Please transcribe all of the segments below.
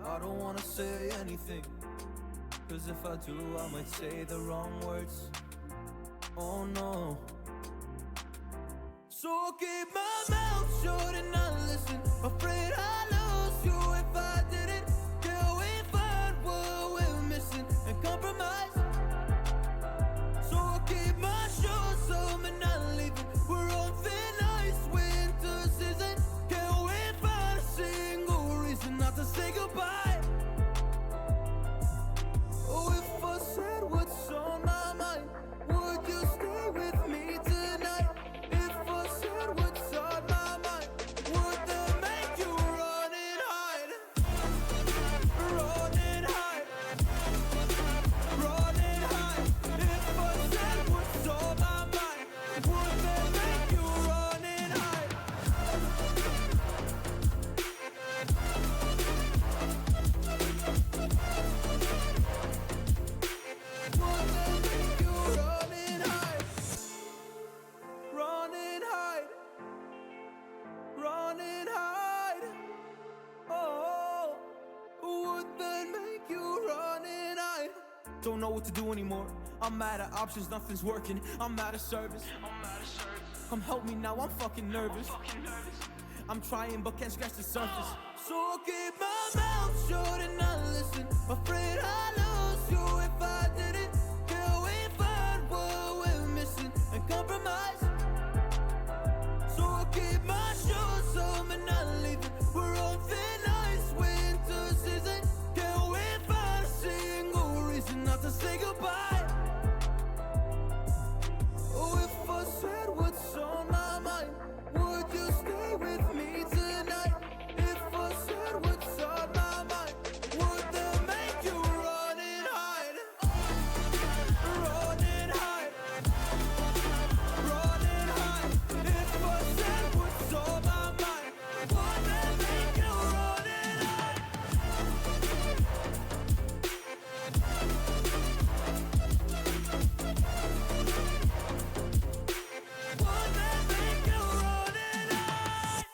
I don't wanna say anything, cause if I do I might say the wrong words. Oh no. So I'll keep my mouth shut and not listen. Afraid I'd lose you if I didn't. Till we find what we're missing and compromise. So I'll keep my shoes on and not leaving. We're on thin ice, winter season. Can't we find a single reason not to say goodbye? Oh, if I said what's on my mind, would you stay with me tonight? If I said what's on my mind, would that make you run and hide? would then make you run and hide. Don't know what to do anymore. I'm out of options, nothing's working. I'm out of service. Come help me now, I'm fucking nervous. I'm trying but can't scratch the surface. So I'll keep my mouth shut and not listen. Afraid I lose you if I didn't. Till we find what we're missing and compromise. So I'll keep my shoes on and not leaving. We're on thin ice, winter season. Can we find a single reason not to say goodbye? Oh, if I said what's on my mind, would you stay with me tonight? If I said what's on my mind, would that make you run and hide? Run and hide. Run and hide. If I said what's on my mind, would that make you run and hide? Would that make you run and hide?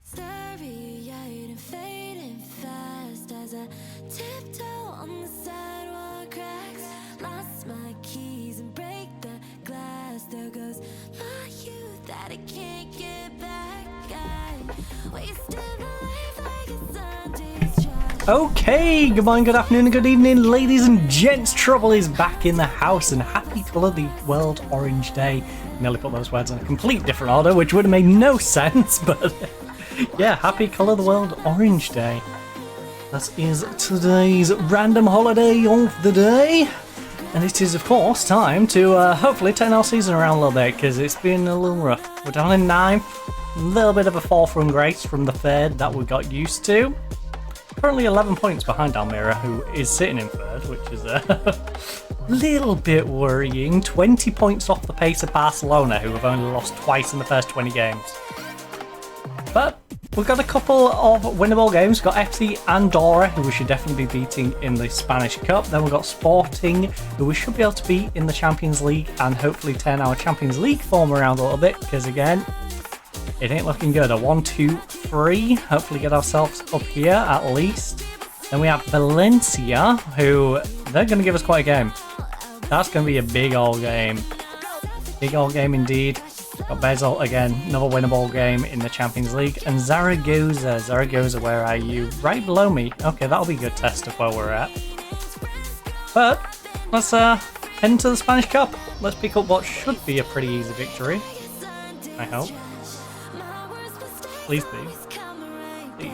Starry-eyed and fading fast as I tiptoe on the sidewalk cracks. Lost my keys and break the glass. There goes my youth that I can't get back. I wasted my life like a Sunday's trash. Okay, good morning, good afternoon, and good evening, ladies and gents. Trouble is back in the house, and happy Colour the World Orange Day. Nearly put those words in a complete different order, which would have made no sense, but yeah, happy Colour the World Orange Day. That is today's random holiday of the day. And it is, of course, time to hopefully turn our season around a little bit, because it's been a little rough. We're down in 9th, a little bit of a fall from grace from the 3rd that we got used to. Currently 11 points behind Almira, who is sitting in 3rd, which is a little bit worrying. 20 points off the pace of Barcelona, who have only lost twice in the first 20 games. But we've got a couple of winnable games. We've got FC Andorra, who we should definitely be beating in the Spanish Cup. Then we've got Sporting, who we should be able to beat in the Champions League and hopefully turn our Champions League form around a little bit, because again, it ain't looking good. A 1-2-3. Hopefully get ourselves up here at least. Then we have Valencia, who they're going to give us quite a game. That's going to be a big old game. Big old game indeed. Got Basel again, another winnable game in the Champions League. And Zaragoza. Zaragoza, where are you? Right below me. Okay, that'll be a good test of where we're at. But let's head into the Spanish Cup. Let's pick up what should be a pretty easy victory. I hope. Please be. Please.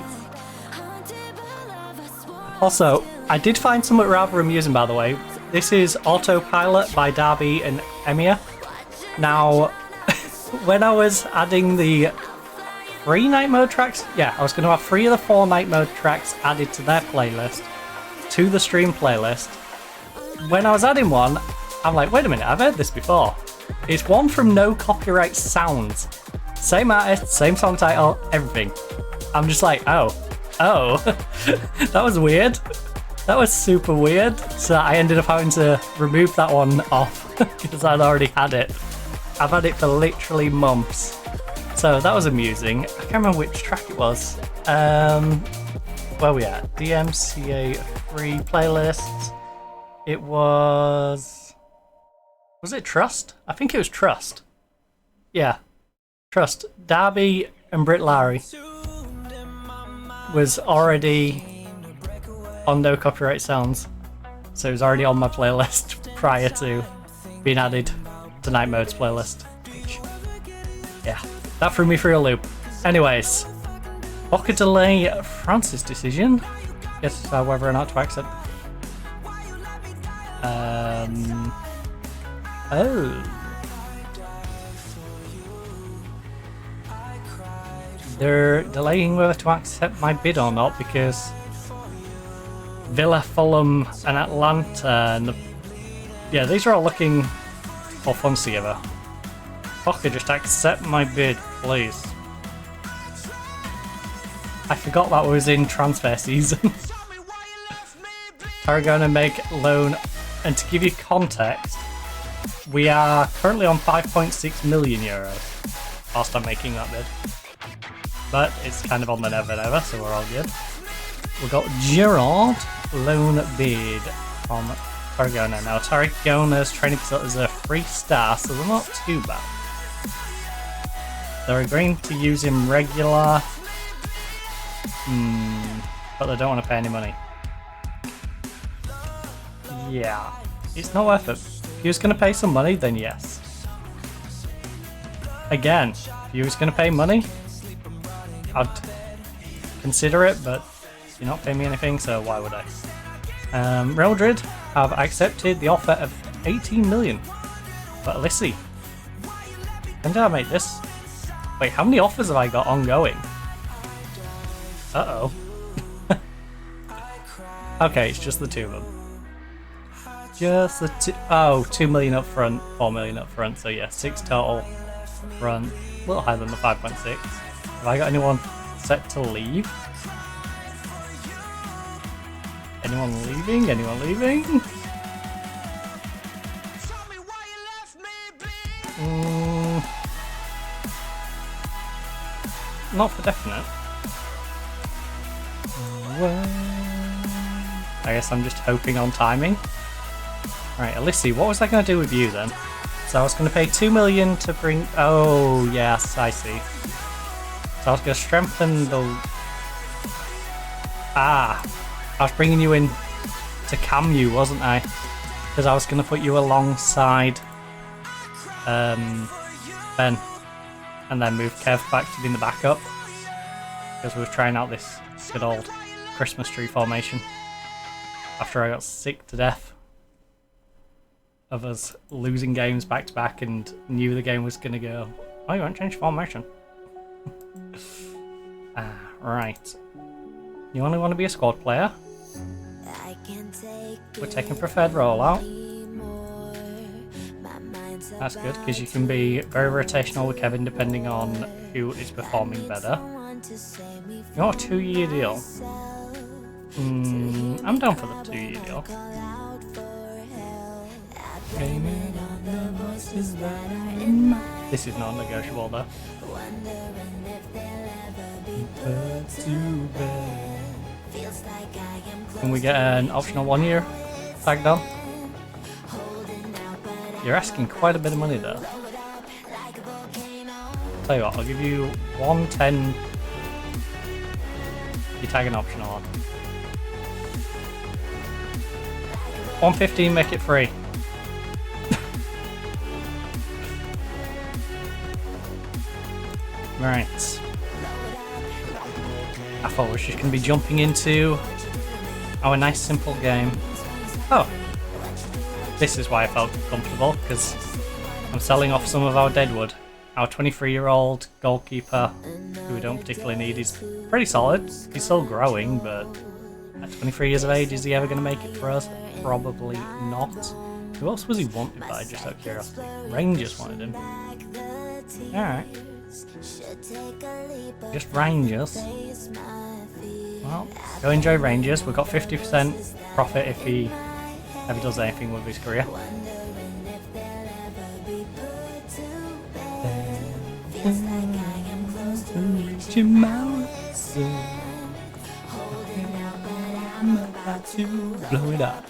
Also, I did find something rather amusing, by the way. This is Autopilot by Darby and Emia. Now, when I was adding the 3 night mode tracks, yeah, I was going to have 3 of the 4 night mode tracks added to their playlist, to the stream playlist. When I was adding one, I'm like, wait a minute, I've heard this before. It's one from No Copyright Sounds. Same artist, same song title, everything. I'm just like, oh, that was weird. That was super weird. So I ended up having to remove that one off because I'd already had it. I've had it for literally months. So that was amusing. I can't remember which track it was. Where are we at? DMCA free playlists. It was it Trust? I think it was Trust. Yeah. Trust. Darby and Britt Larry was already on No Copyright Sounds. So it was already on my playlist prior to being added to Night Mode's playlist. Yeah, that threw me through a loop. Anyways, what could delay France's decision? Guess whether or not to accept. Oh. They're delaying whether to accept my bid or not because Villa, Fulham, and Atlanta, and yeah, these are all looking all fun together. Fucker, just accept my bid, please. I forgot that was in transfer season. Tarragona make loan, and to give you context, we are currently on 5.6 million euros whilst I'm making that bid. but it's kind of on the never never, so we're all good. We've got Gerard Lonebeard from Tarragona. Now, Tarragona's training facilities are 3-star, so they're not too bad. They're agreeing to use him regular, but they don't want to pay any money. Yeah, it's not worth it. If you was going to pay some money, then yes. Again, if you was going to pay money, I'd consider it, but you're not paying me anything, so why would I? Real Madrid have accepted the offer of 18 million. But Lissi, when did I make this? Wait, how many offers have I got ongoing? Uh-oh. Okay, it's just the two of them. Just the two. Oh, 2 million up front, 4 million up front, so yeah, 6 total up front. A little higher than the 5.6. Have I got anyone set to leave? Anyone leaving? Anyone leaving? Not for definite. Well, I guess I'm just hoping on timing. Right, Alissi, what was I going to do with you then? So I was going to pay 2 million to bring... Oh, yes, I see. So I was going to strengthen the... I was bringing you in to cam you, wasn't I? Because I was going to put you alongside Ben. And then move Kev back to being the backup. Because we were trying out this good old Christmas tree formation. After I got sick to death of us losing games back to back and knew the game was going to go, oh, you won't change formation. Right. You only want to be a squad player? We're taking preferred rollout. That's good, because you can be very rotational with Kevin depending on who is performing better. You want a 2-year deal? I'm down for the 2-year deal. This is non-negotiable though. Can we get an optional 1-year tagged on? You're asking quite a bit of money there. Tell you what, I'll give you 110. You tag an optional on. 115, make it free. Right. I thought we were just going to be jumping into our nice simple game. Oh. This is why I felt comfortable, because I'm selling off some of our deadwood. Our 23-year-old goalkeeper, who we don't particularly need, is pretty solid. He's still growing, but at 23 years of age, is he ever going to make it for us? Probably not. Who else was he wanted by, just out of curiosity? Rangers wanted him. Alright. Just Rangers. Well, go enjoy Rangers. We've got 50% profit if he ever does anything with his career. Blow it up.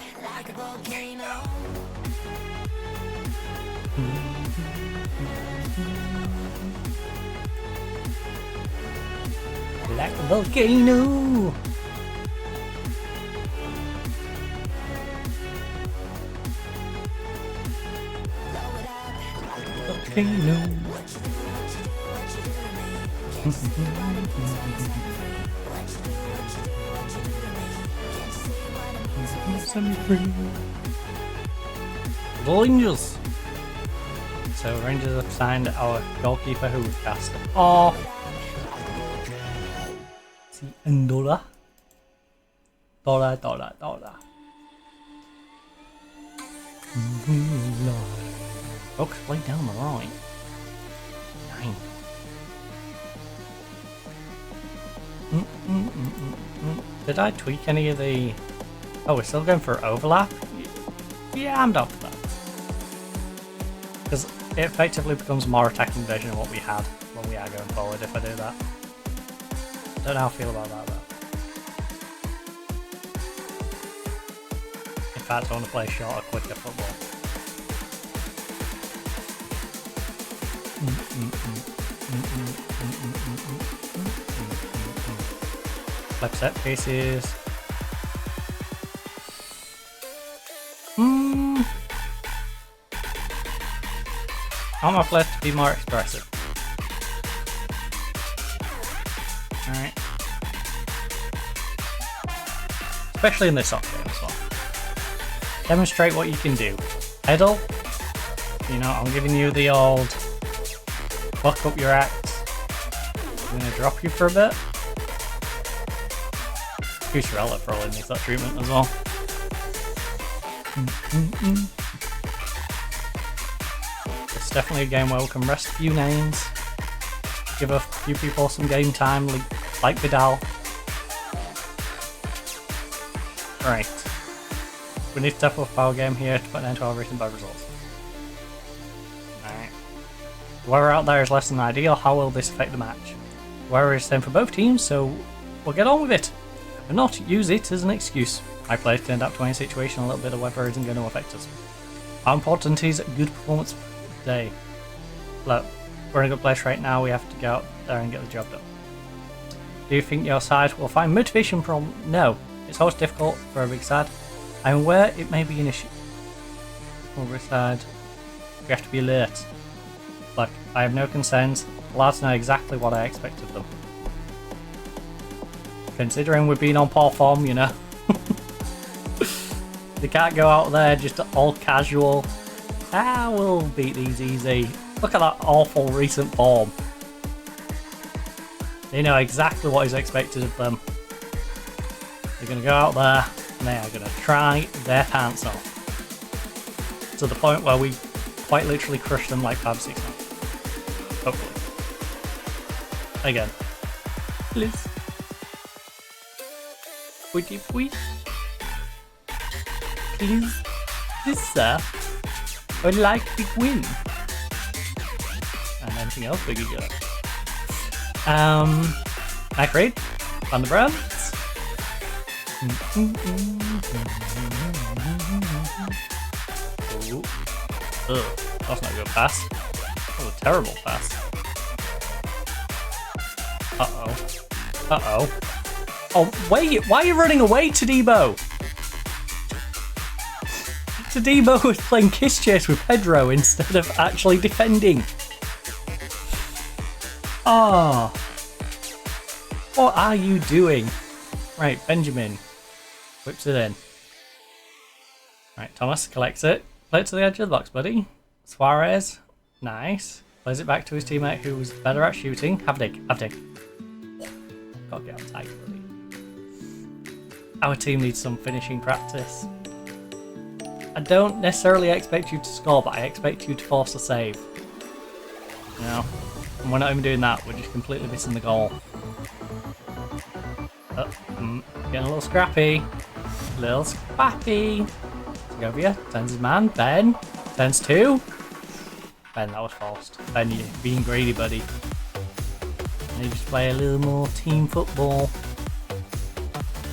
Like a volcano. Volcano. Rangers. So Rangers have signed our goalkeeper who we've cast off. See, and Dora. Folks, way down the line. 9. Did I tweak any of the... Oh, we're still going for overlap? Yeah, I'm down for that. Because it effectively becomes a more attacking version of what we had when we are going forward if I do that. Don't know how I feel about that though. In fact, I want to play shorter, quicker football. Flip set pieces. I want my players to be more expressive. Alright. Especially in this soccer game as well. Demonstrate what you can do. Pedal. You know, I'm giving you the old buck up your axe. I'm gonna drop you for a bit. Futurella probably needs that treatment as well. It's definitely a game where we can rest a few names, give a few people some game time, like Vidal. Right. We need to step up our game here to put an end to our recent bad results. Alright. The weather out there is less than ideal. How will this affect the match? The weather is the same for both teams, so we'll get on with it. And not use it as an excuse. My players turned up to any situation, a little bit of weather isn't going to affect us. How important is good performance today? Look, we're in a good place right now, we have to go out there and get the job done. Do you think your side will find motivation from? No, it's always difficult for a big side. I'm aware it may be an issue. For a side, we have to be alert. Look, I have no concerns, the lads know exactly what I expect of them. Considering we've been on poor form, you know. They can't go out there just all casual. We'll beat these easy. Look at that awful recent form. They know exactly what is expected of them. They're going to go out there and they are going to try their pants off. To the point where we quite literally crush them like 5-6 months. Hopefully. Again. Please. Would you please? Please, sir. I'd like to win. And anything else we could get. Mac Reed on the Browns. Oh, that's not a good pass. That was a terrible pass. Uh-oh. Oh, wait, why are you running away, Todibo? Todibo was playing kiss chase with Pedro instead of actually defending. Oh. What are you doing? Right, Benjamin. Whips it in. Right, Thomas collects it. Play it to the edge of the box, buddy. Suarez. Nice. Plays it back to his teammate who was better at shooting. Have a dig. Gotta get on tight, buddy. Our team needs some finishing practice. I don't necessarily expect you to score, but I expect you to force a save. You know? And we're not even doing that, we're just completely missing the goal. Getting a little scrappy. Segovia turns his man. Ben turns two. Ben, that was forced. Ben, you're being greedy, buddy. I need you to play a little more team football.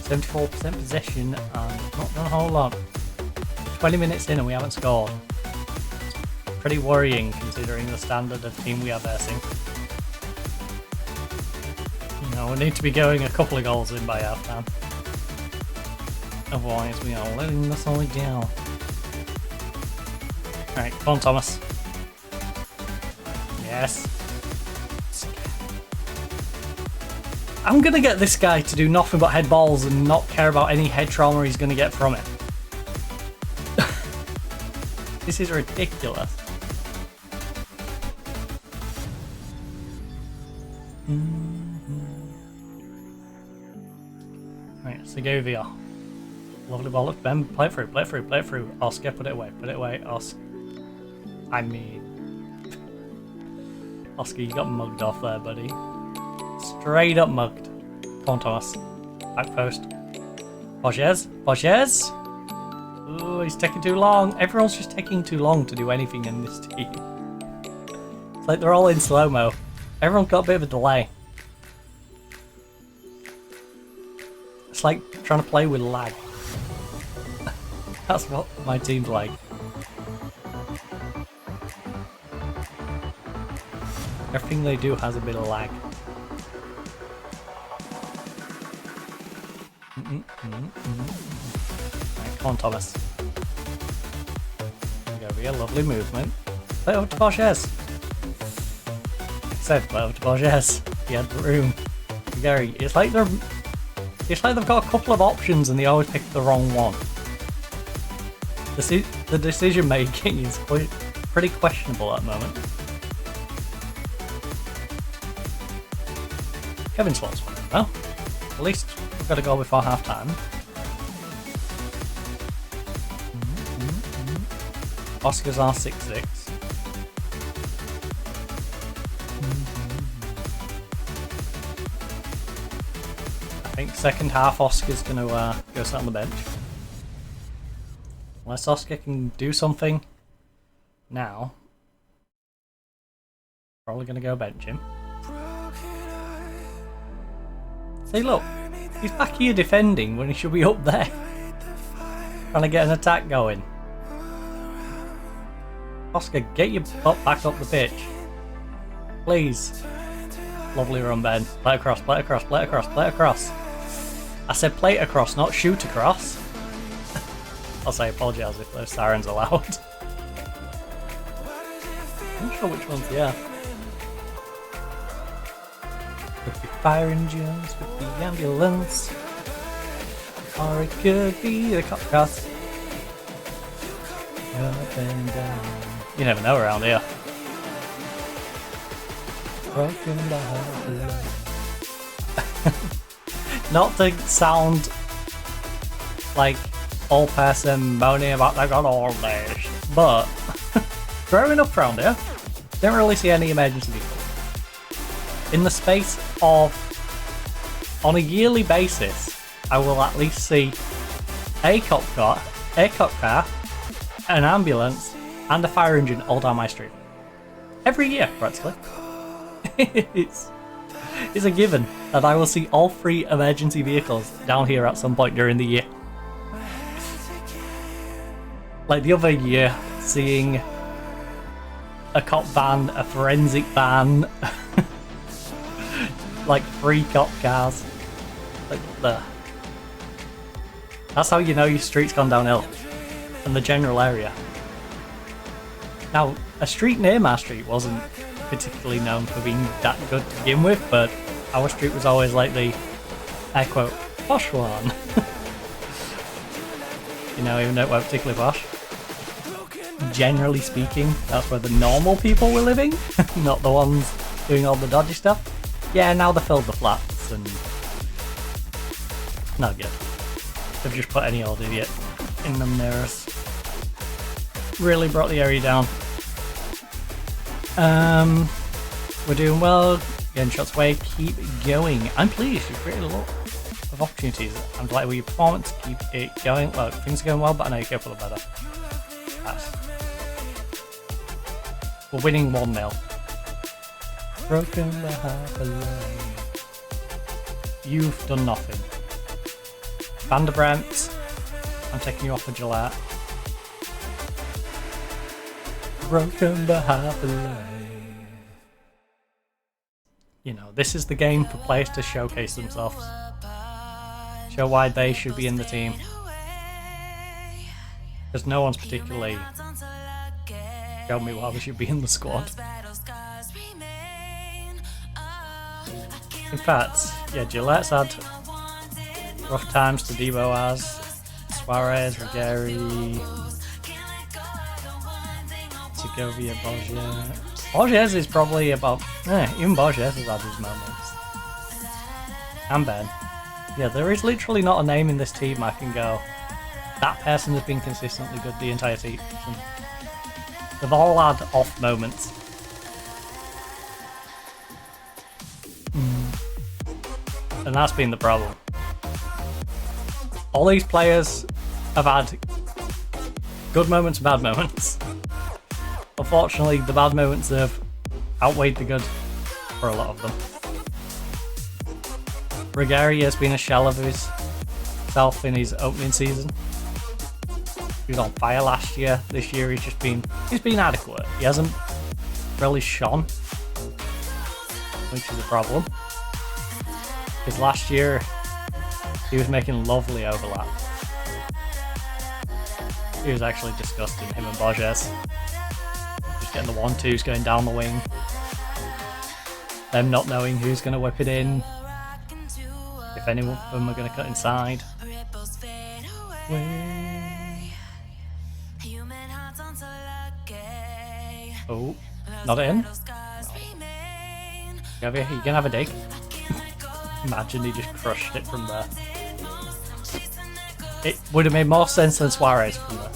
74% possession and not done a whole lot. 20 minutes in and we haven't scored. It's pretty worrying considering the standard of team we are versing. You know, we need to be going a couple of goals in by half time. Otherwise we are letting the side down. Alright, come on Thomas. Yes. I'm gonna get this guy to do nothing but head balls and not care about any head trauma he's gonna get from it. This is ridiculous. Right, Segovia. Lovely ball up. Ben, play it through. Oscar, put it away. Oscar. I mean... Oscar, you got mugged off there, buddy. Straight up mugged. Come on, Thomas. Back post. Borges. Ooh, he's taking too long. Everyone's just taking too long to do anything in this team. It's like they're all in slow-mo. Everyone's got a bit of a delay. It's like trying to play with lag. That's what my team's like. Everything they do has a bit of lag. Right, come on, Thomas. Go over here, lovely movement. Play over to Borges. Said play over to Borges. He had the room. Gary, it's like they've got a couple of options and they always pick the wrong one. The decision making is pretty questionable at the moment. Kevin slots one, well. At least we've got to go before half time. Oscars are 6-6. I think second half Oscar's going to go sit on the bench. Unless Oscar can do something now. Probably going to go bench him. See, look, he's back here defending when he should be up there. Trying to get an attack going. Oscar, get your butt back up the pitch. Please. Lovely run, Ben. Play across, play across, play across, play across. I said play across, not shoot across. I'll say apologise if those sirens are loud. I'm not sure which ones they are. Could be fire engines, could be ambulance, or it could be the cop cars. Up and down. You never know around here. Broken by not to sound like old person moaning about they got all days, but growing up around here, didn't really see any emergency vehicles. In the space of, on a yearly basis, I will at least see a cop car, an ambulance, and a fire engine all down my street. Every year, practically. it's a given that I will see all 3 emergency vehicles down here at some point during the year. Like the other year, seeing a cop van, a forensic van, like 3 cop cars. Like that's how you know your street's gone downhill. And the general area. Now, a street near my street wasn't particularly known for being that good to begin with, but our street was always like the, air quote, posh one. You know, even though it weren't particularly posh. Generally speaking, that's where the normal people were living, not the ones doing all the dodgy stuff. Yeah, now they filled the flats and... not good. They've just put any old idiot in them mirrors. Really brought the area down. We're doing well. Getting shots away. Keep going. I'm pleased. You've created a lot of opportunities. I'm delighted with your performance. Keep it going. Well, things are going well, but I know you're capable of better. Pass. We're winning 1-0. Broken the half a line. You've done nothing. Van der Brandt, I'm taking you off of Gillette. Broken the half a line. You know, this is the game for players to showcase themselves. Show why they should be in the team. Because no one's particularly showed me why they should be in the squad. In fact, yeah, Gillette's had rough times to Debo as, Suarez, Ruggieri, Segovia, Borges. Borges is probably about, even Borges has had his moments. And Ben. Yeah, there is literally not a name in this team I can go, that person has been consistently good the entire season. They've all had off moments. And that's been the problem. All these players have had good moments and bad moments. Unfortunately, the bad moments have outweighed the good for a lot of them. Ruggieri has been a shell of his himself in his opening season. He was on fire last year. This year he's been adequate. He hasn't really shone, which is a problem. Because last year he was making lovely overlap. He was actually disgusting, him and Borges. Just getting the 1-2s going down the wing. Them not knowing who's going to whip it in. If any of them are going to cut inside. Oh, not in? No. You can have a dig. Imagine he just crushed it from there. It would have made more sense than Suarez from there.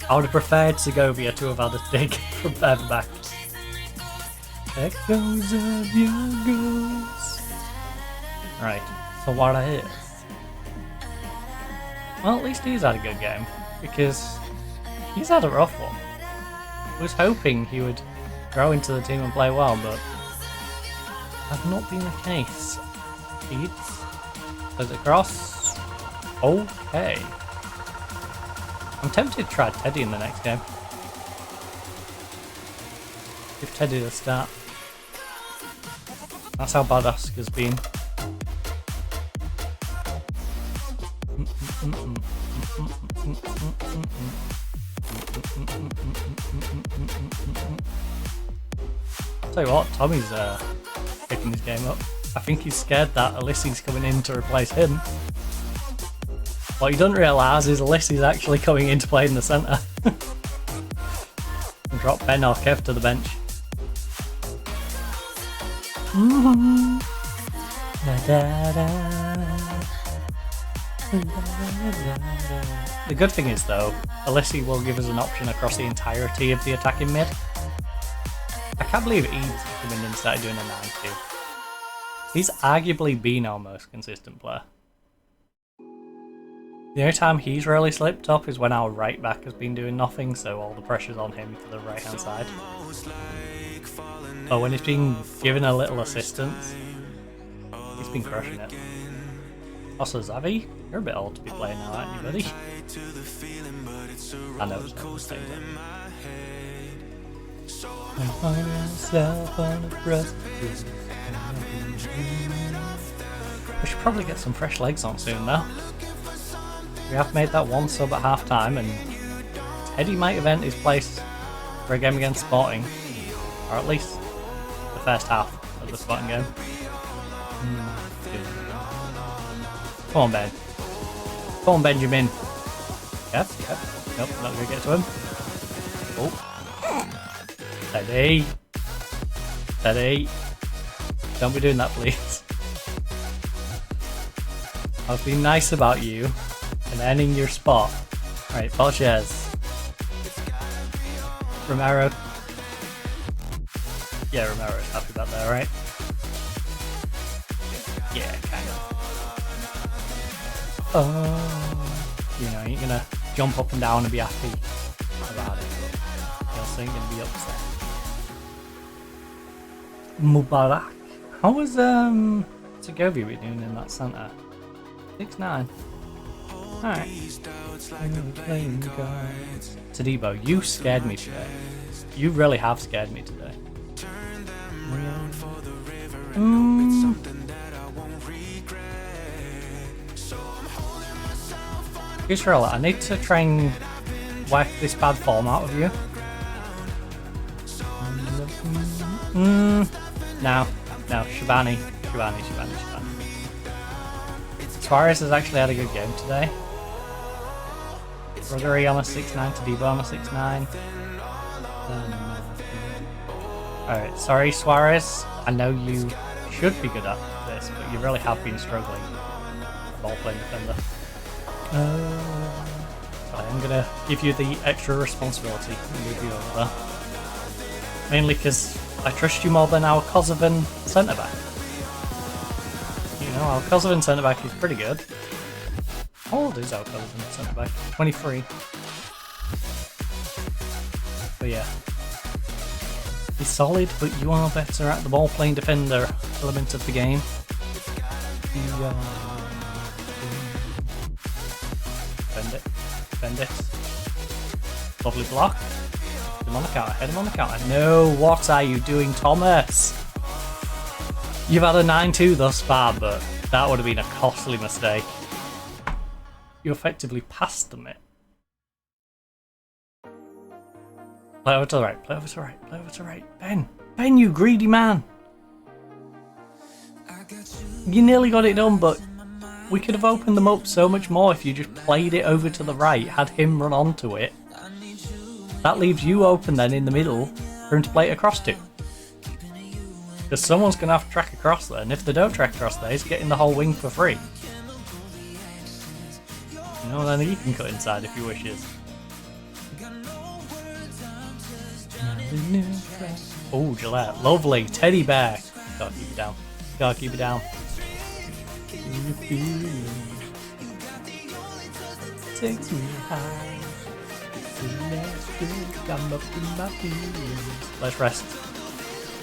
I would have preferred Segovia to have had a dig from further back. Echoes of your ghost. Right, so what it is. Well, at least he's had a good game, because he's had a rough one. I was hoping he would grow into the team and play well, but that's not been the case. Goes across. Okay. I'm tempted to try Teddy in the next game. Give Teddy the start. That's how bad Oscar's been. Tell you what, Tommy's picking his game up. I think he's scared that Ulysses coming in to replace him. What he doesn't realise is Ulysses actually coming in to play in the centre. And drop Ben or Kev to the bench. The good thing is though, Ulysses will give us an option across the entirety of the attacking mid. I can't believe Eads came in and started doing a 9-2. He's arguably been our most consistent player. The only time he's really slipped up is when our right back has been doing nothing, so all the pressure's on him for the right hand side. But when he's been given a little assistance, he's been crushing it. Also, Xavi, you're a bit old to be playing now, aren't you, buddy? I know it's not the same time. I find myself on a precipice. We should probably get some fresh legs on soon though. We have made that one sub at half time, and Teddy might have earned his place for a game against Sporting, or at least the first half of the Sporting game. Come on, Ben. Come on, Benjamin. Yep. Nope, not gonna get to him. Oh. Teddy. Don't be doing that, please. I was being nice about you and earning your spot. Right, Borges. Romero. Yeah, Romero's happy about that, right? Yeah, kind of. Oh, you know, you're gonna jump up and down and be happy about it. You're also gonna be upset. Mubarak. How was Segovia doing in that centre? 6'9". Alright. Tadibo, you scared me today. You really have scared me today. Israel, I need to try and work this bad form out of you. No, Shabani. Suarez has actually had a good game today. Rodri on a 6'9", Tadibo on a 6'9". Alright, sorry Suarez. I know you should be good at this, but you really have been struggling. Ball playing defender. I'm gonna give you the extra responsibility and move you over there. Mainly because I trust you more than our Kosovan centre back. You know, our Kosovan centre back is pretty good. How old is our Kosovan centre back? 23. But yeah. He's solid, but you are better at the ball playing defender element of the game. Defend it. Defend it. Lovely block. Hit him on the counter. Hit him on the counter. No, what are you doing, Thomas? You've had a 9-2 thus far, but that would have been a costly mistake. You effectively passed them it. Play over to the right. Play over to the right. Play over to the right. Ben. Ben, you greedy man. You nearly got it done, but we could have opened them up so much more if you just played it over to the right, had him run onto it. That leaves you open then in the middle for him to play it across to. Because someone's going to have to track across there, and if they don't track across there, he's getting the whole wing for free. You know, then he can cut inside if he wishes. Oh, Gillette. Lovely. Teddy bear. Gotta keep it down. Gotta keep it down. Takes me high. I'm up in my feelings. Let's rest.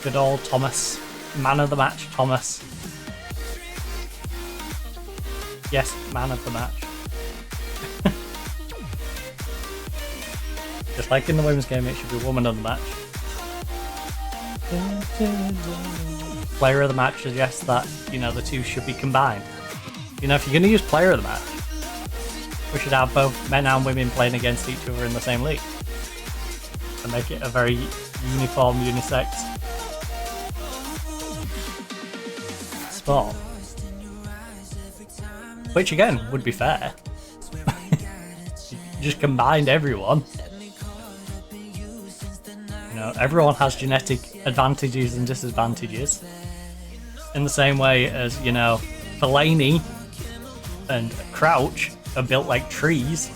Good old Thomas. Man of the match, Thomas. Yes, man of the match. Just like in the women's game, it should be woman of the match. Player of the match suggests that, you know, the two should be combined. You know, if you're going to use player of the match, we should have both men and women playing against each other in the same league. To make it a very uniform, unisex sport. Which again, would be fair. Just combined everyone. You know, everyone has genetic advantages and disadvantages. In the same way as, you know, Fellaini and Crouch are built like trees.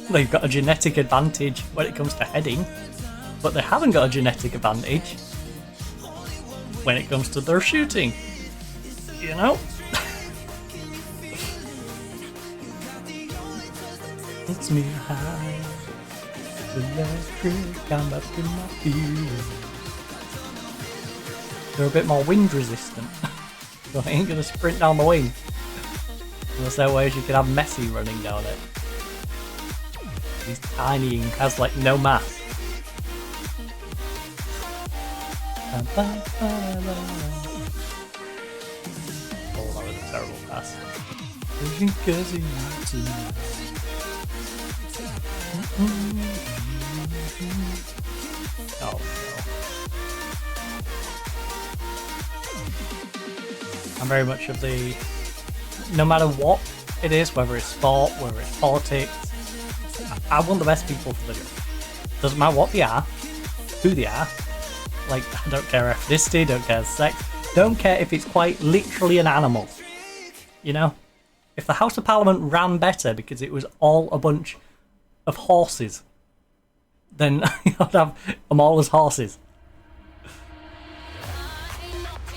They've got a genetic advantage when it comes to heading, but they haven't got a genetic advantage when it comes to their shooting. You know? It's me high. Electric, I'm up in my feelings. They're a bit more wind resistant. So I ain't gonna sprint down the wing. Unless there are ways you could have Messi running down it. He's tiny and has like no mass. Oh, that was a terrible pass. Oh no. I'm very much of the, no matter what it is, whether it's sport, whether it's politics, I want the best people for the job. Doesn't matter what they are, who they are. Like, I don't care ethnicity, don't care sex, don't care if it's quite literally an animal. You know? If the House of Parliament ran better because it was all a bunch of horses, then I'd have them all as horses.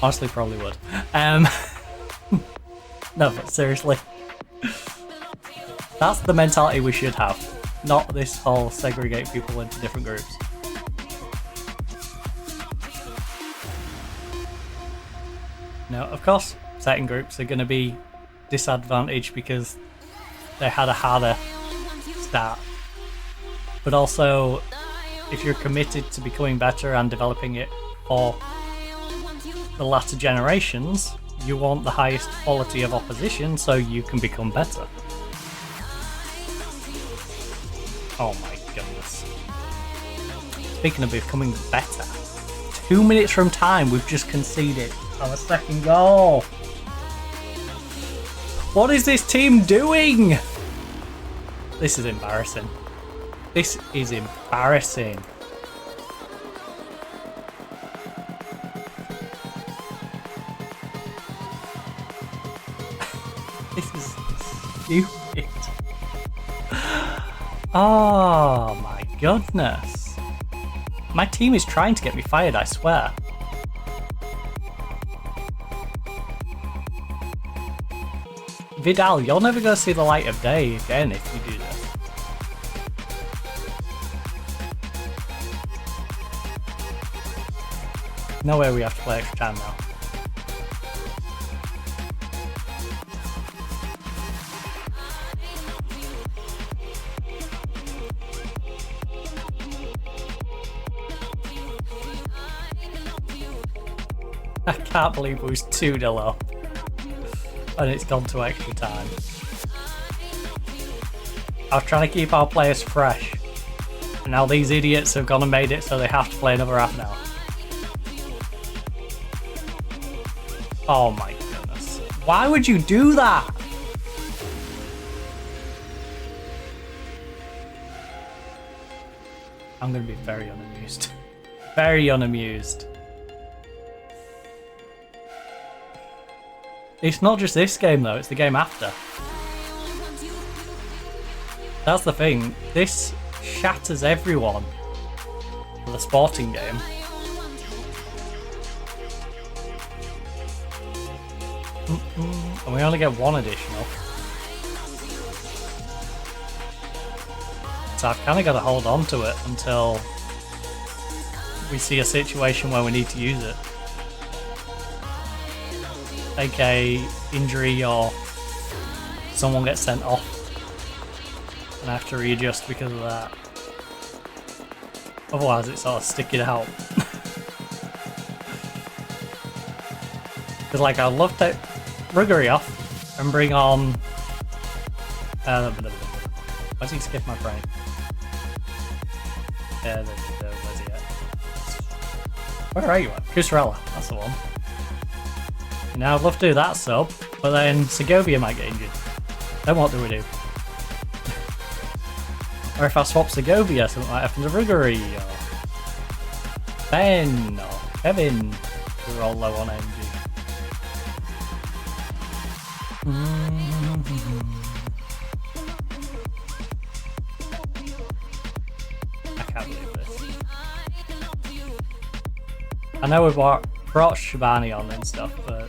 Honestly, probably would. No, but seriously. That's the mentality we should have. Not this whole segregate people into different groups. No, of course, certain groups are going to be disadvantaged because they had a harder start. But also, if you're committed to becoming better and developing it for the latter generations, you want the highest quality of opposition so you can become better. Oh my goodness. Speaking of becoming better, 2 minutes from time we've just conceded our second goal. What is this team doing? This is embarrassing. This is embarrassing. This is stupid. Oh my goodness. My team is trying to get me fired, I swear. Vidal, you're never going to see the light of day again if you do this. No way we have to play extra time now. I can't believe it was 2-0 up. And it's gone to extra time. I was trying to keep our players fresh. And now these idiots have gone and made it so they have to play another half now. Oh my goodness. Why would you do that? I'm going to be very unamused. Very unamused. It's not just this game though, it's the game after. That's the thing. This shatters everyone for the sporting game. And we only get one additional. So I've kind of got to hold on to it until we see a situation where we need to use it. AKA injury or someone gets sent off and I have to readjust because of that. Otherwise it's sort of stick it out. Because like I'd love to Ruggery off and bring on why's he skip my brain? Yeah, where's he at? Where are you at? Cusarella, that's the one. Now I'd love to do that sub, but then Segovia might get injured. Then what do we do? Or if I swap Segovia, something might happen to Ruggery, or Ben, or Kevin, who are all low on energy. I can't believe this. I know we've brought Shabani on and stuff, but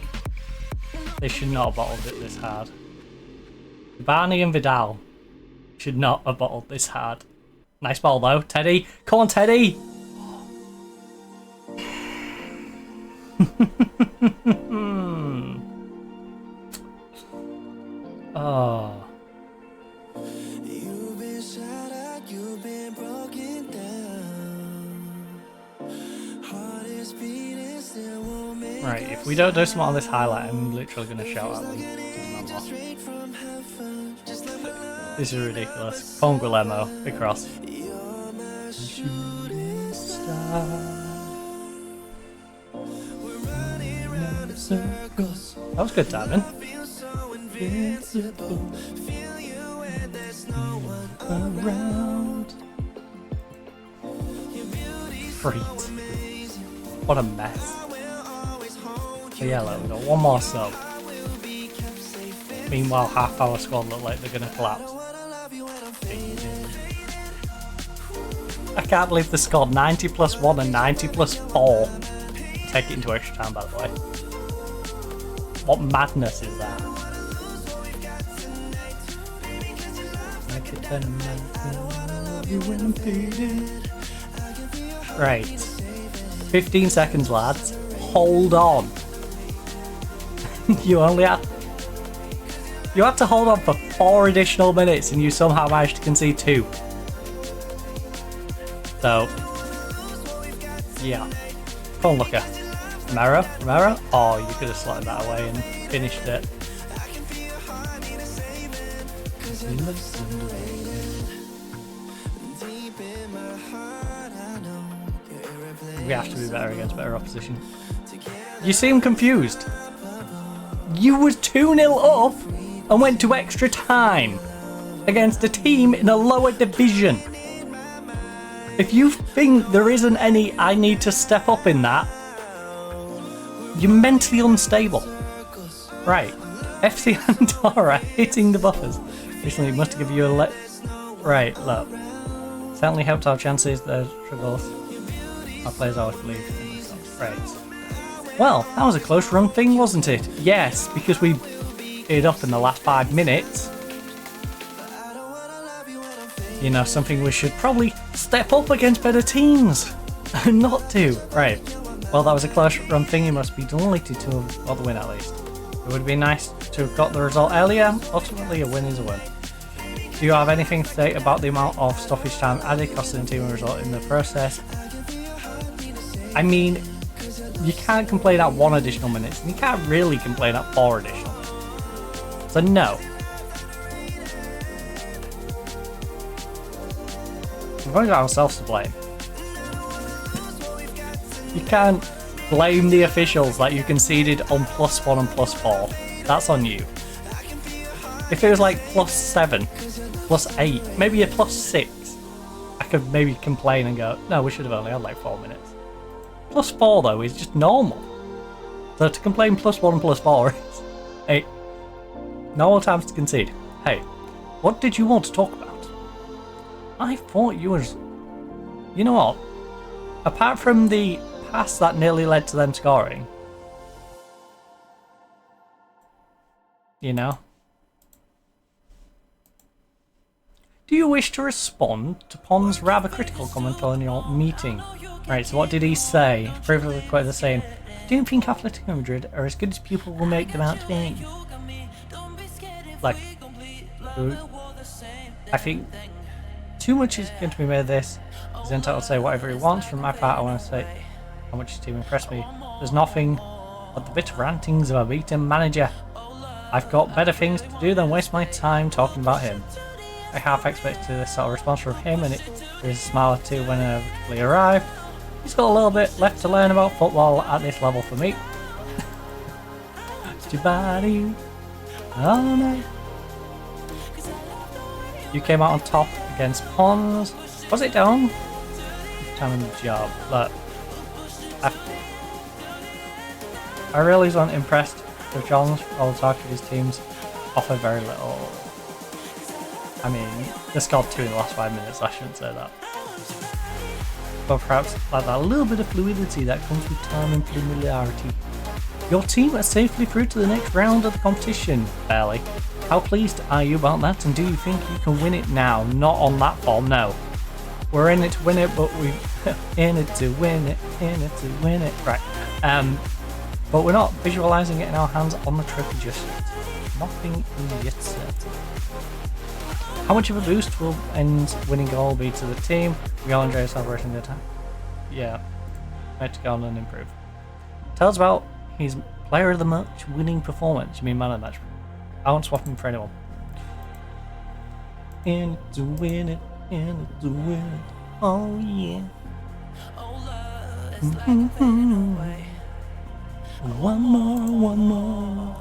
they should not have bottled it this hard. Shabani and Vidal should not have bottled this hard. Nice ball though, Teddy. Come on, Teddy! Oh. You've been shattered, you've been broken down. Heart is beating, still won't make. Right, if we don't do something on this highlight, I'm literally going to shout at them. This is ridiculous. Come on, Guillermo, across. That was good timing. Around. Freak. What a mess. So yeah, look, we've got one more sub. Meanwhile, half our squad look like they're gonna collapse. I can't believe they scored 90 plus 1 and 90 plus 4. Take it into extra time, by the way. What madness is that? Right. 15 seconds, lads. Hold on. You had to hold on for 4 additional minutes and you somehow managed to concede 2. So, yeah. Come on, Looker. Romero? Oh, you could have slotted that away and finished it. We have to be better against better opposition. You seem confused. You was 2-0 up and went to extra time against a team in a lower division. If you think there isn't any I need to step up in that, you're mentally unstable. Right. FC Andorra hitting the buffers. Recently must give you a Right, look. Certainly helped our chances, there's struggles. Our players always believe. Right. Well, that was a close run thing, wasn't it? Yes, because we it up in the last 5 minutes. You know, something we should probably step up against better teams. Not to. Right. Well, that was a close run thing. You must be delighted to have got the win at least. It would be nice to have got the result earlier. Ultimately, a win is a win. Do you have anything to say about the amount of stoppage time added, costing the team a result in the process? I mean, you can't complain at 1 additional minutes, and you can't really complain at 4 additional minutes. So no. We've only got ourselves to blame. You can't blame the officials that you conceded on +1 and +4. That's on you. If it was like +7, +8, maybe a +6, I could maybe complain and go, no, we should have only had like 4 minutes. +4 though is just normal. So to complain +1 and +4 is hey, normal times to concede. Hey, what did you want to talk about? I thought you was... You know what? Apart from the pass that nearly led to them scoring, you know? Do you wish to respond to Pond's rather critical comment on your meeting? Right, so what did he say? Previously quite the same. Do you think Athletic Madrid are as good as people will make them out to be? Like, I think too much is going to be made of this. He's entitled to say whatever he wants. From my part, I want to say how much his team impressed me. There's nothing but the bitter rantings of a beaten manager. I've got better things to do than waste my time talking about him. I half expected this sort of response from him, and there's a smile or two when I eventually arrived. He's got a little bit left to learn about football at this level for me. Jabari. Oh no. You came out on top against Pons. Was it down? Time in the job. Look, I really wasn't impressed with John's. All the talk of his teams offer very little. I mean, they scored 2 in the last 5 minutes. I shouldn't say that. But perhaps like that little bit of fluidity that comes with time and familiarity. Your team are safely through to the next round of the competition, barely. How pleased are you about that, and do you think you can win it now? Not on that form, no. We're in it to win it, but we're in it to win it, in it to win it. Right. But we're not visualising it in our hands on the trophy just yet. Nothing yet certain. How much of a boost will end winning goal be to the team? We all enjoy celebrating the attack. Yeah. Right to go on and improve. Tell us about his player of the match winning performance. You mean man of the match? I won't swap him for anyone. In it to win it, in it to win it. Oh yeah. One more.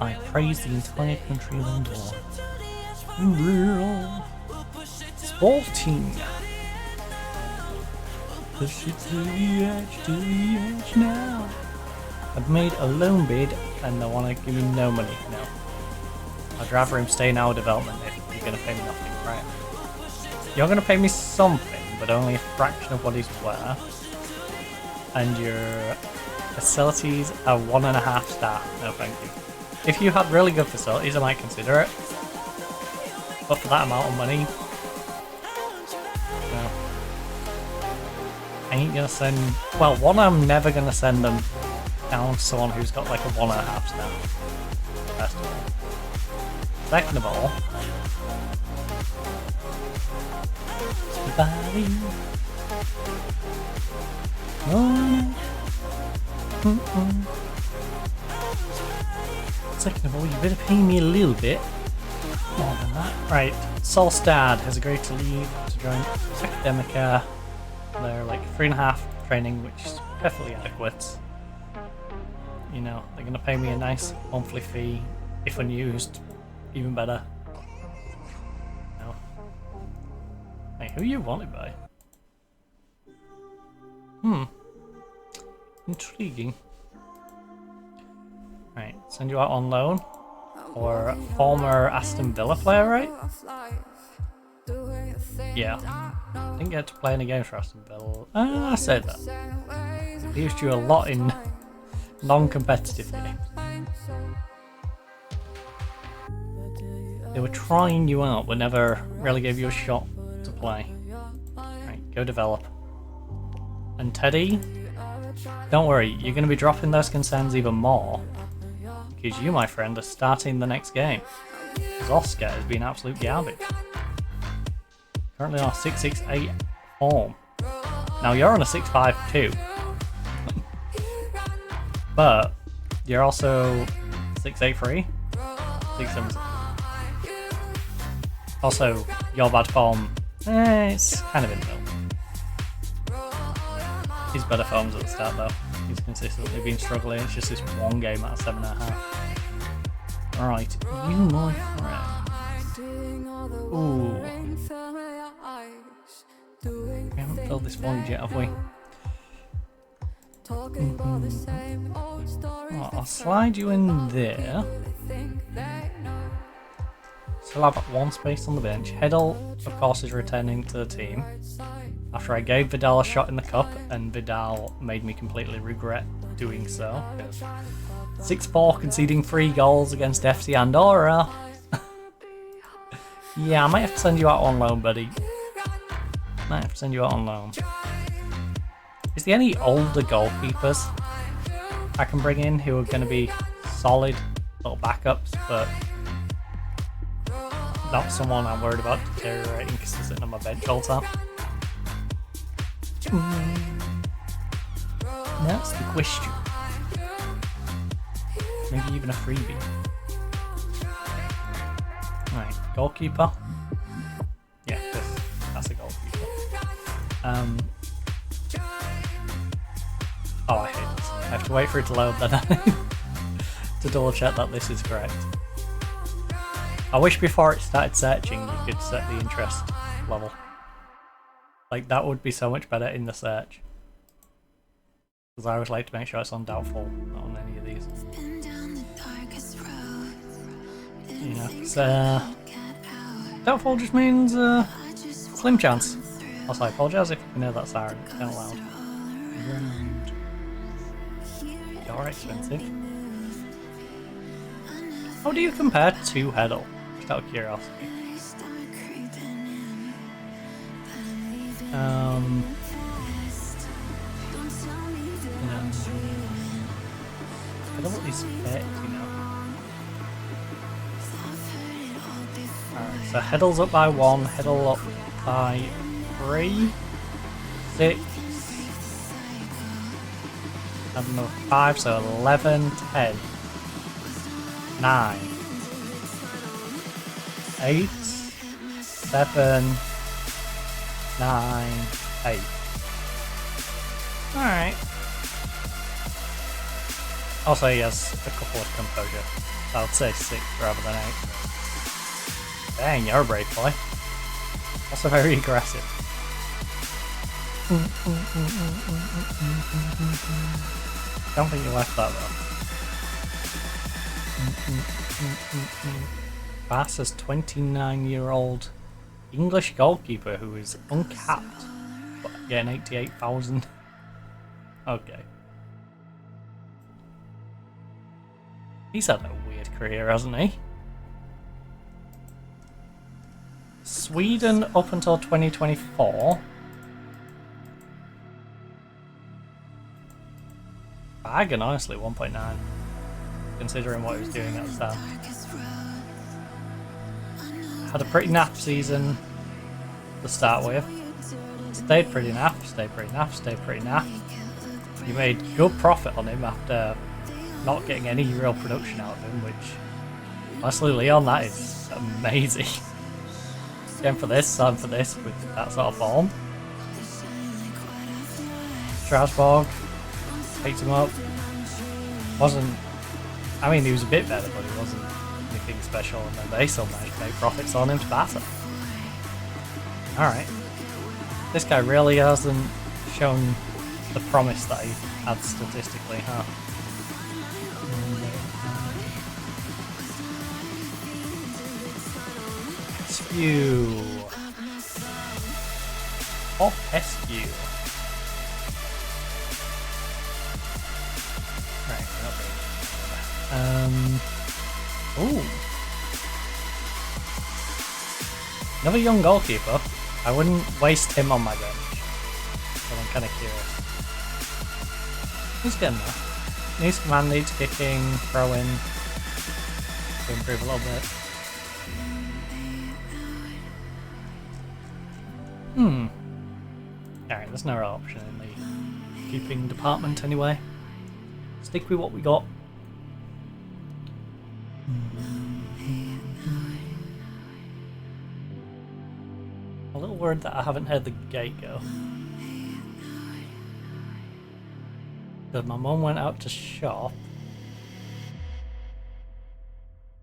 I praise the entire country of Andorra. Real sporting. Push it to the edge now. I've made a loan bid and they want to give me no money. No. I'd rather him stay in our development if you're going to pay me nothing, right? You're going to pay me something, but only a fraction of what he's worth. And your facilities are 1.5 star. No, thank you. If you had really good facilities, I might consider it. But for that amount of money, no. I ain't gonna send. Well, one, I'm never gonna send them down to someone who's got like a 1.5 star. First of all. Second of all, second of all, you better pay me a little bit more than that. Right, Solstad has agreed to leave to join Academica. They're like 3.5 training, which is perfectly adequate. You know, they're going to pay me a nice monthly fee, if unused, even better. No. Hey, who are you wanted by? Intriguing. Right, send you out on loan. Or former Aston Villa player, right? Yeah. Didn't get to play any games for Aston Villa. I said that. They used you a lot in non-competitive games. They were trying you out, but never really gave you a shot to play. Right, go develop. And Teddy, don't worry, you're going to be dropping those concerns even more. Because you, my friend, are starting the next game. Because Oscar has been absolute garbage. Currently on 668 form. Now you're on a 6'5" but you're also 6'8", 6'7". Also, your bad form, it's kind of in the middle. He's better forms at the start though. He's consistently been struggling. It's just this one game out of 7.5. Right, you my friend. Ooh. We haven't filled this void yet, have we? Well, I'll slide you in there. Still have one space on the bench. Heddle, of course, is returning to the team after I gave Vidal a shot in the cup, and Vidal made me completely regret doing so. 6-4 conceding 3 goals against FC Andorra. Yeah, I might have to send you out on loan, buddy. Might have to send you out on loan. Is there any older goalkeepers I can bring in who are going to be solid little backups, but not someone I'm worried about deteriorating because they're sitting on my bench all the time? That's the question. Maybe even a freebie. Right, goalkeeper. Yeah, that's a goalkeeper. Oh, I hate this. I have to wait for it to load then to double check that this is correct. I wish before it started searching you could set the interest level. Like, that would be so much better in the search. Because I always like to make sure it's on doubtful, not on any of these. You know, it's, doubtful just means slim chance. Also, I apologise if you can hear that siren, it's kind of loud. You're expensive. How do you compare to Heddle? Just out of curiosity. Heddle is fit, you know. Alright, so Heddle's up by 1, Heddle up by 3, 6, and another 5, so 11, 10, 9, 8, 7, 9, 8. Alright. Also, he has a couple of composure. I would say 6 rather than 8. Dang, you're a brave boy. Also very aggressive. Don't think you left that though. Bass is 29-year-old English goalkeeper who is uncapped, but getting 88,000. Okay. He's had a weird career, hasn't he? Sweden up until 2024. Bagging, honestly, 1.9. Considering what he was doing at the time. Had a pretty naff season to start with. Stayed pretty naff, stayed pretty naff, stayed pretty naff. You made good profit on him after not getting any real production out of him, which, honestly, Leon, that is amazing. Going for this, selling for this with that sort of form. Strasbourg picked him up. Wasn't, I mean, he was a bit better, but he wasn't anything special, and then they still managed to make profits on him to Barca. Alright. This guy really hasn't shown the promise that he had statistically, huh? Eskew. Oh, Eskew. Right, ooh. Another young goalkeeper. I wouldn't waste him on my bench, but I'm kind of curious. He's getting there. Needs command, needs kicking, throwing to improve a little bit. Alright, there's no option in the keeping department anyway. Stick with what we got. A little worried that I haven't heard the gate go. Because my mum went out to shop.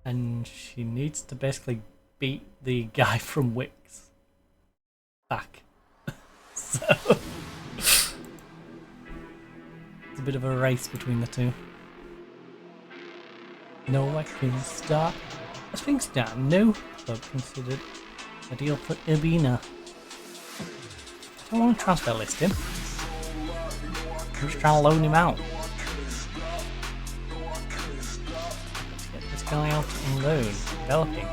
And she needs to basically beat the guy from Wix back. So it's a bit of a race between the two. No, I can stop. As things stand, no club considered ideal for Urbina. I don't want to transfer list him. I'm just trying to loan him out. Let's get this guy out on loan. Developing.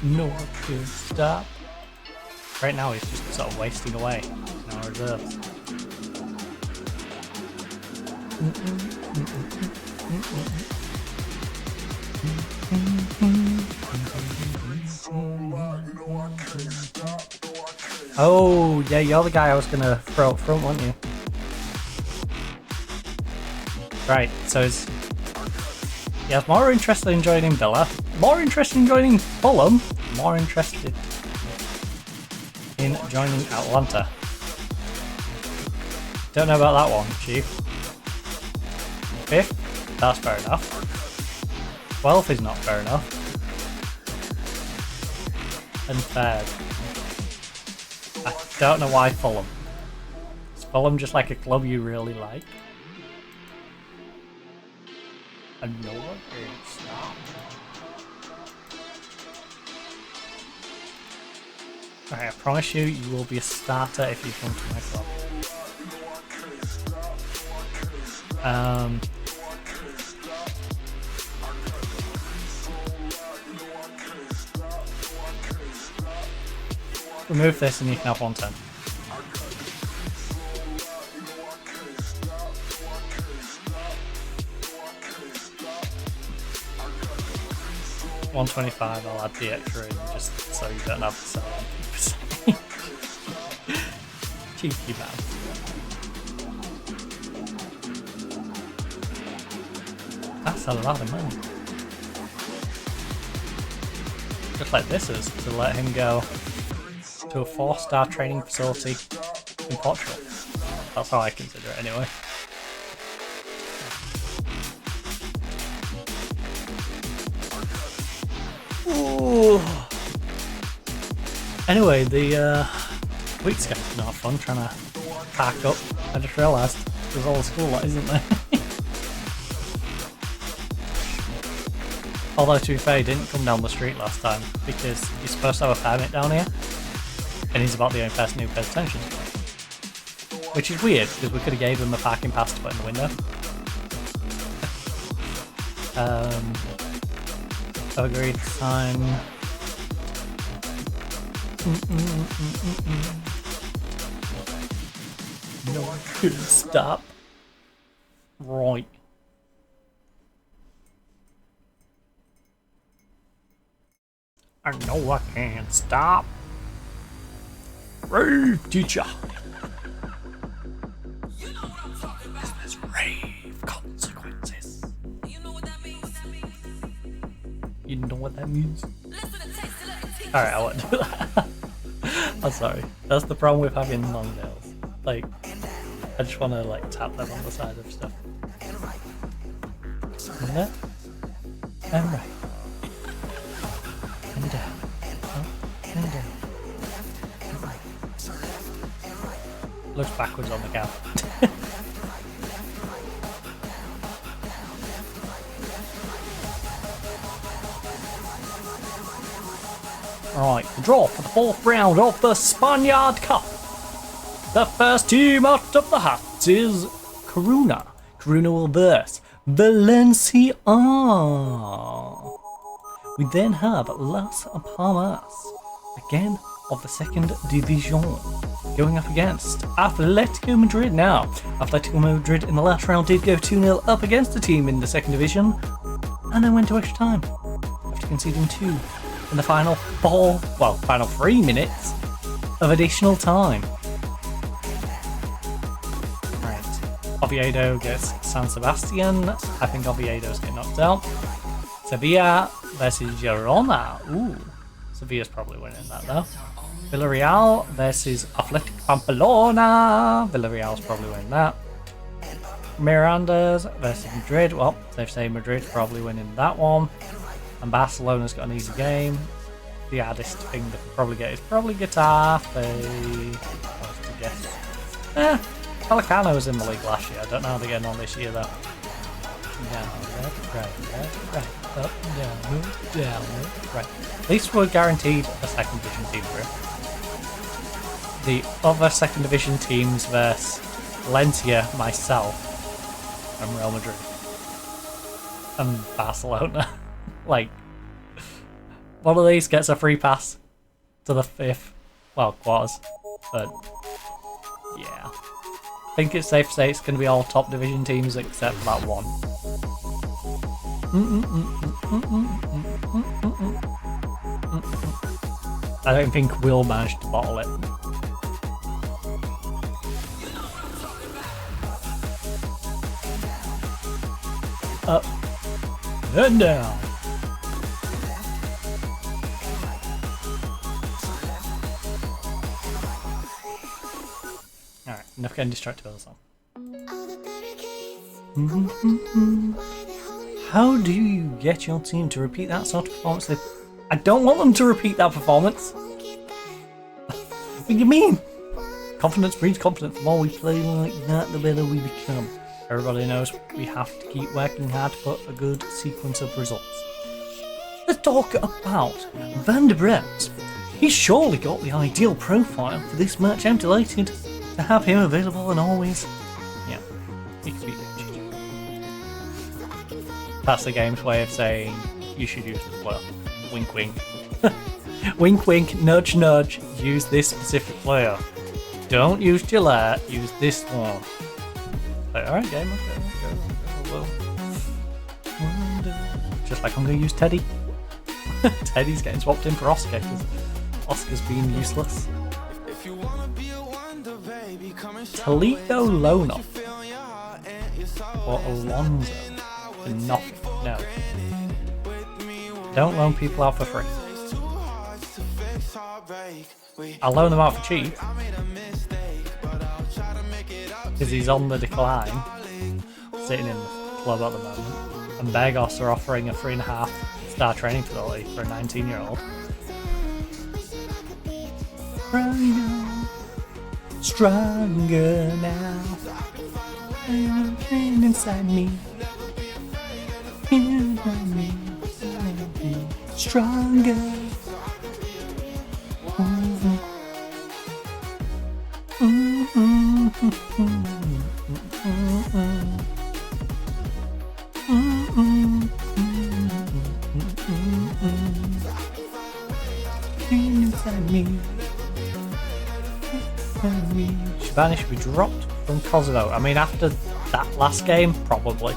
No, I can stop. Right now he's just sort of wasting away in our reserves. Oh, yeah, you're the guy I was gonna throw up front, weren't you? Right, so he has more interested in joining Villa, more interested in joining Fulham, more interested in joining Atlanta. Don't know about that one, Chief. 5th? That's fair enough. 12th is not fair enough. And 3rd. I don't know why Fulham. Is Fulham just like a club you really like? I know what it's not. Alright, I promise you, you will be a starter if you come to my club. Remove this and you can have 110. $125, I'll add the extra in just so you don't have to sell anything. Cheeky man. That's a lot of money. Just like this is, to let him go to a 4-star training facility in Portugal. That's how I consider it anyway. Ooh. Anyway, the week's getting not fun trying to pack up. I just realised there's all the school lot, isn't there? Although to be fair, he didn't come down the street last time because he's supposed to have a permit down here. And he's about the only person who pays attention to it. Which is weird, because we could have gave him a parking pass to put in the window. Agreed sign. No one could stop. Right. I know I can't stop. Rave teacher. You know what I'm talking about. There's rave consequences. You know what that means? You know what that means? Alright, I won't do that. I'm sorry. That's the problem with having long nails. Like, I just want to like tap them on the side of stuff. Left and right. And down. Up and down. Looks backwards on the cam. Right, the draw for the 4th round of the Spaniard Cup. The first team out of the hat is Coruna. Coruna will verse Valencia. We then have Las Palmas, again of the 2nd Division, going up against Atletico Madrid. Now, Atletico Madrid in the last round did go 2-0 up against a team in the 2nd Division, and then went to extra time after conceding 2 in the final 3 minutes of additional time. Right. Oviedo gets San Sebastian. I think Oviedo's getting knocked out. Sevilla versus Girona. Ooh. Sevilla's probably winning that though. Villarreal versus Athletic Pamplona. Villarreal's probably winning that. Miranda's versus Madrid. Well, they've said Madrid's probably winning that one. And Barcelona's got an easy game. The hardest thing they can probably get is probably Getafe. To guess. Pelicano's in the league last year. I don't know how they're getting on this year though. Down, right, up, down, right. At least we're guaranteed a second division team for it. The other second division teams versus Valencia, myself, and Real Madrid. And Barcelona. Like, one of these gets a free pass to the fifth, well, quarters. But, yeah. I think it's safe to say it's going to be all top division teams except for that one. I don't think we'll manage to bottle it. Up and down. Alright, enough getting distracted by the song. How do you get your team to repeat that sort of performance? I don't want them to repeat that performance. What do you mean? Confidence breeds confidence. The more we play like that, the better we become. Everybody knows we have to keep working hard to put a good sequence of results. Let's talk about Van der Bremt. He's surely got the ideal profile for this match. I'm delighted to have him available and always. Yeah, he could be ditched. That's the game's way of saying you should use the player. Wink wink. Wink wink, nudge nudge, use this specific player. Don't use Gillette, use this one. Like, alright game, okay. Well. Just like I'm going to use Teddy. Teddy's getting swapped in for Oscar because Oscar's being useless. Toledo Lonoff or Alonso for nothing. No. Don't loan people out for free. I'll loan them out for cheap because he's on the decline, sitting in the club at the moment, and Begos are offering a 3.5-star training facility for a 19-year-old. Stronger now, inside me, inside me, stronger. Shabani should be dropped from Kosovo. I mean, after that last game, probably.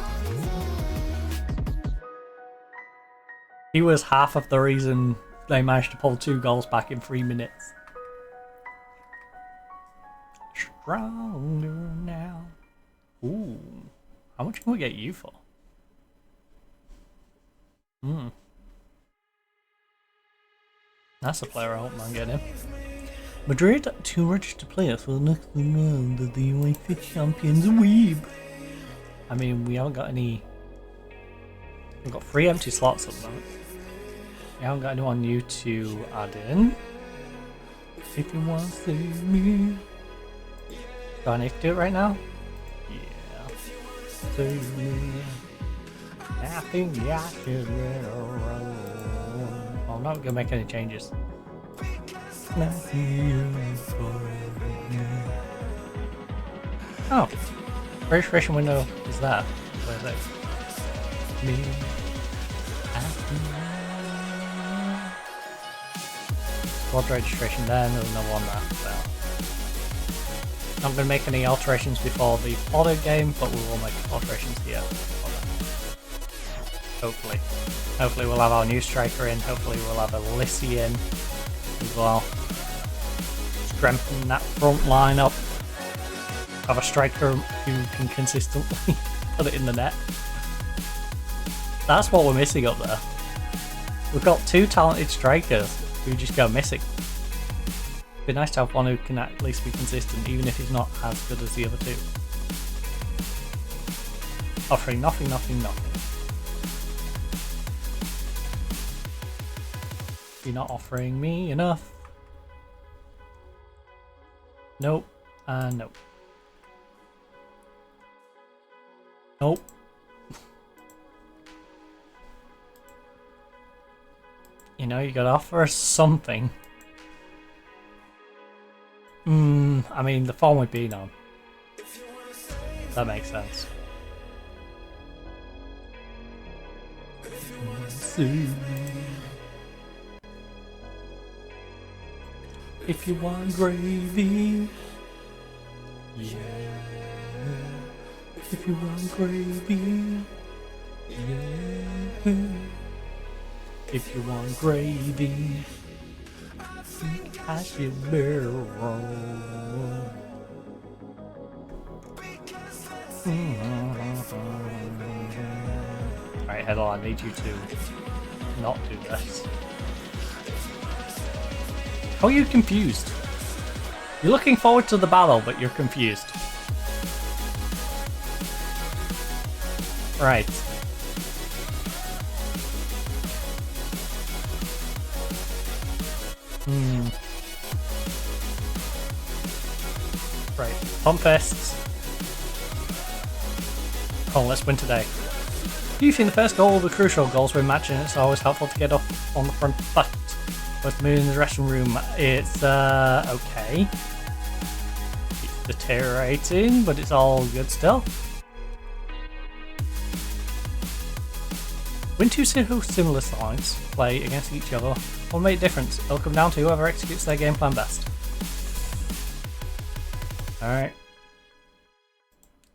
He was half of the reason they managed to pull 2 goals back in 3 minutes. Stronger now. Ooh. How much can we get you for? That's a player I hope I'm getting him. Madrid to register players for the next round of the UEFA Champions League. I mean, we haven't got any. We've got 3 empty slots at the moment. We haven't got anyone new to add in. If you want to see me. Do I need to do it right now? Yeah. See me. I think I should let her roll. Well, I'm not going to make any changes. Oh, registration window is that. Where's it? Me. Squad registration there, there's no one there. So. Not going to make any alterations before the auto game, but we will make alterations here. Hopefully. Hopefully we'll have our new striker in, hopefully we'll have a Lissy in as well. strengthen that front line up. Have a striker who can consistently put it in the net. That's what we're missing up there. We've got two talented strikers who just go missing. It'd be nice to have one who can at least be consistent, even if he's not as good as the other two. Offering nothing, nothing, nothing. You're not offering me enough. Nope. Nope. Nope. You know, you gotta offer us something. I mean, the form we've been on. That makes sense. If you want gravy, yeah. If you want gravy, yeah. If you want gravy, I should barrel. Alright, Heddle, I need you to not do this. How are you confused? You're looking forward to the battle, but you're confused. Right. Right. Pump fists. Oh, let's win today. Usually the first goal of the crucial goals we're matching, it's always helpful to get off on the front foot. With the moon in the dressing room, it's okay. It's deteriorating, but it's all good still. When two similar sides play against each other, will make a difference. It'll come down to whoever executes their game plan best. Alright.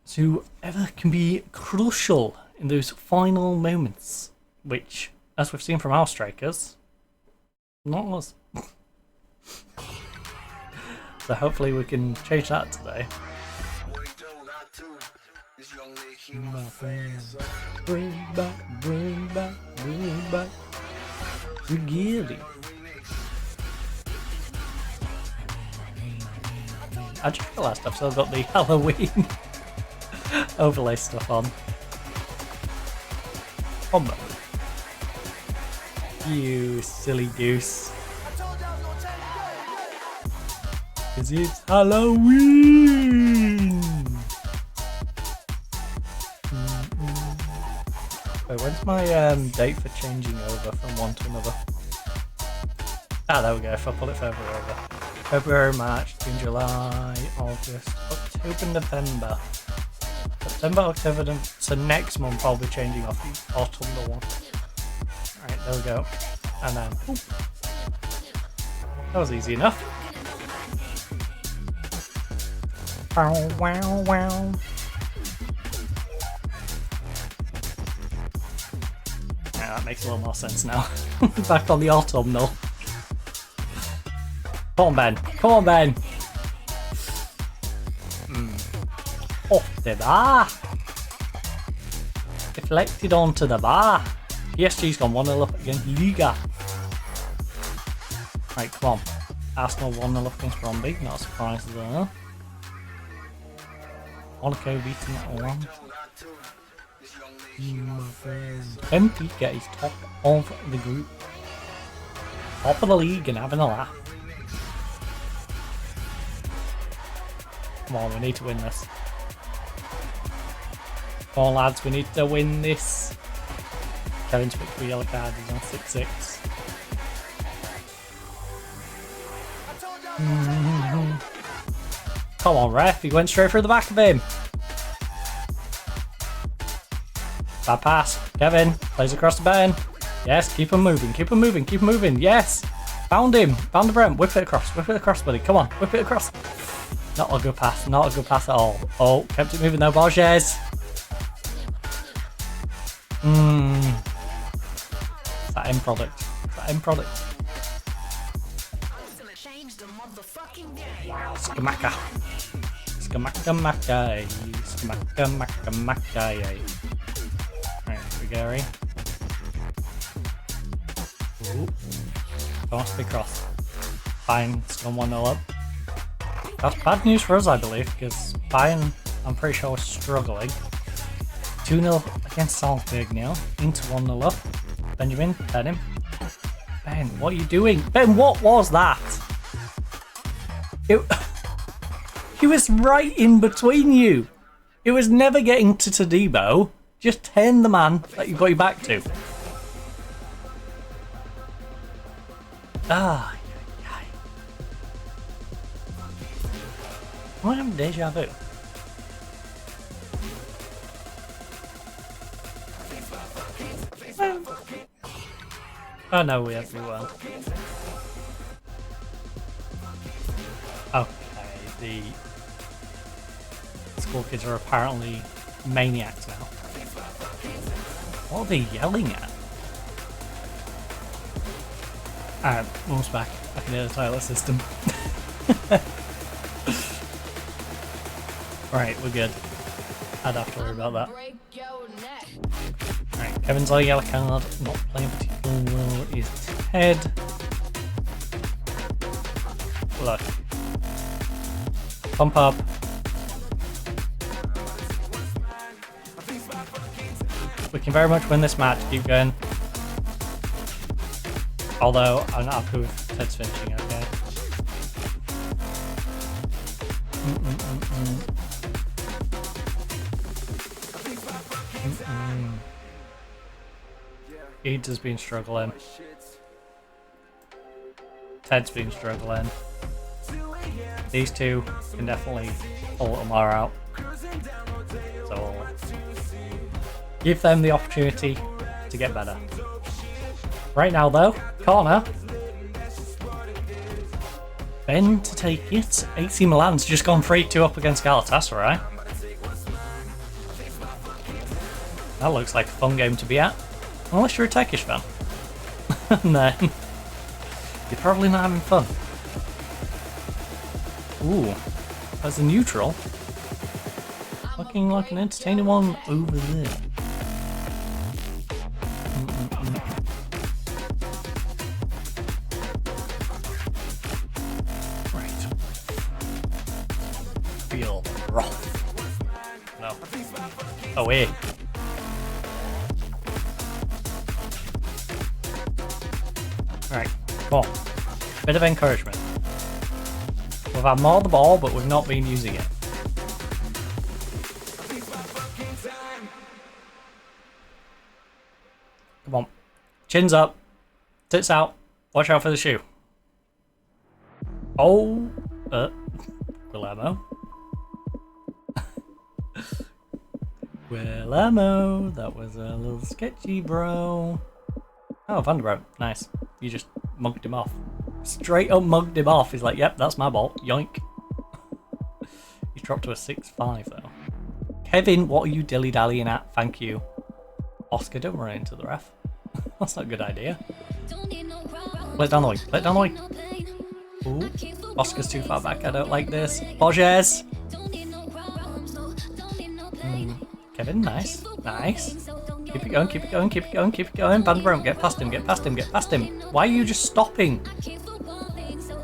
So, whoever can be crucial in those final moments, which, as we've seen from our strikers, not us. So hopefully we can change that today. Bring back, bring back, bring back the giddy. I just realised I've still got the Halloween overlay stuff on. Combo. You silly goose. 'Cause it's Halloween! Wait, when's my date for changing over from one to another? Ah, there we go, if I pull it further over. February, March, June, July, August, October, November. September, October, so next month I'll be changing off the autumnal one. Alright, there we go. And then, ooh. That was easy enough. Wow, wow, wow. Yeah, that makes a little more sense now. Back on the autumnal. Come on, Ben. Come on, Ben. Off the bar. Deflected onto the bar. PSG's gone 1-0 up against Liga. Right, come on. Arsenal 1-0 up against Bromby. Not a surprise there. Monaco beating Atlanta. Benfica is top of the group. Top of the league and having a laugh. Come on, we need to win this. Come on, lads, we need to win this. Kevin's picked for yellow card, he's on 6-6. Come on, ref, he went straight through the back of him. Bad pass. Kevin plays across the burn. Yes, keep him moving, keep him moving, keep him moving. Yes, found him, found the Brent. Whip it across, buddy. Come on, whip it across. Not a good pass, not a good pass at all. Oh, kept it moving though, Borges. It's that end product. It's that end product. Skamaka. Skamaka-maka. Skamaka-maka-maka. Right, we Gary. Ooh. Don't be cross. Fine, still 1-0 up. That's bad news for us, I believe, because Bayern, I'm pretty sure, was struggling. 2-0 against Salzburg now, into 1-0 up. Benjamin, Ben him. Ben, what are you doing? Ben, what was that? He was right in between you. It was never getting to Todibo. Just turn the man that you got your back to. Ah, I have deja vu. Oh no, we will. Okay, the school kids are apparently maniacs now. What are they yelling at? Alright, almost back. I can hear the toilet system. Right, we're good. I'd have to worry about that. Alright, Kevin's on a yellow card, not playing particularly well is Ted. Look. Pump up. We can very much win this match, keep going. Although, I'm not happy with Ted's finishing, okay? Eads has been struggling. Ted's been struggling. These two can definitely pull Omar out. So we'll give them the opportunity to get better. Right now though, corner. Ben to take it. AC Milan's just gone 3-2 up against Galatasaray. That looks like a fun game to be at. Unless you're a Turkish fan. And then you're probably not having fun. Ooh, as a neutral. Looking like an entertaining one over there. Right. Feel rough. No. Away. Right, come on. Bit of encouragement. We've had more of the ball, but we've not been using it. Come on. Chins up. Tits out. Watch out for the shoe. Oh, Guillermo. Guillermo, that was a little sketchy, bro. Oh, Vanderbroek, nice. You just mugged him off. Straight up mugged him off. He's like, yep, that's my ball. Yoink. He's dropped to a 6-5 though. Kevin, what are you dilly-dallying at? Thank you. Oscar, don't run into the ref. That's not a good idea. Play it down the wing. Play it down the wing. Ooh. Oscar's too far back. I don't like this. Borges. Kevin, nice. Nice. Keep it going, keep it going, keep it going, keep it going. Vanderbroek, get past him, get past him, get past him. Why are you just stopping?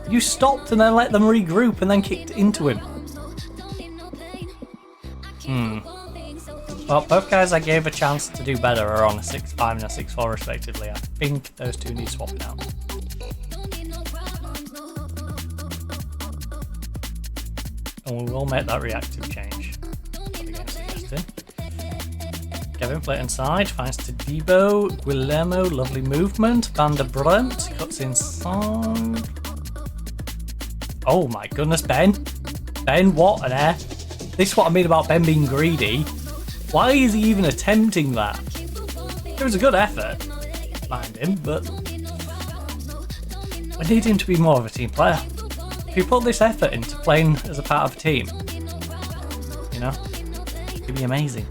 You stopped and then let them regroup and then kicked into him. Well, both guys I gave a chance to do better are on a 6-5 and a 6-4 respectively. I think those two need swapping out. And we will make that reactive change. Kevin, play inside, finds Todibo, Guillermo, lovely movement. Vanderbroek cuts inside. Oh my goodness, Ben. Ben, what an air. This is what I mean about Ben being greedy. Why is he even attempting that? It was a good effort, mind him, but I need him to be more of a team player. If you put this effort into playing as a part of a team, you know, it'd be amazing.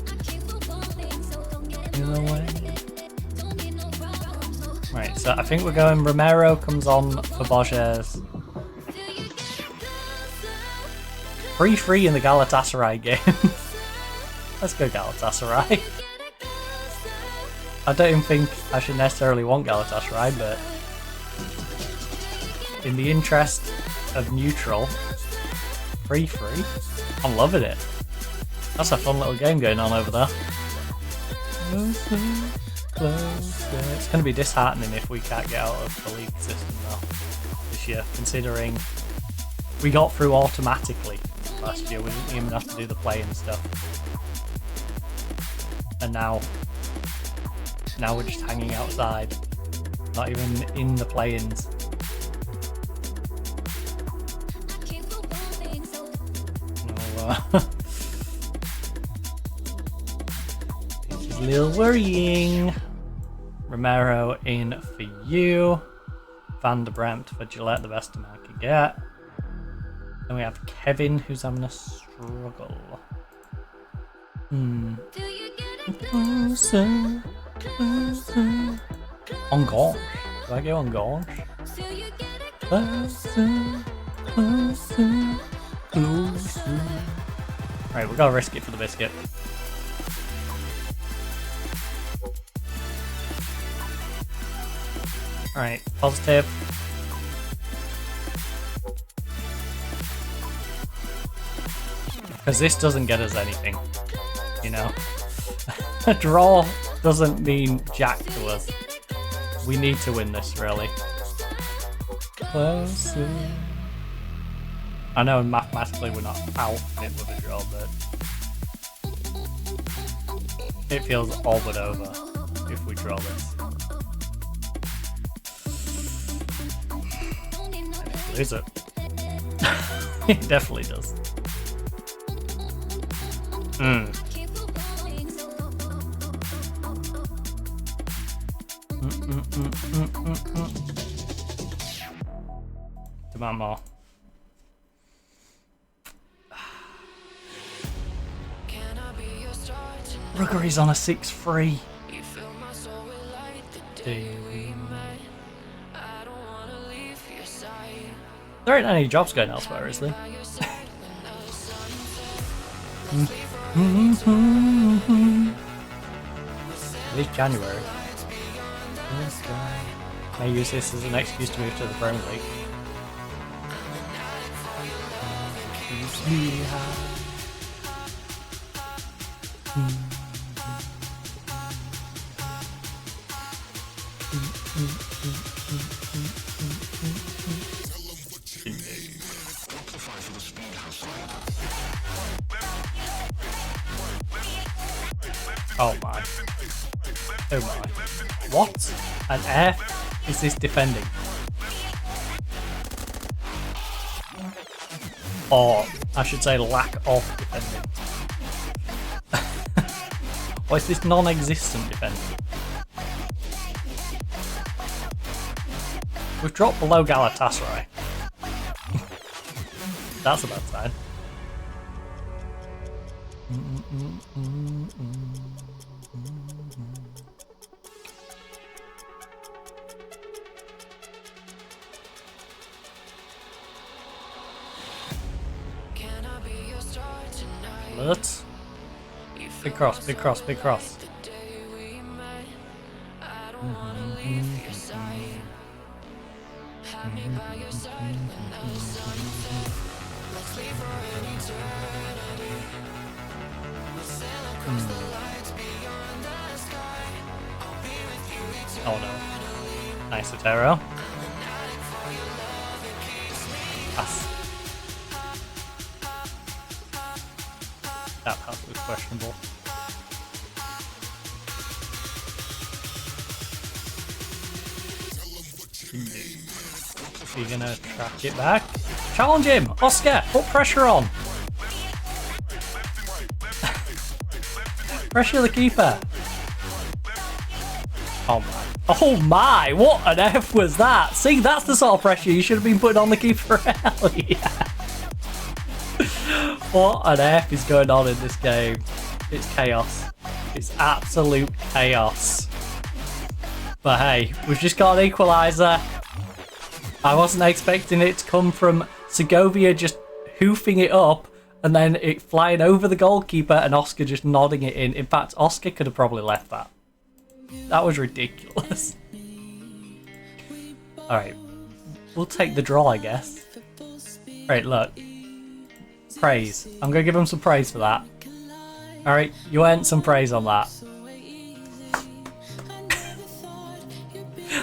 Right, so I think we're going Romero comes on for Borges. 3-3 in the Galatasaray game. Let's go Galatasaray. I don't even think I should necessarily want Galatasaray, but in the interest of neutral, 3-3, I'm loving it. That's a fun little game going on over there. It's going to be disheartening if we can't get out of the league system though this year, considering we got through automatically last year. We didn't even have to do the play and stuff, and now we're just hanging outside, not even in the play-ins. It's a little worrying. Romero in for you. Van der Bremt for Gillette, the best man could get. Then we have Kevin, who's having a struggle. On Gorge. Do I go on Gorge? Right, we gotta risk it for the biscuit. Alright, positive. Because this doesn't get us anything, you know? A draw doesn't mean jack to us. We need to win this, really. Closer. I know mathematically we're not out in it with a draw, but it feels all but over if we draw this. Is it? It definitely does. Demand more. Ruggery's on a 6-3. There ain't any jobs going elsewhere, is there? It is January. May use this as an excuse to move to the Premier League. Oh my. Oh my. What on earth is this defending? Or I should say lack of defending. Or is this non-existent defending? We've dropped below Galatasaray. That's a bad sign. Alert. Big cross, big cross, big cross. Oh no. Nice Otero. Pass. That pass was questionable. Is he gonna track it back? Challenge him! Oscar! Put pressure on! Pressure the keeper! Oh my. Oh my! What on earth was that? See, that's the sort of pressure you should have been putting on the keeper. Hell yeah! What on earth is going on in this game? It's chaos. It's absolute chaos. But hey, we've just got an equaliser. I wasn't expecting it to come from Segovia just hoofing it up And then it flying over the goalkeeper and Oscar just nodding it in. In fact, Oscar could have probably left that. That was ridiculous. Alright. We'll take the draw, I guess. Right, look. Praise. I'm going to give him some praise for that. Alright, you earned some praise on that.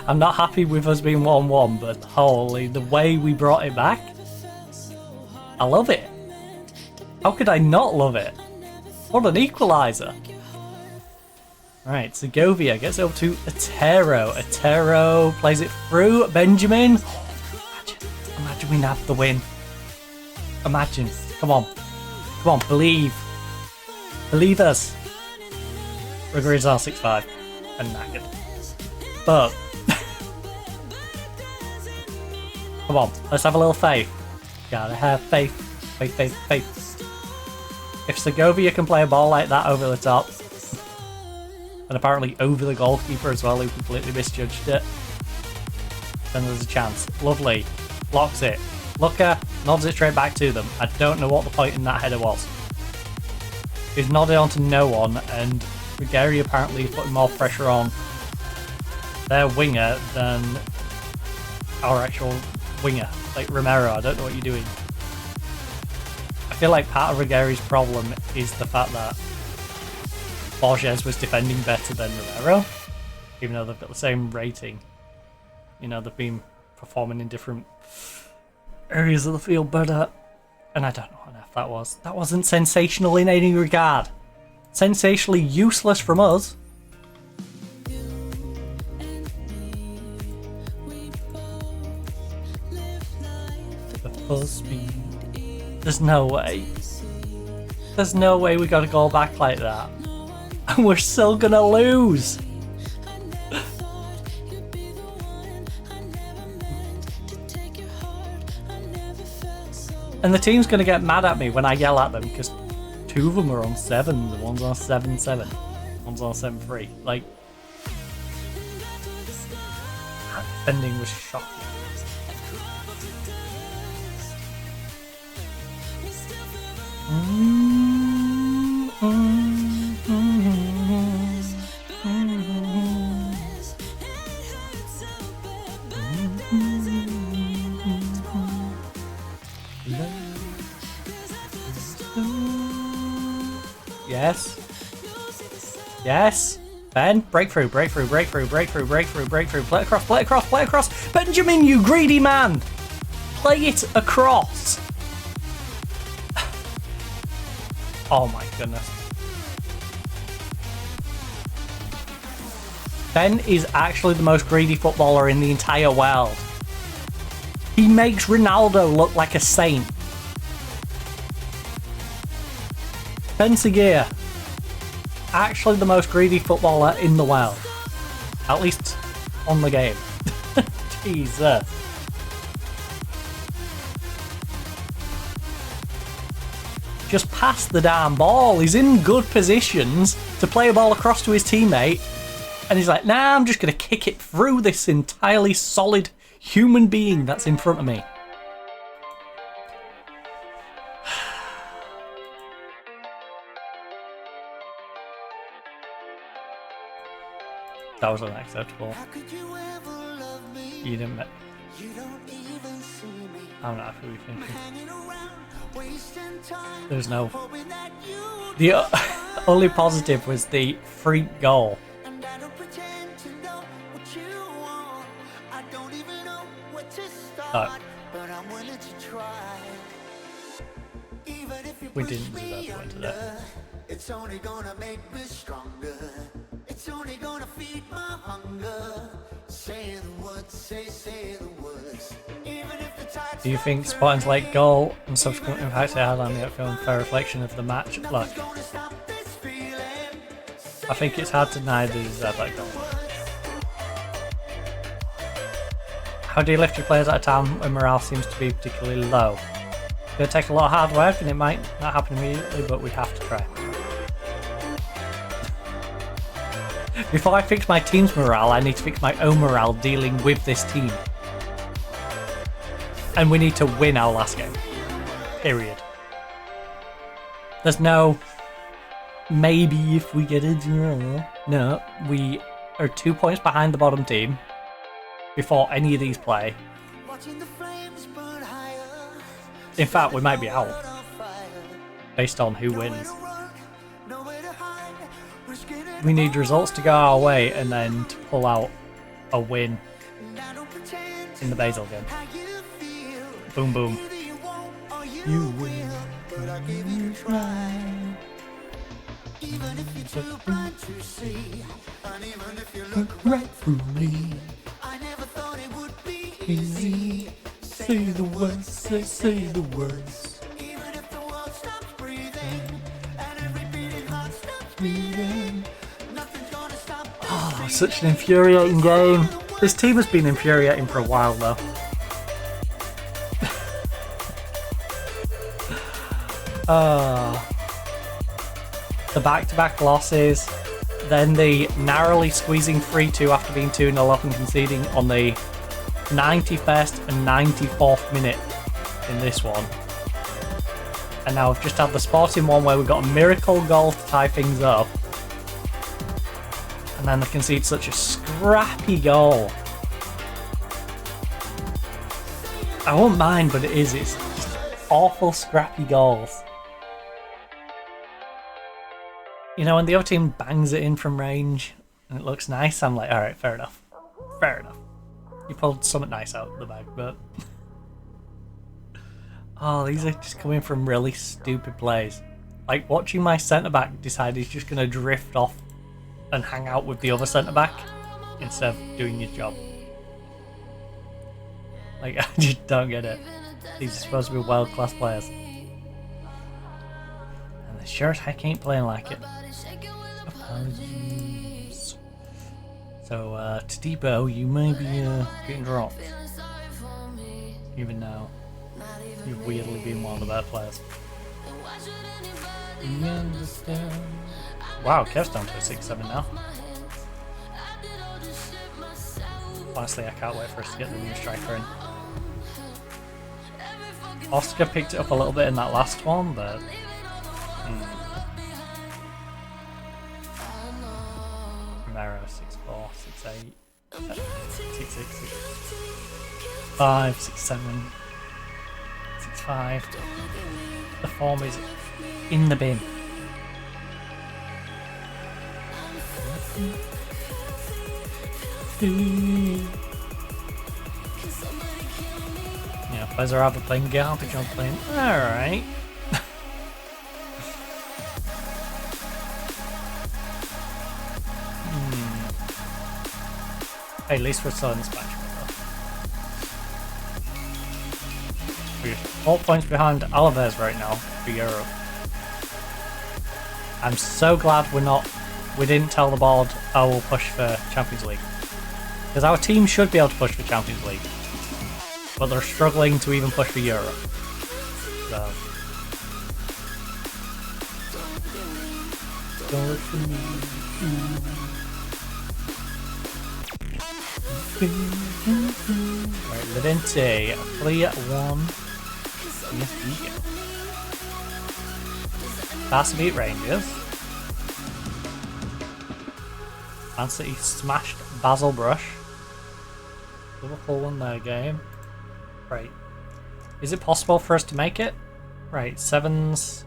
I'm not happy with us being 1-1, but holy, the way we brought it back. I love it. How could I not love it? What an equaliser. Alright, Segovia gets up to Otero. Otero plays it through. Benjamin. Imagine we nab the win. Imagine. Come on. Come on, believe. Believe us. Rigori's are 6-5 and knackered. But come on, let's have a little faith. Gotta have faith. Faith, faith, faith. If Segovia can play a ball like that over the top, and apparently over the goalkeeper as well, who completely misjudged it, then there's a chance. Lovely. Blocks it. Looker nods it straight back to them. I don't know what the point in that header was. He's nodded on to no one, and Rigori apparently is putting more pressure on their winger than our actual winger. Like Romero, I don't know what you're doing. I feel like part of Rigori's problem is the fact that Borges was defending better than Romero, even though they've got the same rating. You know, they've been performing in different areas of the field, but and I don't know what on earth that was. That wasn't sensational in any regard. Sensationally useless from us. The full speed. There's no way. There's no way we got to go back like that. And we're still gonna lose. And the team's gonna get mad at me when I yell at them because 2 of them are on 7. The one's on 7-7. One's on 7-3. Like, that defending was shocking. Yes. Yes. Ben, breakthrough, breakthrough, breakthrough, breakthrough, breakthrough, breakthrough. Play across, play across, play across. Benjamin, you greedy man. Play it across. Oh my goodness. Ben is actually the most greedy footballer in the entire world. He makes Ronaldo look like a saint. Ben Seguir, actually the most greedy footballer in the world. At least on the game. Jesus. Just pass the damn ball. He's in good positions to play a ball across to his teammate. And he's like, nah, I'm just going to kick it through this entirely solid human being that's in front of me. That was unacceptable. You didn't. I'm not happy with thinking. There's no. The only positive was the freak goal. Oh. We didn't deserve to win today. It's only gonna make me stronger. It's only gonna feed my hunger. Say the words, say the words. Even if the tide. Do you think Spartan's late goal and subsequent impact it had on the outcome a fair reflection of the match? Look, I think it's hard to deny they deserve that goal. How do you lift your players at a time when morale seems to be particularly low? It's going to take a lot of hard work and it might not happen immediately, but we have to try. Before I fix my team's morale, I need to fix my own morale dealing with this team. And we need to win our last game. Period. There's no maybe if we get a draw. No, we are 2 points behind the bottom team before any of these play. In fact, we might be out based on who wins. We need results to go our way and then to pull out a win in the Basel game. Boom, boom. You win. Even if you're too blind to see, and even if you look right through me, I never thought it would be easy. Say the words, say the words. Even if the world stops breathing, and every beating heart stops beating, nothing's gonna stop. Oh, such an infuriating game. This team has been infuriating for a while though. The back-to-back losses, then the narrowly squeezing 3-2 after being 2-0 up and conceding on the 91st and 94th minute in this one. And now we've just had the Sporting one where we got a miracle goal to tie things up. And then they concede such a scrappy goal. I won't mind, but it's just awful scrappy goals. You know, when the other team bangs it in from range and it looks nice, I'm like, alright, fair enough. Fair enough. You pulled something nice out of the bag, but... oh, these are just coming from really stupid plays. Like, watching my centre-back decide he's just going to drift off and hang out with the other centre-back instead of doing his job. Like, I just don't get it. These are supposed to be world-class players. And they sure as heck ain't playing like it. Apologies. So, to Depot, you may be getting dropped. Even though you've weirdly been one of the better players. You understand? Wow, Kev's down to a 6-7 now. Honestly, I can't wait for us to get the new striker in. Oscar picked it up a little bit in that last one, but... Romero, 6'4", 6'8", 6'6", 6'5", 6'7", 6'5". The form is in the bin. Yeah, players are either playing garbage or playing alright. Hey, at least we're still in this match. We're 4 points behind Alaves right now for Europe. I'm so glad we didn't tell the board, oh, we'll push for Champions League. Because our team should be able to push for Champions League. But they're struggling to even push for Europe. So. Don't look for me. Right, Levante, 3-1. Yes, we go. Barca beat Rangers. Man City smashed Basel Brush. Liverpool won their game. Right. Is it possible for us to make it? Right, sevens.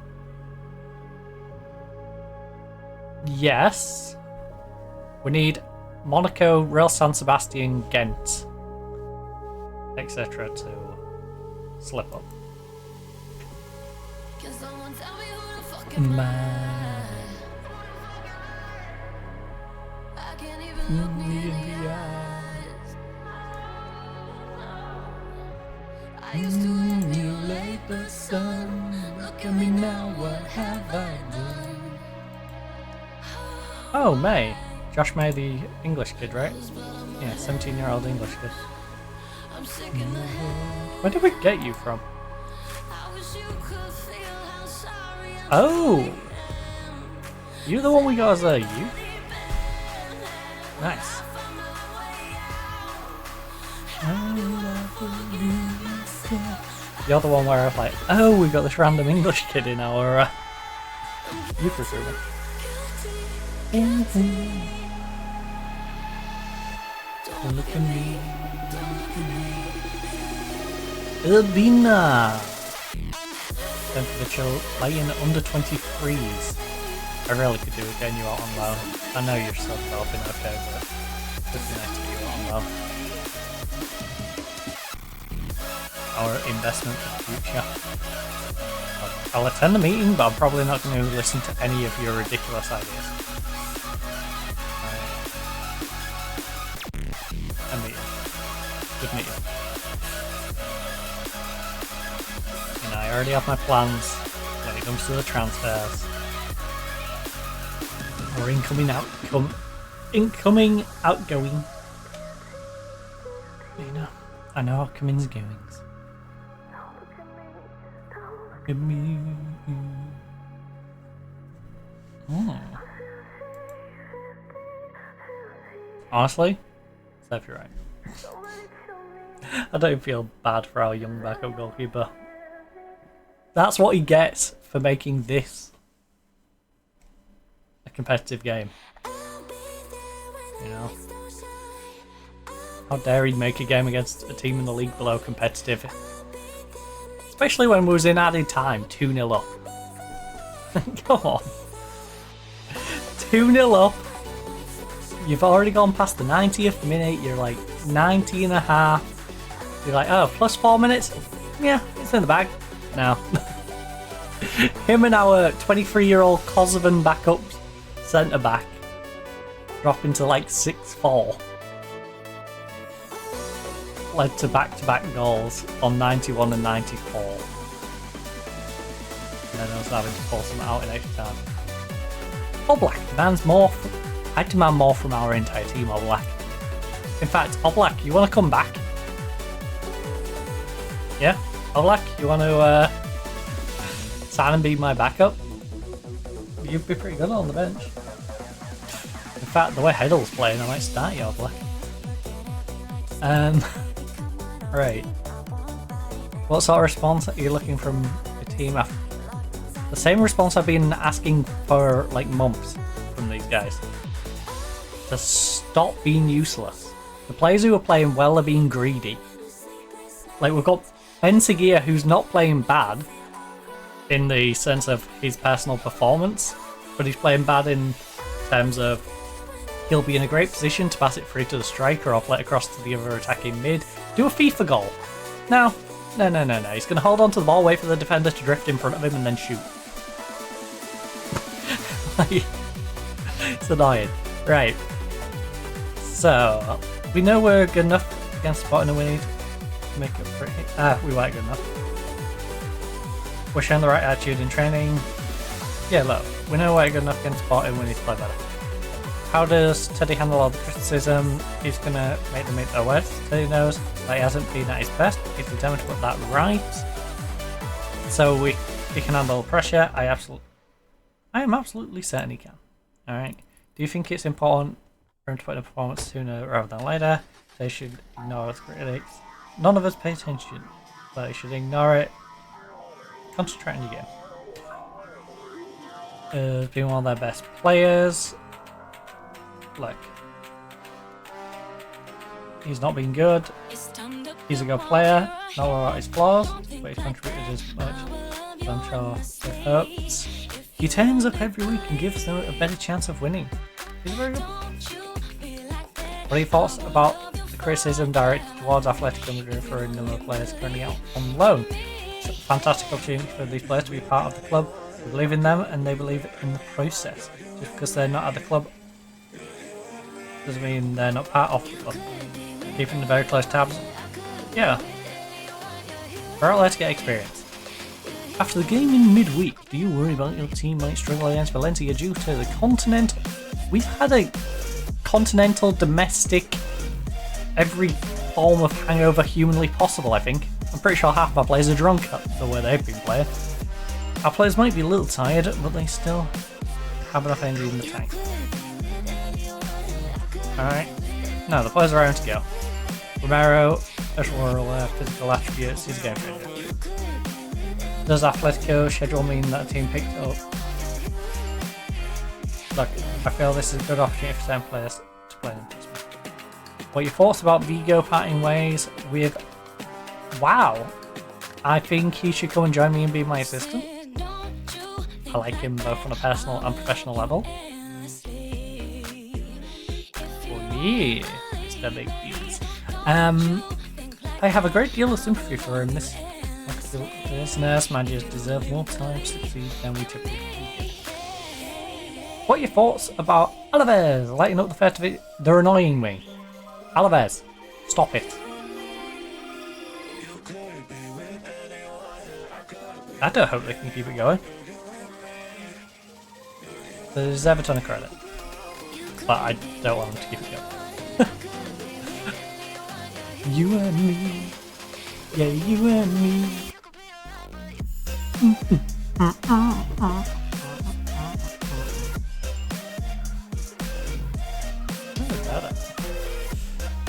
Yes. We need Monaco, Real San Sebastian, Ghent, etc. to slip up. Man. Look me in the eyes. Emulate the sun. Look at me now, what have I done? Oh, May. Josh May, the English kid, right? Yeah, 17-year-old English kid. Where did we get you from? Oh! You're the one we got as a youth? Nice. You're the one where I was like, oh, we got this random English kid in our You prefer me. Don't look at me. Urbina! Time for the chill playing under 23s. I really could do with getting you out on loan. I know you're still developing okay, but it'd be nice to get you out on loan. Our investment for the future. I'll attend the meeting, but I'm probably not going to listen to any of your ridiculous ideas. Alright. And meeting. Good meeting. You know, I already have my plans when it comes to the transfers. Or incoming, outgoing. You know, I know our comings and goings. Look at me. Honestly, Steph, you're right. I don't feel bad for our young backup goalkeeper. That's what he gets for making this a competitive game. You know? How dare he make a game against a team in the league below competitive? Especially when we was in added time, 2-0 up. Come on. 2-0 up. You've already gone past the 90th minute, you're like 90 and a half. You're like, oh, plus 4 minutes? Yeah, it's in the bag. No. Him and our 23-year-old Kosovan backup centre back dropping to like 6-4. Led to back-to-back goals on 91 and 94. And then us having to pull some out in extra time. Oblak demands more. I demand more from our entire team, Oblak. In fact, Oblak, you want to come back? Yeah? Oblak, you want to sign and be my backup? You'd be pretty good on the bench. In fact, the way Heddle's playing, I might start you, Oblak. Right. What sort of response are you looking from a team after? The same response I've been asking for like months from these guys. To stop being useless. The players who are playing well are being greedy. Like, we've got Ben Seguir, who's not playing bad in the sense of his personal performance, but he's playing bad in terms of he'll be in a great position to pass it free to the striker or play it across to the other attacking mid. Do a FIFA goal. No. He's going to hold on to the ball, wait for the defender to drift in front of him and then shoot. It's annoying. Right. So, we know we're good enough against Spotting and we need to make it pretty. We weren't good enough. We're showing the right attitude in training. Yeah, look, we know we're good enough against Spotting, we need to play better. How does Teddy handle all the criticism? He's going to make them eat their words. Teddy knows that he hasn't been at his best. He's determined to put that right. So he can handle pressure. I am absolutely certain he can. Alright. Do you think it's important for him to put in a performance sooner rather than later? They should ignore us critics. None of us pay attention, but they should ignore it. Concentrate on your game. Being one of their best players. Look, he's not been good. He's a good player. Not about his flaws, but he's contributed as much. So I'm sure it hurts. He turns up every week and gives them a better chance of winning. He's very good. What are your thoughts about the criticism directed towards Atletico Madrid for a number of players currently out on loan? It's a fantastic opportunity for these players to be part of the club. We believe in them and they believe in the process. Just because they're not at the club doesn't mean they're not part of the club. Keeping the very close tabs. Yeah. We're out there to get experience. After the game in midweek, do you worry about your team might struggle against Valencia due to the Continental? We've had a continental, domestic, every form of hangover humanly possible, I think. I'm pretty sure half my players are drunk the way they've been playing. Our players might be a little tired, but they still have enough energy in the tank. Alright. No, the players are around to go. Romero, special physical attributes, he's a game changer. Does Atletico schedule mean that a team picked up Look, I feel this is a good opportunity for some players to play them. What are your thoughts about Vigo parting ways with... Wow! I think he should come and join me and be my assistant. I like him both on a personal and professional level. Oh yeah, Mr. Big Beats. I have a great deal of sympathy for him. This nurse managers deserve more time to succeed than we typically do. What are your thoughts about Alaves lighting up the festival? They're annoying me. Alaves, stop it. I don't hope they can keep it going. They deserve a ton of credit. But I don't want them to keep it going. You and me. Yeah, you and me.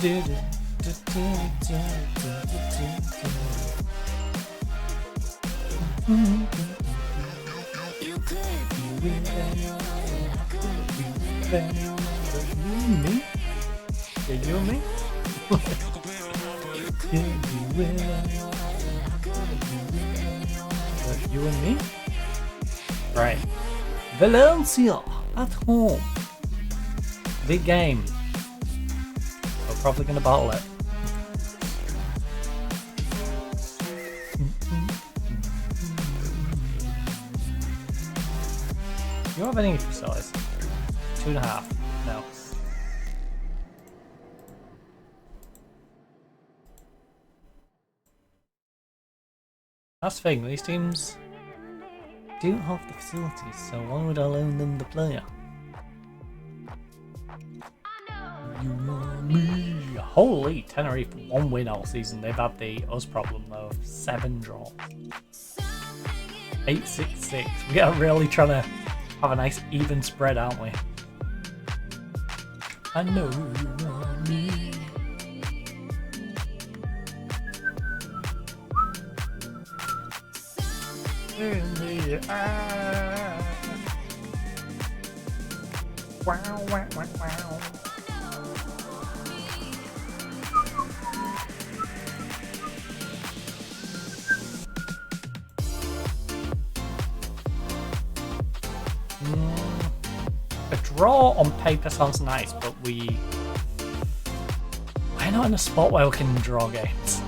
Me? Yeah, you and me? You and me? Right. Valencia at home. Big game. We're probably gonna bottle it. Do you have any facilities? 2.5. No. That's the thing, these teams don't have the facilities, so why would I loan them the player? You know me. Holy, Tenerife 1 win all season. They've had the us problem though of 7 draws. 8-6-6. We are really trying to have a nice even spread, aren't we? I know you want me. In the eye. Wow, wow, wow, wow. A draw on paper sounds nice, but we're not in a spot where we can draw games.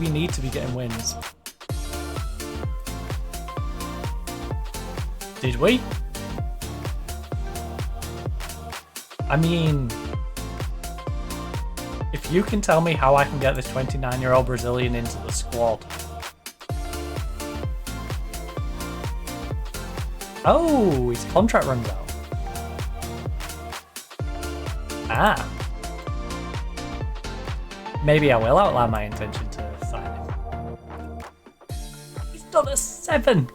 We need to be getting wins. Did we? I mean, if you can tell me how I can get this 29-year-old Brazilian into the squad. Oh, his contract runs out. Ah. Maybe I will outline my intention to sign him. He's done a 7!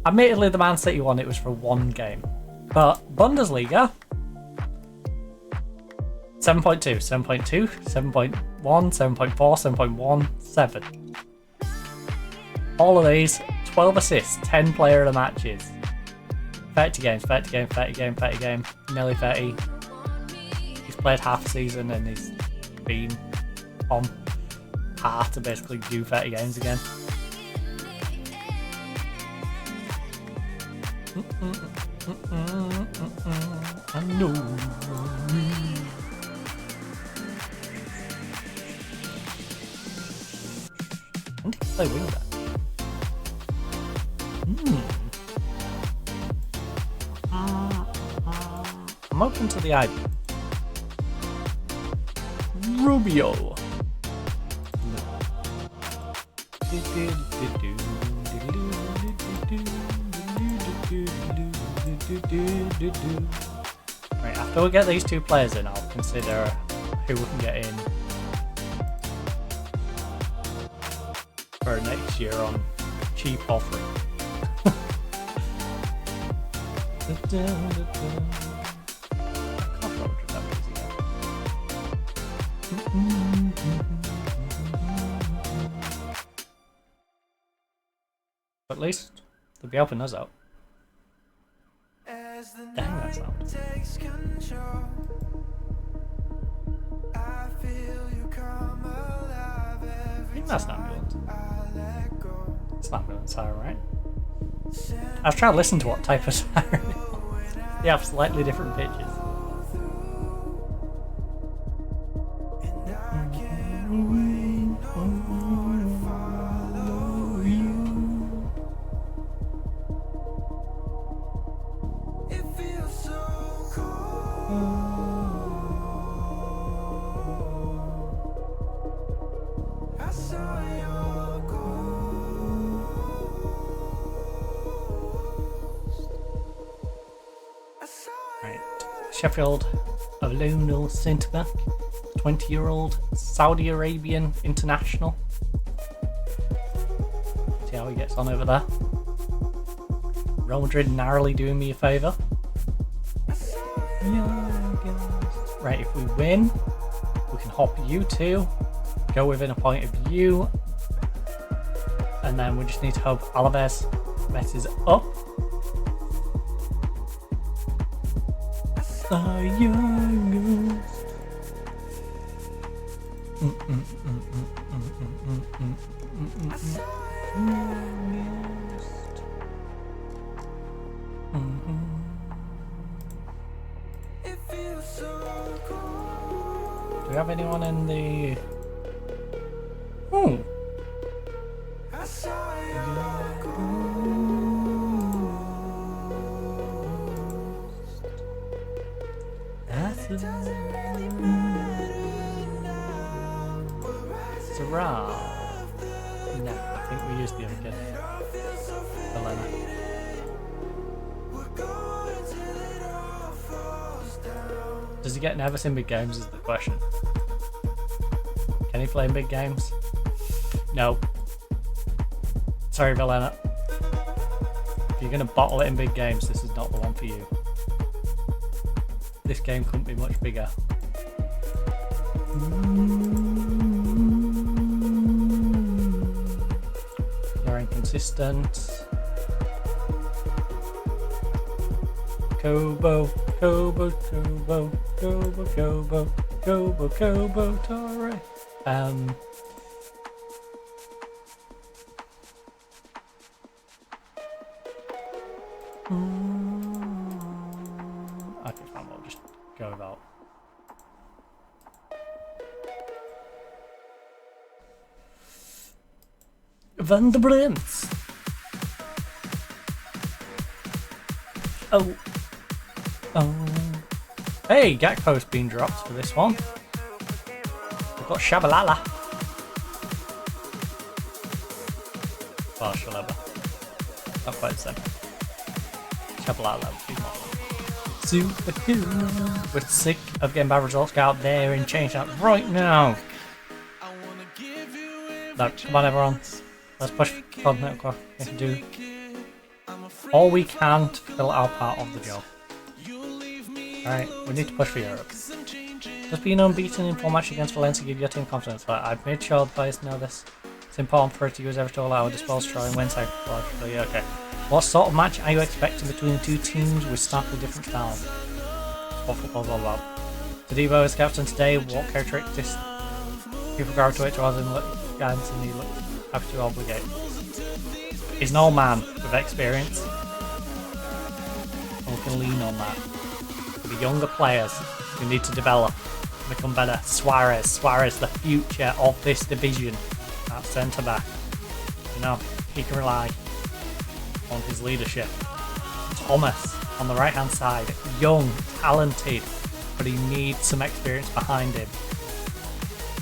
Admittedly, the Man City one, it was for 1 game. But Bundesliga, 7.2, 7.2, 7.1, 7.4, 7.1, 7. All of these, 12 assists, 10 player of the matches. 30 games, 30 games, 30 games, 30 games, nearly 30. He's played half a season and he's been on par to basically do 30 games again. I know. When did he play wing back? I'm open to the idea. Rubio. Right, after we get these 2 players in, I'll consider who we can get in for next year on cheap offering. At least they'll be helping us out. I think that's an ambulance. It's an ambulance siren, right? I was trying to listen to what type of siren it was. They have slightly different pitches. Sheffield Alonul centre-back, 20-year-old Saudi Arabian international. See how he gets on over there. Real Madrid narrowly doing me a favour. Right, if we win, we can hop U2, go within a point of view, and then we just need to hope Alaves messes up. Do we have anyone in the... No, I think we used the other kid. Elena. Does he get nervous in big games is the question. Can he play in big games? No. Sorry, Villena. If you're going to bottle it in big games, this is not the one for you. This game couldn't be much bigger. You're inconsistent. Kobo, Kobo, Kobo, Kobo, Kobo, Kobo, Kobo, Torre. Okay, fine, we'll just go about. Van der Bremt. Oh. Hey, Gakpo's been dropped for this one. We've got Shabalala. Well, Shalaba. Not quite the same. Shabalala would be more fun. Super cool. We're sick of getting bad results. Go out there and change that right now. No, come on everyone. Let's push continental qualification. Do all we can to fill our part of the job. Alright, we need to push for Europe. Just being unbeaten in 4 matches against Valencia give your team confidence, but I've made sure the players know this. It's important for us to use every tool at our disposal to try and win psychologically. Okay. What sort of match are you expecting between the two teams with starkly different styles? What football's all about. Tadibo is captain today. What characteristics people gravitate towards him, guidance, and he looks happy to obligate. He's an old man with experience, and we can lean on that. For the younger players who need to develop, become better. Suarez, the future of this division at centre back. You know, he can rely on his leadership. Thomas on the right hand side, young, talented, but he needs some experience behind him.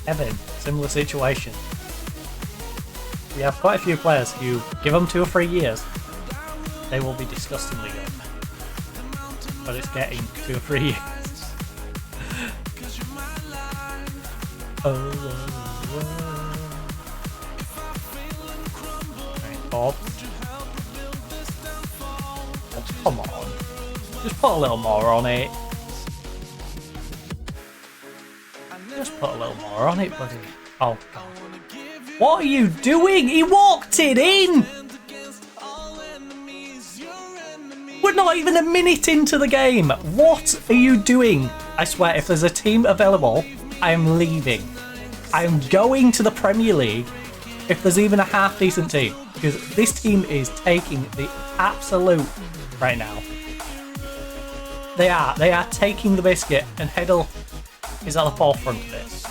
Evan, similar situation. We have quite a few players who give them 2 or 3 years, they will be disgustingly good. But it's getting 2 or 3 years. Right, Bob. Oh, come on. Just put a little more on it. Just put a little more on it, buddy. Oh, God. What are you doing? He walked it in! We're not even a minute into the game. What are you doing? I swear, if there's a team available, I am leaving. I am going to the Premier League if there's even a half-decent team. Because this team is taking the absolute right now. They are taking the biscuit, and Heddle is at the forefront of this.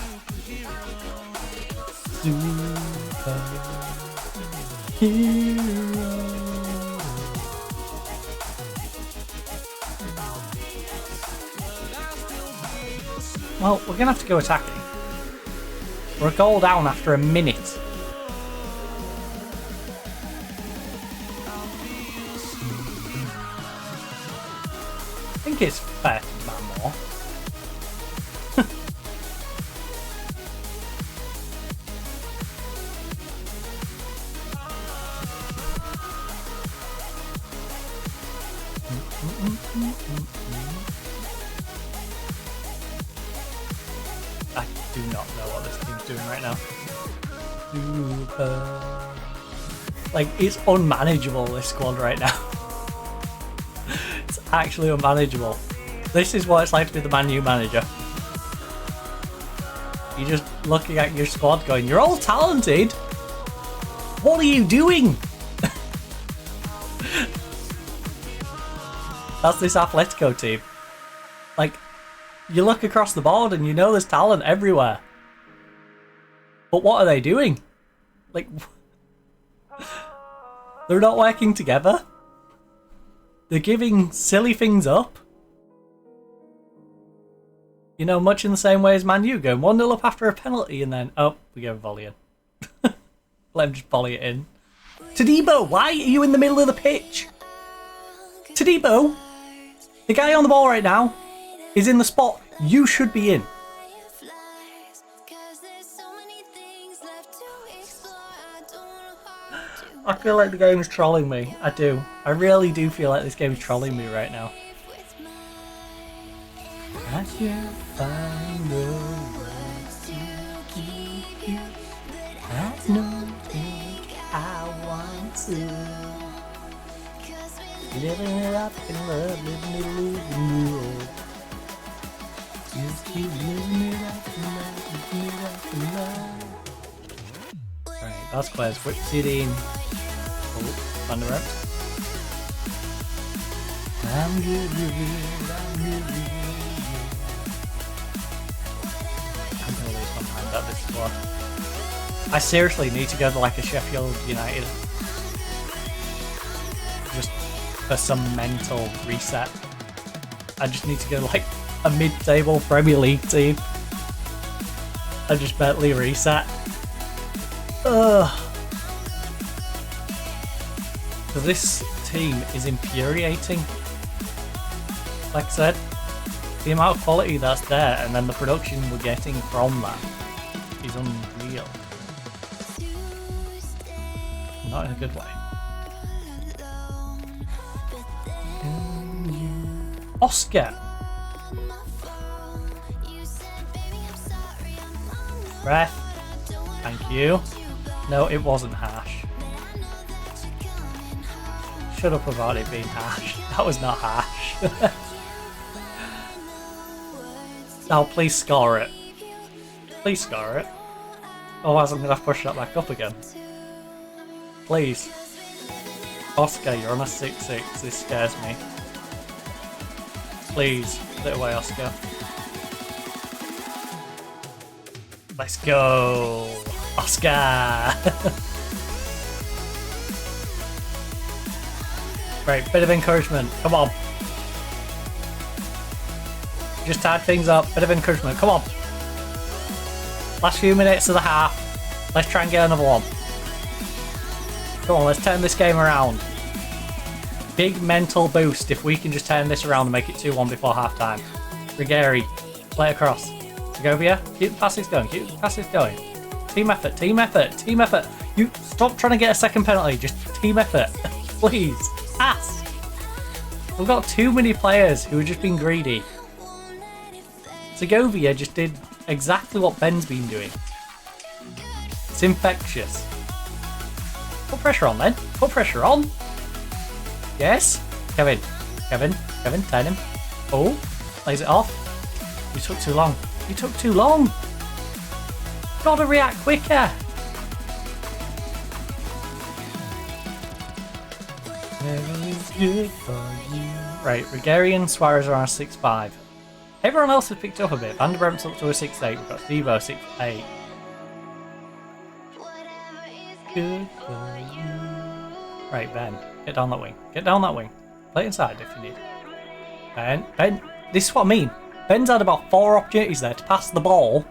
Well, we're gonna have to go attacking. We're a goal down after a minute. I think it's fair to demand more. I do not know what this team's doing right now. Like, it's unmanageable, this squad right now. It's actually unmanageable. This is what it's like to be the Man U manager. You're just looking at your squad going, you're all talented. What are you doing? That's this Atletico team. Like, you look across the board and you know there's talent everywhere. But what are they doing? Like, they're not working together. They're giving silly things up. You know, much in the same way as Man U, going 1-0 up after a penalty and then, oh, we go volley in. Let him just volley it in. Todibo, why are you in the middle of the pitch? Todibo, the guy on the ball right now is in the spot you should be in. I feel like the game is trolling me. I do. I really do feel like this game is trolling me right now. I can't find the words to keep you. I know I want to. Living it up in love, living it, losing you. Just keep living it up in love, living it up in love. Right, that's Claire's whips it in. Oh, on the rope. I'm good, I'm good. I'm gonna lose my mind at this squad. I seriously need to go to like a Sheffield United. Just for some mental reset. I just need to go to like a mid-table Premier League team. I just mentally reset. Ugh. So this team is infuriating. Like I said, the amount of quality that's there and then the production we're getting from that is unreal. Not in a good way. Oscar. Breath. Thank you. No, it wasn't harsh. Shut up about it being harsh. That was not harsh. Now please score it. Please score it. Otherwise I'm going to have to push that back up again. Please. Oscar, you're on a 6-6. This scares me. Please, put it away, Oscar. Let's go, Oscar! Right, bit of encouragement. Come on. Just tied things up. Bit of encouragement. Come on. Last few minutes of the half. Let's try and get another one. Come on, let's turn this game around. Big mental boost if we can just turn this around and make it 2-1 before half-time. Rigeri, play across. Segovia, keep the passes going, keep the passes going. Team effort, team effort, team effort. You stop trying to get a second penalty, just team effort. Please, pass. We've got too many players who are just being greedy. Segovia just did exactly what Ben's been doing. It's infectious. Put pressure on then, put pressure on. Yes, Kevin, Kevin, turn him. Oh, plays it off. You took too long. You took too long. Gotta react quicker. Everything's good for you. Right, Regarian, Suarez are on a 6-5. Everyone else has picked up a bit. Van der Bremt's up to a 6-8. We've got Stevo 6-8. Good for you. Right, Ben, get down that wing. Get down that wing. Play inside if you need. Ben, this is what I mean. Ben's had about 4 opportunities there to pass the ball.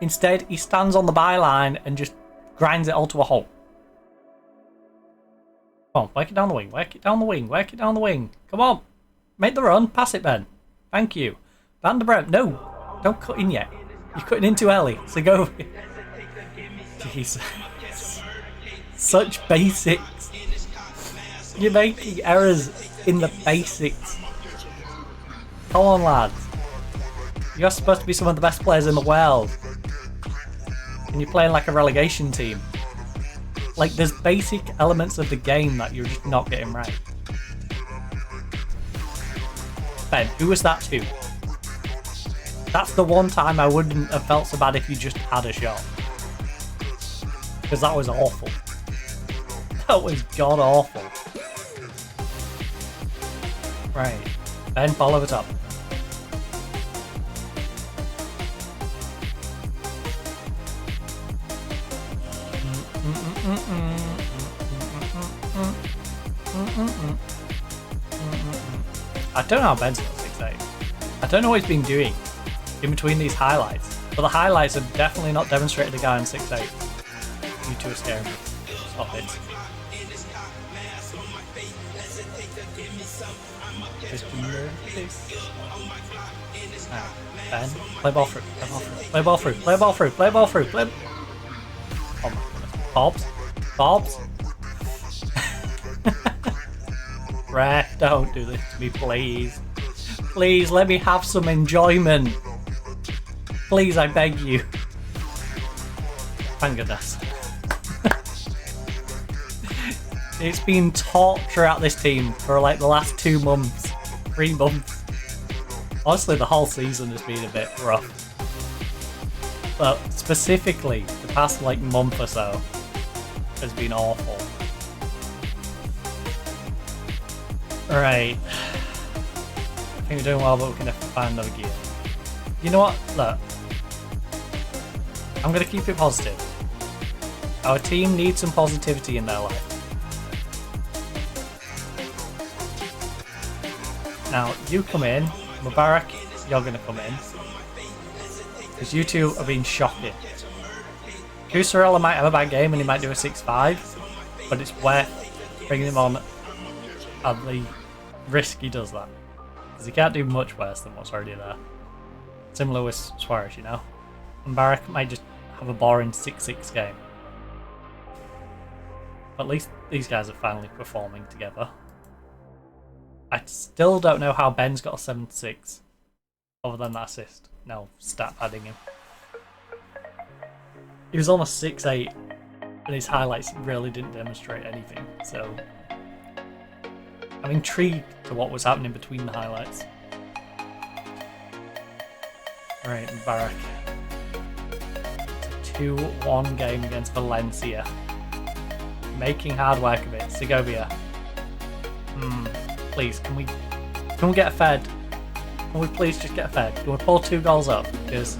Instead, he stands on the byline and just grinds it all to a halt. Come on, work it down the wing, work it down the wing, work it down the wing. Come on, make the run, pass it, Ben. Thank you. Van der Bremt, no, don't cut in yet. You're cutting in too early, so go. Jeez. Such basics. You're making errors in the basics. Come on, lads. You're supposed to be some of the best players in the world. And you're playing like a relegation team. Like, there's basic elements of the game that you're just not getting right. Ben, who was that to? That's the one time I wouldn't have felt so bad if you just had a shot. Because that was awful. That was god awful. Right. Ben, ball over top. I don't know how Ben's got 6-8. I don't know what he's been doing in between these highlights, but the highlights have definitely not demonstrated the guy on 6-8. You two are scaring me. Stop it. Ben, play ball through, play ball through, play ball through, play ball through, play ball through, oh my goodness. Bobs. Ref, don't do this to me, please. Please, let me have some enjoyment. Please, I beg you. Thank goodness. It's been taught throughout this team for like the last 2 months, 3 months. Honestly, the whole season has been a bit rough. But specifically, the past like month or so has been awful. Right. I think we're doing well, but we can have to find another gear. You know what? Look. I'm going to keep it positive. Our team needs some positivity in their life. Now, you come in. Mubarak, you're going to come in. Because you two are being shocking. Kusarella might have a bad game and he might do a 6-5, but it's worth bringing him on at the risk he does that. Because he can't do much worse than what's already there. Similar with Suarez, you know. Mubarak might just have a boring 6-6 game. At least these guys are finally performing together. I still don't know how Ben's got a 7-6, other than that assist. No, stat padding him. He was on a 6-8, and his highlights really didn't demonstrate anything, so I'm intrigued to what was happening between the highlights. Alright, Mubarak. It's a 2-1 game against Valencia. Making hard work of it. Segovia. Please, can we get a fed? Can we please just get a fed? Can we pull 2 goals up? Because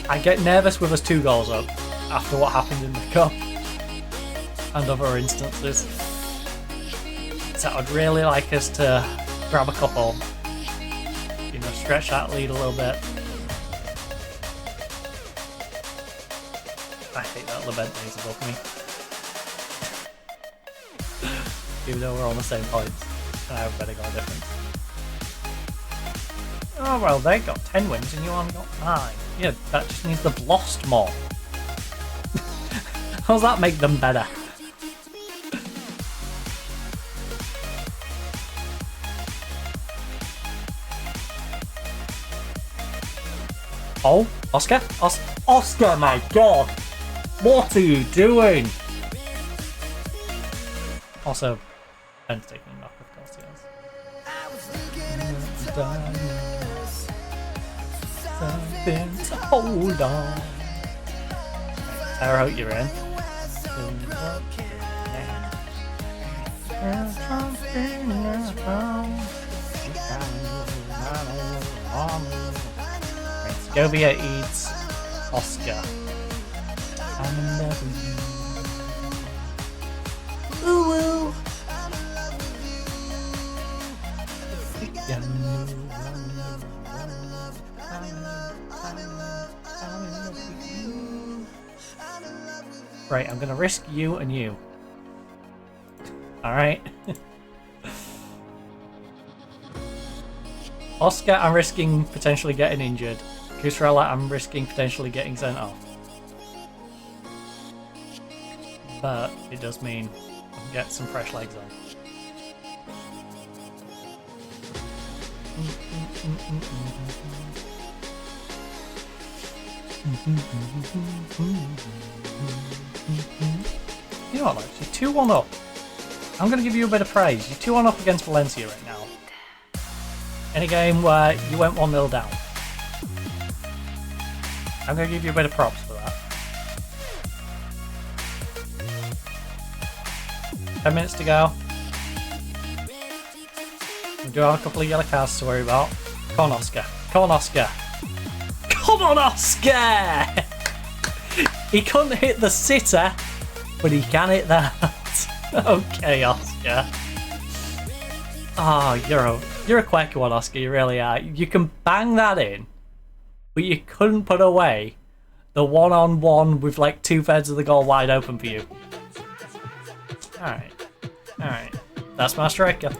I get nervous with us 2 goals up after what happened in the cup and other instances. So I'd really like us to grab a couple, you know, stretch that lead a little bit. I hate that Levente is above me. Even though we're on the same points, and I have better goal difference. Oh well, they got 10 wins and you only got 9. Yeah, that just means they've lost more. How does that make them better? Oh, Oscar? Oscar, my god! What are you doing? Also, Ben's taking a knock, of course he has. Something to hold on. Sarah, I hope you're in. Scovia eats Oscar. I'm in love with you. Ooh, ooh. Right, I'm gonna risk you and you. Alright. Oscar, I'm risking potentially getting injured. Kusrella, I'm risking potentially getting sent off. But it does mean I can get some fresh legs on. You know what, Lex? You're 2-1 up. I'm going to give you a bit of praise. You're 2-1 up against Valencia right now. In a game where you went 1-0 down. I'm going to give you a bit of props for that. 10 minutes to go. We do have a couple of yellow cards to worry about. Come on, Oscar. Come on, Oscar. Come on, Oscar! He couldn't hit the sitter, but he can hit that. Okay, Oscar. Oh, you're a quick one, Oscar. You really are. You can bang that in, but you couldn't put away the one-on-one with like 2/3 of the goal wide open for you. Alright. Alright. That's my striker.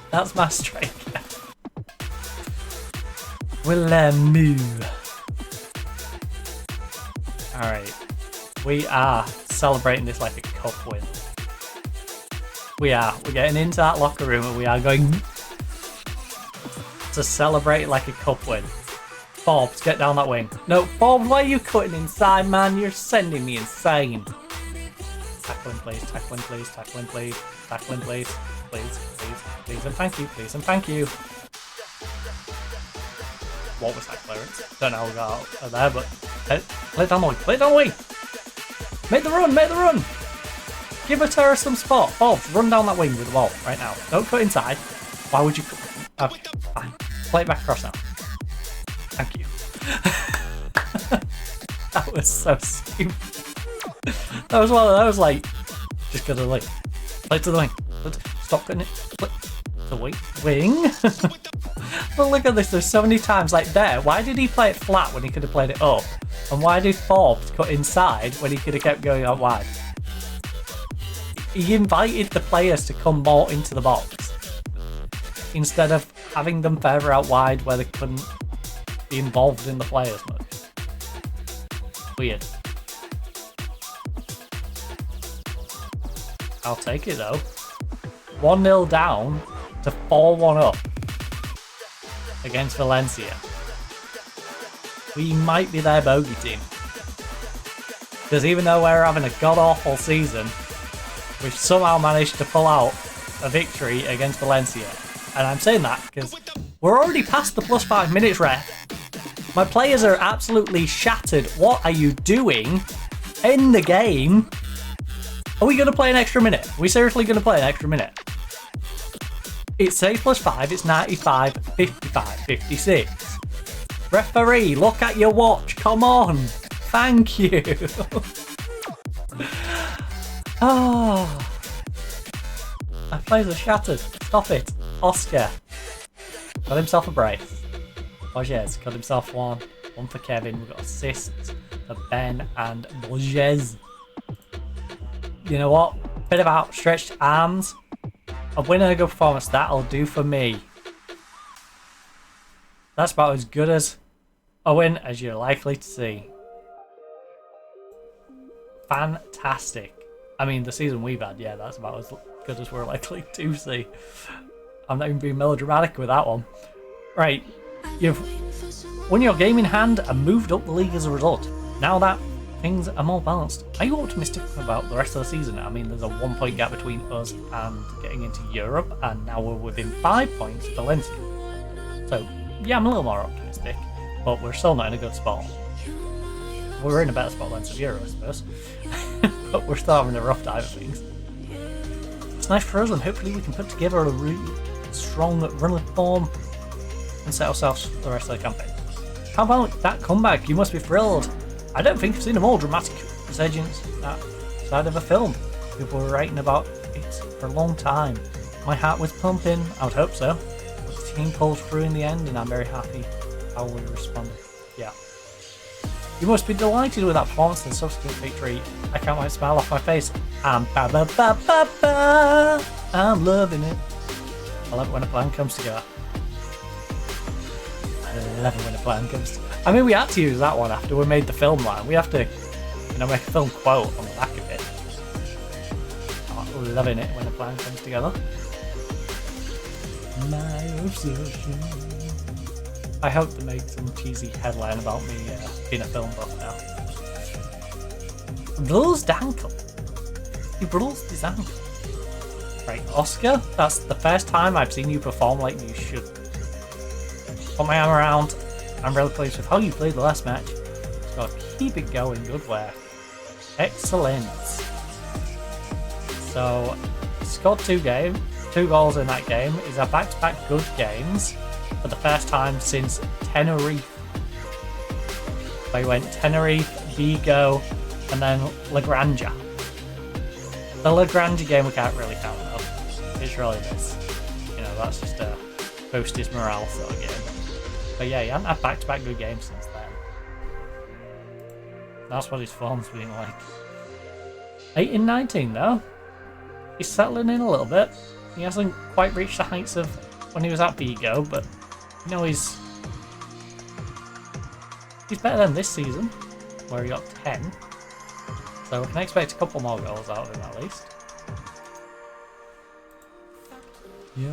That's my striker. We'll move. Alright. We are celebrating this like a cup win. We are. We're getting into that locker room and we are going to celebrate like a cup win. Forbes, get down that wing. No, Forbes, why are you cutting inside, man? You're sending me insane. Tackling, please. Tackling, please. Tackling, please. Tackling, please. Please, please, please, and thank you. Please, and thank you. What was that clearance? Don't know how we got out of there, but play it down the wing. Play it down the wing. Make the run. Make the run. Give Atera some spot. Forbes, run down that wing with the ball right now. Don't cut inside. Why would you cut? Okay, fine. Play it back across now. Thank you. That was so stupid. That was one of those, like, just gotta, like, play it to the wing. Stop cutting it. Play the wing. But look at this, there's so many times, like, there. Why did he play it flat when he could have played it up? And why did Forbes cut inside when he could have kept going out wide? He invited the players to come more into the box instead of having them further out wide where they couldn't be involved in the play as much. Weird. I'll take it though. 1-0 down to 4-1 up against Valencia. We might be their bogey team. Because even though we're having a god-awful season, we've somehow managed to pull out a victory against Valencia. And I'm saying that because we're already past the +5 minutes ref. My players are absolutely shattered. What are you doing? End the game. Are we going to play an extra minute? Are we seriously going to play an extra minute? It's 6 + 5. It's 95, 55, 56. Referee, look at your watch. Come on. Thank you. Oh. My players are shattered. Stop it. Oscar got himself a brace. Borges got himself one. One for Kevin. We've got assists for Ben and Borges. You know what? Bit of outstretched arms. A win and a good performance. That'll do for me. That's about as good as a win as you're likely to see. Fantastic. I mean, the season we've had, yeah, that's about as good as we're likely to see. I'm not even being melodramatic with that one. Right, you've won your game in hand and moved up the league as a result. Now that things are more balanced, are you optimistic about the rest of the season? I mean, there's a 1-point gap between us and getting into Europe, and now we're within 5 points of Valencia. So, yeah, I'm a little more optimistic, but we're still not in a good spot. We're in a better spot than Sevilla, I suppose. But we're still having a rough time of things. It's nice for us, and hopefully we can put together a really strong run of form and set ourselves for the rest of the campaign. How about that comeback? You must be thrilled. I don't think I've seen a more dramatic resurgence that side of a film. People were writing about it for a long time. My heart was pumping, I would hope so. But the team pulled through in the end, and I'm very happy how we responded. Yeah. You must be delighted with that performance and subsequent victory. I can't wait to smile off my face. I'm I'm loving it. I love it when a plan comes together. I love it when a plan comes together. I mean, we had to use that one after we made the film line. We have to, you know, make a film quote on the back of it. I'm loving it when a plan comes together. My obsession. I hope to make some cheesy headline about me being a film buff now. Bruce Dankel. He bruised his ankle. Right, Oscar, that's the first time I've seen you perform like you should. Put my arm around. I'm really pleased with how you played the last match. Just gotta keep it going, good work. Excellent. So, he scored 2 goals in that game. Is our back-to-back good games for the first time since Tenerife. So he went Tenerife, Vigo, and then La Granja. The La Granja game we can't really count though. It's really this. You know, that's just a boost his morale sort of game. But yeah, he hasn't had back-to-back good games since then. That's what his form's been like. 18-19 though. He's settling in a little bit. He hasn't quite reached the heights of when he was at Vigo, but you know he's better than this season, where he got 10. So we can expect a couple more goals out of him at least. You're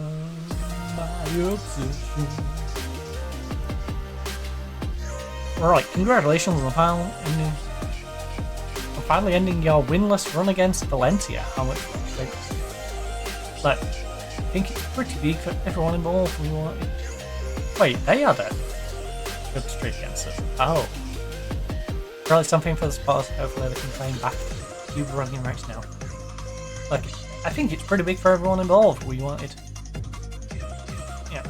my obsession. Right, congratulations on finally ending your winless run against Valencia. How much do you think? Like, I think it's pretty big for everyone involved. Wait, they had a good streak against us. Oh. Probably something for the spotters. Hopefully they can claim back a few bragging rights now. Like, I think it's pretty big for everyone involved. We wanted. Yeah.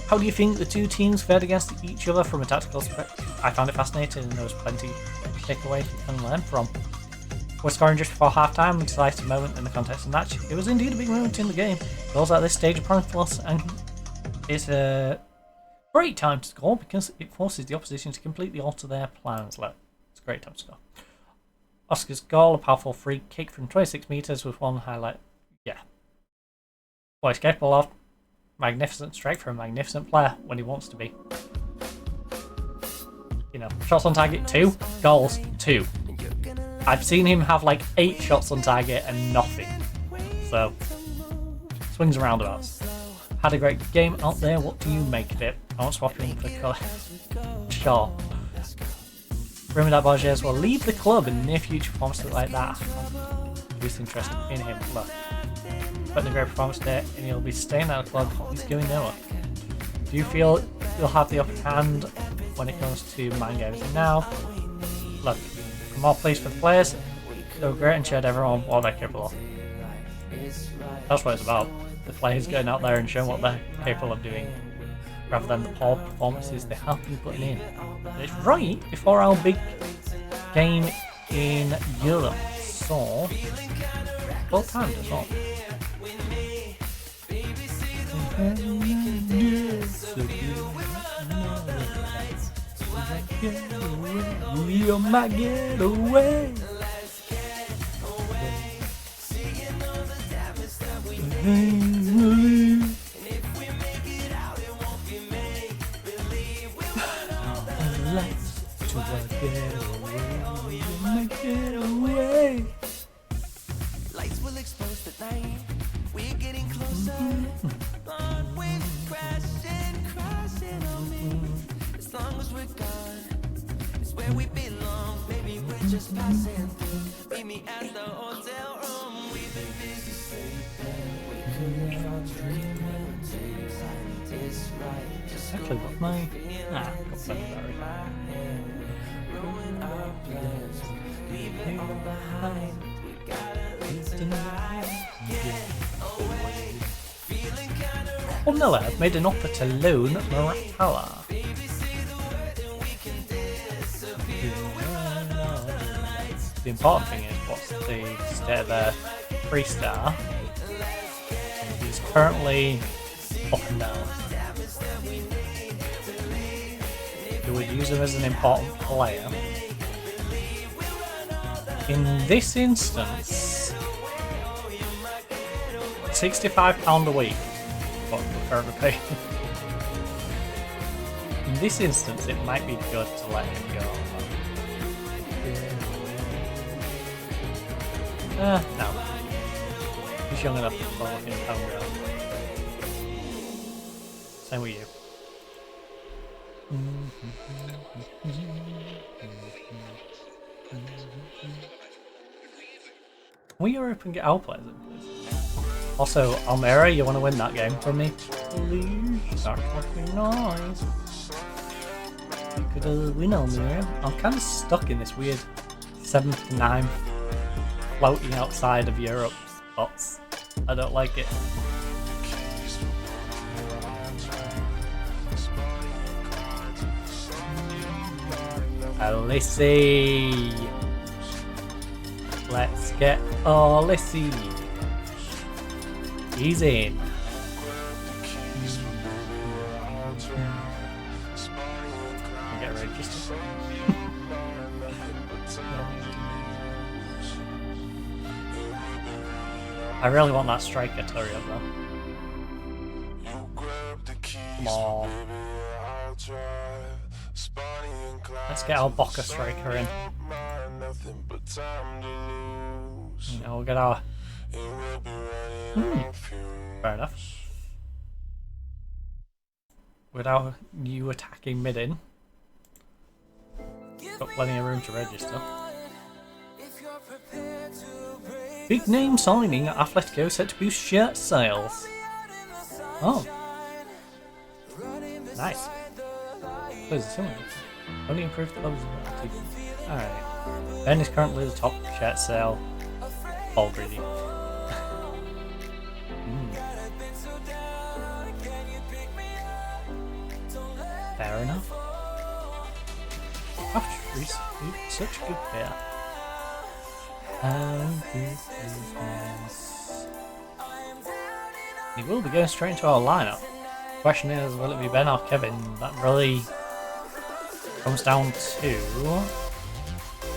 How do you think the two teams fared against each other from a tactical perspective? I found it fascinating and there was plenty to take away and learn from. We're scoring just before half-time, a decisive moment in the context of the match. It was indeed a big moment in the game. Goals at this stage are pointless, and it's a great time to score because it forces the opposition to completely alter their plans. It's a great time to score. Oscar's goal, a powerful free kick from 26 metres with one highlight. Yeah. What he's capable of. Magnificent strike for a magnificent player when he wants to be. You know, shots on target 2, goals 2. I've seen him have like 8 shots on target and nothing. So, swings and roundabouts. Had a great game out there. What do you make of it? I won't swap him for colour. Sure. Rumoured that Borges will leave the club in the near future. Performances like that. Who's interested in him? Look. Putting a great performance there, and he'll be staying at the club. He's going nowhere. Do you feel you'll have the upper hand when it comes to mind games? And now, look. I'm more pleased for the players. They were great and showed everyone what they're capable of. That's what it's about. The players going out there and showing what they're capable of doing, rather than the poor performances they have been putting in. And it's right before our big game in Europe, so well timed as well. You're my getaway. Lights will expose the night. We're getting closer. Long waves crashing on me. As long as we're gone, it's where we belong. Baby, we're just passing through. Meet me at the hotel room. We've been busy sleeping. We couldn't dream. Actually, what's my... Nah, got plenty of battery. Vanilla have made an offer to loan Maratala. The important thing is what's the state of their 3-star. He's currently up and down. You would use him as an important player. In this instance, £65 a week. What we're currently paying. In this instance, it might be good to let him go. No. He's young enough to fall in hungry. Same with you. Will you hurry up and get our players in, please? Also, Almera, you want to win that game from me? Please, start fucking noise. You could win, Almera. I'm kind of stuck in this weird 7th to 9th floating outside of Europe spots. I don't like it. Lissy. Let's get Lissy. He's in. Get registered. I really want that striker to hurry up though. Come on. Let's get our Boca striker in. You know, we'll get our... Fair enough. With our new attacking mid in. Got plenty of room to register. Big name signing at Atletico set to boost shirt sales. Oh. Nice. Close the similar. Only improved the levels of activity. Alright. Ben is currently the top shirt sale. All greedy. Fair enough. After such a good pair. And this is nice. He will be going straight into our lineup. Question is, will it be Ben or Kevin? That really comes down to,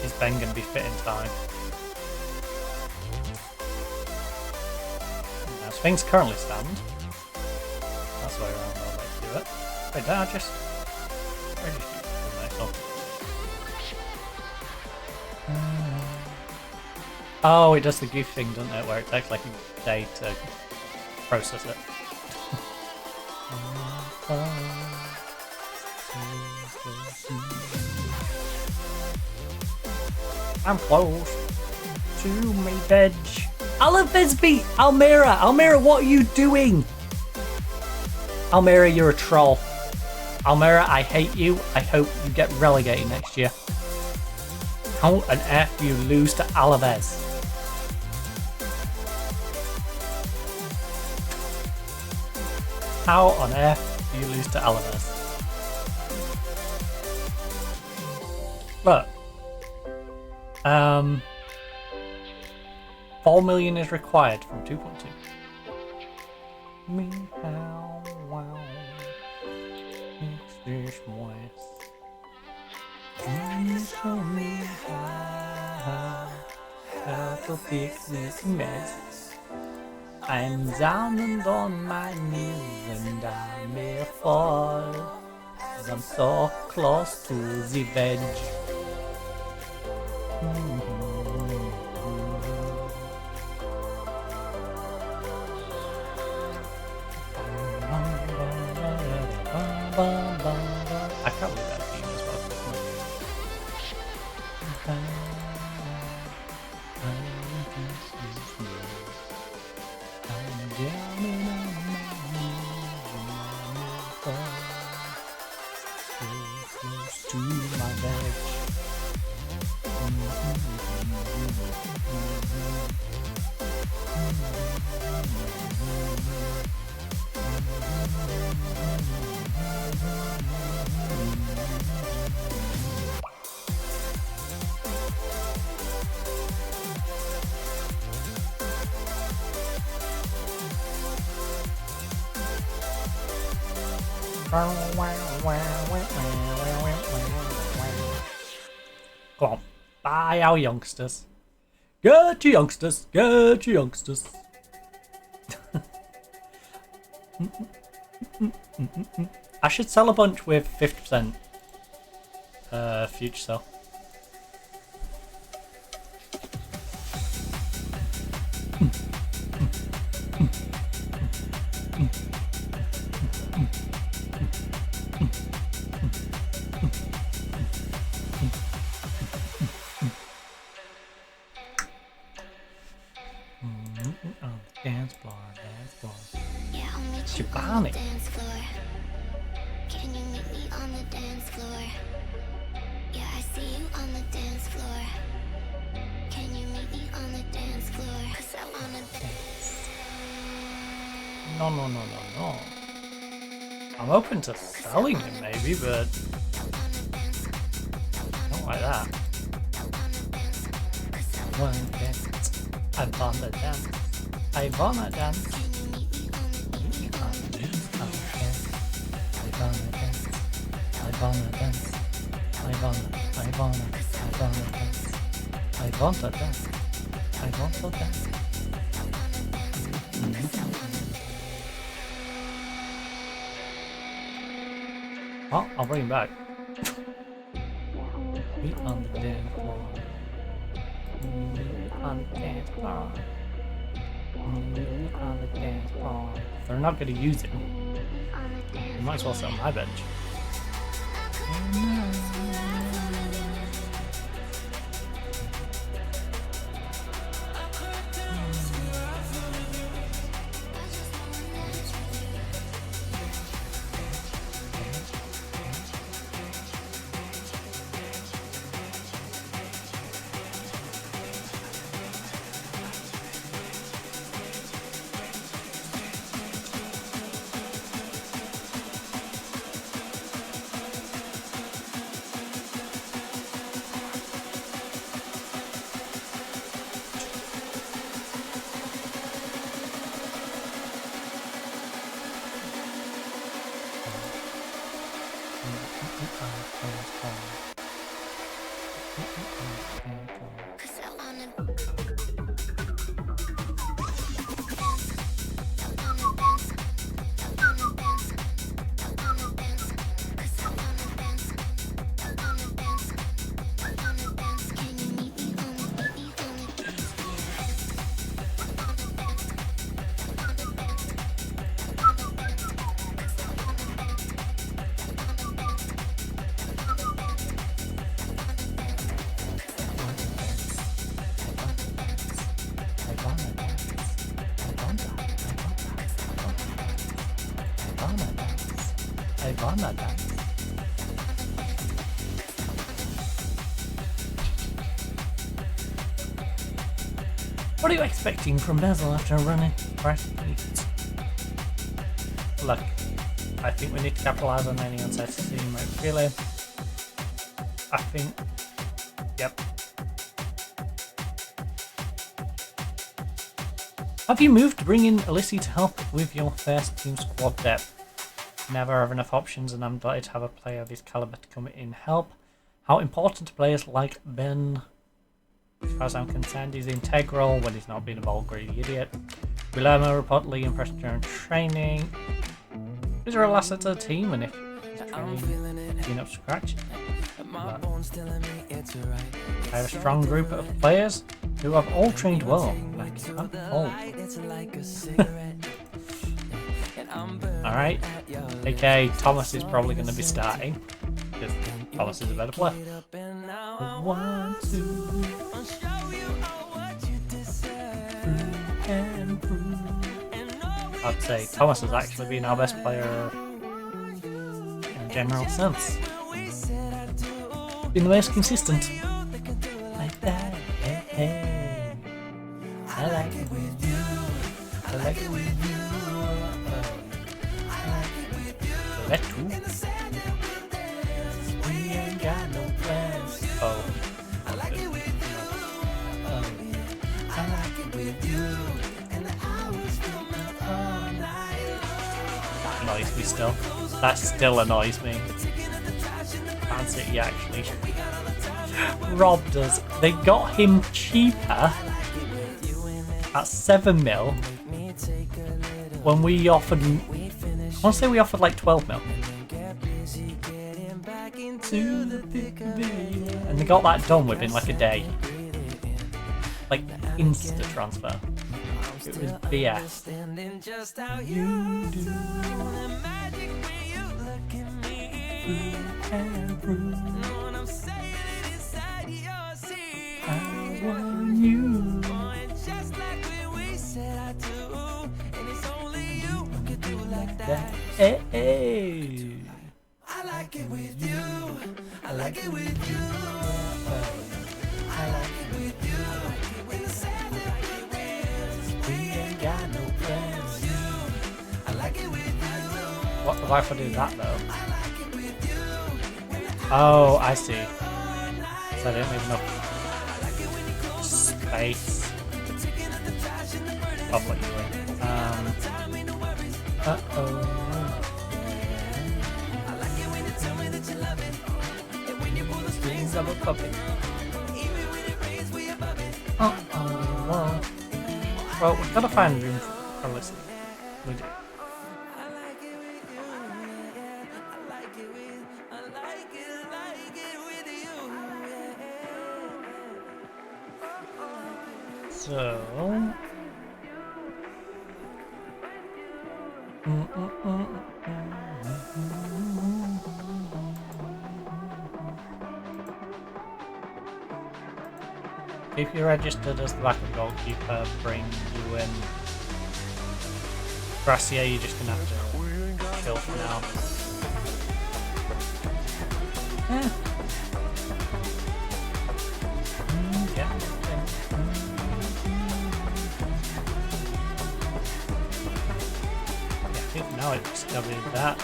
is Ben going to be fit in time? As things currently stand, that's the way around I'd like to do it. Wait, did I just do myself? Oh, it does the goof thing, doesn't it? Where it takes like a day to process it. I'm close to me veg. I love Vesby! Almera! Almera, what are you doing? Almera, you're a troll. Almera, I hate you. I hope you get relegated next year. How on earth do you lose to Alaves? How on earth do you lose to Alaves? Look. 4 million is required from 2.2. Meow, wow. Fix this mess. Can you show me how to fix this mess? I'm down and on my knees and I may fall, 'cause I'm so close to the veg. I can't believe that theme as well. to my veg. Come on, bye our youngsters. Get your youngsters, get your youngsters. I should sell a bunch with 50% future sell. Dance floor, dance floor. Yeah, I'll meet you on Chibani. the dance floor. Can you meet me on the dance floor? Yeah, I see you on the dance floor. Can you meet me on the dance floor? 'Cause I wanna dance. No, no, no, no, no. I'm open to selling it maybe, but not like that. One dance. I wanna dance. I wanna dance. I wanna dance. I wanna dance. I wanna dance. I wanna dance. I wanna dance. I wanna dance. I wanna dance. Oh, I'll bring him back. We on the dance floor. On the dance floor. On the dance floor. If they're not going to use it, you might as well sit on my bench. What are you expecting from Basil after running practically? Look, I think we need to capitalise on any uncertainty in my feeling. I think, yep. Have you moved to bring in Alyssy to help with your first team squad depth? Never have enough options, and I'm delighted to have a player of his caliber to come in help. How important to players like Ben? As far as I'm concerned, he's integral when he's not being a ball greedy idiot. Guillermo reportedly impressed during training. He's a real asset to the team, and if he's training, being up to scratch. But I have a strong group of players who have all trained well. Like, Alright, AK Thomas is probably going to be starting because Thomas is a better player. 1, 2, I'd say Thomas has actually been our best player in a general sense. been the most consistent. Like that. Hey, hey. I like it with you. I like it with you. I like it with you. That too. We ain't got no plans. Oh. I like it with you. I like it with you. And I will stay up all night. That annoys me still. That still annoys me. Man City actually robbed us. They got him cheaper at 7 mil when we offered, I want to say we offered like 12 mil. And they got that done within like a day. Like insta transfer. It was BS. You do. I want you. Hey, hey. I like it with you. I like it with you. I like it with you. We ain't got no plans. I like it with you. What if I do that though? Oh, I see. So I didn't leave enough space. I'll put you in. Uh-oh. Things of a puppy. Uh-oh. Well, we've got to find room for listening. We do. So, if you're registered as the backup goalkeeper, bring you in. Gracia, you're just gonna have to chill for now. Yeah. Yeah. Now I discovered that.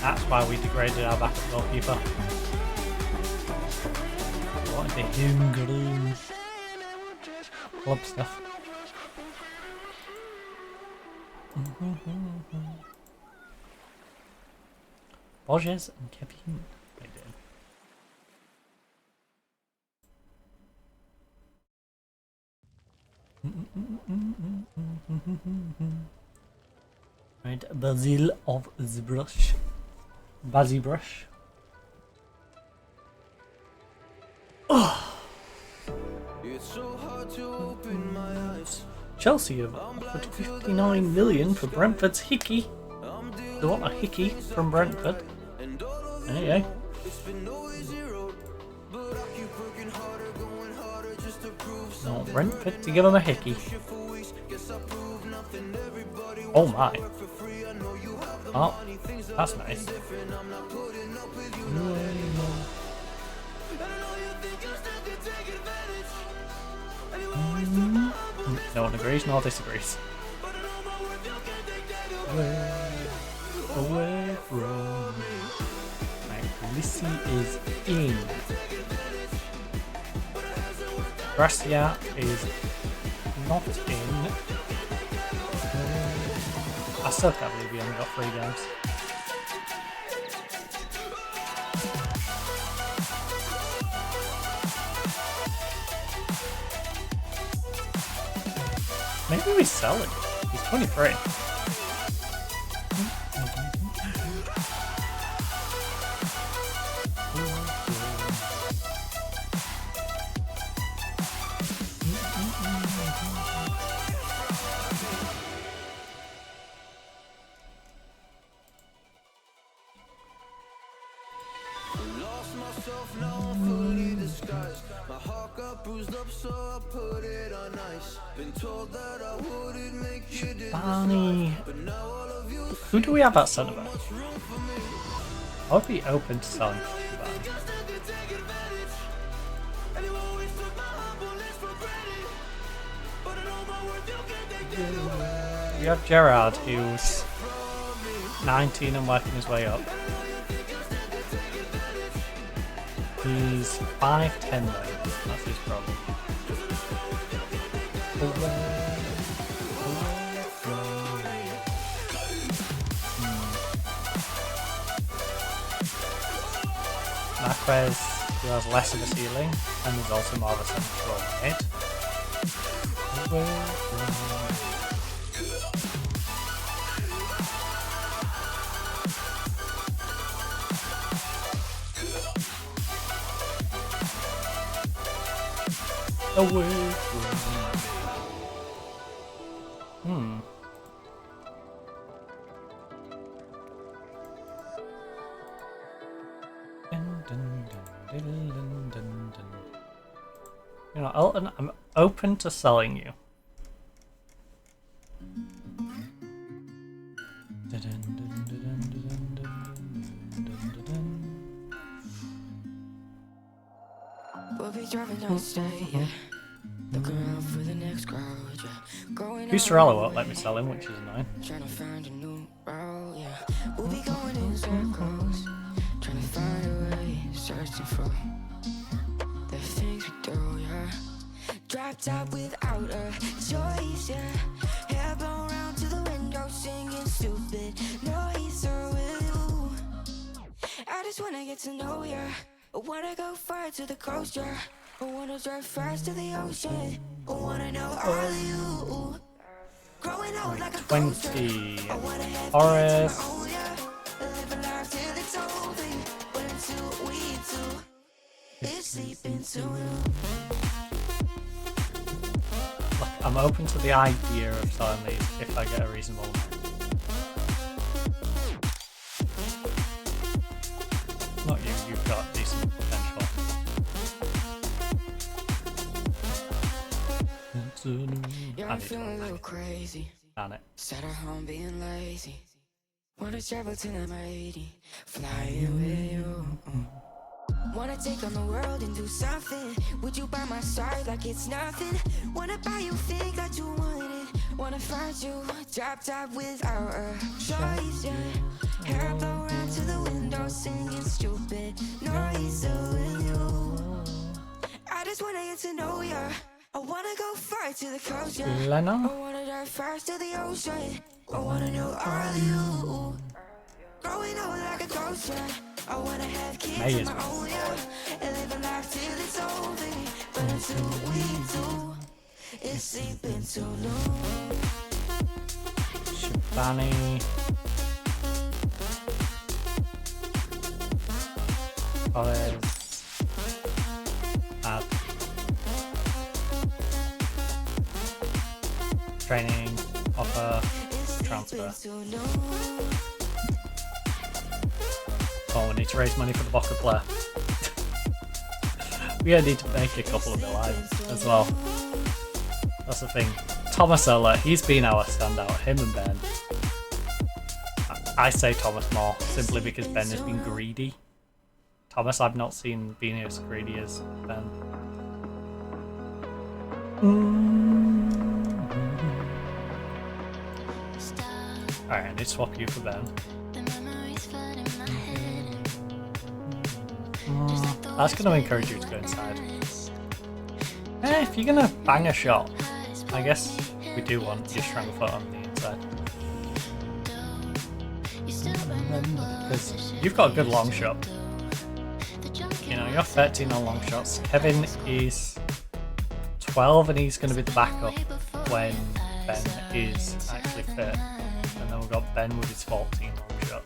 That's why we degraded our backup goalkeeper. What the hungry club stuff. Borges and Kevin. Right, Basil of the brush. Bazzy brush. Oh. It's so hard to open my eyes. Chelsea have offered 59 million for Brentford's Hickey. They want a Hickey from Brentford. There you go. No, Brentford to give him a Hickey. Oh my. Oh, that's nice. No one agrees, nor disagrees. Away from me. Right, Lissy is in. Gracia is not in. I still can't believe we only got 3 games. Maybe we sell him. He's 23. Barney. Who do we have at centre back? I would be open to selling Barney. We have Gerard, who's 19 and working his way up. He's 5'10" though, that's his problem. Marquez, who has less of a ceiling, and is also more of a central mid. Away from You know, Elton, I'm open to selling you. We'll be driving down the state, yeah. Looking around for the next crowd, yeah. Bucerello won't let me sell him, which is annoying. Trying to find a new route, yeah. We'll be going in circles, trying to find a way, searching for the things we do, yeah. Dropped out without a choice, yeah. Hair blown round to the window, singing stupid noise with you. I just wanna get to know ya. I wanna go far to the coast, yeah. I wanna drive fast to the ocean. I wanna know all of you. Growing old like a 20. Horace. Horace. Live a life till it's over. But until we do, it's sleeping too long. Look, I'm open to the idea of selling these if I get a reasonable amount. Not you, you've got decent potential. Yeah, I'm feeling a little crazy. Damn it. Sat at home being lazy. Wanna travel to the mighty, flying with you. Wanna take on the world and do something. Would you by my side like it's nothing? Wanna buy you things that you wanted. Wanna find you dropped out without a choice, yeah. Hair blow round to the window, singing stupid noise with you. I just wanna get to know ya. I wanna go far to the coast, yeah. Lena? I wanna dive fast to the ocean. I wanna know all of you. Growing old like a ghost, yeah. I wanna have kids of my own, yeah. And live a life till it's over. But until we do, it's sleeping too long. Shabani. Horace. Training, offer, transfer. Oh, we need to raise money for the Boca player. We need to make a couple of lives as well. That's the thing. Thomas Ola, he's been our standout, him and Ben. I say Thomas more, simply because Ben has been greedy. Thomas I've not seen being as greedy as Ben. Alright, I need to swap you for Ben. That's going to encourage you to go inside. If you're going to bang a shot, I guess we do want your stronger foot on the inside. Because you've got a good long shot. You know, you're 13 on long shots. Kevin is 12 and he's going to be the backup when Ben is actually fit. And then we've got Ben with his 14 long shot.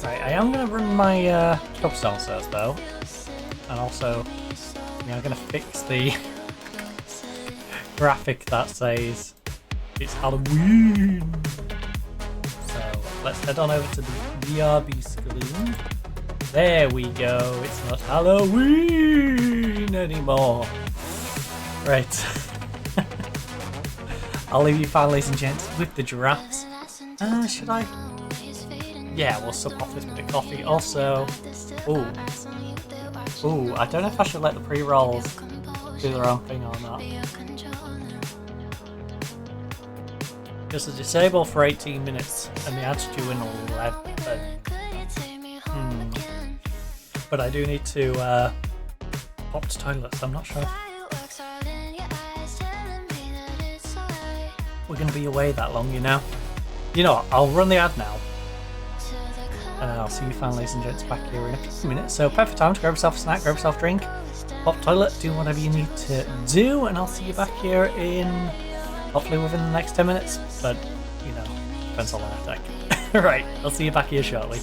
Right, I am going to run my cups downstairs though, and also I'm going to fix the graphic that says it's Halloween. So let's head on over to the VRB screen. There we go. It's not Halloween anymore. Right. I'll leave you fine, ladies and gents, with the giraffes. Should I? Yeah, we'll sup off this bit of coffee. Also, ooh, I don't know if I should let the pre-rolls do their own thing or not. Because it's disabled for 18 minutes and the ad's due in 11. But I do need to pop to toilet, so I'm not sure. We're going to be away that long, you know. You know what, I'll run the ad now. And then I'll see you fine, ladies and gents, back here in a few minutes. So perfect time to grab yourself a snack, grab yourself a drink, pop toilet, do whatever you need to do, and I'll see you back here in, hopefully within the next 10 minutes. But, you know, depends how long I take. Right, I'll see you back here shortly.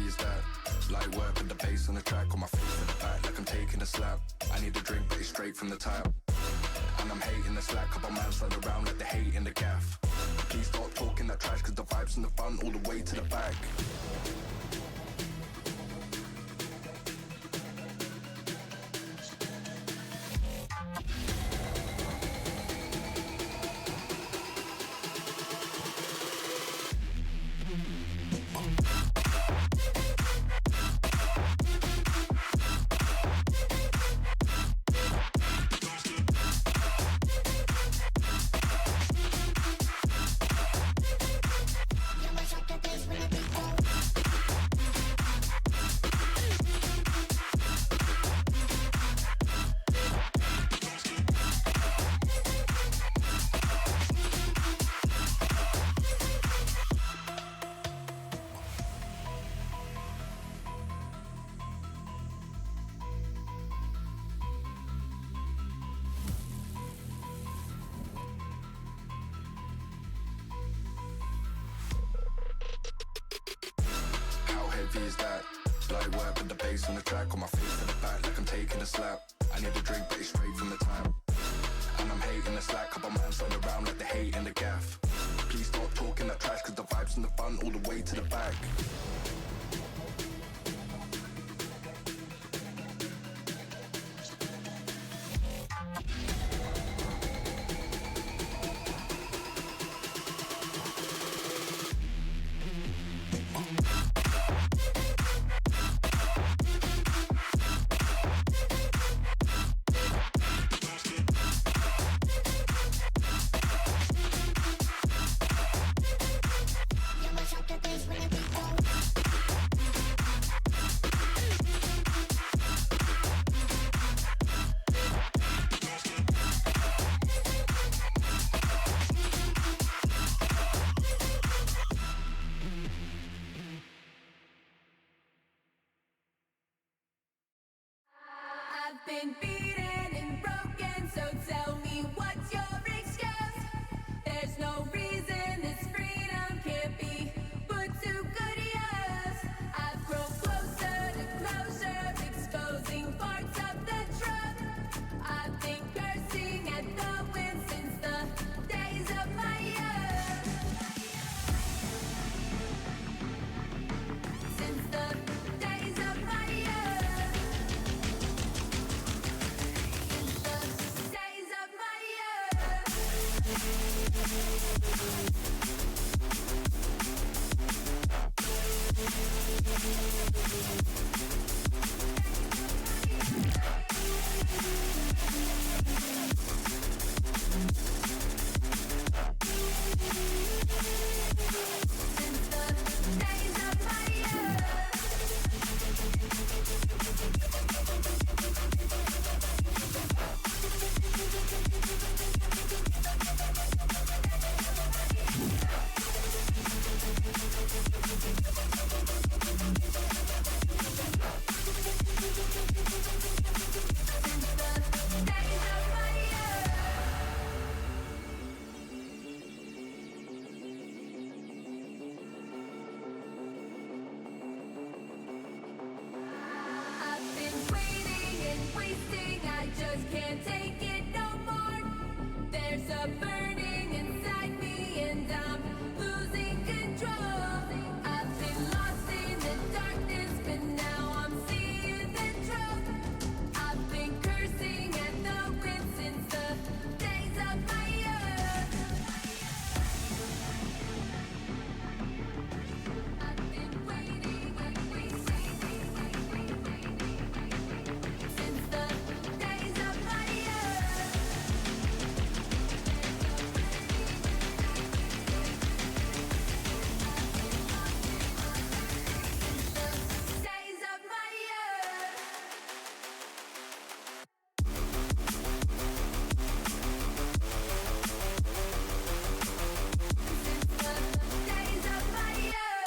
Is that light work with the bass on the track on my face in the back like I'm taking a slap. I need a drink but it's straight from the tap, and I'm hating the slack. Couple man slide around like the hate in the gaff. Please stop talking that trash cause the vibes in the front all the way to the back. Is that light work with the bass on the track on my face in the back like I'm taking a slap. I need a drink but it's straight from the tap, and I'm hating the slack. Couple man slide around like the hate in the gaff. Please stop talking that trash cause the vibes in the front all the way to the back. I've been beaten and broken, so tell me what's your excuse? There's no reason this freedom can't be put to good use. I've broken burning, I just can't take it no more. There's a burning inside me and I'm losing control. I've been lost in the darkness, but now I'm seeing the truth. I've been cursing at the wind since the days of my youth. I've been waiting and waiting since the days of my youth. Days of my youth. Days of my youth.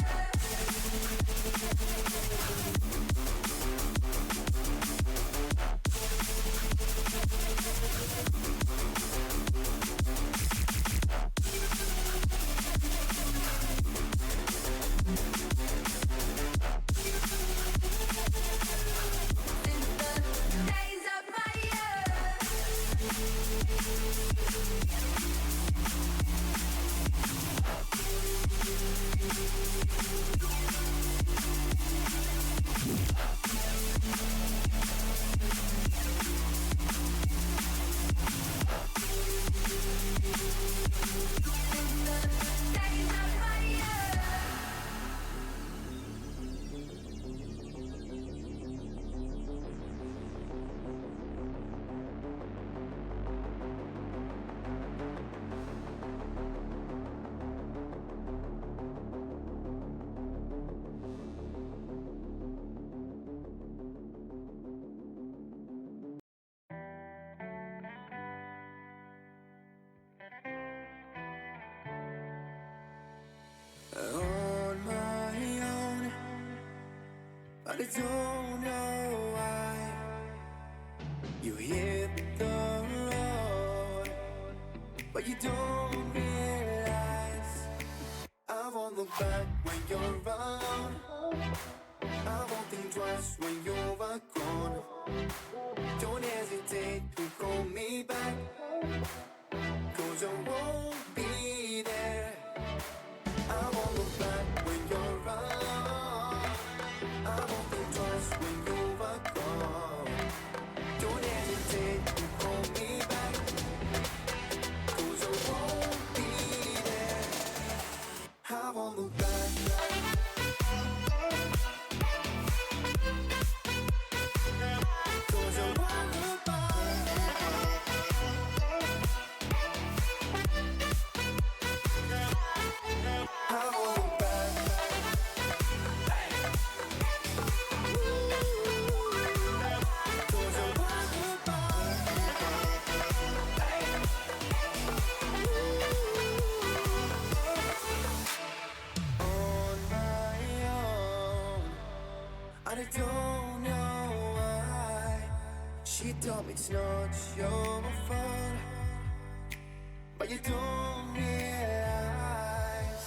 Days of my youth. Days of my youth. On my own, but I don't know why. You hit the road, but you don't realize I won't look back when you're around. I won't think twice when you're gone. Don't hesitate to call me back, 'cause I won't be there. I won't look back when you're around. I won't think twice when you're gone. Don't hesitate to call me back, 'cause I won't be there. I won't look back. 'Cause I won't look back. I won't look back. 'Cause I won't look back. On my own, and I don't know why. She told me it's not your fault, but you don't realize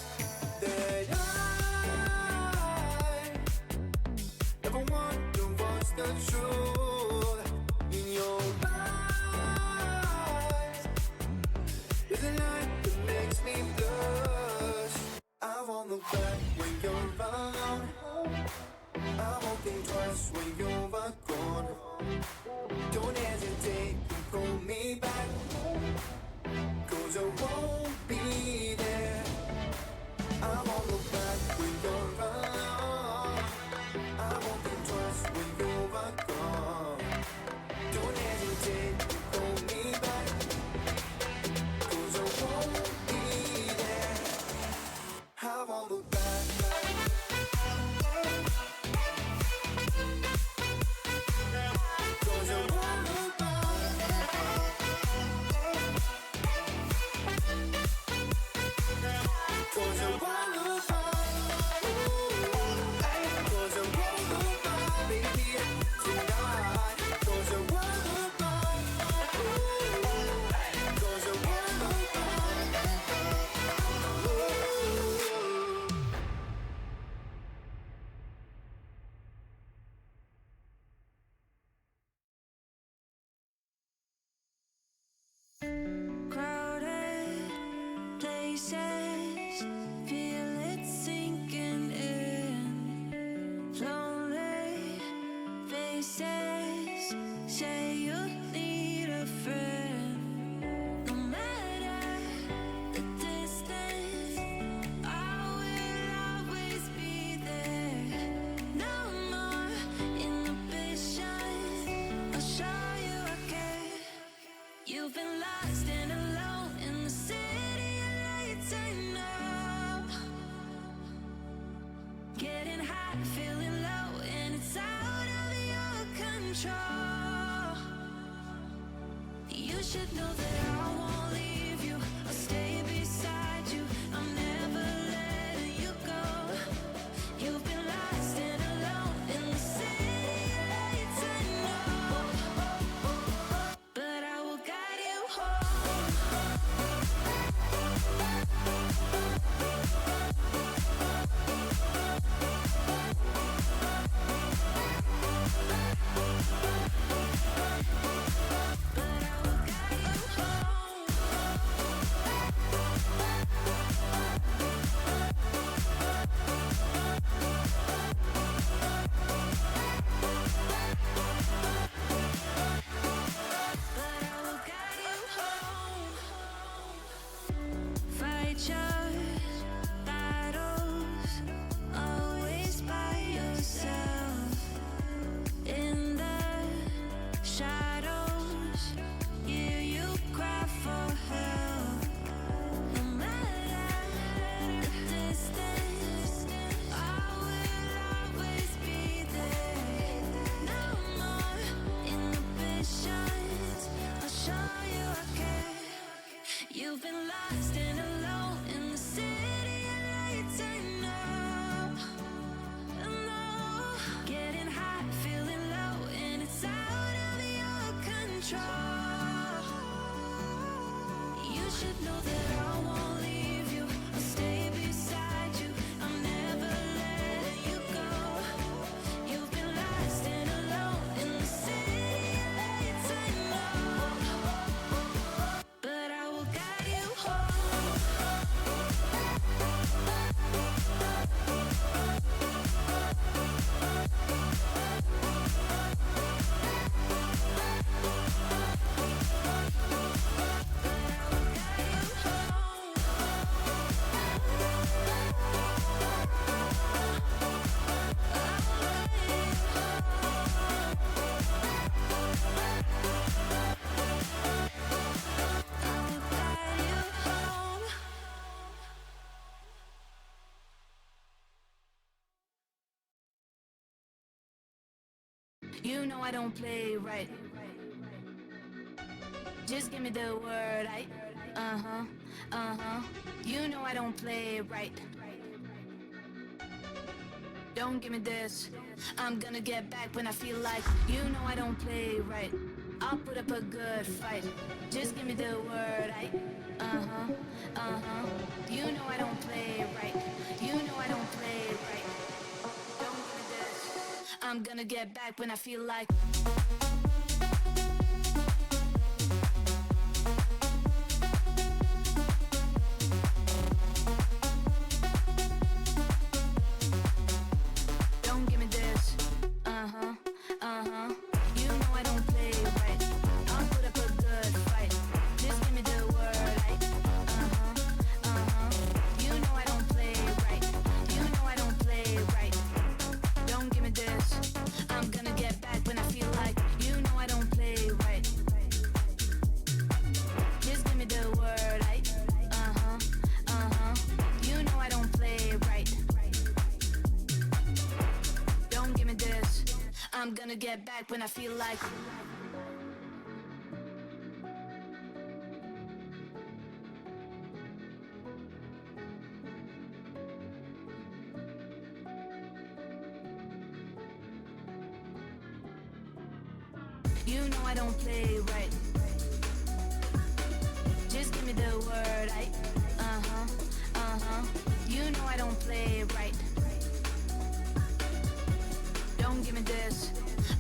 that I never wonder what's the truth in your eyes. There's a light that makes me blush. I won't look back when you're around. I won't think twice when you're gone. Don't hesitate to call me back, 'cause I won't be there. I won't look back when you're around. I won't think twice when you're gone. Don't hesitate to call me back, 'cause I won't be there. I won't look back. 'Cause I won't look back. says, say you need a friend. No matter the distance, I will always be there. No more inhibitions, I'll show you I care. You've been lost and alone in the city of lights, I know. Getting high, feeling low, and it's out of your control. You should know that I won't leave you. I'll stay beside you. I'm never letting you go. You've been lost and alone in the city of lights, I know. But I will guide you home. But I will guide you home. But I will guide you home. Fight your battles, always by yourself. In the shadows, hear you cry for help. No matter the distance, I will always be there. No more inhibitions, I'll show you I care. You've been lost and alone in the city of lights, I know. I know. Getting high, feeling low, and it's out of your control. You should know that I won't leave you. I'll stay beside you. I'm never letting you go. You've been lost and alone in the city of lights, I know. But I will guide you home. You know I don't play right. Just give me the word, You know I don't play right. Don't give me this. I'm gonna get back when I feel like. You know I don't play right. I'll put up a good fight. Just give me the word, You know I don't play right. You know I don't play right. Don't give me this. I'm gonna get back when I feel like. Don't give me this. You know I don't play right. I'll put up a good fight. Just give me the word, You know I don't play right. You know I don't play right. Don't give me this. I'm gonna get back when I feel like. You know I don't play right. Just give me the word, You know I don't play right. Don't give me this. I'm gonna get back when I feel like. You know I don't play right. Just give me the word, You know I don't play right. Don't give me this.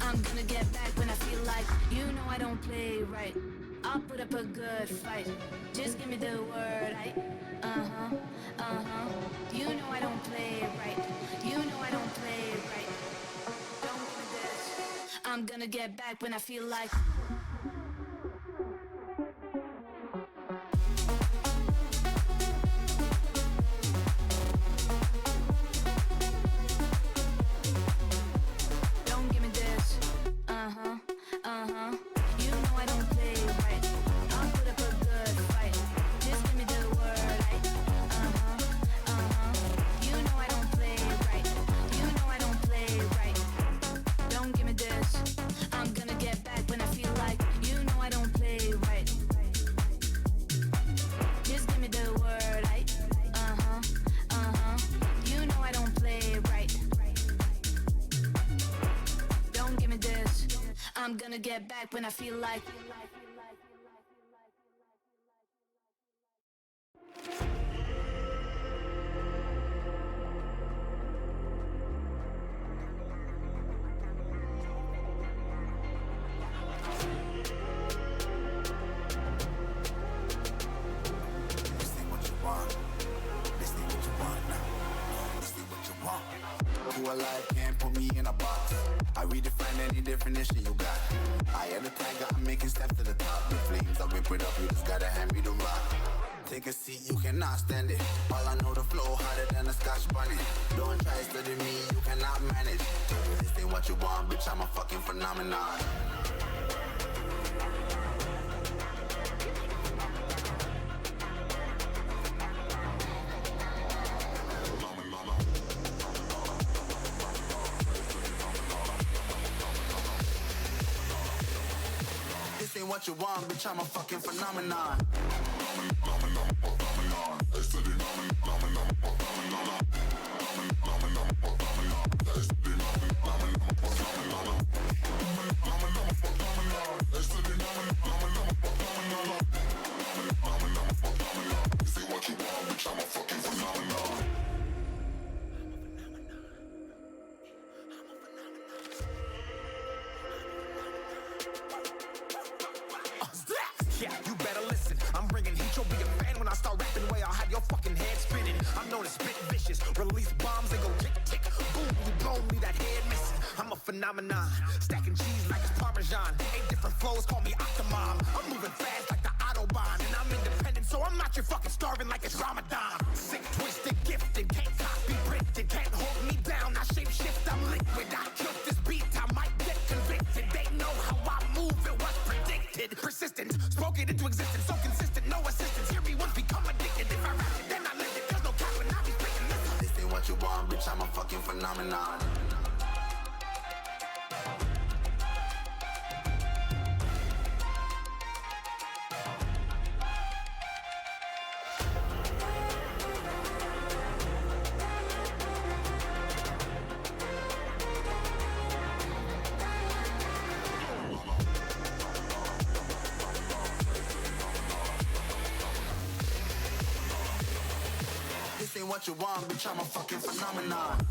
I'm gonna get back when I feel like. You know I don't play right. I'll put up a good fight. Just give me the word, You know I don't play right. You know I don't play right. Don't give me this. I'm gonna get back when I feel like. Don't give me this. You know I don't play right. I'll put up a good fight. Just give me the word. You know I don't play right. You know I don't play right. Don't give me this. I'm gonna get back when I feel like. You know I don't play right. Just give me the word. You know I don't play right. Don't give me this. I'm gonna get back when I feel like. Who alive can't put me in a box. I redefine any definition you got. I am the tiger, I'm making steps to the top. The flames, I whip it up, you just gotta hand me the rock. Take a seat, you cannot stand it. All I know, the flow harder than a Scotch bunny. Don't try study me, you cannot manage. This ain't what you want, bitch, I'm a fucking phenomenon. This ain't what you want, bitch, I'm a fucking phenomenon. Yeah, you better listen. I'm bringing heat. You'll be a fan when I start rapping. Way I'll have your fucking head spinning. I'm known as spit vicious. Release bombs and go tick tick. Boom, you blown me that head missing. I'm a phenomenon. Stacking cheese like it's Parmesan. 8 different flows, call me Octomom. I'm moving fast like the Autobahn. And I'm independent, so I'm not your fucking starving like it's Ramadan. Sick, twisted, gifted. Can't copy, printed. Can't hold me down. I shape shift, I'm liquid. I killed this beat, I might get convicted. They know how I move, it was predicted. Persistent, spoke it into existence. So consistent, no assistance. Hear me once, become addicted. If I rap it, then I live it. There's no cap when I be spitting this. This ain't what you want, bitch, I'm a fucking phenomenon. This ain't what you want, bitch, I'm a fucking phenomenon.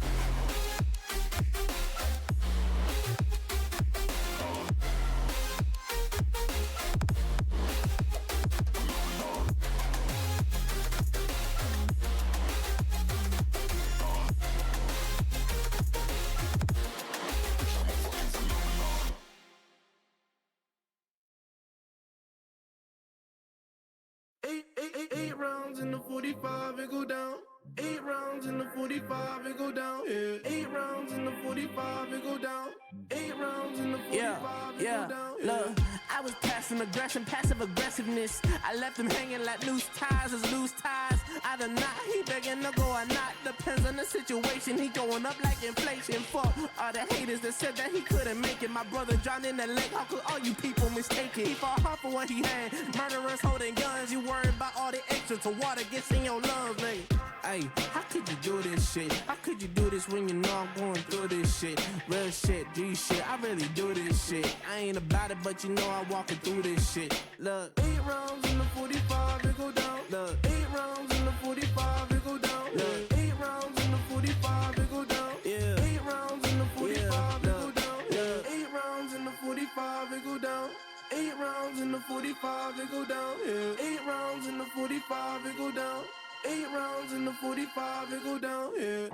Eight rounds in the 45, it go down. 8 rounds in the 45, it go down. Yeah. 8 rounds in the 45, it go down. 8 rounds in the 45, it go down. Yeah. Look, I was passive aggression, passive aggressiveness. I left him hanging like loose ties as loose ties. Either not, he begging to go or not. Depends on the situation. He going up like inflation. Fuck all the haters that said that he couldn't make it. My brother drowned in the lake. How could all you people mistake it? He fought hard for what he had. Murderers holding guns. You worried about all the extra till water gets in your lungs, nigga. Hey, how could you do this shit? How could you do this when you know I'm going through this shit? Real shit, G shit, I really do this shit. I ain't about it, but you know I'm walking through this shit. Look, 8 rounds in the 45, it go down. look, 8 rounds in the 45, it go down. Look. 8 rounds in the 45, it go down. yeah. 8 rounds in the 45, it go look, down. look. 8 rounds in the 45, it go down. 8 rounds in the 45, it go down. 8 rounds in the 45, it go down. 8 rounds in the 45, it go down. Yeah.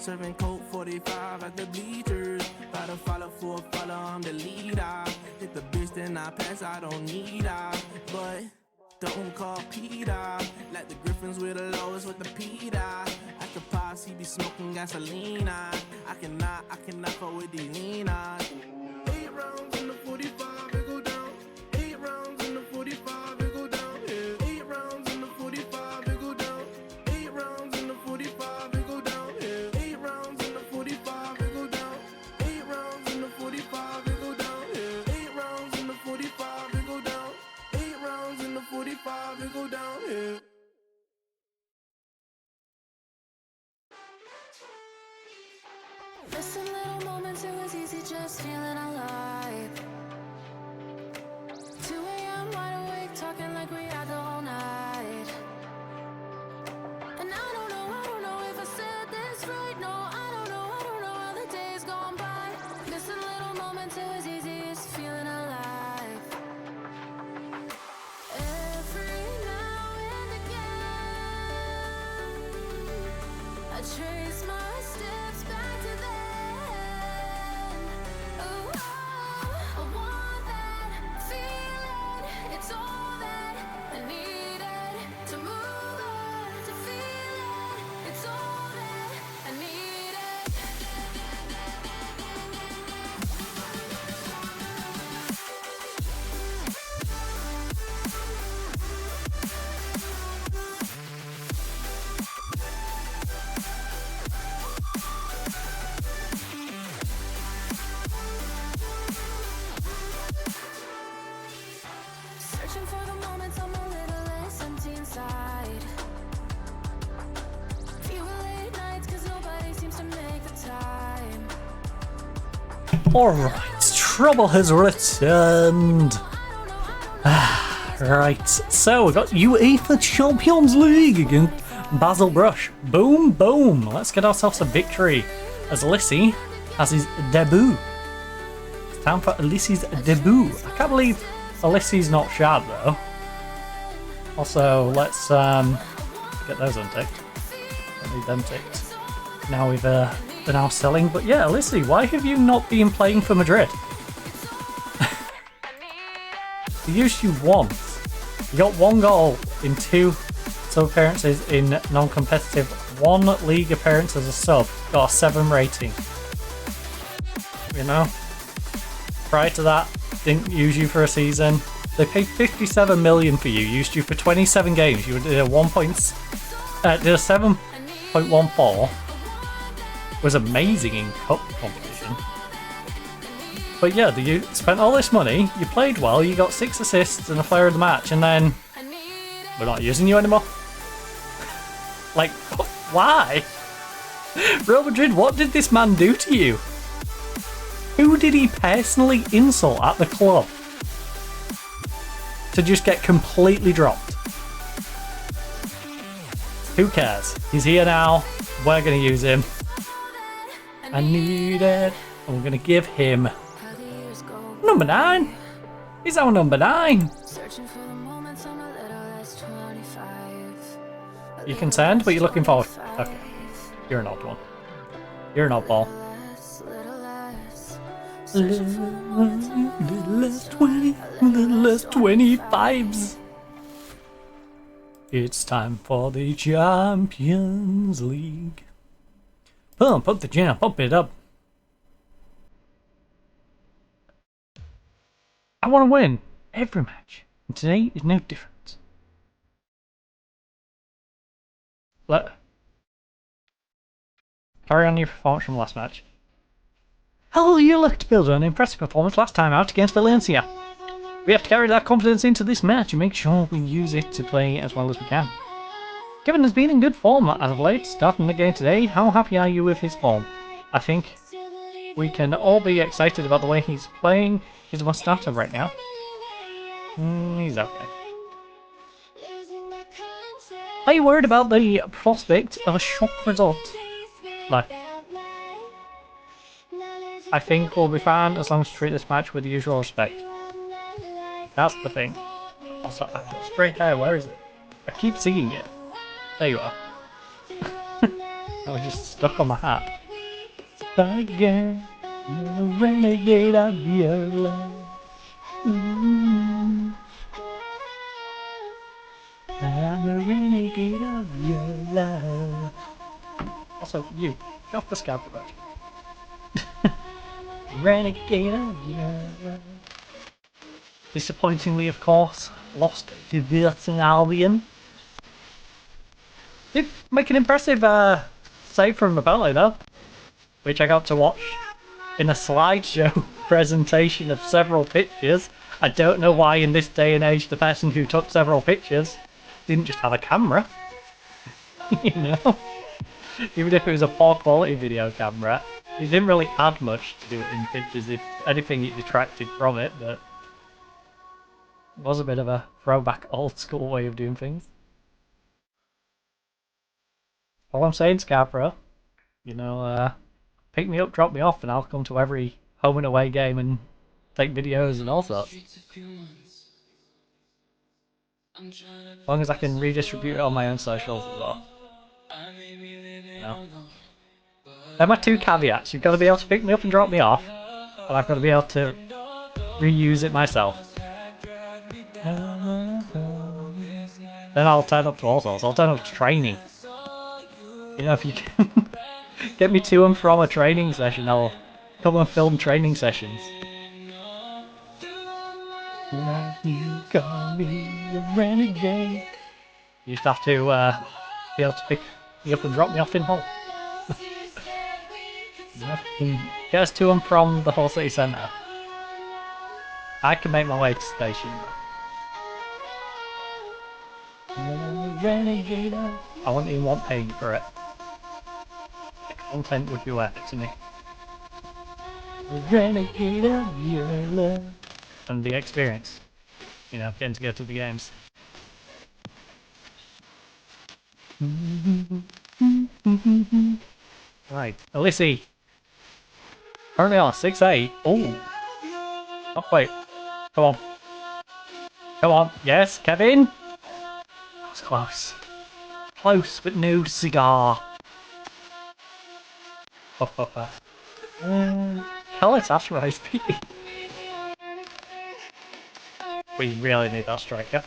serving Coke 45 at the bleachers. Gotta follow for a follow, I'm the leader. Hit the bitch, then I pass, I don't need her. But don't call Peter. Like the Griffins with the lowest with the Peter. At the pops, he be smoking gasoline. I cannot fuck with these Ninas. 8 rounds in the 45, it go down. 8 rounds in the 45, it go down. Yeah. 8 rounds in the 45, it go down. 8 rounds in the 45, it go down. Yeah. 8 rounds in the 45, it go down. 8 rounds in the 45, it go down. Yeah. 8 rounds in the 45, it go down. 8 rounds in the 45, it go down. Yeah. Listen, little moments, it was easy just feeling alive. 2 a.m. wide awake, talking like we had the whole night. And I don't know if I said this right. No, I don't know how the days gone by. Listen, little moments, it was easy just feeling alive. Every now and again, I trace my steps back to then. Oh, I want that feeling. It's all that I needed to move on, to feel it. It's all that I needed. Searching for the moments I'm a little less empty inside. Fewer late nights 'cause nobody seems to make the time. Alright, trouble has returned. Right, so we've got UEFA Champions League against Basil Brush. Boom, boom. Let's get ourselves a victory as Lissy has his debut. It's time for Ulysses' debut. I can't believe Ulysses not shard though. Also, let's get those unticked. Don't need them ticked. Now they're now selling. But yeah, Ulysses, why have you not been playing for Madrid? They used you once. You got 1 goal in 2 sub appearances in non-competitive, 1 league appearance as a sub. Got a 7 rating. You know? Prior to that, didn't use you for a season. They paid 57 million for you, used you for 27 games. You did a 7.14. Was amazing in cup competition. But yeah, you spent all this money, you played well, you got 6 assists and a player of the match, and then we're not using you anymore. Like, why? Real Madrid, what did this man do to you? Who did he personally insult at the club to just get completely dropped? Who cares? He's here now. We're going to use him. I need it. And we're going to give him number 9. He's our number 9. You can send, but you're looking forward. Okay. You're an odd one. You're an oddball. Little less 25s. It's time for the Champions League. Pump up the jam, pump it up. I want to win every match, and today is no different. Carry on your performance from last match. Hello, you look to build on an impressive performance last time out against Valencia. We have to carry that confidence into this match and make sure we use it to play as well as we can. Kevin has been in good form as of late, starting the game today. How happy are you with his form? I think we can all be excited about the way he's playing. He's a must-starter right now. He's okay. Are you worried about the prospect of a shock result? No. I think we'll be fine as long as we treat this match with the usual respect. That's the thing. Also, I've got straight hair, where is it? I keep seeing it. There you are. I was just stuck on my hat. again. You're a renegade of your love. I'm a renegade of your love. Also, you, get off the scab road. Renegade of your love. Disappointingly, of course, lost to Burton Albion. Did make an impressive save from the penalty though, which I got to watch in a slideshow presentation of several pictures. I don't know why in this day and age the person who took several pictures didn't just have a camera. You know? Even if it was a poor quality video camera, it didn't really add much to do it in pictures. If anything, it detracted from it, but it was a bit of a throwback old school way of doing things. All I'm saying, Scarborough, you know, pick me up, drop me off, and I'll come to every home and away game and take videos and all sorts. As long as I can redistribute it on my own socials as well. You know? They're my two caveats. You've got to be able to pick me up and drop me off, and I've got to be able to reuse it myself. Then I'll turn up to all sorts. I'll turn up to training. You know, if you can get me to and from a training session, I'll come and film training sessions. You call me a renegade. You just have to be able to pick me up and drop me off in Hull. Get us to and from the Hull City Centre. I can make my way to the station. Renegade. I wouldn't even want paying for it. The content would be worth it to me. Renegade of your love. And the experience. You know, getting to go to the games. Right, Elyssie. Currently on 6-8. Oh. Oh, wait. Come on. Come on. Yes, Kevin. That was close. Close, but no cigar. Hell, it's Asteroids P. We really need that striker.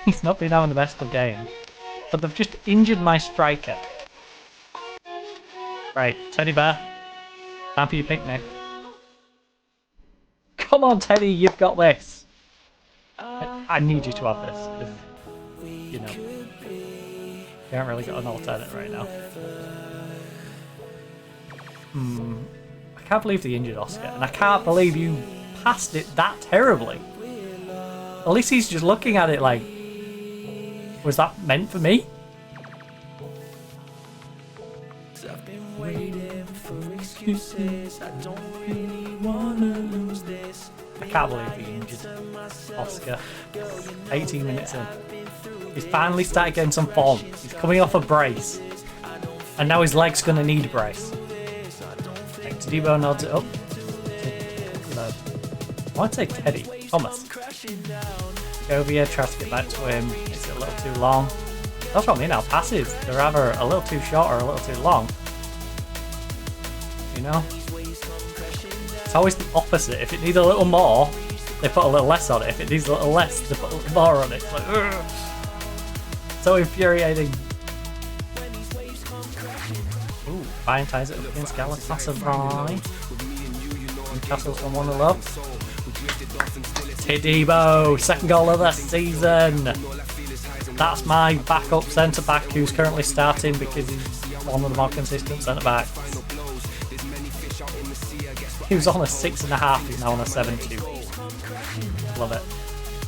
He's not been having the best of games. But they've just injured my striker. Right, Teddy Bear. Time for your picnic. Come on, Teddy, you've got this. I need you to have this. If, you know, you haven't really got an alternate right now. I can't believe they injured Oscar, and I can't believe you passed it that terribly. At least he's just looking at it like, was that meant for me? I've been waiting for excuses. I don't really wanna lose this. I can't believe he injured Oscar. 18 minutes in. He's finally started getting some form. He's coming off a brace. And now his leg's gonna need a brace. Right, Debo nods it up. No. I want to say Teddy. Thomas. Govia tries to get back to him. It's a little too long. That's what I mean now. Passes. They're either a little too short or a little too long. You know? It's always the opposite. If it needs a little more, they put a little less on it. If it needs a little less, they put a little more on it. It's like, ugh. So infuriating. Ooh, Bayern ties it up against Galatasaray. Newcastle's on 1-0 up. Tedibo, second goal of the season. That's my backup centre back who's currently starting because he's one of the more consistent centre backs. He was on a 6.5, he's now on a 7.2. Love it.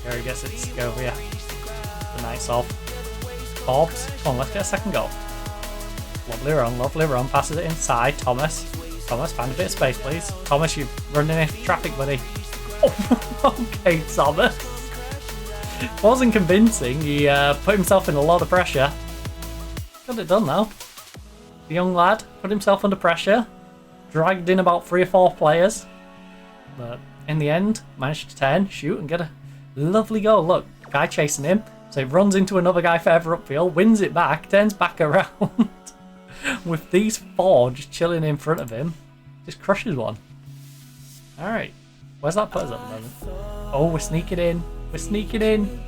Here he gets it, Scovia. The nights off. Forbes, come on, let's get a second goal. Lovely run, passes it inside. Thomas, find a bit of space, please. Thomas, you're running into traffic, buddy. Oh, okay, Thomas. Wasn't convincing, he put himself in a lot of pressure. Got it done though. The young lad put himself under pressure. Dragged in about 3 or 4 players, but in the end managed to turn, shoot and get a lovely goal. Look, guy chasing him, so he runs into another guy further upfield, wins it back, turns back around. with these four just chilling in front of him, just crushes one. Alright. Where's that put us at the moment? Oh, we're sneaking in. We're sneaking in.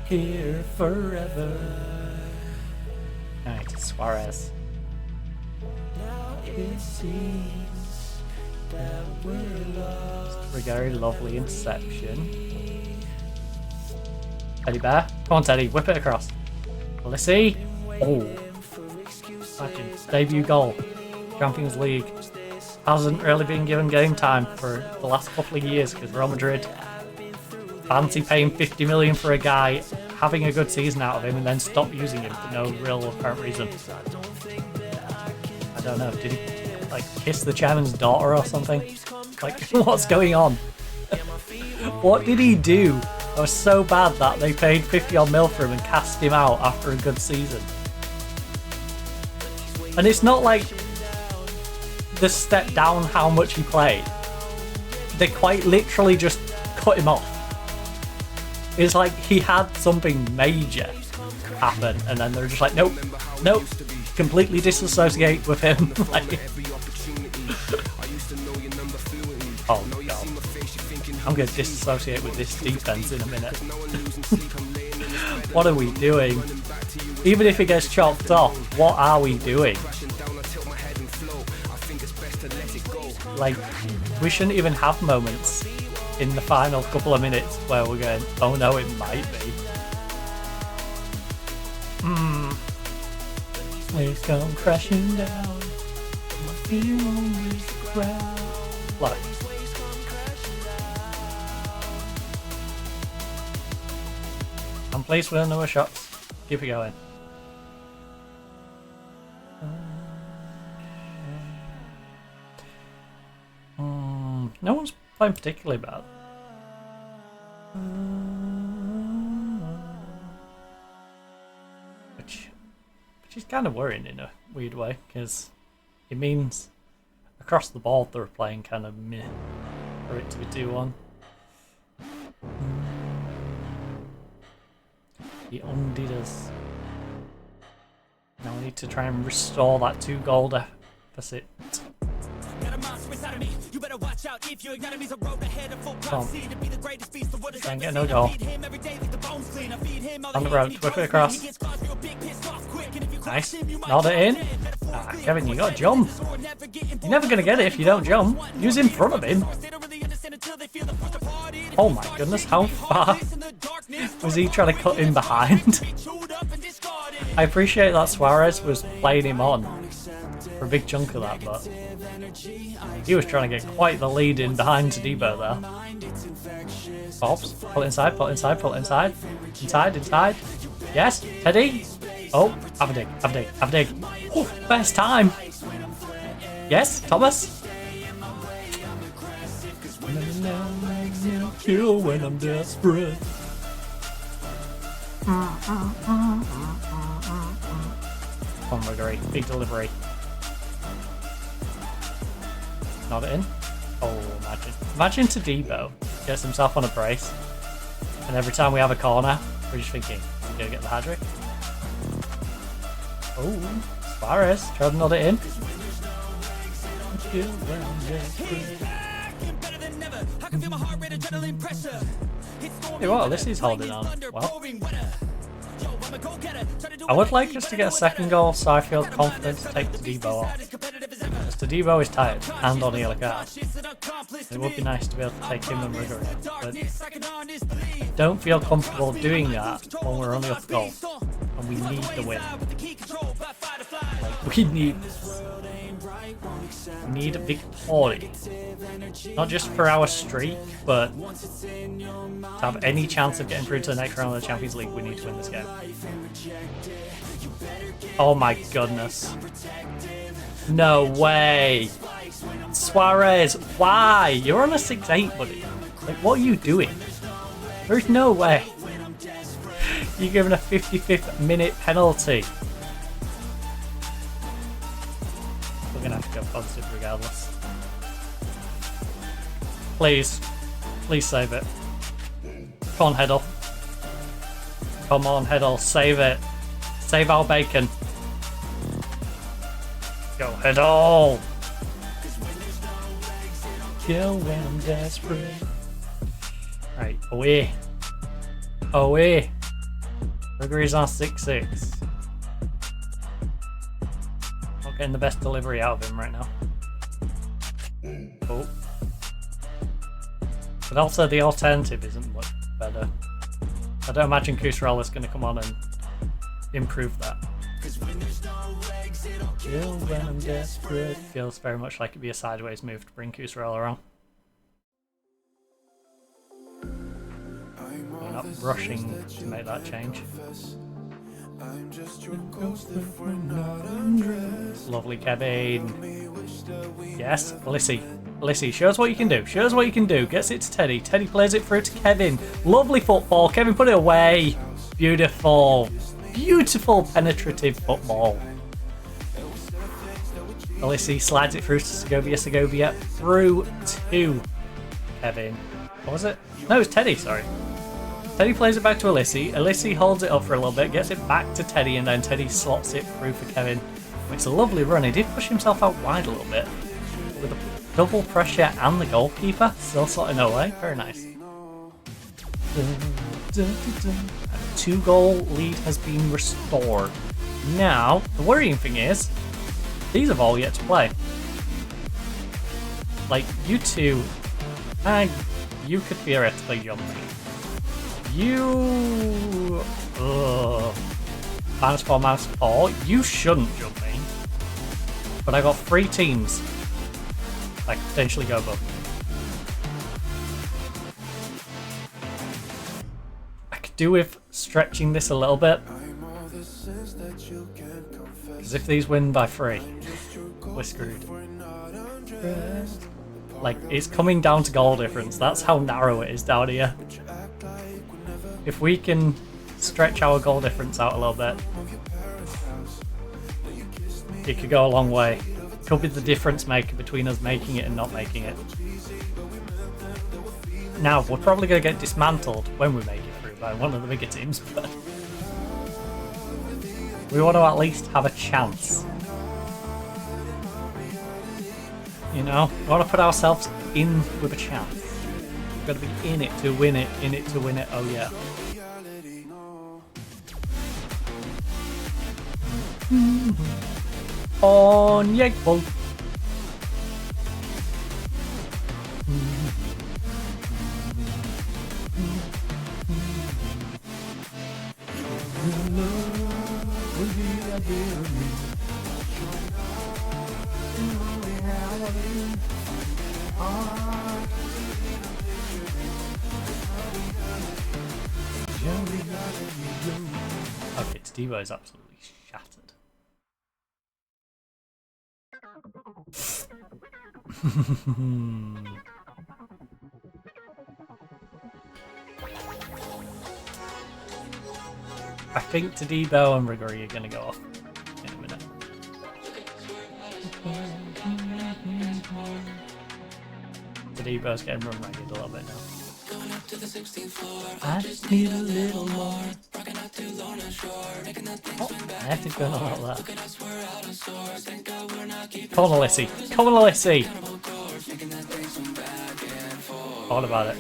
Here forever. Alright, Suarez. It seems that we're lost. A very lovely interception. Teddy Bear. Come on, Teddy. Whip it across. Let's see. Oh. Imagine. Debut goal. Champions League. Hasn't really been given game time for the last couple of years because Real Madrid fancy paying 50 million for a guy, having a good season out of him, and then stop using him for no real apparent reason. I don't know. Did he like kiss the chairman's daughter or something? Like, what's going on? What did he do? It was so bad that they paid 50 odd mil for him and cast him out after a good season. And it's not like the step down how much he played. They quite literally just cut him off. It's like he had something major happen and then they're just like, nope, nope, completely disassociate with him. Like, oh god, I'm going to disassociate with this defense in a minute. What are we doing? Even if it gets chopped off, what are we doing? Like, we shouldn't even have moments in the final couple of minutes where we're going, oh no, it might be. Please come crashing down. My fear won't reach the ground. Like, I'm pleased with no shots. Keep it going. No one's playing particularly bad. Which is kind of worrying in a weird way, because it means across the board they're playing kind of meh for it to be 2-1. He undid us. Now we need to try and restore that 2-goal deficit. Come on. Can't get no goal. On the road, whip it across. Nice. Nod it in. Ah, Kevin, you gotta jump. You're never gonna get it if you don't jump. Use in front of him. Oh my goodness, how far was he trying to cut in behind? I appreciate that Suarez was playing him on for a big chunk of that, but he was trying to get quite the lead in behind Tadibo there. Pops, pull it inside, pull it inside, pull it inside. Inside, inside. Yes, Teddy. Oh, have a dig, have a dig, have a dig. Oh, first time. Yes, Thomas. Kill when I'm desperate. Come on, Gregory. Big delivery. Nod it in. Oh, imagine. Imagine Tadibo gets himself on a brace, and every time we have a corner, we're just thinking, we're going to get the hat-trick. Oh, Suarez. Try to nod it in. Hey, what? This is holding on well. I would like us to get a second goal so I feel confident to take Tadibo off. Because Tadibo is tired and on a yellow card. It would be nice to be able to take him and Rigor in, but I don't feel comfortable doing that when we're only up a goal. And we need the win. Like, we need this. We need a victory. Not just for our streak, but to have any chance of getting through to the next round of the Champions League, we need to win this game. Oh my goodness. No way. Suarez, why? You're on a 6-8, buddy. Like, what are you doing? There's no way. You're given a 55th minute penalty. We're gonna have to go positive regardless. Please. Please save it. Come on, Heddle. Come on, Heddle. Save it. Save our bacon. it all. Kill when I'm desperate. Right, away. Away. Gregory's on 6-6. Not getting the best delivery out of him right now. Oh. But also the alternative isn't much better. I don't imagine Kusarella's going to come on and improve that. Kill when I'm desperate. Feels very much like it'd be a sideways move to bring Kusarella on. We're not rushing to make that change. Lovely Kevin. Yes, Lissy, show us what you can do. Show us what you can do. Gets it to Teddy. Teddy plays it through to Kevin. Lovely football. Kevin put it away. Beautiful. Beautiful penetrative football. Lissy slides it through to Segovia. Segovia through to Kevin. What was it? No, it was Teddy, sorry. Teddy plays it back to Alissi. Alissi holds it up for a little bit, gets it back to Teddy, and then Teddy slots it through for Kevin. It's a lovely run. He did push himself out wide a little bit. With the double pressure and the goalkeeper still slotting away. Very nice. A 2-goal lead has been restored. Now, the worrying thing is, these have all yet to play. Like, you two, you could theoretically jump me. You... -4, you shouldn't jump me. But I got 3 teams that could potentially go above me. I could do with stretching this a little bit. Because if these win by 3, we're screwed. Like, it's coming down to goal difference. That's how narrow it is down here. If we can stretch our goal difference out a little bit, it could go a long way. It could be the difference maker between us making it and not making it. Now, we're probably going to get dismantled when we make it through by one of the bigger teams, but we want to at least have a chance. You know, we want to put ourselves in with a chance. We've got to be in it to win it, in it to win it, oh yeah. On Yakeball. Okay, Steve-O is absolutely shattered. I think Tadibo and Rigori are going to go off in a minute. Tadibo's getting run ragged a little bit now. I just need a little more. Oh, I have to go on like that. Come on, Alissi. Come on, Alissi. What about it?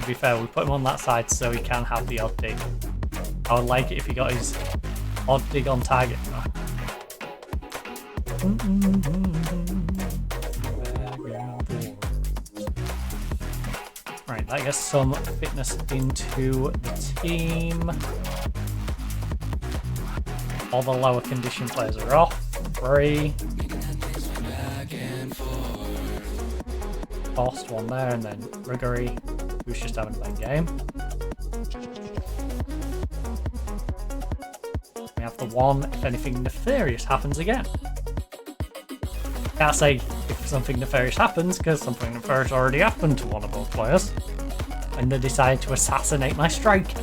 To be fair, we put him on that side so he can have the odd dig. I would like it if he got his odd dig on target. Right, that gets some fitness into the team. All the lower condition players are off. 3. Lost one there, and then Rigori, who's just having a bad game. We have the one, if anything nefarious happens again. Can't say if something nefarious happens, because something nefarious already happened to one of those players. And they decided to assassinate my striker.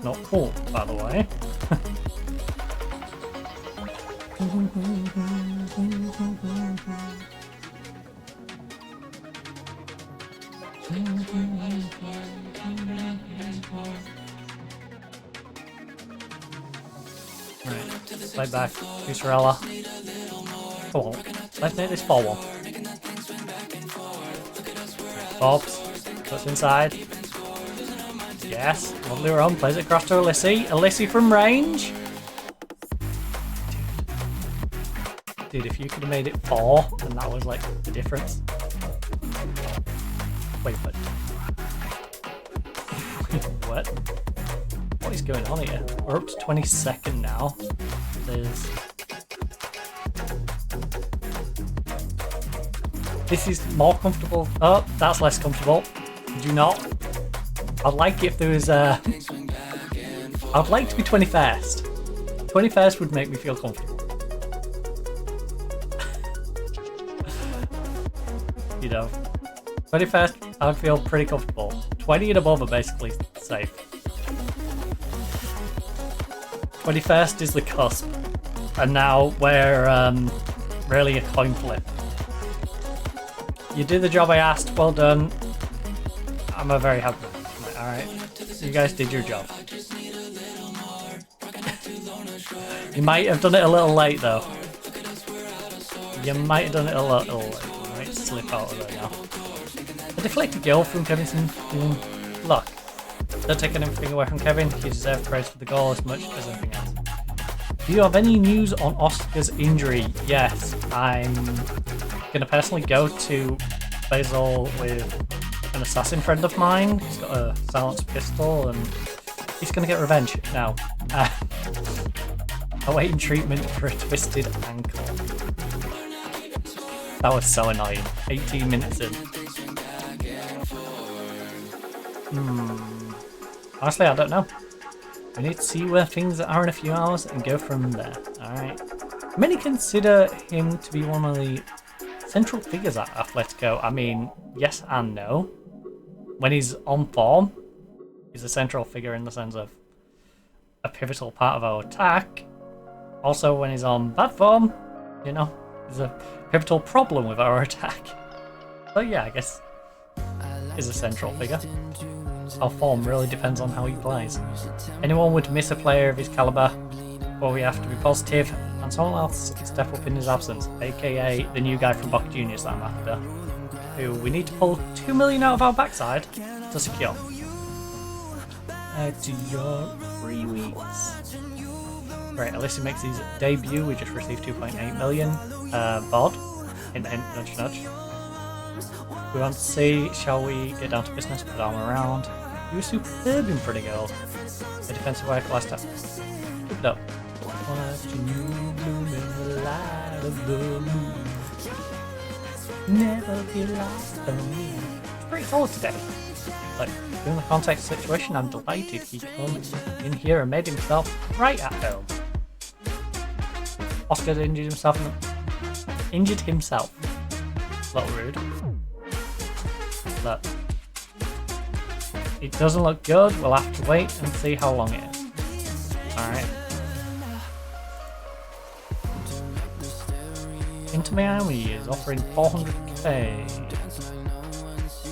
Not cool, by the way. Right. Play back. Futurella. Come on. Let's make this 4-1. Bobs. Puts inside. Yes. Lovely run. Plays it across to Alyssey. Alyssey from range. Dude, if you could have made it 4, then that was like the difference. Wait, but... what? What is going on here? We're up to 22nd now. This is more comfortable. Oh, that's less comfortable. Do not. I'd like it if there was a... I'd like to be 21st. 21st would make me feel comfortable. You know, 21st, I would feel pretty comfortable. 20 and above are basically safe. 21st is the cusp, and now we're really a coin flip. You did the job I asked, well done. I'm a very happy. Alright, you guys did your job. You might have done it a little late though. You might have done it a little late. Slip out of there now. A deflected goal from Kevinson. Look, don't take anything away from Kevin. He deserves praise for the goal as much as anything else. Do you have any news on Oscar's injury? Yes, I'm gonna personally go to Basil with an assassin friend of mine. He's got a silenced pistol and he's gonna get revenge now. Awaiting treatment for a twisted ankle. That was so annoying. 18 minutes in. Honestly, I don't know. We need to see where things are in a few hours and go from there. Alright. Many consider him to be one of the central figures at Atletico. I mean, yes and no. When he's on form, he's a central figure in the sense of a pivotal part of our attack. Also, when he's on bad form, you know, there's a pivotal problem with our attack. So yeah, I guess he's a central figure. Our form really depends on how he plays. Anyone would miss a player of his caliber, but we have to be positive, and someone else can step up in his absence, aka the new guy from Boca Juniors that I'm after, who we need to pull 2 million out of our backside to secure. To your 3 weeks. Right, Alyssey makes his debut. We just received 2.8 million. VOD. Hint, hint, nudge, nudge. We want to see, shall we get down to business, put arm around. You were superb in front of goal. A defensive work last time. Keep it up. Watching you bloom in the light of the moon. Never be lost on me. It's pretty solid today. Like, given the context of the situation, I'm delighted he came in here and made himself right at home. Oscar injured himself. A little rude. Look. It doesn't look good. We'll have to wait and see how long it is. Alright. Inter Miami is offering 400k.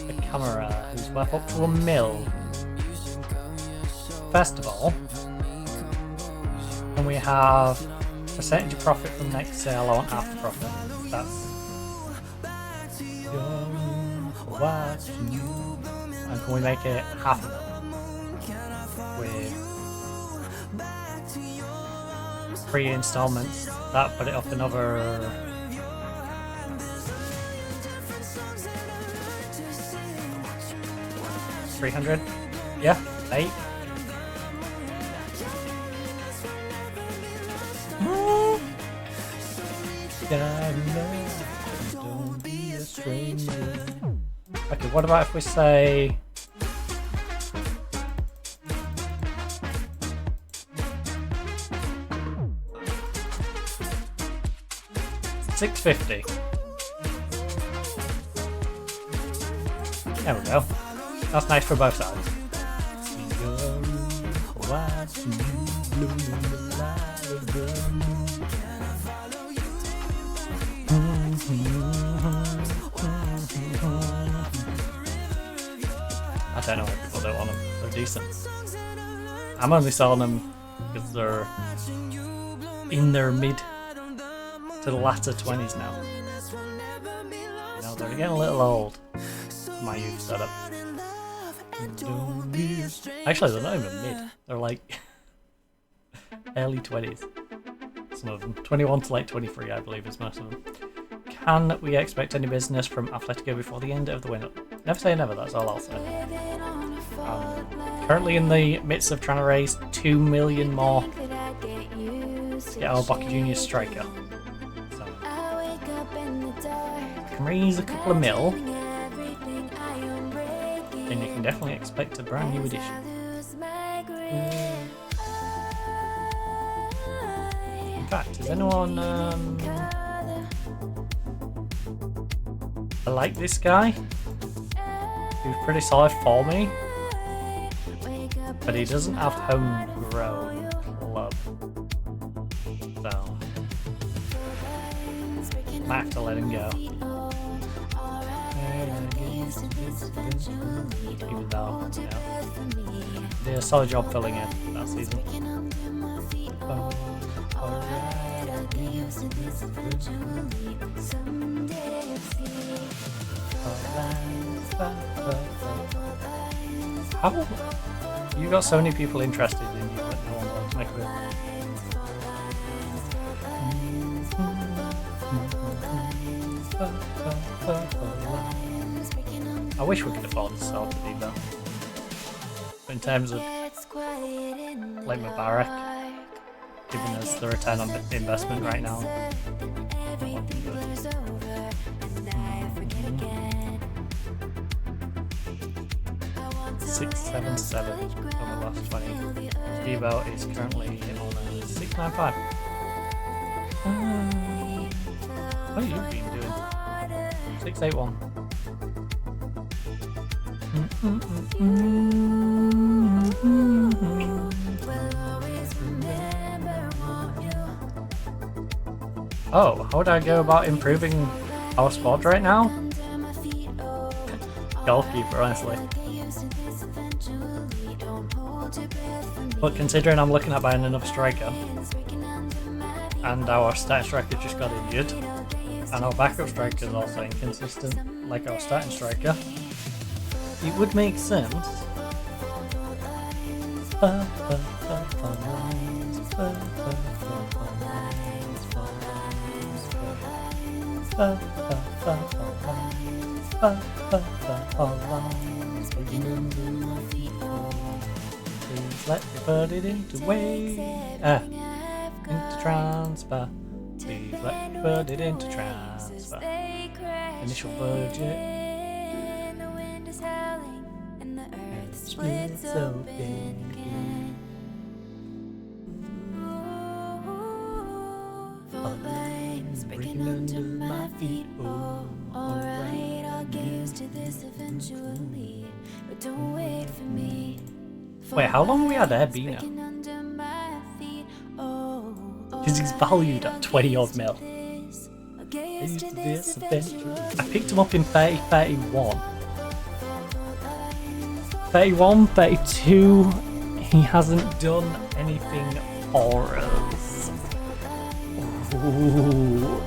A camera who's worth up to $1 million. First of all, and we have percentage of profit from next sale. I want half the profit. That's and can we make it half of it with 3 installments? That put it up another 300. Yeah, 8. Don't be a stranger. Okay, what about if we say $650? There we go. That's nice for both sides. I don't know why people don't want them. They're decent. I'm only selling them because they're in their mid to the latter 20s now. You know, they're getting a little old. My youth setup. Actually, they're not even mid. They're like early 20s. Some of them. 21 to like 23, I believe, is most of them. Can we expect any business from Atletico before the end of the window? Never say never, that's all I'll say. Currently in the midst of trying to raise 2 million more to get our Boca Juniors striker. So, can raise a couple of mil, then you can definitely expect a brand new edition. In fact, is anyone... I like this guy. He's pretty solid for me. But he doesn't have homegrown club. So might have to let him go. Even though, you know, did a solid job filling in that season. How? You got so many people interested in you, but no one wants to make a bit. I wish we could afford to sell to Debo. But in terms of like Mubarak giving us the return on investment right now. 677 over the last 20. Debo is currently on a 695. What have you been doing? 681. Oh, how would I go about improving our squad right now? Goalkeeper, honestly. But considering I'm looking at buying another striker, and our starting striker just got injured, and our backup striker is also inconsistent, like our starting striker, it would make sense. Please let me put it into into transfer. Please let me put it into transfer. Initial budget. Splits open again. Flames breaking under my feet. Oh, alright, I'll get used to this eventually. But don't wait for me. Wait, how long have we had Airbnb now? Because he's valued at 20 odd mil. I picked him up in 30, 31. 31, 32, he hasn't done anything for us. Ooh.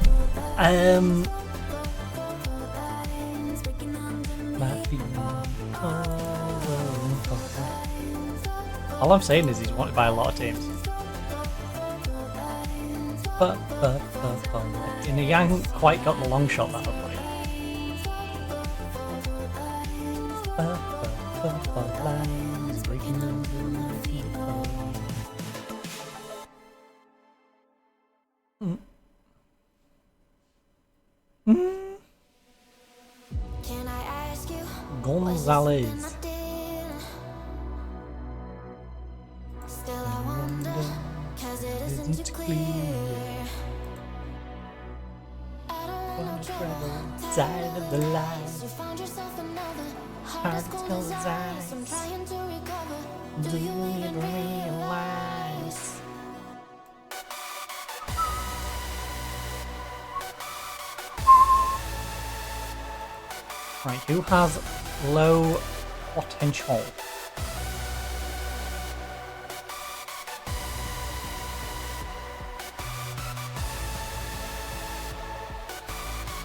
All I'm saying is he's wanted by a lot of teams. And he hasn't quite got the long shot that I play. Can I ask you? Gonzalez. Still I wonder, 'cause it isn't clear. I don't want no trouble. Side of the line. You found yourself another Hard to tell his eyes. I'm trying to recover. Do you even realize? Right, who has low potential?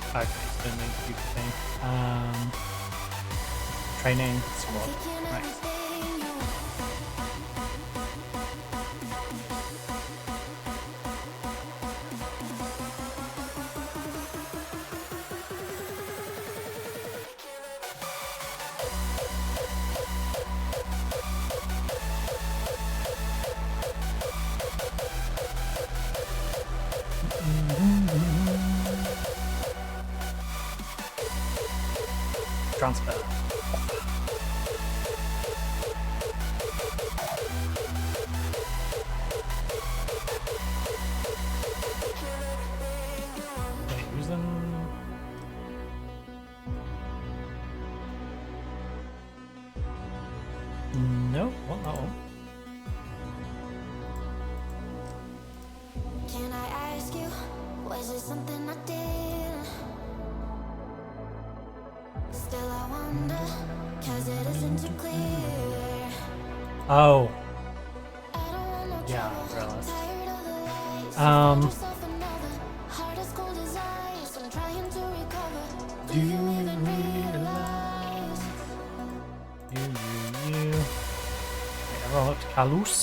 Okay, it's been the stupid thing. Training squad. Right. Transfer. Okay, who's them? No, what that one? Can I ask you, was it something I did? Still I wonder, cause it isn't too clear. Oh, I don't want no yeah, trouble, I realized. tired of the lies. Find yourself another, heart as cold as ice. I'm trying to recover. Do you even realize? You. Wait, everyone looked Kalus?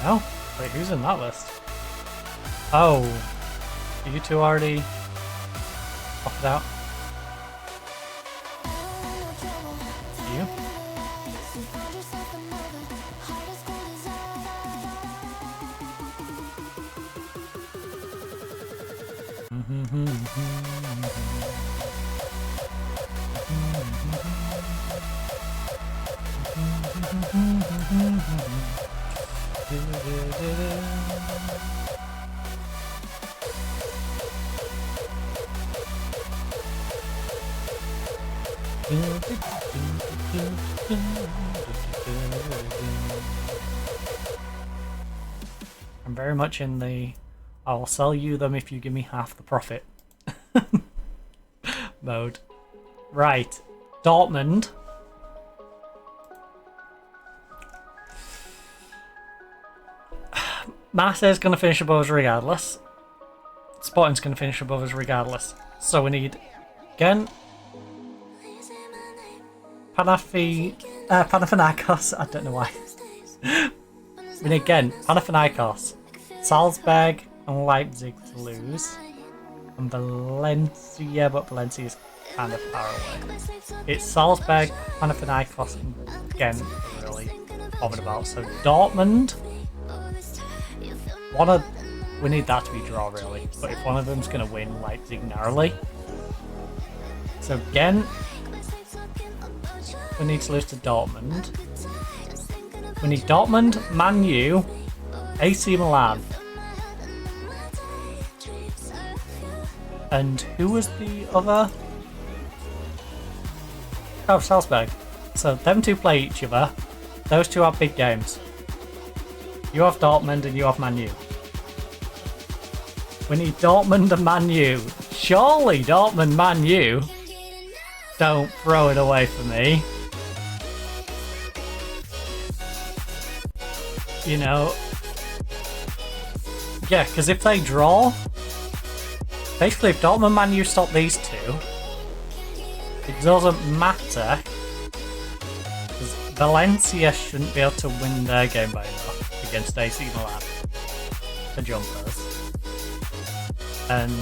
No? Wait, who's in that list? Oh, you two already offered out? You? I'm very much in the I'll sell you them if you give me half the profit mode. Right, Dortmund. Marseille's going to finish above us regardless. Sporting's going to finish above us regardless. So we need Ghent, Panathinaikos. I don't know why. We need Ghent, Panathinaikos, Salzburg, and Leipzig to lose, and Valencia, but Valencia's kind of far away. It's Salzburg, Panathinaikos, and Ghent I'm really bothered about. So Dortmund. We need that to be draw really, but if one of them's going to win, Leipzig narrowly. So Ghent, we need to lose to Dortmund. We need Dortmund, Man U, AC Milan. And who was the other? Oh, Salzburg. So them two play each other. Those two are big games. You have Dortmund and you have Man U. We need Dortmund and Man U. Surely Dortmund, Man U. Don't throw it away for me. You know. Yeah, because if they draw, basically if Dortmund, Man U stop these two, it doesn't matter. Because Valencia shouldn't be able to win their game by enough against AC Milan. The jumpers. And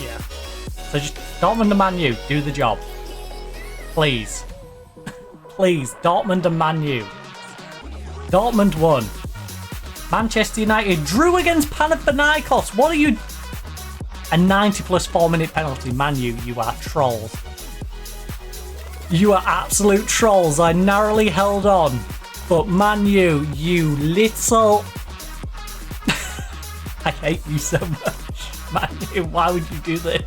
yeah. So just Dortmund and Man U, do the job. Please. Please, Dortmund and Man U. Dortmund won. Manchester United drew against Panathinaikos. What are you? A 90 plus 4 minute penalty. Man U, you are trolls. You are absolute trolls. I narrowly held on. But Man U, you little... I hate you so much. Man U, why would you do this?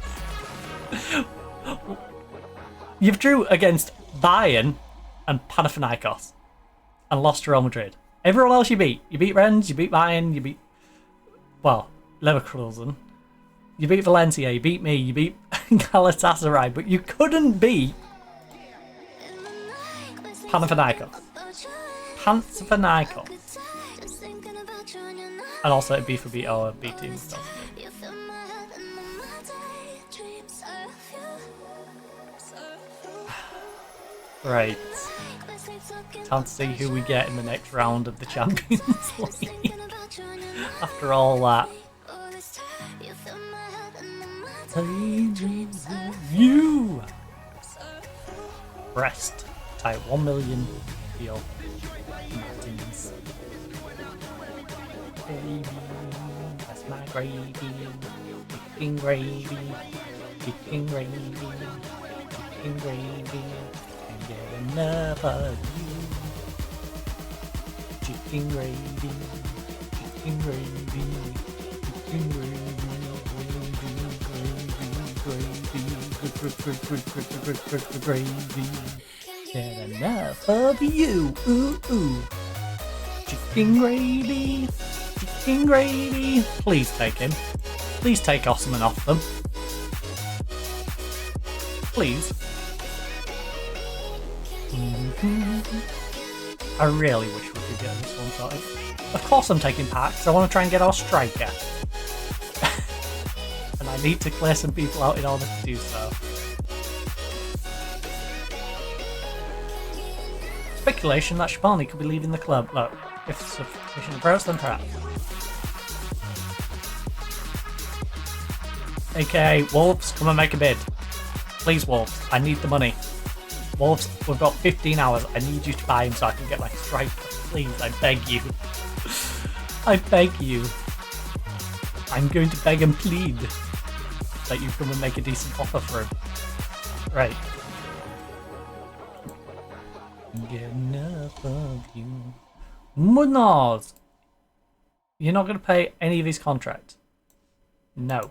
You've drew against Bayern and Panathinaikos and lost to Real Madrid. Everyone else you beat. You beat Rennes, you beat Bayern, you beat... Well, Leverkusen. You beat Valencia, you beat me, you beat Galatasaray, but you couldn't beat Panathinaikos. Panathinaikos. And also B for beat our B team. Right. Time to see who we get in the next round of the Champions League. After all that. You! Breast. Type 1 million deal. Martins. Baby, that's my gravy. Chicken gravy. Chicken gravy. Chicken gravy. Can't get enough of you. Chicken gravy. Chicken gravy. Chicken gravy. Gravy. Get enough of you. Ooh, ooh. Chicken gravy. Chicken gravy. Please take him. Please take Osman off them. Please. I really wish we could get this one sorted. Of course I'm taking Pax. I want to try and get our striker. And I need to clear some people out in order to do so. Speculation that Shabani could be leaving the club. Look, if sufficient approach, then perhaps. AKA Wolves, come and make a bid. Please, Wolves, I need the money. Wolves, we've got 15 hours. I need you to buy him so I can get my striker. Please, I beg you. I beg you. I'm going to beg and plead that you come and make a decent offer for him. Right. Get enough of you. Munaz! You're not going to pay any of his contract? No.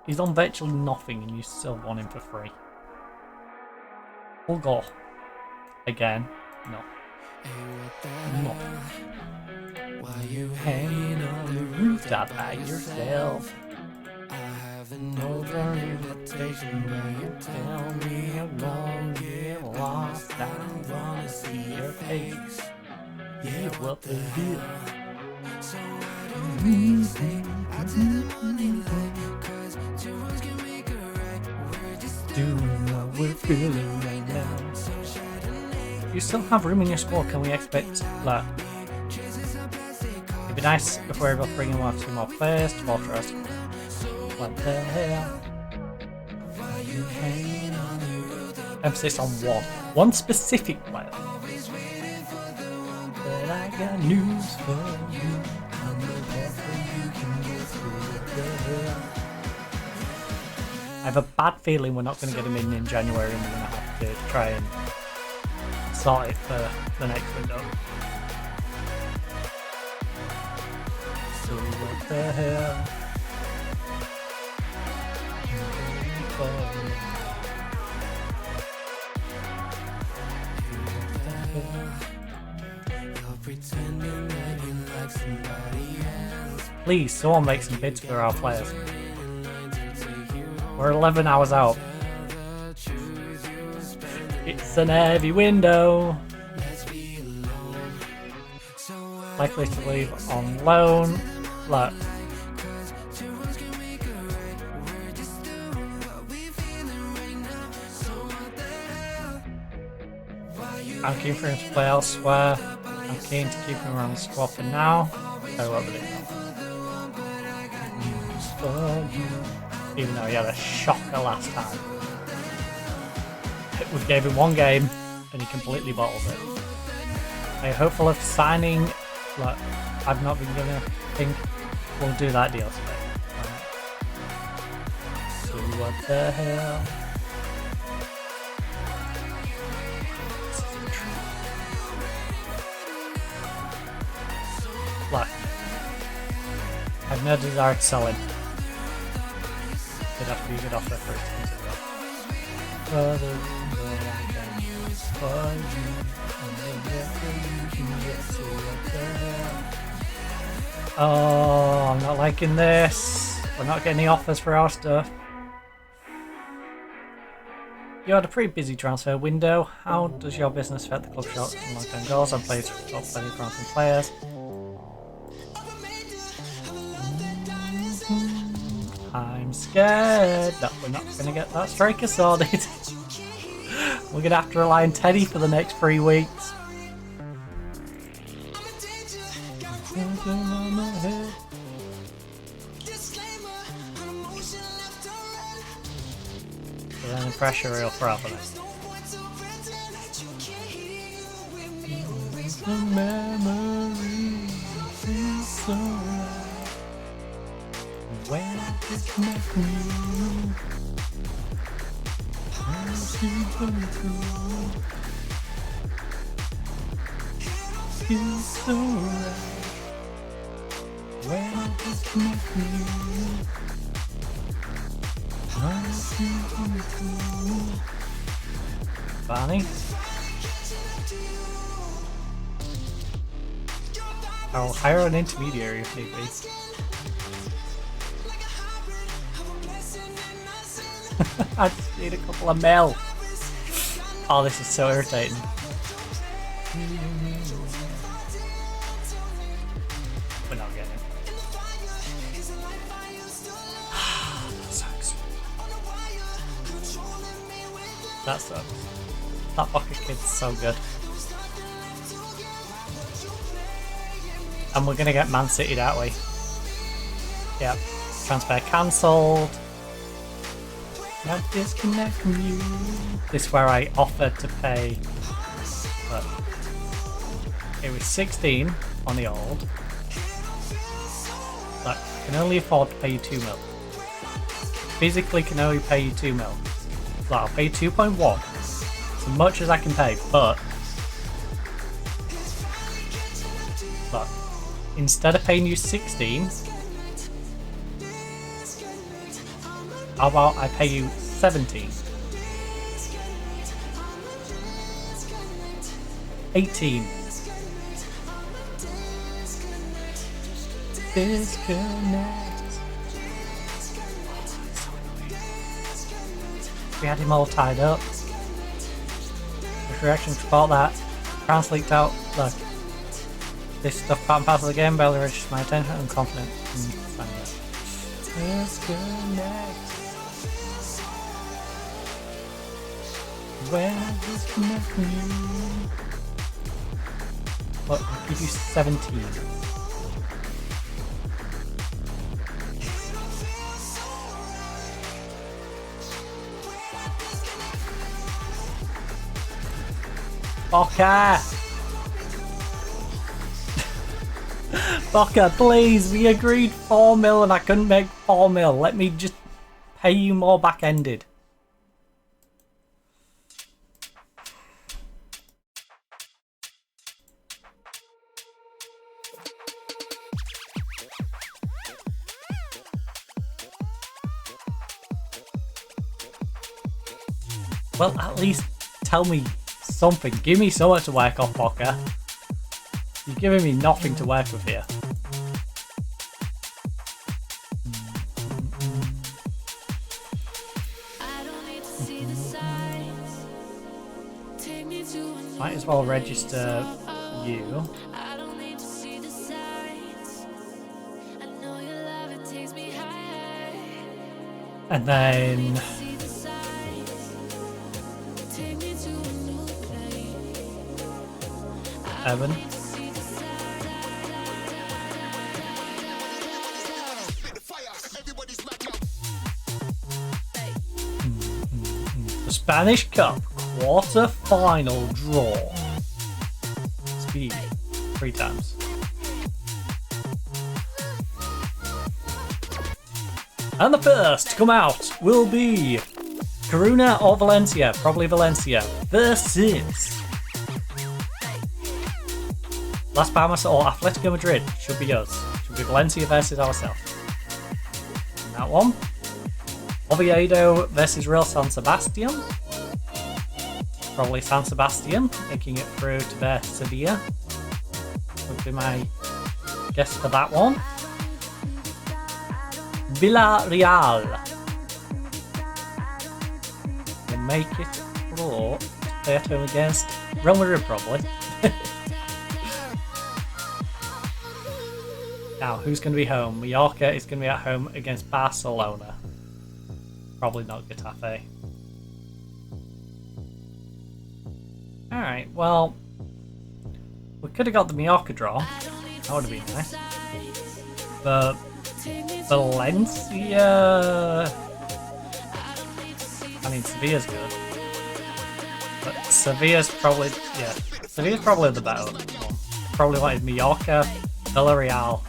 He's on virtually nothing and you still want him for free. We'll go. Again. No. No. Why you hanging on the rooftop by yourself? I have an over invitation where you tell me I'm gonna get lost. I wanna see your face. Yeah, what the deal? So I don't say I did the money like, cause two ones can make a right. We're just doing what we're feeling right now. You still have room in your squad, can we expect that? It'd be nice if we were able to bring in 1 or 2 more players to Fortress. What the hell? Emphasis on one. One specific player. But I got news for you. I have a bad feeling we're not going to get him in January and we're going to have to try and sort it for the next window. So what the hell? Please, someone make some bids for our players. We're 11 hours out. It's an heavy window. Likely to leave on loan. Look. I'm keen for him to play elsewhere. I'm keen to keep him around the squad for now. So what will it Even though he had a shocker last time. We gave him 1 game and he completely bottled it. I'm hopeful of signing. Look, I've not been gonna think we'll do that deal today. Right. So what the hell? Look, I've no desire to sell him. It'd have to be a good offer for it to consider. Oh, I'm not liking this. We're not getting the offers for our stuff. You had a pretty busy transfer window. How does your business affect the club shots and long-term goals and plays for top plenty of promising players? I'm scared that we're not going to get that striker sorted. We're gonna have to rely on Teddy for the next 3 weeks. We're under pressure real forever. The memory is so right. When it's not you, how's it gonna go? Feels so right. When it's not you, how's it gonna go? Barney? I'll hire an intermediary if need be. I just need a couple of mil. Oh, this is so irritating. We're not getting it. That sucks. That sucks. That bucket kid's so good. And we're going to get Man City that way. Yep. Transfer cancelled. Now disconnect from you. This is where I offered to pay. Look. It was 16 on the old. But I can only afford to pay you 2 mil. Physically can only pay you 2 mil. So I'll pay 2.1. As much as I can pay, but look. Instead of paying you 16, how about I pay you 17? 18. Disconnect. We had him all tied up. Reaction support that. Crown's leaked out. Look. This stuff part and parcel of the game barely registers my attention. I'm confident in finding it. Disconnect. When I disconnect you. Look, I'll give you 17. Boca! Boca, please, we agreed 4 mil and I couldn't make 4 mil. Let me just pay you more back-ended. Well, at least tell me something. Give me something to work off, Boca. You're giving me nothing to work with here. Might as well register you. And then Evan. The Spanish Cup quarter-final draw. Speed 3 times. And the first to come out will be Coruna or Valencia, probably Valencia, versus Las Palmas or Atletico Madrid. Should be us. Should be Valencia versus ourselves. And that one. Oviedo versus Real San Sebastian. Probably San Sebastian, making it through to their Sevilla. Would be my guess for that one. Villarreal will make it through to play at home against Real Madrid, probably. Now, who's going to be home? Mallorca is going to be at home against Barcelona. Probably not Getafe. Alright, well, we could have got the Mallorca draw. That would have been nice. But Valencia... I mean, Sevilla's good. But Sevilla's probably... yeah, Sevilla's probably the better one. Probably wanted Mallorca, Villarreal,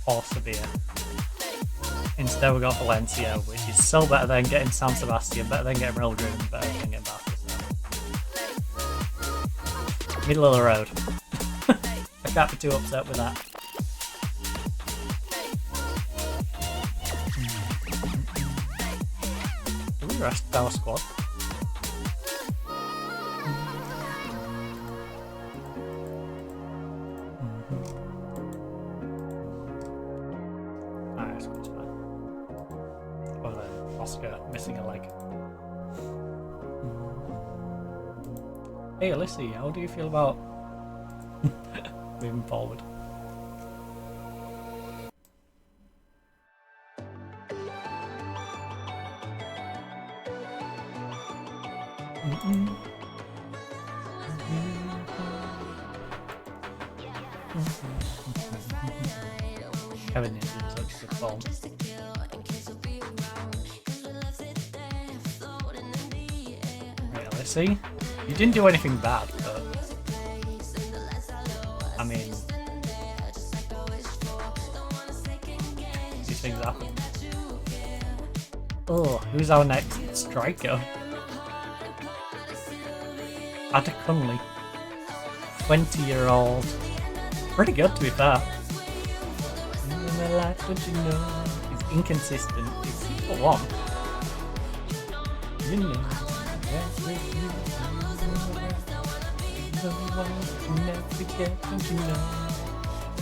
or Sevilla. Instead we got Valencia, which is still better than getting San Sebastian, better than getting Real Madrid, and better than getting Barca. Middle of the road. I can't be too upset with that. Do we rest our squad? Alright, squad's fine. Oh, then Oscar missing a leg. Hey Alyssa, how do you feel about moving forward? Kevin is in such good form. Right, Alyssa, you didn't do anything bad, but I mean, these things happen. Oh, who's our next striker? Ada Cunley, 20-year-old. Pretty good, to be fair. Don't you know? He's inconsistent. He's for one. You know.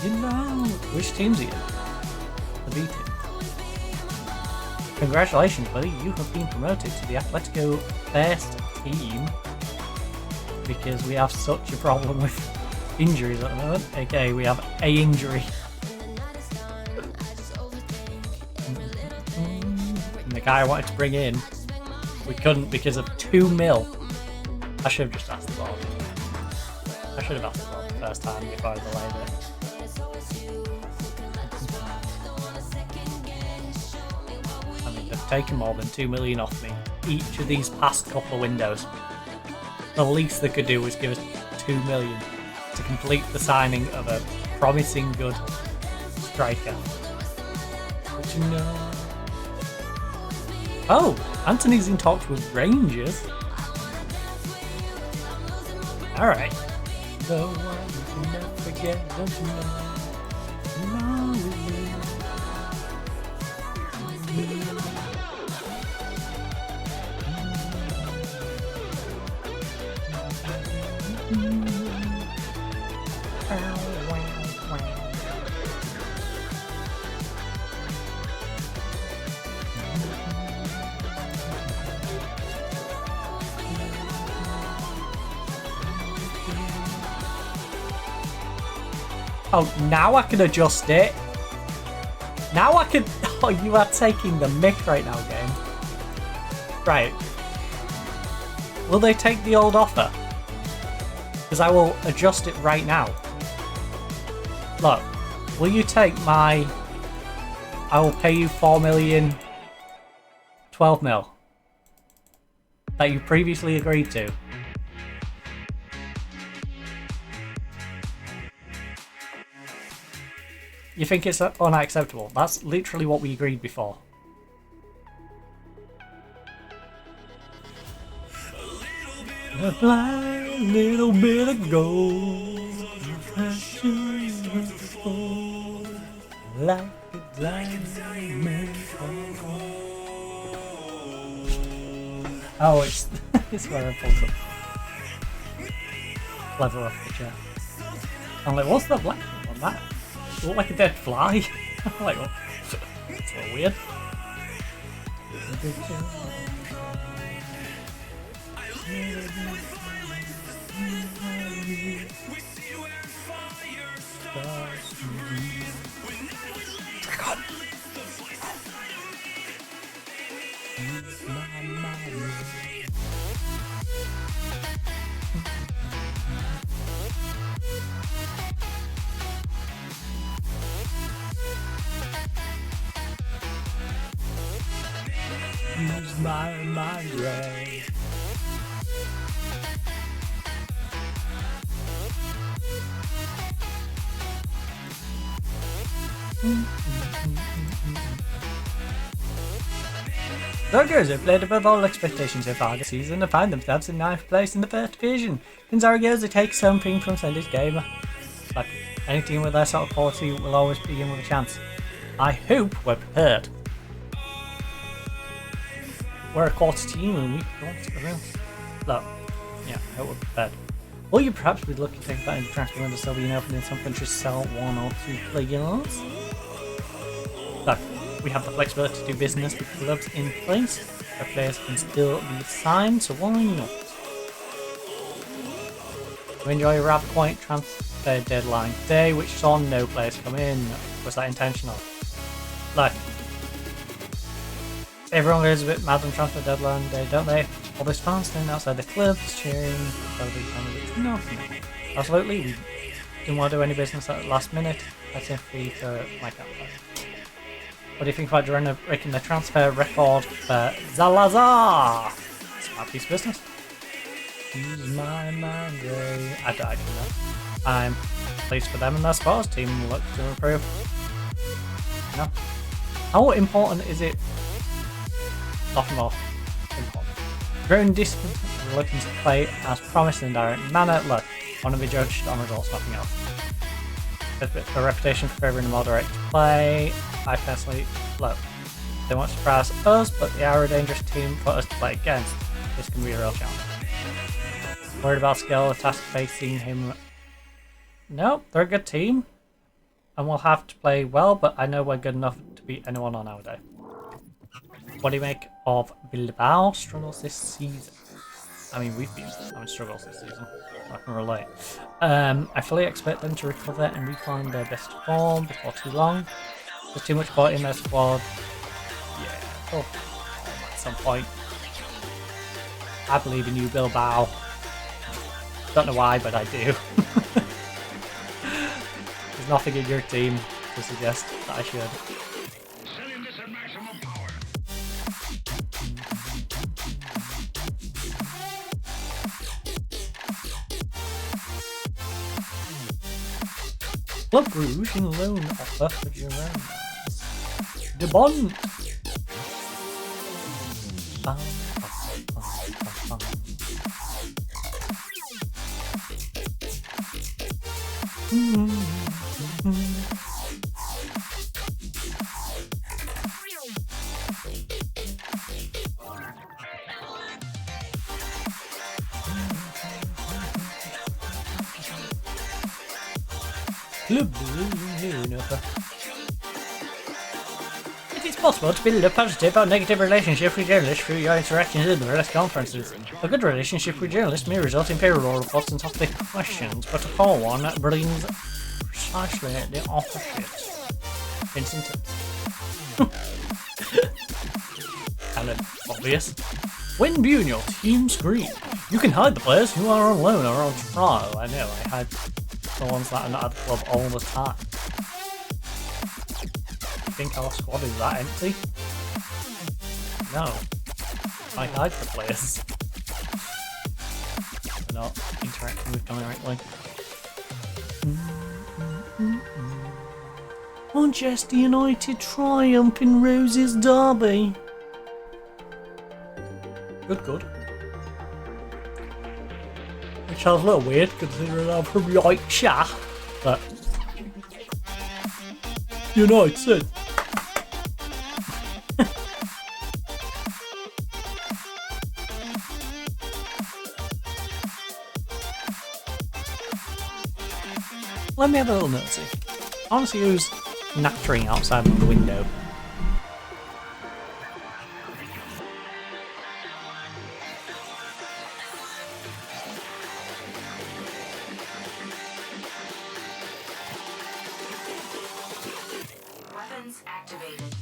You know. Which team's he in? The B team. Congratulations, buddy. You have been promoted to the Atletico first team because we have such a problem with injuries at the moment. Okay, we have a injury. And the guy I wanted to bring in, we couldn't because of 2 mil. I should have just asked the board. I should have asked the board the first time before I delayed it. I mean, they've taken more than 2 million off me each of these past couple of windows. The least they could do was give us 2 million to complete the signing of a promising good striker. But you know... Oh! Anthony's in talks with Rangers. Alright. The one you never forget, don't you know? Oh, now I can adjust it. Now I can... Oh, you are taking the mick right now, game. Right. Will they take the old offer? Because I will adjust it right now. Look, will you take my... I will pay you 4 million... 12 mil. That you previously agreed to. You think it's unacceptable? That's literally what we agreed before. A blind little bit of gold, like a diamond. Oh, it's it's where I pulled up. Clever off the chat. I'm like, what's the black on that? It looked like a dead fly. I'm like, what? It's a little weird. Use my mind ray. Dodgers have played above all expectations so far this season and find themselves in 9th place in the first division. In Zaragoza takes something from Sunday's game. Like any team with their sort of quality will always begin with a chance. I hope we're prepared. We're a quarter team and we want to around. Look, yeah, I hope we're prepared. Will you perhaps be looking to take that in the transfer window still being open in some countries to sell 1 or 2 players? Look, we have the flexibility to do business with clubs in place. Our players can still be signed, so why not? We enjoy a rather quiet transfer deadline day, which saw no players come in. Was that intentional? Look, everyone goes a bit mad on transfer deadline day, don't they? All those fans standing outside the clubs cheering. No. Absolutely, we didn't want to do any business at the last minute. That's it for my campaign. What do you think about breaking the transfer record for Zalazar? Smart piece of business. Use my mind ray. I died from that. I'm pleased for them and their sports team look to improve. No. How important is it? Nothing more important. Growing discipline and looking to play as promised in a direct manner. Look, I want to be judged on results, nothing else. There's a bit of a reputation for favouring more direct play. I personally, look, they won't surprise us, but they are a dangerous team for us to play against. This can be a real challenge. Worried about skill, the task facing him. No, they're a good team. And we'll have to play well, but I know we're good enough to beat anyone on our day. What do you make of Bilbao struggles this season? I mean, we've been having struggles this season. I can relate. I fully expect them to recover and reclaim their best form before too long. There's too much bought in their squad. Yeah, at some point. I believe in you, Bilbao. Don't know why, but I do. There's nothing in your team to suggest that I should. Club Rouge in loan offer for Girona. De Bon. It is possible to build a positive or negative relationship with journalists through your interactions in the press conferences. A good relationship with journalists may result in payroll reports and topic questions, but a poor one brings precisely the opposite. Vincent. Kind of obvious. When viewing your team screen, you can hide the players who are on loan or on trial. I know, I hide the ones that are not at the club all the time. You think our squad is that empty? No. I hide the players. They're not interacting with directly. Manchester United triumph in Rose's derby. Good. Which sounds a little weird considering I'm from Yorkshire, but United. Let me have a little nosy. I want to see who's nattering outside of the window. Weapons activated.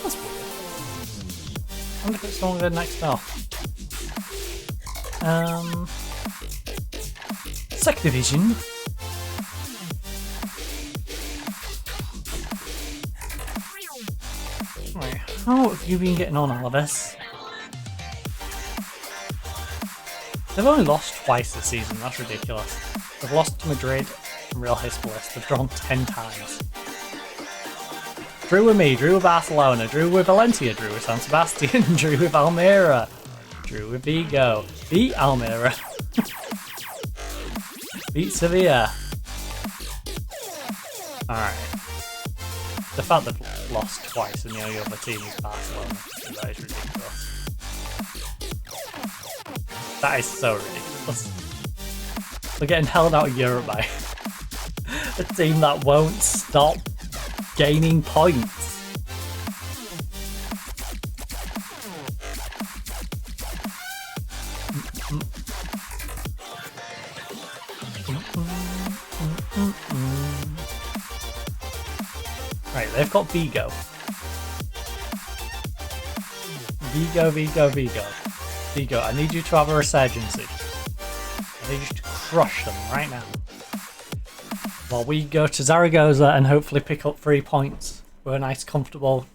That's weird. I wonder if it's someone good next door. Second division. Right, how have you been getting on, Alivis? They've only lost twice this season, that's ridiculous. They've lost to Madrid and Real Hispalis. They've drawn 10 times. Drew with me, drew with Barcelona, drew with Valencia, drew with San Sebastian, drew with Almeria, drew with Vigo, beat Almeria, beat Sevilla. Alright. The fact they've lost twice and the only other team is Barcelona, that is ridiculous. That is so ridiculous. We're getting held out of Europe by a team that won't stop gaining points. Right, they've got Vigo. Vigo, I need you to have a resurgency. I need you to crush them right now. While we go to Zaragoza and hopefully pick up 3 points with a nice, comfortable,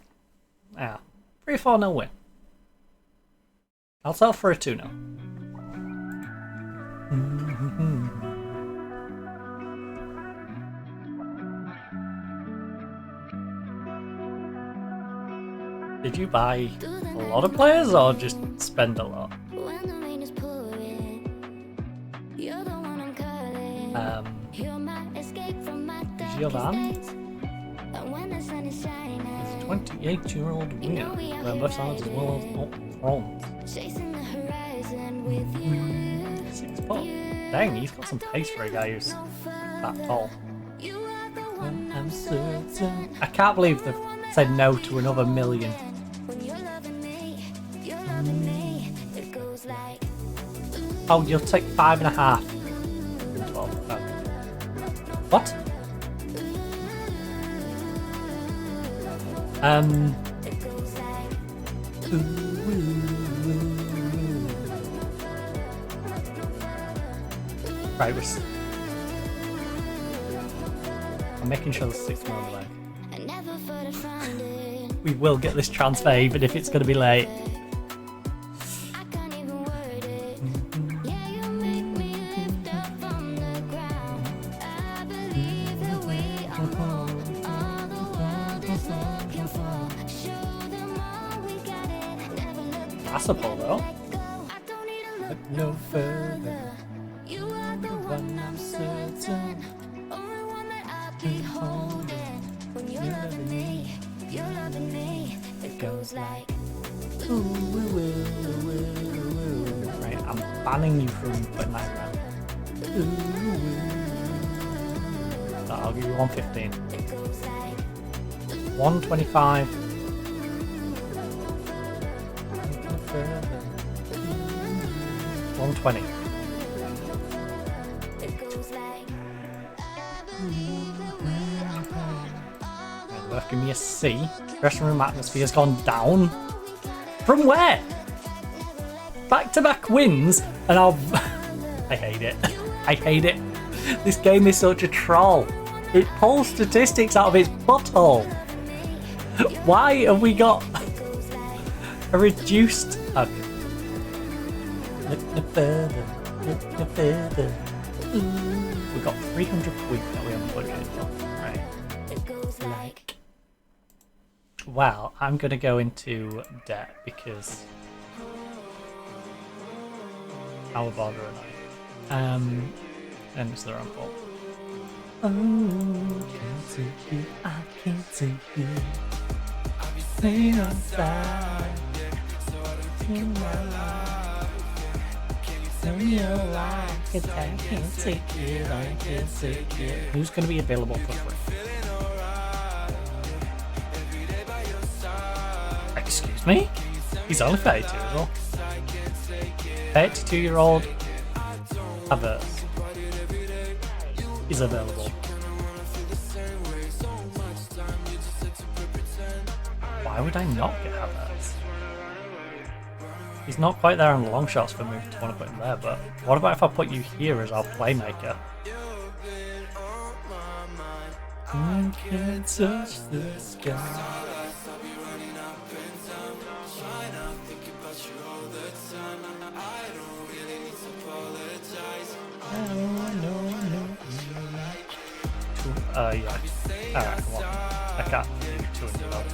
3-4-0 win. I'll sell for a 2-0. Did you buy a lot of players or just spend a lot? Giovanni? He's a 28-year-old winger, where both sides as well as up front. 6 foot. Dang, he's got some pace for a guy who's that tall. I can't believe they've said no to another million. Oh, you'll take 5.5. 12. Oh. What? Right, I'm making sure there's 6 more away. We will get this transfer even if it's going to be late. Passable though. Look no further. You are the one I'm certain. Only one that I'll be holding. When you're loving me, it goes like. Right, I'm banning you from putting that around. I'll give you 115. 125. 120. Both give me a C. Dressing room atmosphere's gone down. From where? Back-to-back wins, and I'll. I hate it. I hate it. This game is such a troll. It pulls statistics out of its butthole. Why have we got a reduced? Okay. Look no further. Look no further. We've got 300 points that we haven't budgeted for. Right. Well, I'm gonna go into debt because how bother and it's their own fault. Oh, can't take you, I can't take you. I'll be staying outside in my life. Can you tell me a lie? Cause I can't take it, I can't take it. Who's gonna be available for free? Excuse me? He's only 32 as well. 32-year-old Havertz is available. Why would I not get Havertz? He's not quite there on the long shots for me to want to put him there, but what about if I put you here as our playmaker? I can't touch the sky. Yeah. Alright, well, I can't do 200 dollars.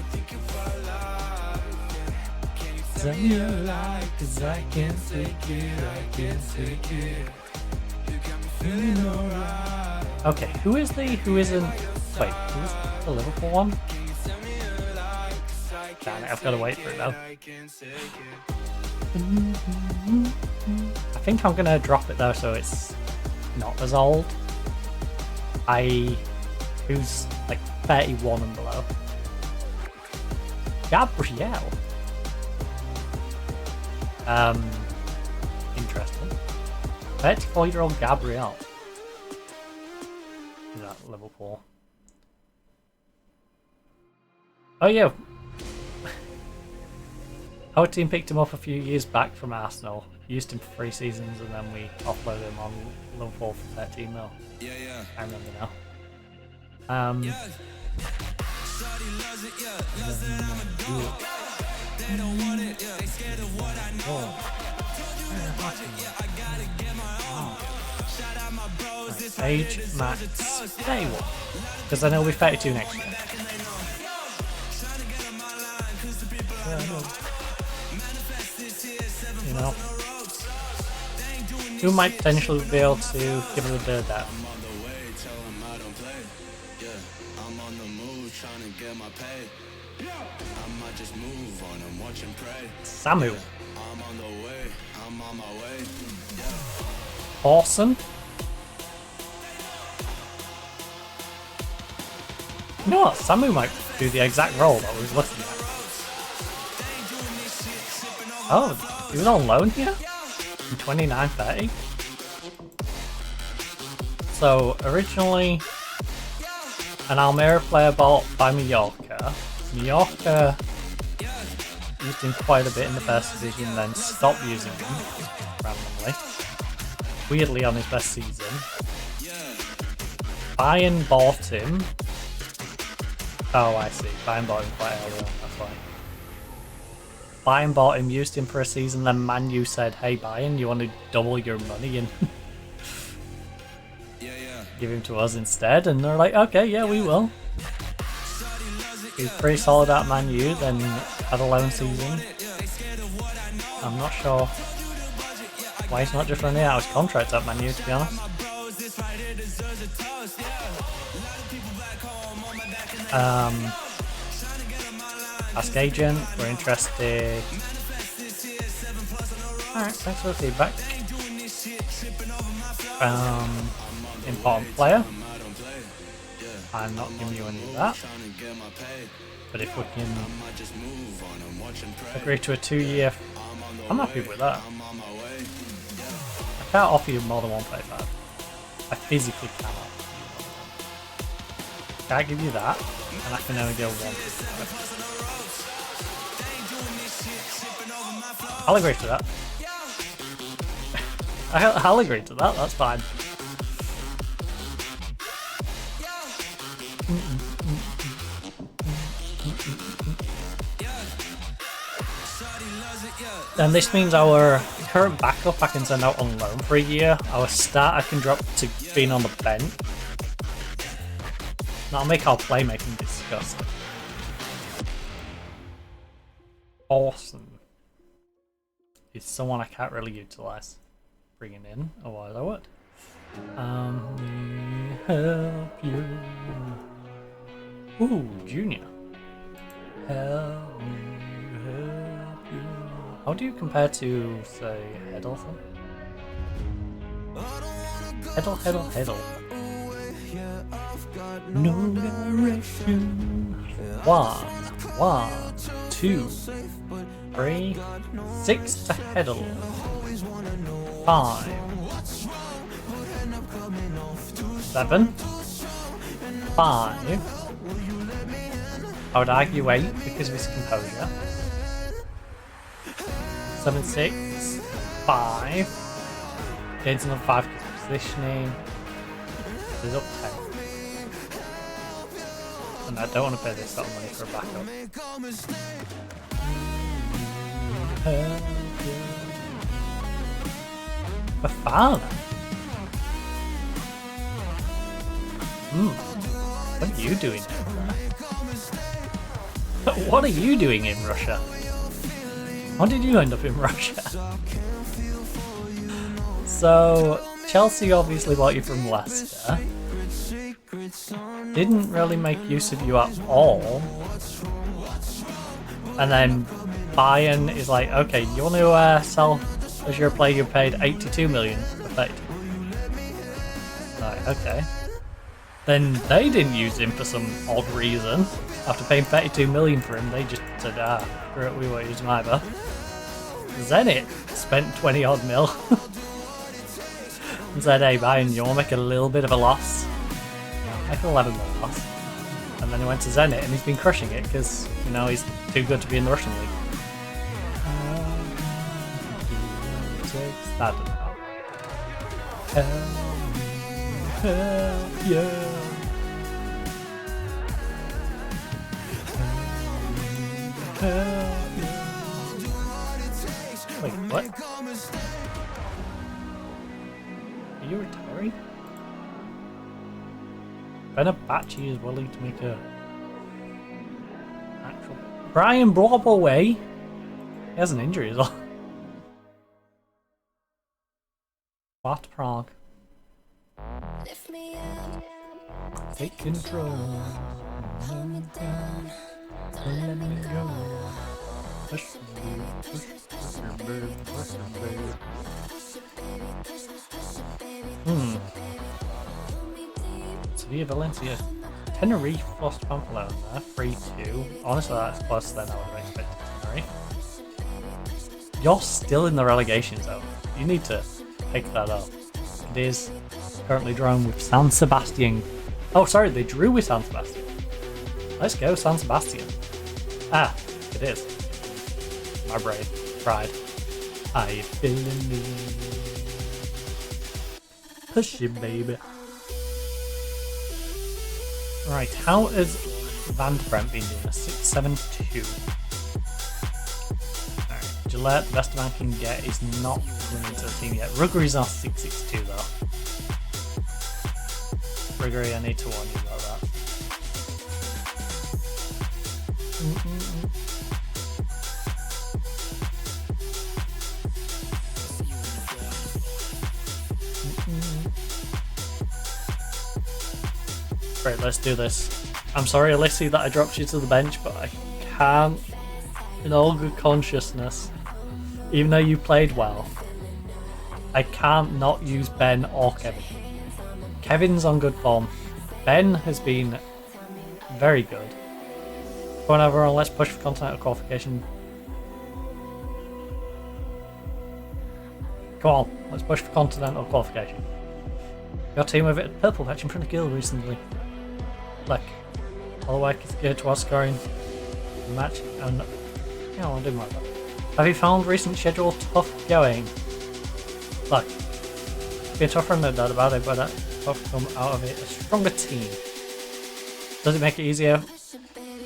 Cause I can't take it. Okay, who isn't, wait, who's the Liverpool one? Damn it, I've got to wait for it now. I think I'm gonna drop it though so it's not as old. Who's like 31 and below? Gabrielle. Interesting. 34-year-old Gabrielle. Is that Liverpool? Oh yeah. Our team picked him up a few years back from Arsenal. Used him for 3 seasons and then we offloaded him on Liverpool for 13 mil. Yeah. I remember now. Age max day one, because then he'll be 32 next year. You know, who might potentially be able to give it a bit of that. Samu. Awesome. You know what? Samu might do the exact role that we was looking at. Oh, he was on loan here? In 29-30? So, originally, an Almeria player bought by Mallorca. Mallorca used him quite a bit in the first division, then stopped using him randomly. Weirdly on his best season. Bayern bought him. Oh, I see. Bayern bought him quite early on, that's why. Bayern bought him, used him for a season, then Man U said, hey Bayern, you want to double your money and give him to us instead? And they're like, okay, yeah, we will. He's pretty solid at Man U, then had a loan season. I'm not sure why he's not just running out his contract at Man U, to be honest. Ask agent, we're interested. Alright, thanks for the feedback. Important player. I'm not giving you any of that. But if we can agree to a 2-year, I'm happy with that. I can't offer you more than 1.5. I physically cannot. Can't give you that, and I can only go 1.5. I'll agree to that. I'll agree to that, that's fine. And this means our current backup I can send out on loan for a year. Our starter can drop to being on the bench. That'll make our playmaking disgusting. Awesome. It's someone I can't really utilise bringing in, otherwise I would. Help you. Ooh, Junior. Help me, help you. How do you compare to, say, Heddleton? Heddle. No direction. 1, 2, 3, 6 to Heddle. 5, 7, 5. I would argue 8 because of his composure. 7-6, 5. Gains another 5 positioning. He's up 10. And I don't want to pay this sort of money for a backup. A father? What are you doing here? What are you doing in Russia? How did you end up in Russia? So, Chelsea obviously bought you from Leicester. Didn't really make use of you at all. And then Bayern is like, okay, you want to sell as your player you paid 82 million for 32. Right, okay. Then they didn't use him for some odd reason. After paying 32 million for him, they just said, screw it, we won't use him either. Zenit spent 20 odd mil. And said, hey Bayern, you want to make a little bit of a loss? Make an 11 mil loss. And then he went to Zenit and he's been crushing it because, you know, he's too good to be in the Russian league. That doesn't help. Help, yeah. Wait, what? Are you retiring? Fenerbahce is willing to make a actual. Brian Broadway. He has an injury as well. What Prague? Take control. Let me go. Push me, push me, push me. Sevilla, Valencia, Tenerife lost Pamplona there, 3-2. Honestly, that's closer than I would have expected. Tenerife. You're still in the relegation zone. You need to pick that up. It is currently drawn with San Sebastian. Oh, sorry, they drew with San Sebastian. Let's go, San Sebastian. Ah, it is. My brain. Pride. I feel in me. Push it, baby. Right, how has Van de Brent been doing? A 6-7-2. Alright, Gillette, the best man can get, is not coming into the team yet. Ruggery's on 6-6-2 though. Ruggery, I need to warn you about that. Right, let's do this. I'm sorry, Alissi, that I dropped you to the bench, but I can't, in all good consciousness, even though you played well, I can't not use Ben or Kevin. Kevin's on good form. Ben has been very good. Come on, everyone, let's push for continental qualification. Come on, let's push for continental qualification. Your team with it purple patch in front of Gill recently. Look, all the work is geared towards scoring the match, and yeah, I'll do more of that. Have you found recent schedule tough going? Look, be a tougher, no doubt about it, but I've come out of it a stronger team. Does it make it easier?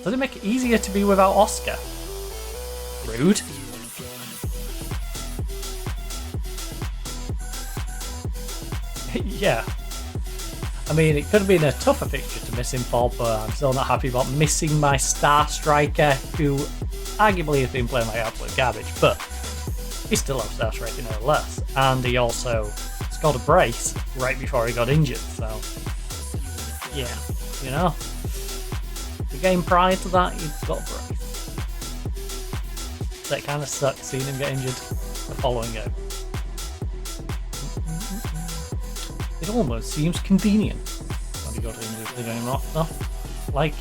Does it make it easier to be without Oscar? Rude. Yeah. I mean, it could have been a tougher fixture to miss him for, but I'm still not happy about missing my star striker, who arguably has been playing like absolute garbage, but he's still our star striker nevertheless. And he also scored a brace right before he got injured, so yeah, you know. The game prior to that, he got a brace. So it kind of sucks seeing him get injured the following game. It almost seems convenient when he got injured the game after. Like,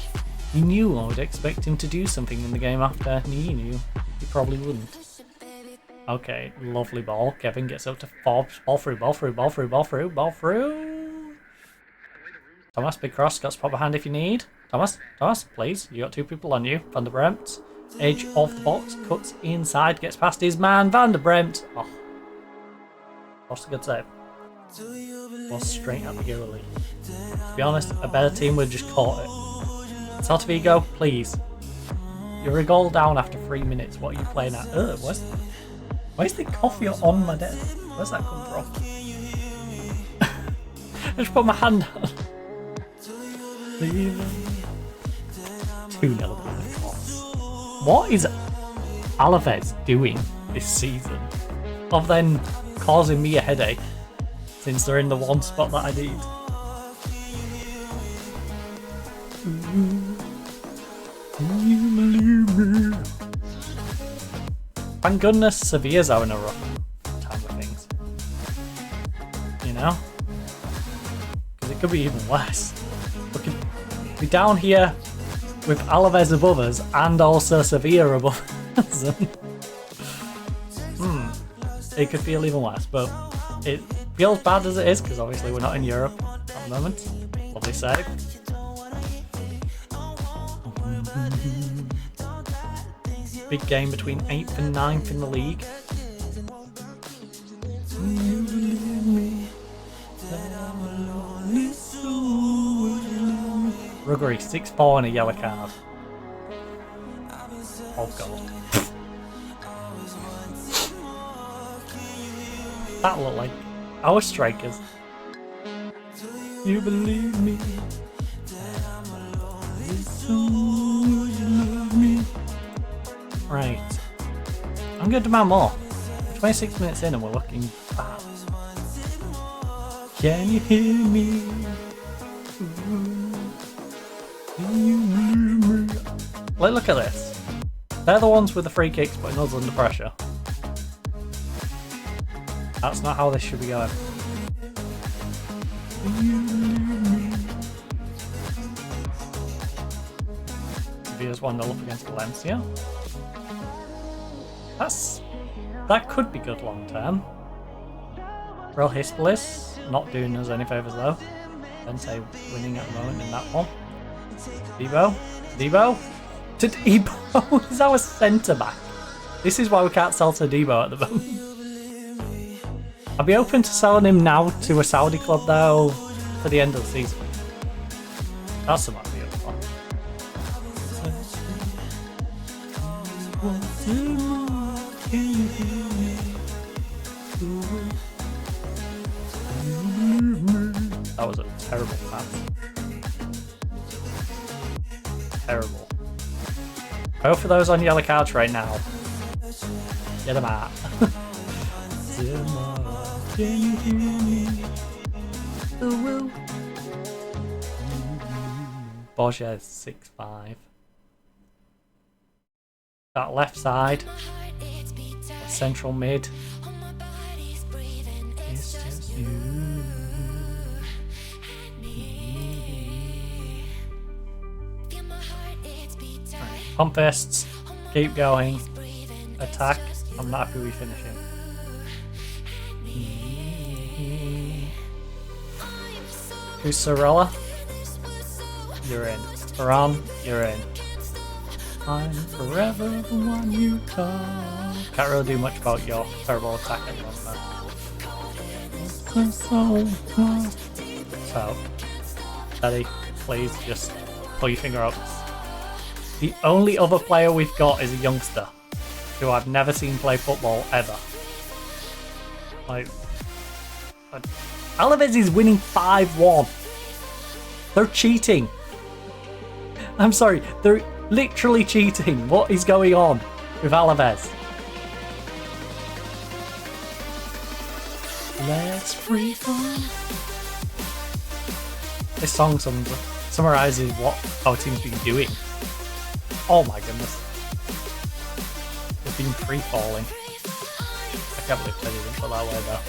he knew I would expect him to do something in the game after, and he knew he probably wouldn't. Okay, lovely ball. Kevin gets up to Forbes. Ball through, ball through, ball through, ball through, ball through. Thomas, big cross. Got spot behind if you need. Thomas, please. You got two people on you. Van der Bremt. Edge of the box, cuts inside, gets past his man, Van der Bremt. Oh, lost a good save. Was straight at the goal lead. To be honest, a better team would have just caught it. Saltavigo, please. You're a goal down after 3 minutes. What are you playing at? Where's the coffee on my desk? Where's that come from? I just put my hand on. 2-0. What is Alaves doing this season? Of then causing me a headache, since they're in the one spot that I need. Thank goodness Sevilla's having a rough time with things. You know? Because it could be even worse. We could be down here with Alaves above us and also Sevilla above us. It could feel even worse, but it feels bad as it is because obviously we're not in Europe at the moment. Lovely save. Big game between 8th and 9th in the league. Ruggery 6-4 and a yellow card. Oh god. That looked like our strikers. You believe me? Right. I'm going to demand more. 26 minutes in and we're looking bad. Can you hear me? Look at this. They're the ones with the free kicks putting us under pressure. That's not how this should be going. Sevilla's 1-0 up against Valencia. That could be good long term. Real Hispalis not doing us any favours though. Vente winning at the moment in that one. Debo to Debo is our centre back. This is why we can't sell to Debo at the moment. I'd be open to selling him now to a Saudi club though for the end of the season. That's about the other one. That was a terrible pass. Terrible. Both of those on yellow cards right now. Get them out. Can you hear me? Borges 6-5. That left side, central mid. It's just you. Right. Pump fists, keep going, attack. I'm not happy we finish him. Who's Sorella? You're in. Ferran, you're in. I'm forever the one you call. Can't really do much about your terrible attack at the moment. So, Daddy, please just pull your finger out. The only other player we've got is a youngster who I've never seen play football ever. Like, Alaves is winning 5-1. They're cheating. I'm sorry, they're literally cheating. What is going on with Alaves? Let's freak on. This song summarizes what our team's been doing. Oh my goodness. They've been free falling. I can't believe Teddy didn't put that way though.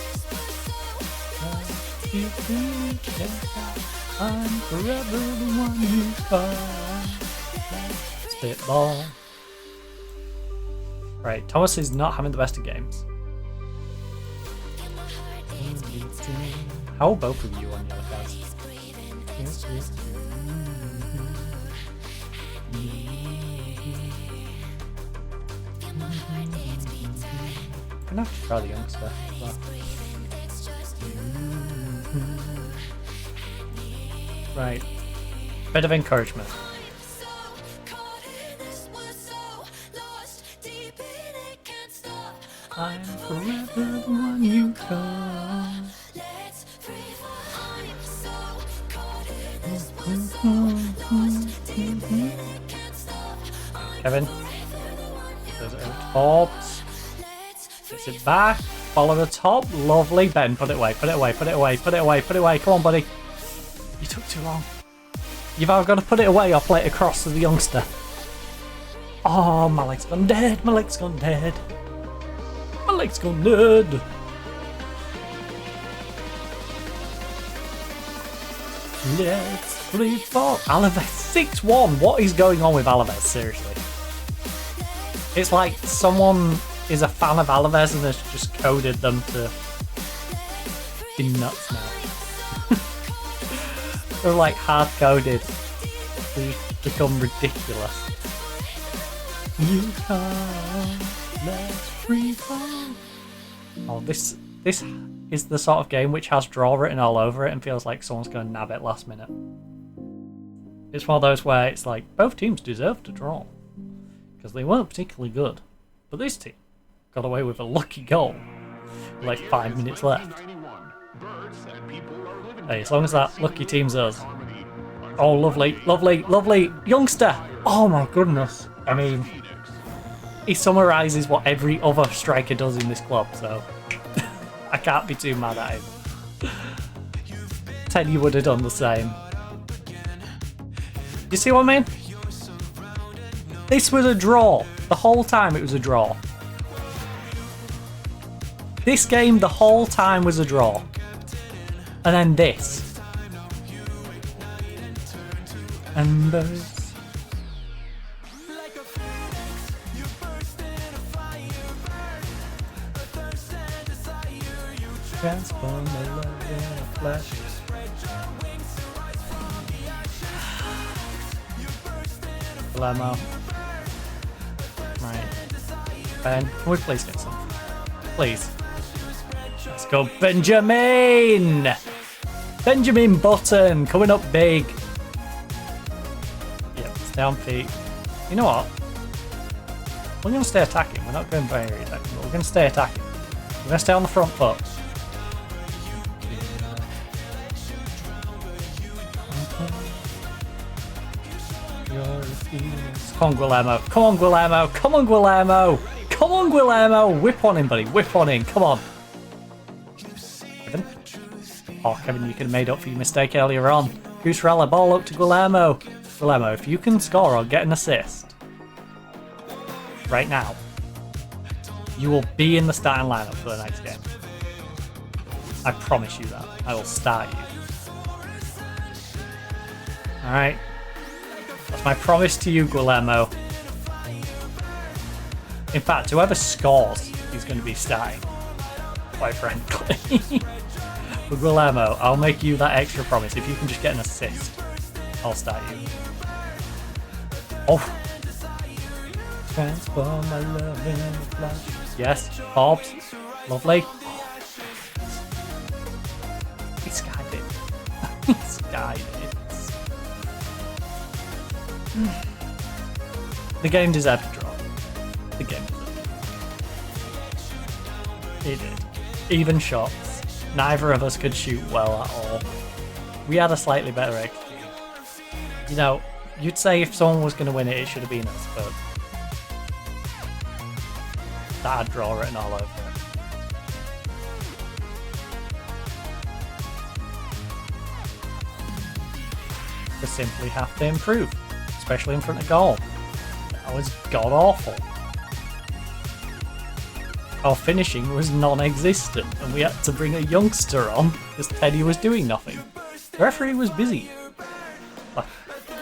I'm forever the one you call. Spitball. Right, Thomas is not having the best of games. How are both of you on yellow cards? gonna have to try the youngster. Well. Right. Bit of encouragement. I'm forever the one you call. Kevin. Goes it over to Forbes. Gets it back. Follow the top. Lovely. Ben, put it away. Put it away. Put it away. Put it away. Put it away. Come on, buddy. You took too long. You've either got to put it away or play it across to the youngster. Oh, my leg's gone dead. My leg's gone dead. My leg's gone dead. Let's free fall. Alaves 6-1. What is going on with Alaves? Seriously. It's like someone is a fan of Alaves and has just coded them to be nuts now. They're like hard coded to become ridiculous. You can't let free fall. Oh, this is the sort of game which has draw written all over it and feels like someone's going to nab it last minute. It's one of those where it's like both teams deserve to draw because they weren't particularly good, but this team got away with a lucky goal with like 5 minutes left. Hey, as long as that lucky team's us. Oh, lovely, lovely, lovely youngster. Oh my goodness. I mean, he summarises what every other striker does in this club, so I can't be too mad at him. Teddy would have done the same. You see what I mean? This was a draw. The whole time it was a draw. This game, the whole time was a draw. And then this. Embers. Transform the love in a flash. Palermo. Right. Ben, can we please get some? Please. Let's go, Benjamin! Benjamin Button coming up big. Yep, stay on feet. You know what? We're going to stay attacking. We're not going very attacking, but we're going to stay attacking. We're going to stay on the front foot. Come on, Guillermo. Come on, Guillermo. Come on, Guillermo. Come on, Guillermo. Whip on him, buddy. Whip on him. Come on. Kevin. Oh, Kevin, you could have made up for your mistake earlier on. Goosrella, ball up to Guillermo. Guillermo, if you can score or get an assist right now, you will be in the starting lineup for the next game. I promise you that. I will start you. Alright. That's my promise to you, Guillermo. In fact, whoever scores is going to be starting, quite frankly. But Guillermo, I'll make you that extra promise. If you can just get an assist, I'll start you. Oh! Transform my love in a flash. Yes, Forbes. Lovely. He skied it. He skied it. The game deserved a draw. The game deserved it. It did. Even shots. Neither of us could shoot well at all. We had a slightly better XG. You know, you'd say if someone was going to win it, it should have been us, but that had draw written all over it. We simply have to improve, especially in front of goal. That was god awful. Our finishing was non-existent, and we had to bring a youngster on because Teddy was doing nothing. The referee was busy.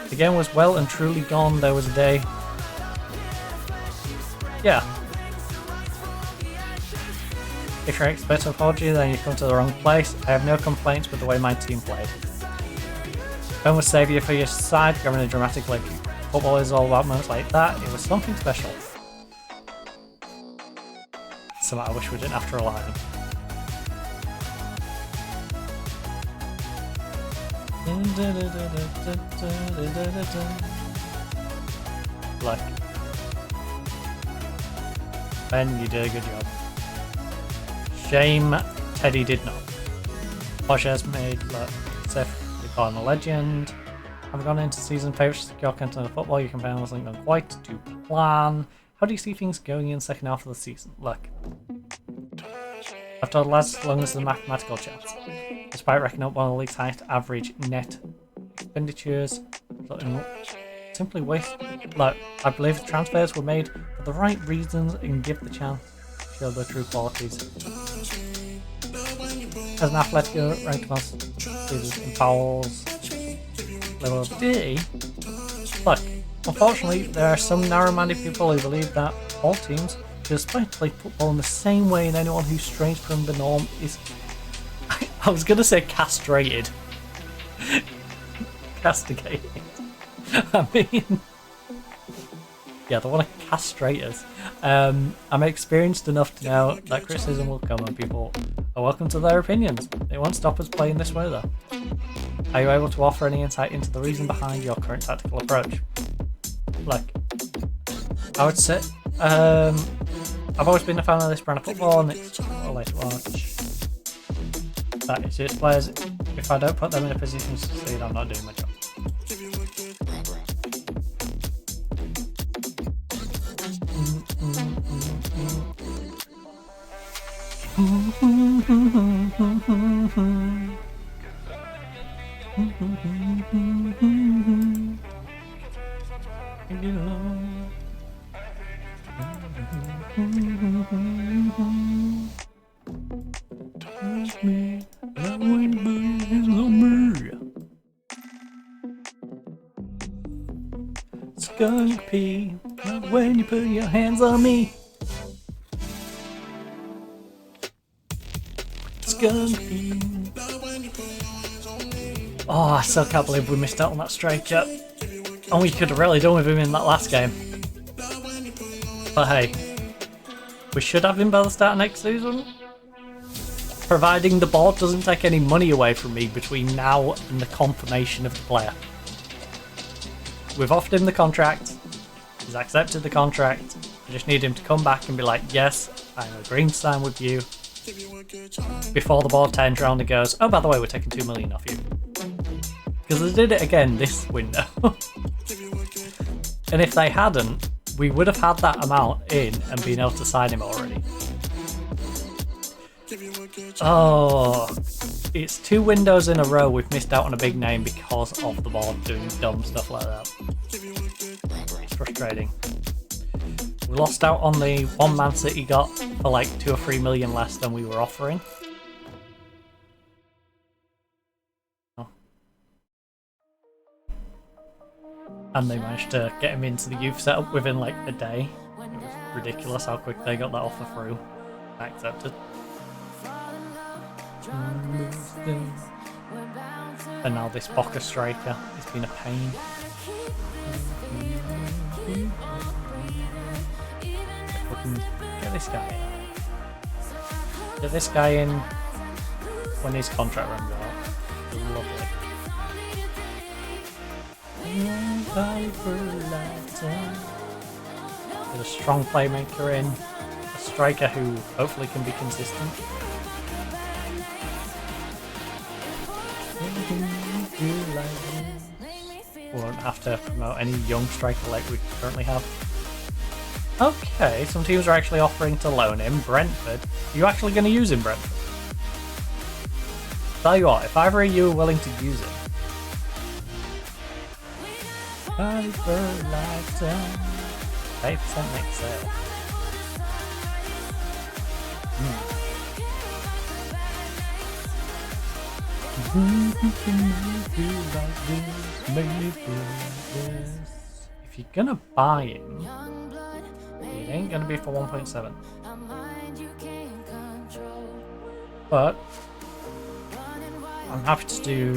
The game was well and truly gone. There was a day. Yeah. If you're expecting an apology, then you come to the wrong place. I have no complaints with the way my team played. Ben was saviour for your side, grabbing a dramatic leg. Football is all about moments like that. It was something special. something I wish we didn't have to rely on. Like, Ben, you did a good job. Shame Teddy did not. Posh has made Seth the Cardinal Legend. Have gone into season favourites to secure content of football. You can find this link on quite to plan. How do you see things going in the second half of the season? Look, I've told lads as long as the mathematical chats. Despite reckoning up one of the league's highest average net expenditures, simply waste. Look, I believe the transfers were made for the right reasons and give the chance to show their true qualities. As an Atletico ranked most in fouls, level D. Look, unfortunately, there are some narrow-minded people who believe that all teams should aspire to play football in the same way, and anyone who strays from the norm is. I was gonna say castrated. Castigated. I mean, yeah, they want to castrate us. I'm experienced enough to know that criticism will come and people are welcome to their opinions. It won't stop us playing this way though. Are you able to offer any insight into the reason behind your current tactical approach? Like, I would say, I've always been a fan of this brand of football and it's what I like to watch. That is just players. If I don't put them in a position to succeed, I'm not doing my job. Skunk pee, when you put your hands on me. Skunk pee. Oh, I still can't believe we missed out on that striker. And we could have really done with him in that last game. But hey, we should have him by the start of next season. Providing the board doesn't take any money away from me between now and the confirmation of the player. We've offered him the contract. He's accepted the contract. I just need him to come back and be like, yes, I'm agreeing to sign with you. Before the board turns around and goes, oh, by the way, we're taking $2 million off you. Because they did it again this window. And if they hadn't, we would have had that amount in and been able to sign him already. Oh, it's 2 windows in a row we've missed out on a big name because of the board doing dumb stuff like that. It's frustrating. We lost out on the one Man City got for like 2 or 3 million less than we were offering. Oh. And they managed to get him into the youth setup within like a day. It was ridiculous how quick they got that offer through. I accepted. And now this Boca striker has been a pain. If we can get this guy in. Get this guy in when his contract runs out. Lovely. Get a strong playmaker in. A striker who hopefully can be consistent. We won't have to promote any young striker like we currently have. Okay, some teams are actually offering to loan him. Brentford. Are you actually going to use him, Brentford? Tell you what, if either of you are willing to use him. 5% next sale. If you're gonna buy him, it ain't gonna be for 1.7. But I'm happy to do.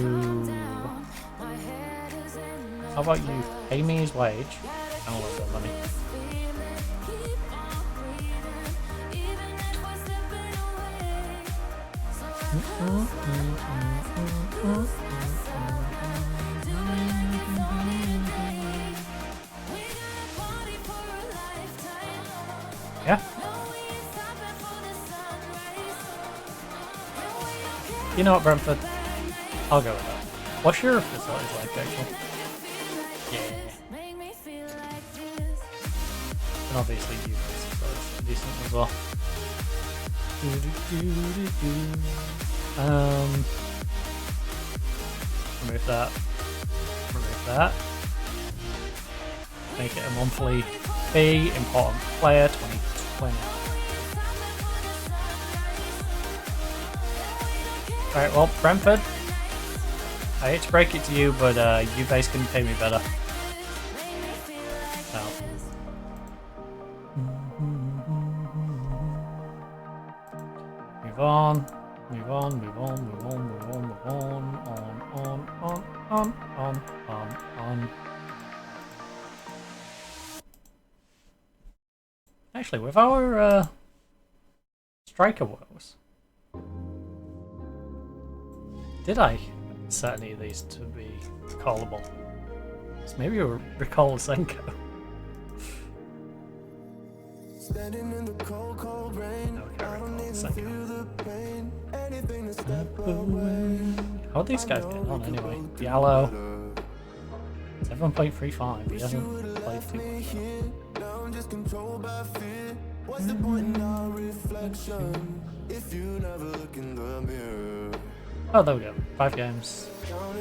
How about you pay me his wage and a little bit of money? Yeah. You know what, Brentford? I'll go with that. What's your facilities like, actually? Yeah. And obviously you facilities are decent as well. Remove that. Remove that. Make it a monthly fee. Important player 2020. Alright, well, Brentford, I hate to break it to you, but you guys can pay me better. So. Move on, move on, move on, move on, move on, move on. Actually, with our striker woes, did I set any of these to be callable? So maybe you'll recall Senko. Standing in the cold, cold rain. Okay, I don't even Senko. feel the pain. Anything to step away. How are these guys getting on anyway? Yellow. 7.35. He hasn't played too much. Now I'm just controlled by fear. What's the point in our reflection if you never look in the mirror? Oh, there we go. 5 games.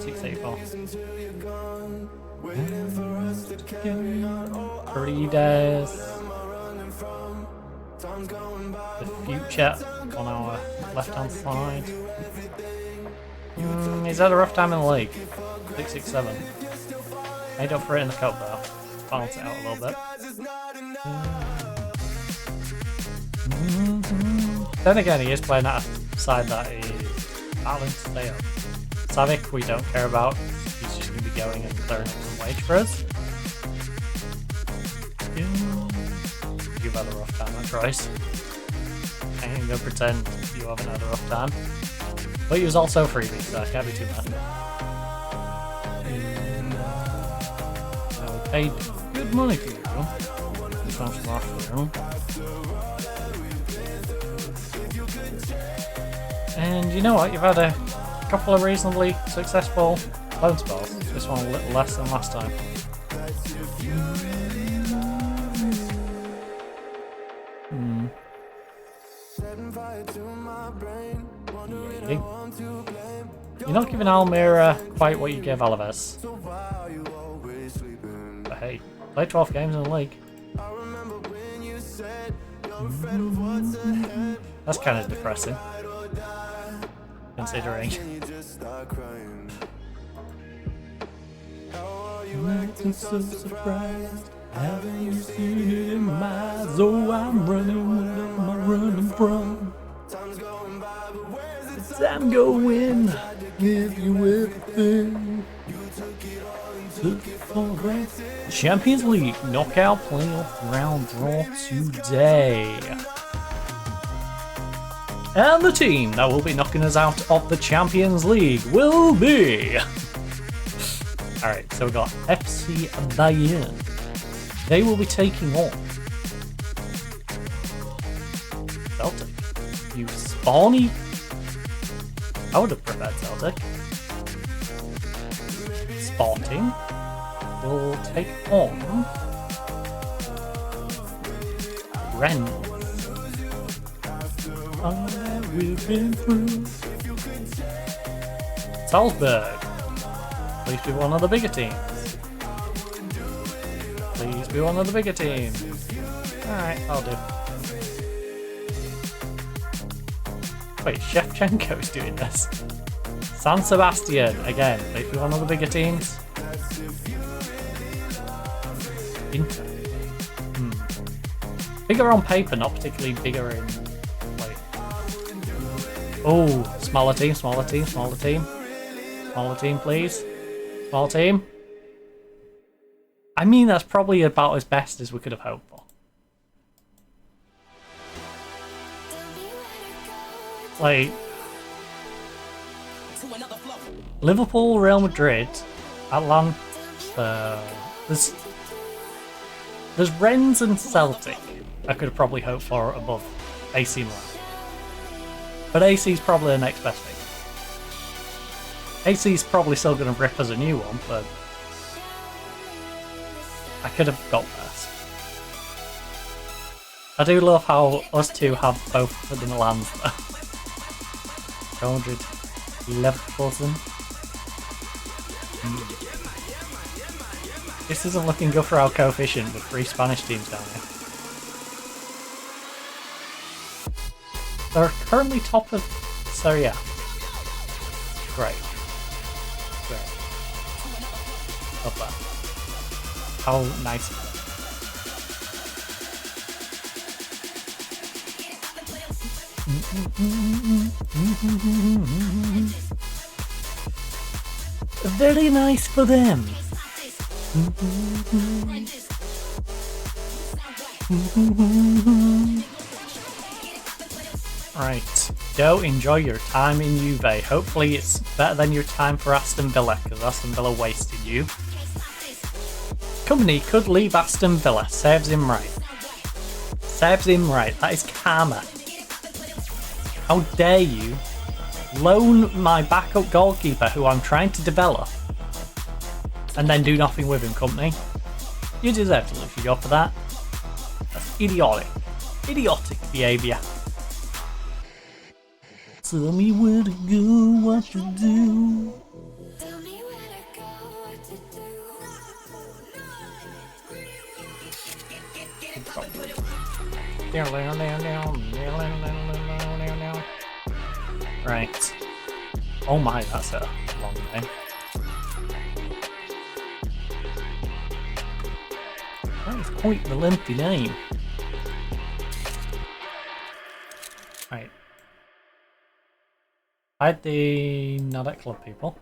684. Until you're gone, waiting for us to carry on. Oh, 3 days. am I running from? Time's going by. The future on our left-hand side. He's had a rough time in the league. 667. Made up for it in the cup though. Balance it out a little bit. Then again, he is playing at a side that is balanced there. Savic, we don't care about. He's just going to be going and clearing up some wage for us. You've had a rough time, that's right. I ain't gonna pretend you haven't had a rough time. But he was also freebie, so I can't be too mad. So we paid good money for you, though. This one's from Arsenal. And you know what? You've had a couple of reasonably successful loan spells. This one a little less than last time. Really? You're not giving Almira quite what you gave Alaves. But hey, played 12 games in the league. That's kind of depressing. Considering. Acting so surprised, haven't you seen it in my eyes? Oh, I'm running, what am I running from? Time going, give you everything. Took it for granted. Champions League knockout playoff round draw today. And the team that will be knocking us out of the Champions League will be... Alright, so we've got FC Bayern. They will be taking on Celtic. You spawny. I would have preferred Celtic. Sporting will take on Rennes. We've been through Salzburg. Please be one of the bigger teams. Please be one of the bigger teams. Alright, I'll do. Wait, Shevchenko's doing this. San Sebastian, again, please be one of the bigger teams. Inter. Bigger on paper, not particularly bigger in... Wait. Oh, smaller team, smaller team, smaller team. Smaller team, please. Small team. I mean, that's probably about as best as we could have hoped for. Like, Liverpool, Real Madrid, Atlanta. There's Rennes and Celtic I could have probably hoped for above AC Milan. But AC's probably the next best thing. AC's probably still going to rip as a new one, but I could have got worse. I do love how us two have both of the Milans though. 211,000. This isn't looking good for our coefficient with 3 Spanish teams down here. They're currently top of Serie A. Great. Great. Love that. How nice is that? Very nice for them. Right, go enjoy your time in Juve. Hopefully it's better than your time for Aston Villa, because Aston Villa wasted you. Company could leave Aston Villa. Serves him right. Serves him right. That is karma. How dare you loan my backup goalkeeper, who I'm trying to develop, and then do nothing with him, company. You deserve to lose your job for that. That's idiotic. Idiotic behaviour. Tell me where to go, what to do. Tell me where to go, what to do. Right. Oh my, that's a long name. That is quite the lengthy name. Right. Hide the not at club people.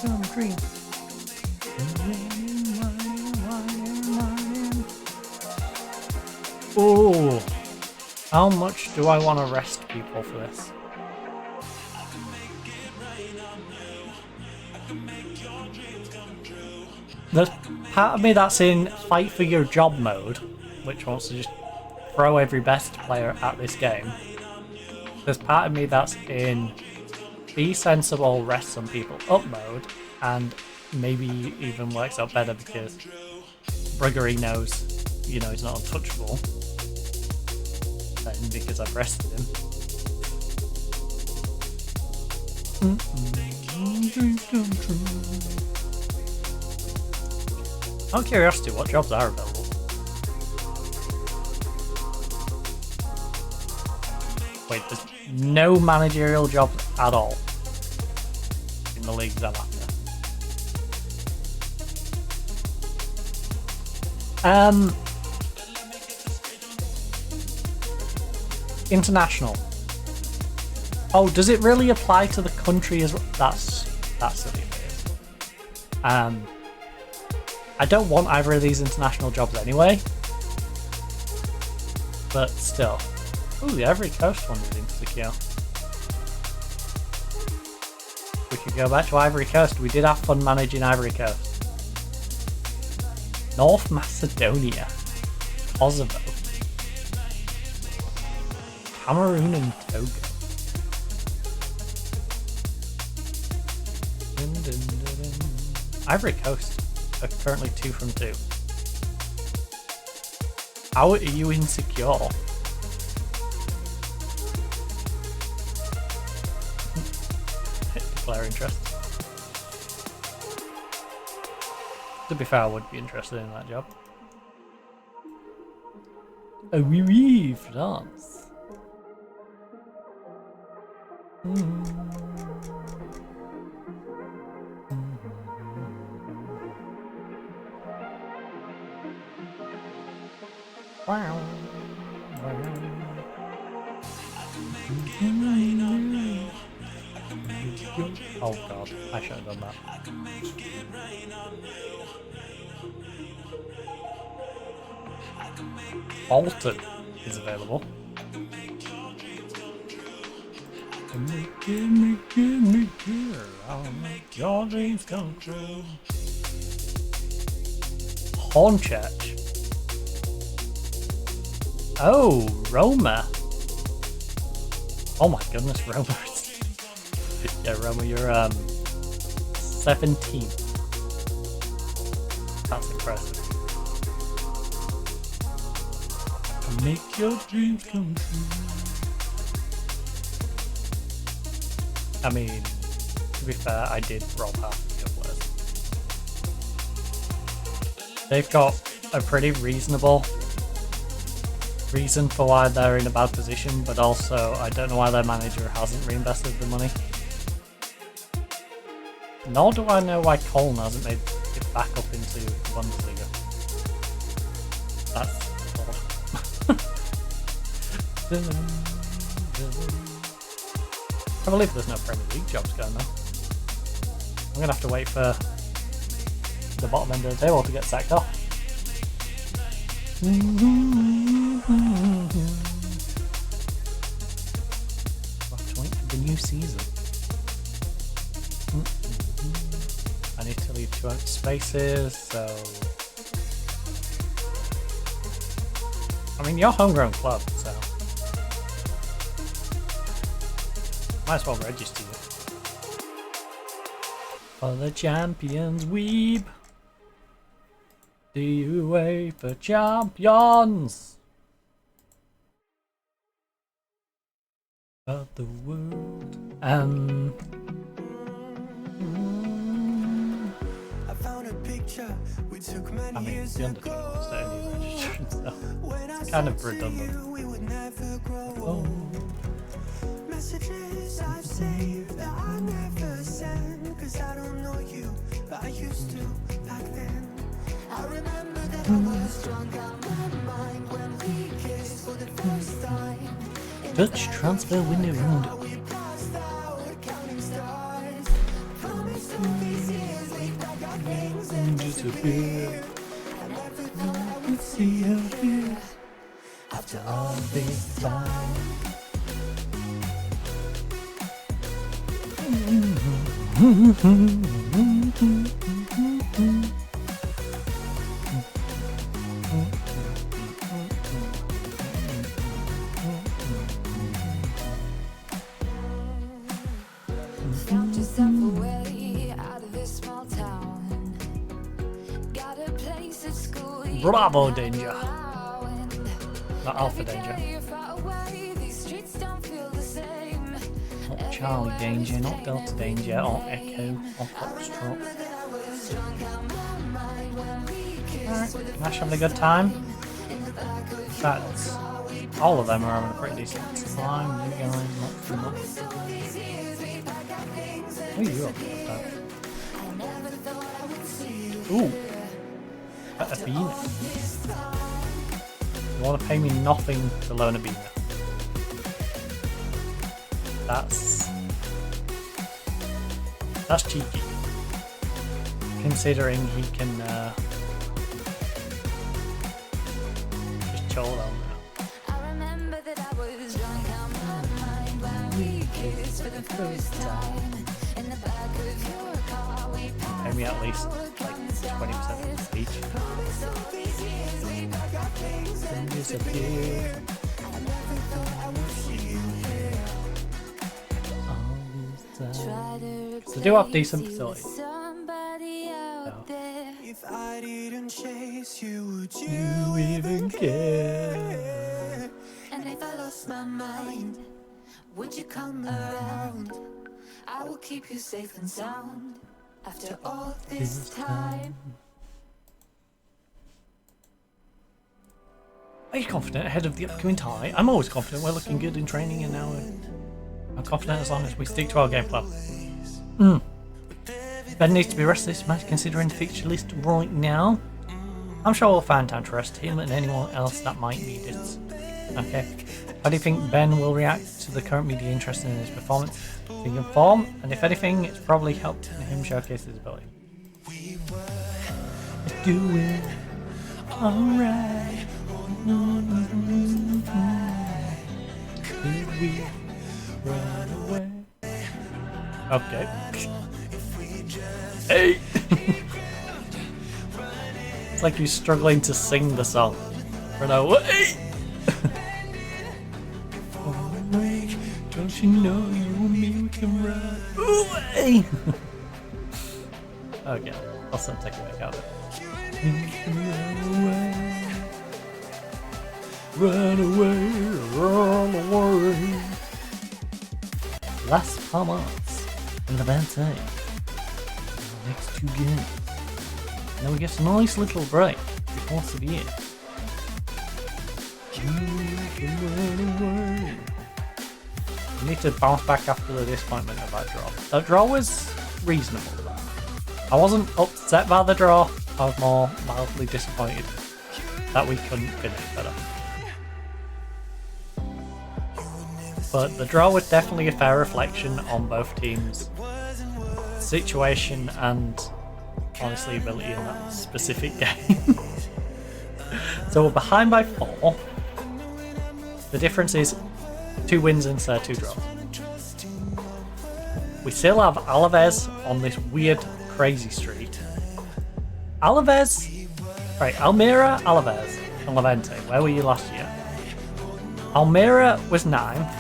Come, dream. Oh, how much do I want to arrest people for this? There's part of me that's in fight for your job mode, which wants to just throw every best player at this game. There's part of me that's in be sensible, rest some people up mode, and maybe even works out better because Bruggery knows, you know, he's not untouchable. Then because I've rested him. Out of curiosity, what jobs are available? Wait, there's no managerial jobs at all in the leagues I'm after. International. Oh, does it really apply to the country as well? That's silly if it is. I don't want either of these international jobs anyway. But still. Ooh, the Ivory Coast one is insecure. We could go back to Ivory Coast. We did have fun managing Ivory Coast. North Macedonia. Kosovo. Cameroon and Togo. Ivory Coast are currently 2 from 2. How are you insecure? Declare interest. To be fair, I would be interested in that job. Oh, oui, oui, France. Wow. Oh god, I should have done that. Bolton is available. Gimme, I'll make your dreams come true. Hornchurch. Oh, Roma. Oh my goodness, Roma. Yeah, Roma, you're 17. That's impressive. Make your dreams come true. I mean, to be fair, I did roll past the upload. They've got a pretty reasonable reason for why they're in a bad position, but also I don't know why their manager hasn't reinvested the money. Nor do I know why Cologne hasn't made it back up into the Bundesliga. That's odd. I believe there's no Premier League jobs going though. I'm gonna have to wait for the bottom end of the table to get sacked off. Have to wait for the new season. I need to leave 2 empty spaces, so I mean you're a homegrown club, so might as well register you. For the champions, weeb. The UEFA champions of the world. I found a picture we took many years the Undertaker ago. wants to only register himself. When I It's kind of said to redundant. you, we would never grow Oh. old. Messages I saved that I never sent, 'cause I don't know you, but I used to back then. I remember that I was drunk out my mind when we kissed for the first time. Dutch transfer window round. We passed out counting stars. Promised all these years we'd pack our things and disappear. I never thought I would see you here after all this time. Found yourself a way out of this small town. Got a place at school. Bravo, Danger. Not Alpha Danger. Not Charlie Danger, not Delta Danger, or Echo, or Foxtrot. Alright, Nash having a good time. In fact, all of them are having a pretty decent time. You guys, not so much. Who are you up to? Ooh, a bean. You want to pay me nothing to loan a bean? That's cheeky. Considering he can just chill down there. I remember that I was drunk out my mind when we kissed for the first time. In the back of your car, we passed. Pay me at least like 20% of each. Then disappear. So do have decent facilities. Somebody out there. If I didn't chase you, would You even care? And if I lost my mind, would you come around? I will keep you safe and sound after all this time. Are you confident ahead of the upcoming tie? I'm always confident. We're looking good in training, and now I'm confident as long as we stick to our game plan. Ben needs to be rested this match, considering the fixture list right now. I'm sure we'll find time to rest him and anyone else that might need it. Okay. How do you think Ben will react to the current media interest in his performance? He can form, and if anything, it's probably helped him showcase his ability. Doing alright. Could we run away? Okay. Hey! It's like he's struggling to sing the song. Run away! Don't you know you and me we can run away? Okay, I'll start taking back out of it. Run away. Las Palmas and Levante. Next 2 games. Now we get a nice little break before Sevilla. We need to bounce back after the disappointment of that draw. That draw was reasonable. I wasn't upset by the draw, I was more mildly disappointed that we couldn't finish better. But the draw was definitely a fair reflection on both teams' situation and honestly ability in that specific game. So we're behind by 4. The difference is 2 wins instead of 2 draws. We still have Alaves on this weird, crazy streak. Alaves, right, Almira, Alaves, and Levante. Where were you last year? Almira was 9th.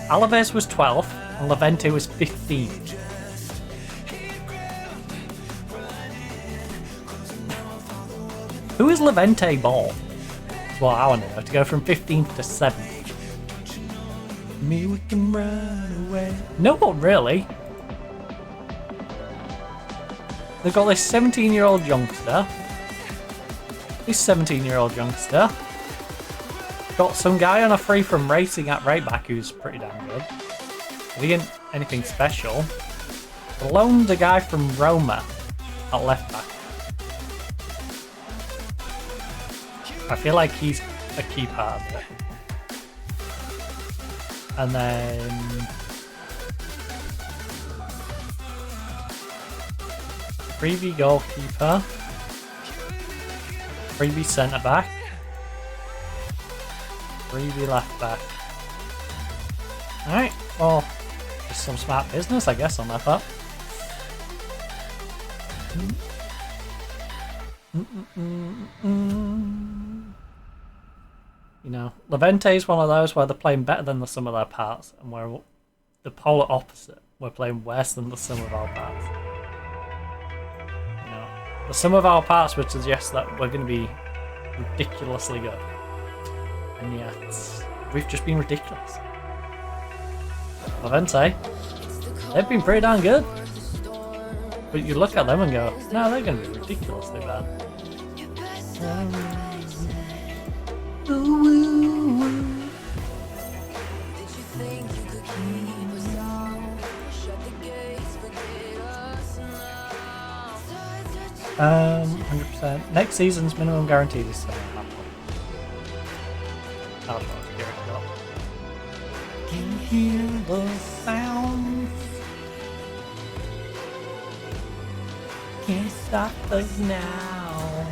Alaves was 12th, and Levante was 15th. Who is Levante ball? Well, I want to know. To go from 15th to 7th. Me, we can run away. No one really. They've got this 17-year-old youngster. This 17-year-old youngster. Got some guy on a free from racing at right back who's pretty damn good. But he ain't anything special. Loaned a guy from Roma at left back. I feel like he's a key part of it. And then freebie goalkeeper, freebie centre back, freebie left back. Alright, well, just some smart business, I guess, on that part. You know, Levante is one of those where they're playing better than the sum of their parts, and we're the polar opposite. We're playing worse than the sum of our parts. You know, the sum of our parts would suggest that we're going to be ridiculously good, and yet we've just been ridiculous. Levante, they've been pretty darn good, but you look at them and go, no, they're going to be ridiculously bad. Um, 100%. Next season's minimum guaranteed is 7.5 points. I'll try to get it up. Can you hear the sound? Can't stop us now.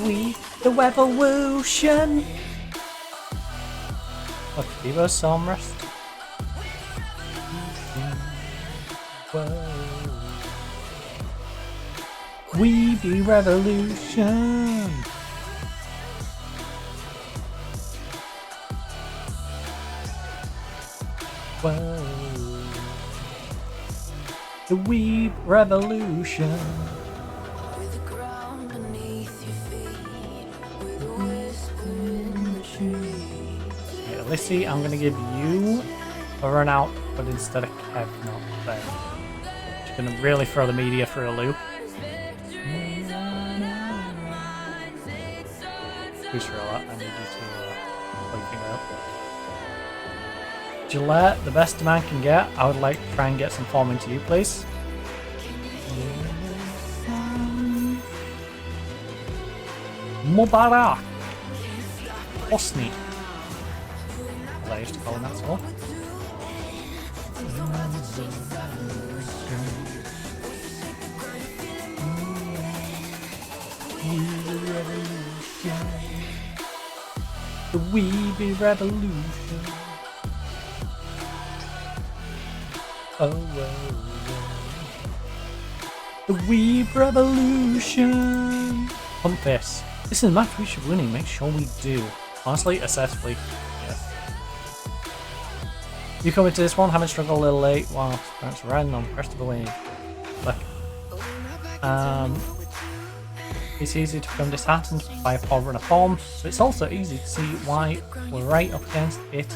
We the revolution. Look, Viva Somras. We be revolution. Whoa. The Weeb Revolution. Lissy, I'm going to give you a run out, but instead of Kev, not Ben. Just going to really throw the media for a loop. Who's for all that? I need you to play your finger out. Gillette, the best a man can get. I would like to try and get some form into you, please. Mubarak. Hosni. I used to call him that so. The Weeby Revolution. Oh, the Weeb Revolution. Pump this. This is a match we should be winning. Make sure we do. Honestly, assessfully, yes. You come into this one having struggled a little late while parents ran on press to the wing. Look. It's easy to become disheartened by a poor run of form, but it's also easy to see why we're right up against it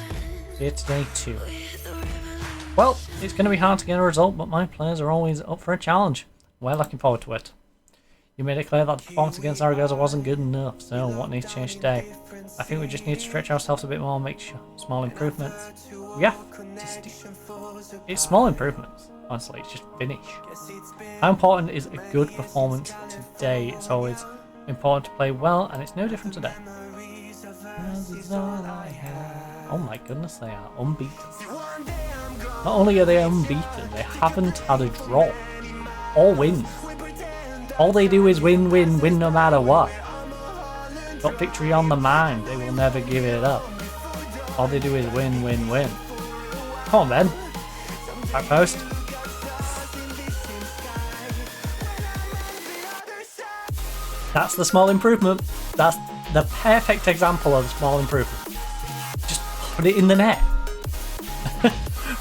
here today too. Well, it's going to be hard to get a result, but my players are always up for a challenge. We're looking forward to it. You made it clear that the performance against Zaragoza wasn't good enough, so what needs to change today? I think we just need to stretch ourselves a bit more, make small improvements. Yeah, it's small improvements. Honestly, it's just finish. How important is a good performance today? It's always important to play well, and it's no different today. Oh my goodness, they are unbeaten. Not only are they unbeaten, they haven't had a draw or win. All they do is win, win, win no matter what. Got victory on the mind, they will never give it up. All they do is win, win, win. Come on, Ben. Back post. That's the small improvement. That's the perfect example of small improvement. Just put it in the net.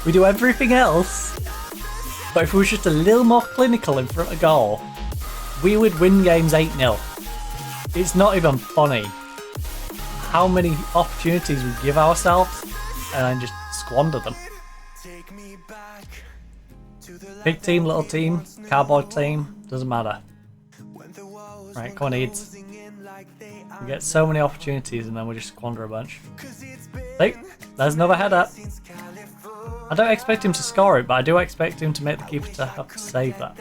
We do everything else, but if we were just a little more clinical in front of goal, we would win games 8-0. It's not even funny how many opportunities we give ourselves and then just squander them. Big team, little team, cardboard team, doesn't matter. Right, come on, Eads. We get so many opportunities and then we just squander a bunch. See, there's another header. I don't expect him to score it, but I do expect him to make the keeper to have to save that.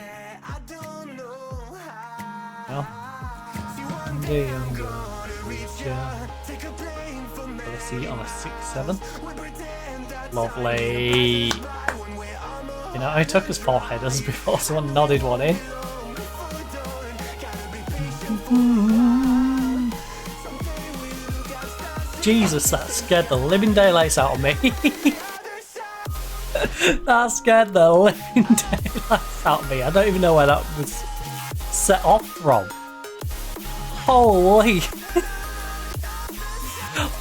Well, let's see on a 6-7. Lovely. You know, it took us 4 headers before someone nodded one in. Jesus, that scared the living daylights out of me. That scared the living daylights out of me. I don't even know where that was set off from. Holy.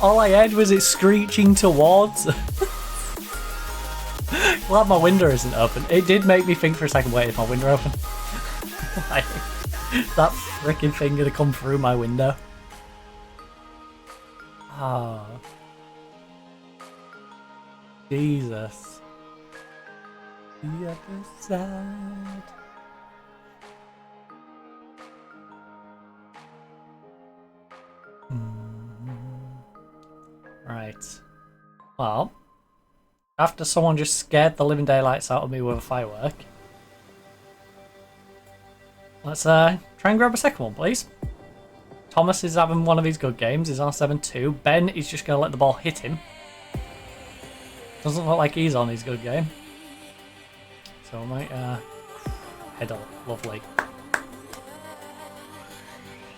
All I heard was it screeching towards. Glad my window isn't open. It did make me think for a second, wait, is my window open? Like, that freaking thing gonna come through my window. Ah. Oh. Jesus. The other side. Right. Well, after someone just scared the living daylights out of me with a firework, let's try and grab a second one, please. Thomas is having one of his good games. He's on 7-2. Ben is just going to let the ball hit him. Doesn't look like he's on his good game. So I might head on. Lovely.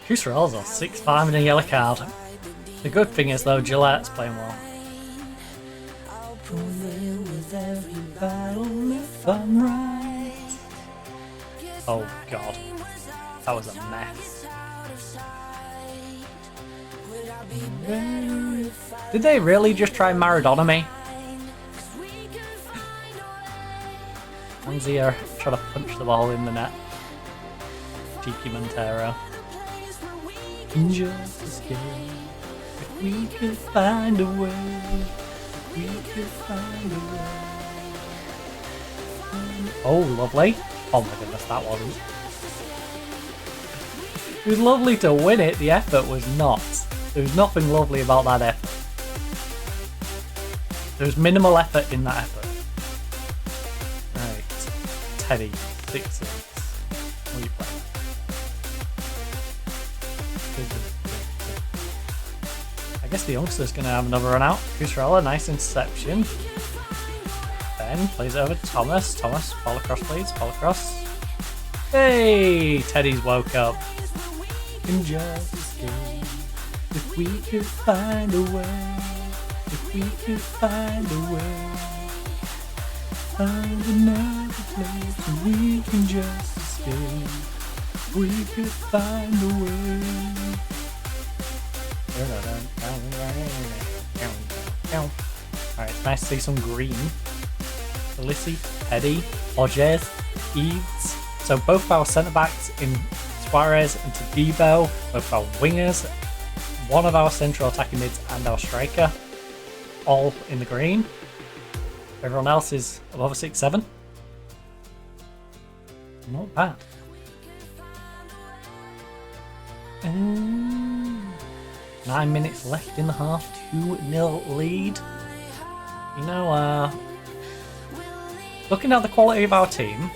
Kusarel's on 6-5 and a yellow card. The good thing is though, Gillette's playing well. Oh god. That was a mess. Did they really just try Maradona me? One's here trying to punch the ball in the net. Cheeky Montero. Just escape. If we could find a way. We could find a way. Oh, lovely. Oh my goodness, that wasn't. It was lovely to win it, the effort was not. There was nothing lovely about that effort. There's minimal effort in that effort. Right. Teddy, 6-6. What are you playing? I guess the youngster's going to have another run out. Kusrella, nice interception. Ben plays it over to Thomas. Thomas, ball across please, ball across. Hey! Teddy's woke up. In just escape. If we could find a way. If we could find a way. Find another place and we can just escape. We could find a way. Alright, it's nice to see some green. Felicity, Teddy, Hodges, Eves. So both our centre backs in Suarez and Tadibo, both our wingers, one of our central attacking mids and our striker, all in the green. Everyone else is above a 6-7. Not bad. 9 minutes left in the half, 2-0 lead. You know, looking at the quality of our team,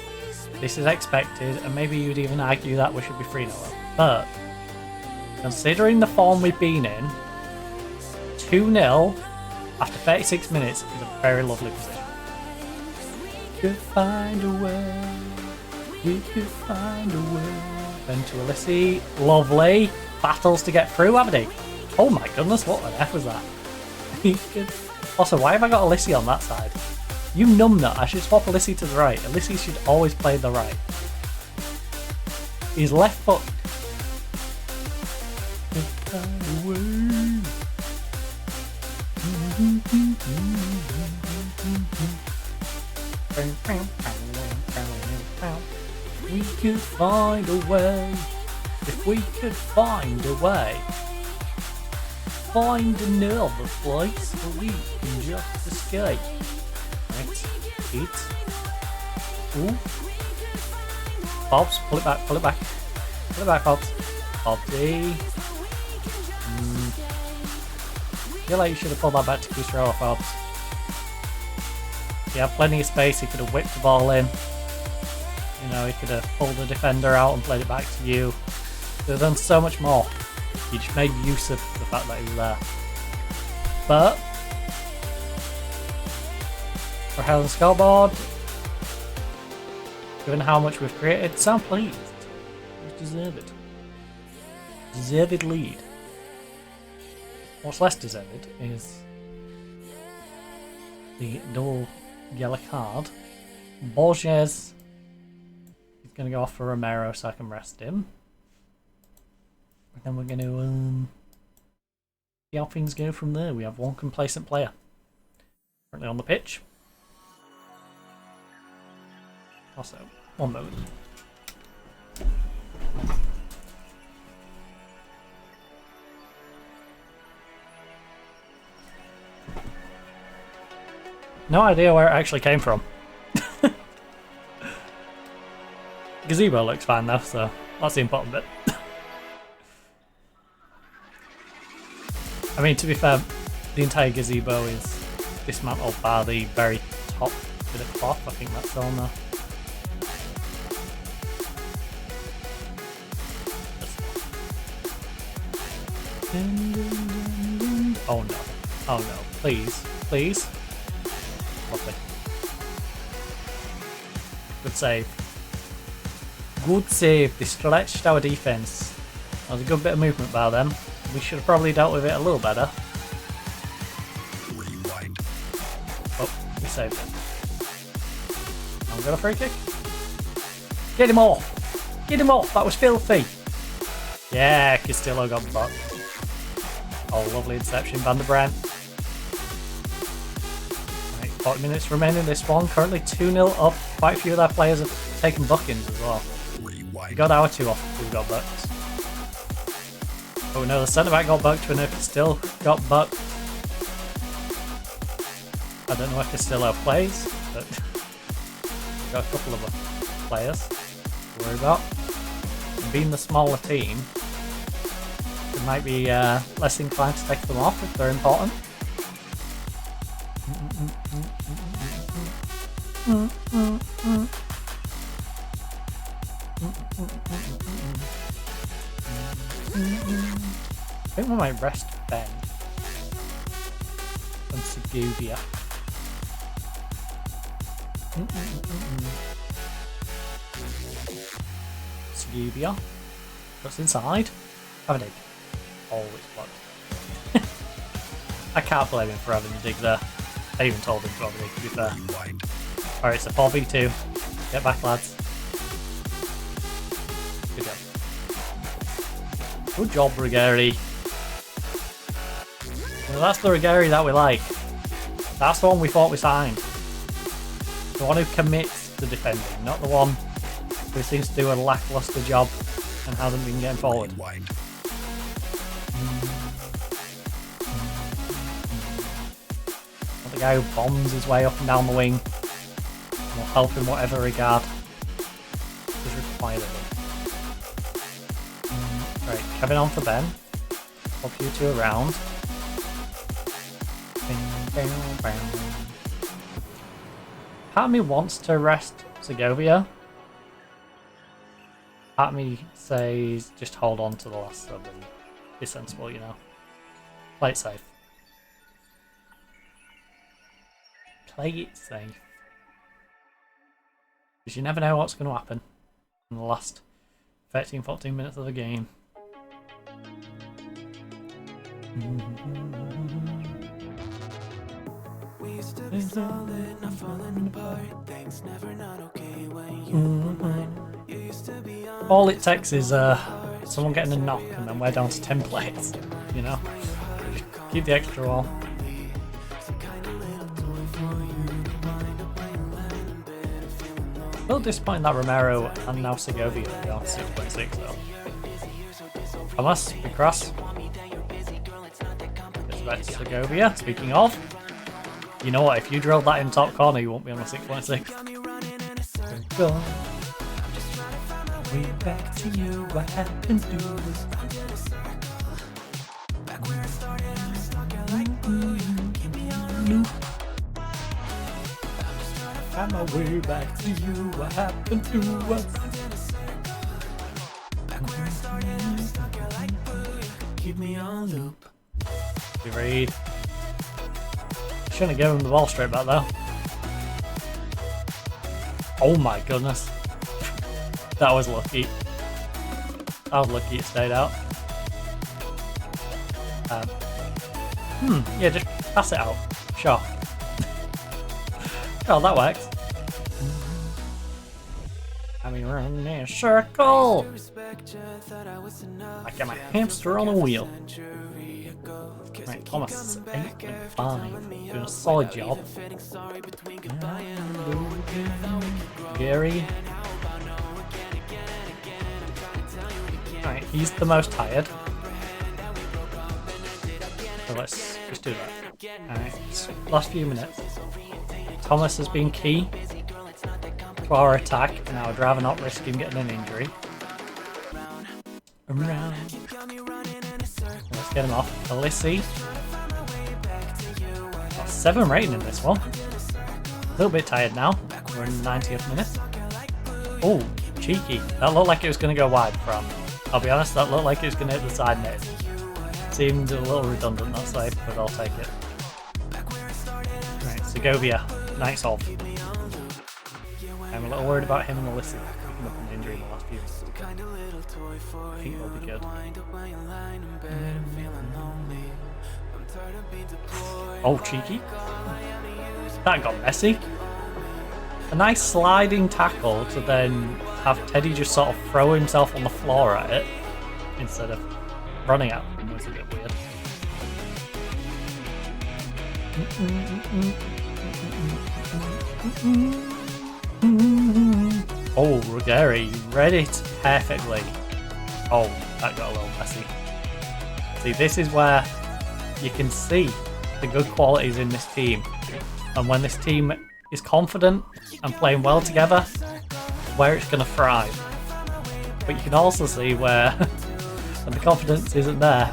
this is expected, and maybe you'd even argue that we should be 3-0 up. But, considering the form we've been in, 2-0 after 36 minutes is a very lovely position. We could find a way, we could find a way. Then to Ulysses, lovely. Battles to get through, haven't he? Oh my goodness, what on earth was that? Also, why have I got Ulysses on that side? You numbnut, I should swap Ulysses to the right. Ulysses should always play the right. He's left foot. We could find a way. If we could find a way. Find another place where we can just escape. Right, eat. Ooh. Bobs, pull it back, pull it back. Pull it back, Bobs. Bobsy. Feel like you should have pulled that back to Kusro off, Bobs. He had plenty of space, he could have whipped the ball in. You know, he could have pulled the defender out and played it back to you. Could have done so much more. He just made use of the fact that he was there. But for Helen scoreboard, given how much we've created, so I'm pleased. We deserve it. Deserved lead. What's less deserved is the double yellow card. Borges is going to go off for Romero so I can rest him. And then we're going to see how things go from there. We have one complacent player currently on the pitch. Also, one moment. No idea where it actually came from. Gazebo looks fine though, so that's the important bit. I mean, to be fair, the entire gazebo is dismantled by the very top bit of cloth. I think that's on there. Oh no. Oh no. Please. Please. Lovely. Good save. Good save. They stretched our defence. That was a good bit of movement by them. We should have probably dealt with it a little better. Rewind. Oh, we saved it. I'm got a free kick. Get him off! Get him off! That was filthy! Yeah, Castillo got blocked. Oh, lovely interception, Van der Brent. Right, 40 minutes remaining in this one. Currently 2-0 up. Quite a few of their players have taken bookings as well. We got our two off. We got booked. Oh no, the centre back got bucked when Castillo got bucked. I don't know if Castillo plays, but we've got a couple of players to worry about. And being the smaller team, it might be less inclined to take them off if they're important. I think we might rest Ben and Segovia. Segovia. What's inside? Have a dig. Oh, it's blocked. I can't blame him for having a dig there. I even told him to have a dig, to be fair. Alright, so 4v2. Get back, lads. Good job. Good job, Ruggieri. Well, that's the Ruggieri that we like. That's the one we thought we signed. The one who commits to defending, not the one who seems to do a lackluster job and hasn't been getting forward. Not the guy who bombs his way up and down the wing and will help in whatever regard is required of him. Right, Kevin on for Ben. Swap you two around. Part of me wants to rest Segovia. Part of me says just hold on to the last sub and be sensible, you know. Play it safe. Play it safe. Because you never know what's going to happen in the last 13-14 minutes of the game. We used to be solid, not falling apart. Things never not okay when you were mine. You used to be on. All it takes is someone getting a knock and then we're down to 10 plates, you know? Just keep the extra wall. A little disappointing that Romero and now Segovia are down to 6.6 though. Unless we cross. It's back to Segovia, speaking of. You know what, if you drilled that in top corner, you won't be on a 6.6. Go. Way back to you, what happened to us? On my way back to you, what happened to us? Keep me on loop. You read. Shouldn't have given him the ball straight back though. Oh my goodness. That was lucky. I was lucky it stayed out. Yeah, just pass it out. Sure. Oh, that works. I mean, we're in a circle. I got my hamster on a wheel. Right, Thomas, 8.5. Doing a solid job. Gary. Right, he's the most tired. So let's just do that. Alright, last few minutes. Thomas has been key to our attack, and I would rather not risk him getting an injury. Around. Let's get him off. Alissi. Got 7 rating in this one. A little bit tired now. We're in the 90th minute. Oh, cheeky. That looked like it was going to go wide from. I'll be honest, that looked like it was going to hit the side net. Seemed a little redundant that side, but I'll take it. Right, Segovia. Nice off. I'm a little worried about him and Alissi picking up an injury in the last few minutes. I think they'll be good. Oh, cheeky. That got messy. A nice sliding tackle to then have Teddy just sort of throw himself on the floor at it instead of running at him was a bit weird. Oh, Ruggieri read it perfectly. Oh, that got a little messy. See, this is where you can see the good qualities in this team. And when this team is confident and playing well together, where it's going to thrive. But you can also see where when the confidence isn't there,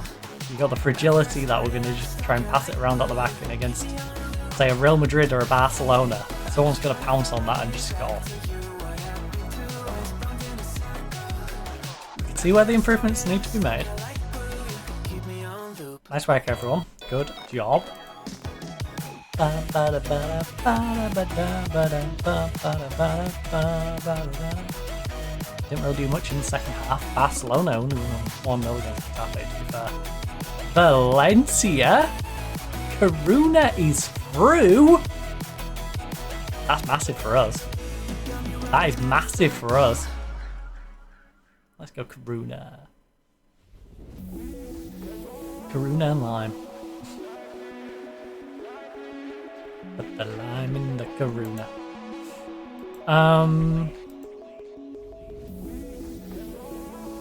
you've got the fragility that we're going to just try and pass it around at the back and against, say, a Real Madrid or a Barcelona, Someone's gonna pounce on that and just score. See where the improvements need to be made. Nice work, everyone. Good job. Didn't really do much in the second half. Barcelona only won 1-0 against Getafe, to be fair. Valencia? Coruna is through? That's massive for us. That is massive for us. Let's go Coruna. Coruna and lime. Put the lime in the Coruna.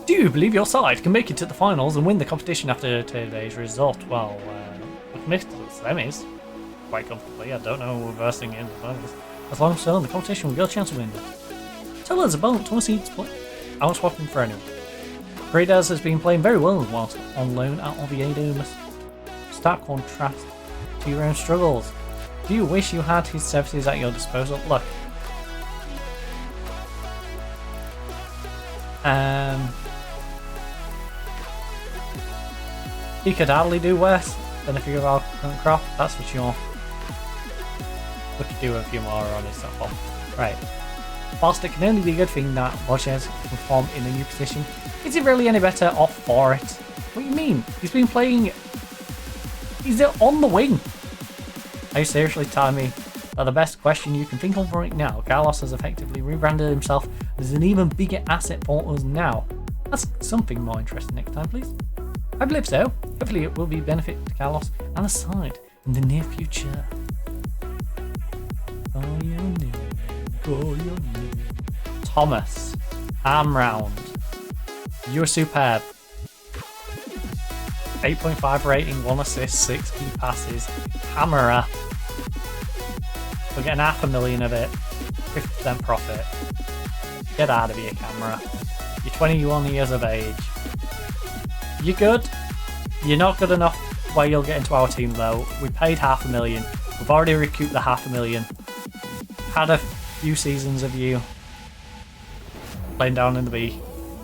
Do you believe your side can make it to the finals and win the competition after today's result? Well, we can make it to the semis quite comfortably. I don't know we're versing in the finals. As long as so, the competition will get a chance to win it. Tell us about 20 seeds play. I won't swap him for anyone. Paredes has been playing very well whilst on loan at Oviedo. Stark contrast to your own struggles. Do you wish you had his services at your disposal? Look. He could hardly do worse than a few of our current crop, that's for sure. We could do a few more on his top form. Right. Whilst it can only be a good thing that Borges can perform in a new position, is he really any better off for it? What do you mean? He's been playing... He's on the wing! Are you seriously telling me that the best question you can think of right now, Carlos has effectively rebranded himself as an even bigger asset for us now? That's something more interesting next time, please. I believe so. Hopefully it will be a benefit to Carlos and the side in the near future. Thomas. Arm round. You're superb. 8.5 rating, 1 assist, 6 key passes. Camera. We're getting 500,000 of it. 50% profit. Get out of here, camera. You're 21 years of age. You're good. You're not good enough where you'll get into our team though. We paid 500,000. We've already recouped the 500,000. Had a few seasons of you playing down in the B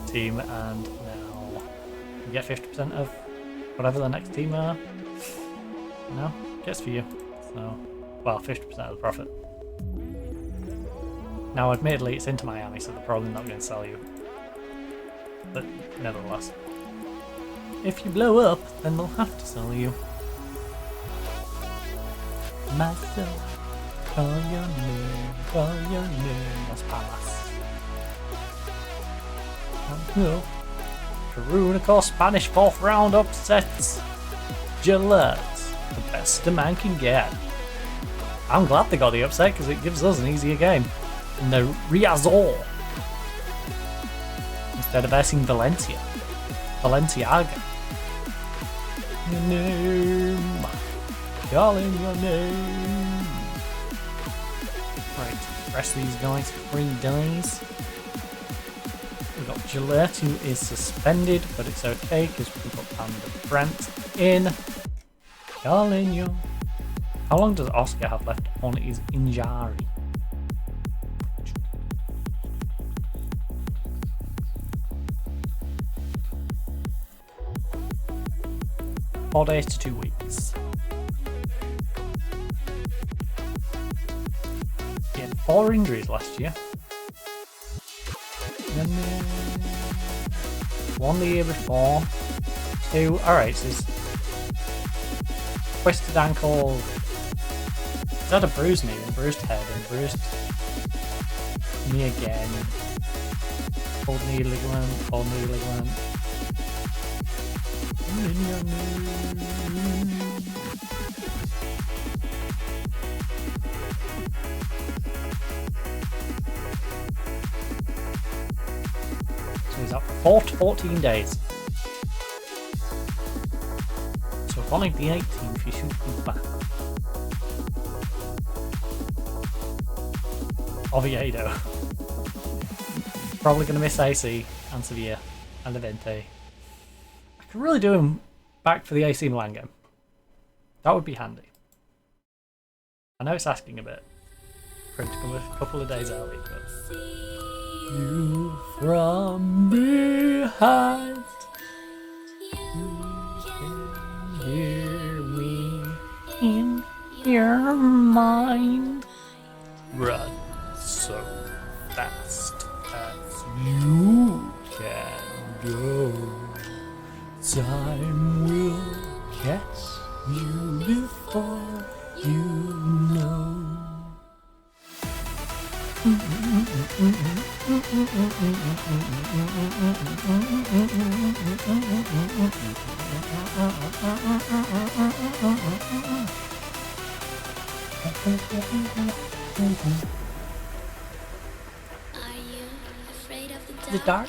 team, and now you get 50% of whatever the next team are. No, gets for you. So, well, 50% of the profit. Now, admittedly, it's into Miami, so they're probably not going to sell you. But nevertheless, if you blow up, then they'll have to sell you. Myself, call your name, Las Palmas. No. Coruna Spanish 4th round upsets Gillette, the best a man can get. I'm glad they got the upset because it gives us an easier game in the Riazor instead of versing Valenciaga. Your name, calling your name. Right, rest of these guys for 3 days. We've got Gillette, who is suspended, but it's okay because we can put Panda Brent in. Calling you. How long does Oscar have left on his injury? Four days to 2 weeks. He had 4 injuries last year. And then 1 the year before. 2. Alright, so it's twisted ankle. He's had a bruised knee and bruised head and bruised knee again. Pulled knee ligament, pulled knee ligament. So he's up for 4 to 14 days. So on the 18th he should be back. Oviedo. Probably going to miss AC and Sevilla and Levante. I could really do him back for the AC Milan game. That would be handy. I know it's asking a bit. for him to come a couple of days early. But you from behind, you can hear me in your mind. Run so fast as you can go. Time will catch you before you know. The dark?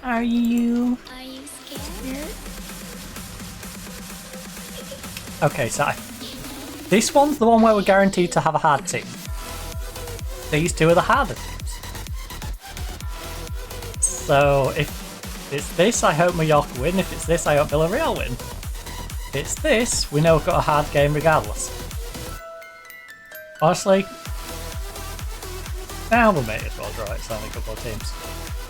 Are you scared? Okay, so this one's the one where we're guaranteed to have a hard team. These two are the harder teams. So if it's this, I hope Mallorca win. If it's this, I hope Villarreal win. If it's this, we know we've got a hard game regardless. Honestly, now we may as well draw it. It's only a couple of teams.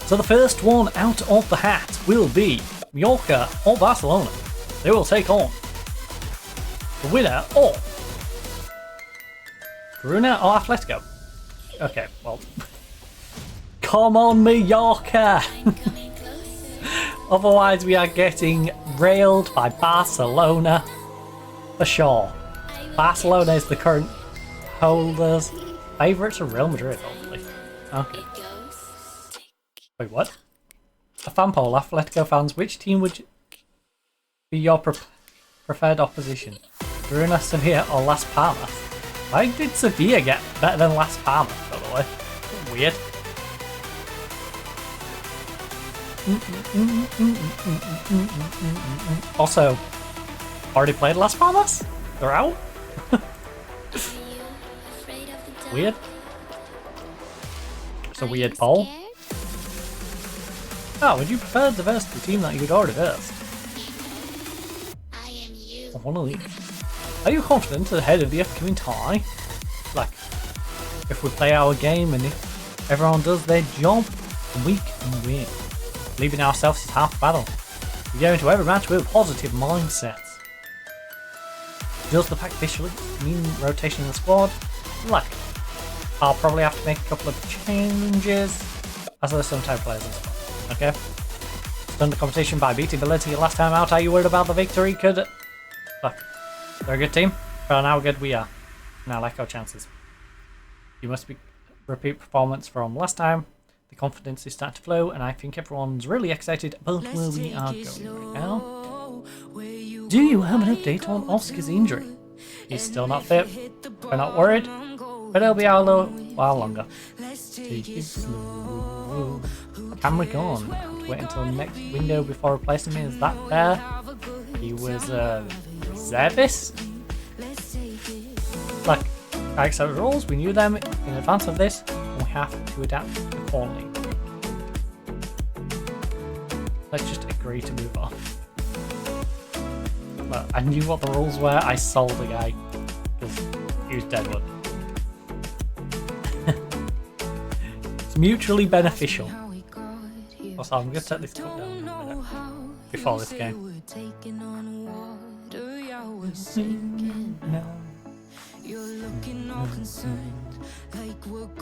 So the first one out of the hat will be Mallorca or Barcelona. They will take on the winner of Coruna or Atletico. Okay, well, come on Mallorca! Otherwise we are getting railed by Barcelona for sure. Barcelona is the current holders. Favourites are Real Madrid, hopefully. Okay. Wait, what? A fan poll, Atletico fans, which team would be your preferred opposition? Coruna, Sevilla or Las Palmas? Why did Sevilla get better than Las Palmas, by the way? Weird. Also, already played Las Palmas? They're out? Weird. It's a weird poll. Oh, would you prefer the varsity team that you'd already versed? One of these. Are you confident ahead of the upcoming tie? Like, if we play our game and if everyone does their job, we can win. Leaving ourselves is half the battle. We go into every match with a positive mindset. Does the pack officially mean rotation in the squad? Like, I'll probably have to make a couple of changes, as there are some type players in the squad. Okay? Done the competition by beating Valencia last time out. Are you worried about the victory? Look, they're a good team. But how good we are. And I like our chances. You must be repeat performance from last time. The confidence is starting to flow, and I think everyone's really excited about where we are going right now. Do you have an update on Oscar's injury? He's still not fit. We're not worried, but it'll be a little while longer. Take it slow. Camera gone. Wait until the next window before replacing me. Is that fair? He was reservist? Like, I accept the rules. We knew them in advance of this, and we have to adapt accordingly. Let's just agree to move on. But I knew what the rules were. I sold the guy because he was dead one. It's mutually beneficial. Also, I'm going to take this cup down in a minute before this game.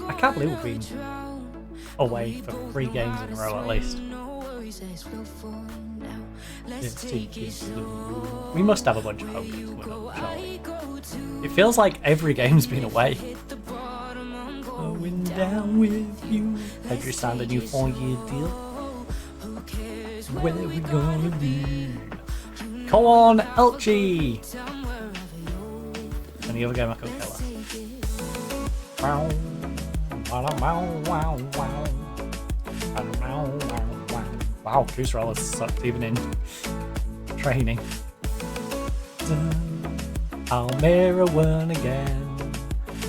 I can't believe we've been away for 3 games in a row at least. We must have a bunch of hope to win them, surely. It feels like every game's been away. Going down with you. Pedro signed a new 4-year deal. Where are we gonna be? Come on, Elche! Any other game I could kill her. Wow, Goose Rollers sucked even in training. Almira won again.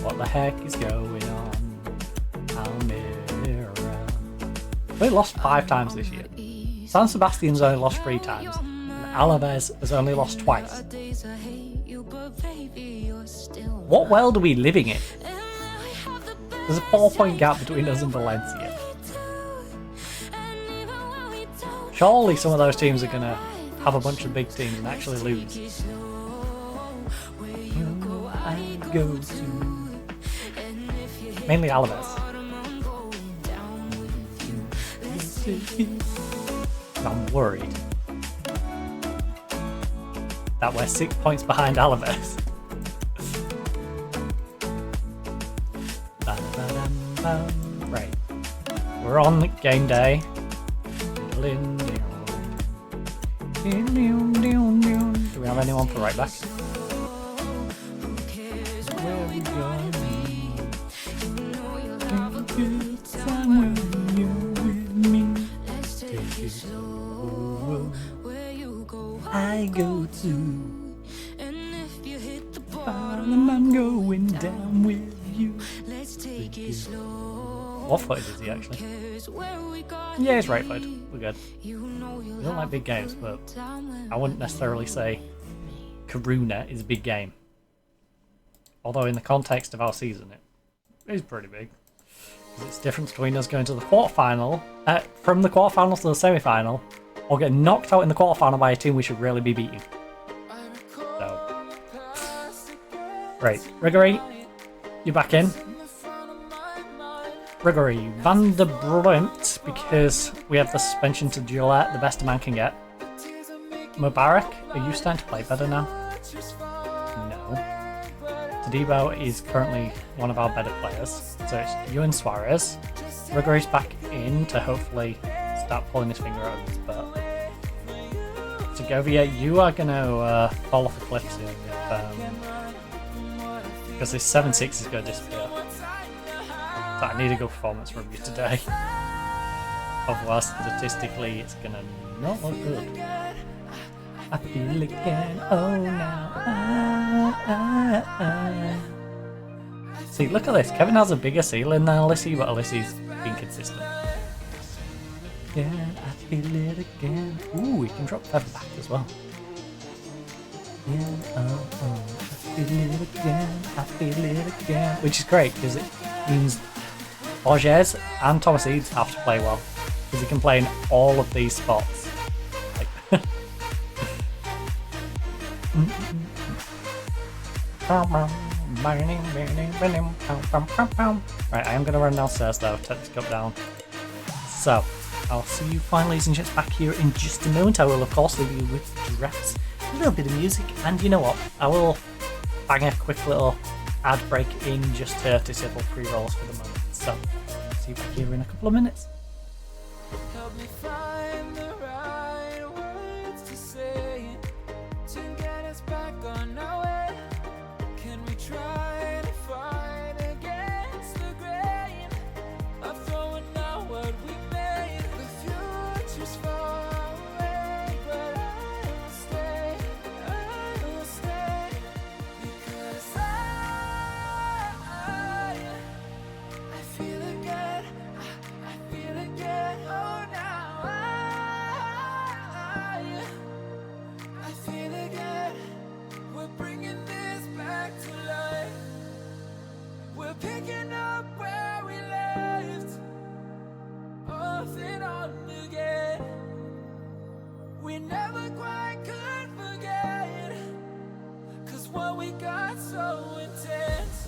What the heck is going on? Almira. They lost 5 times this year. San Sebastian's only lost 3 times, and Alaves has only lost twice. What world are we living in? There's a 4-point gap between us and Valencia. Surely some of those teams are gonna have a bunch of big teams and actually lose. I go to mainly Alaves. I'm worried that we're 6 points behind Alaves. Right, we're on game day. Do we have anyone for right back? Where we going? I go to, and I'm going down with you. What-footed is he actually? Yeah, he's right-footed. We're good. We don't like big games, but I wouldn't necessarily say Karuna is a big game. Although in the context of our season, it is pretty big. It's the difference between us going to the quarterfinal, from the quarterfinals to the semi-final, or getting knocked out in the quarterfinal by a team we should really be beating. So, right, Riggory, you're back in. Riggory, Van der Brunt, because we have the suspension to Gillette, the best a man can get. Mubarak, are you starting to play better now? No. Tadibo is currently one of our better players, so it's you and Suarez. Riggory's back in to hopefully start pulling his finger out of his butt. Segovia, you are going to fall off a cliff soon because this 7-6 is going to disappear. So I need a good performance from you today. Otherwise, statistically, it's going to not look good. I feel again, oh now. See, look at this. Kevin has a bigger ceiling than Alissi, but Alissi's been consistent. Yeah, I feel it again. Ooh, he can drop Feather back as well. Yeah, I feel it again. I feel it again. Which is great because it means Borges and Thomas Eads have to play well because he can play in all of these spots. Like right, I am going to run downstairs though, take this cup down. So, I'll see you fine, ladies and gents, back here in just a moment. I will, of course, leave you with giraffes, a little bit of music, and you know what? I will bang a quick little ad break in just to disable pre-rolls for the moment. So, see you back here in a couple of minutes. Help me find the right words to say to get us back on our way. Can we try to fight against the grain of throwing out what we made? The future's far away, but I will stay because I feel again, I feel again, oh now I feel again, we're bringing this back to life, we're picking up where we left off and on again, we never quite could forget, cause what we got so intense.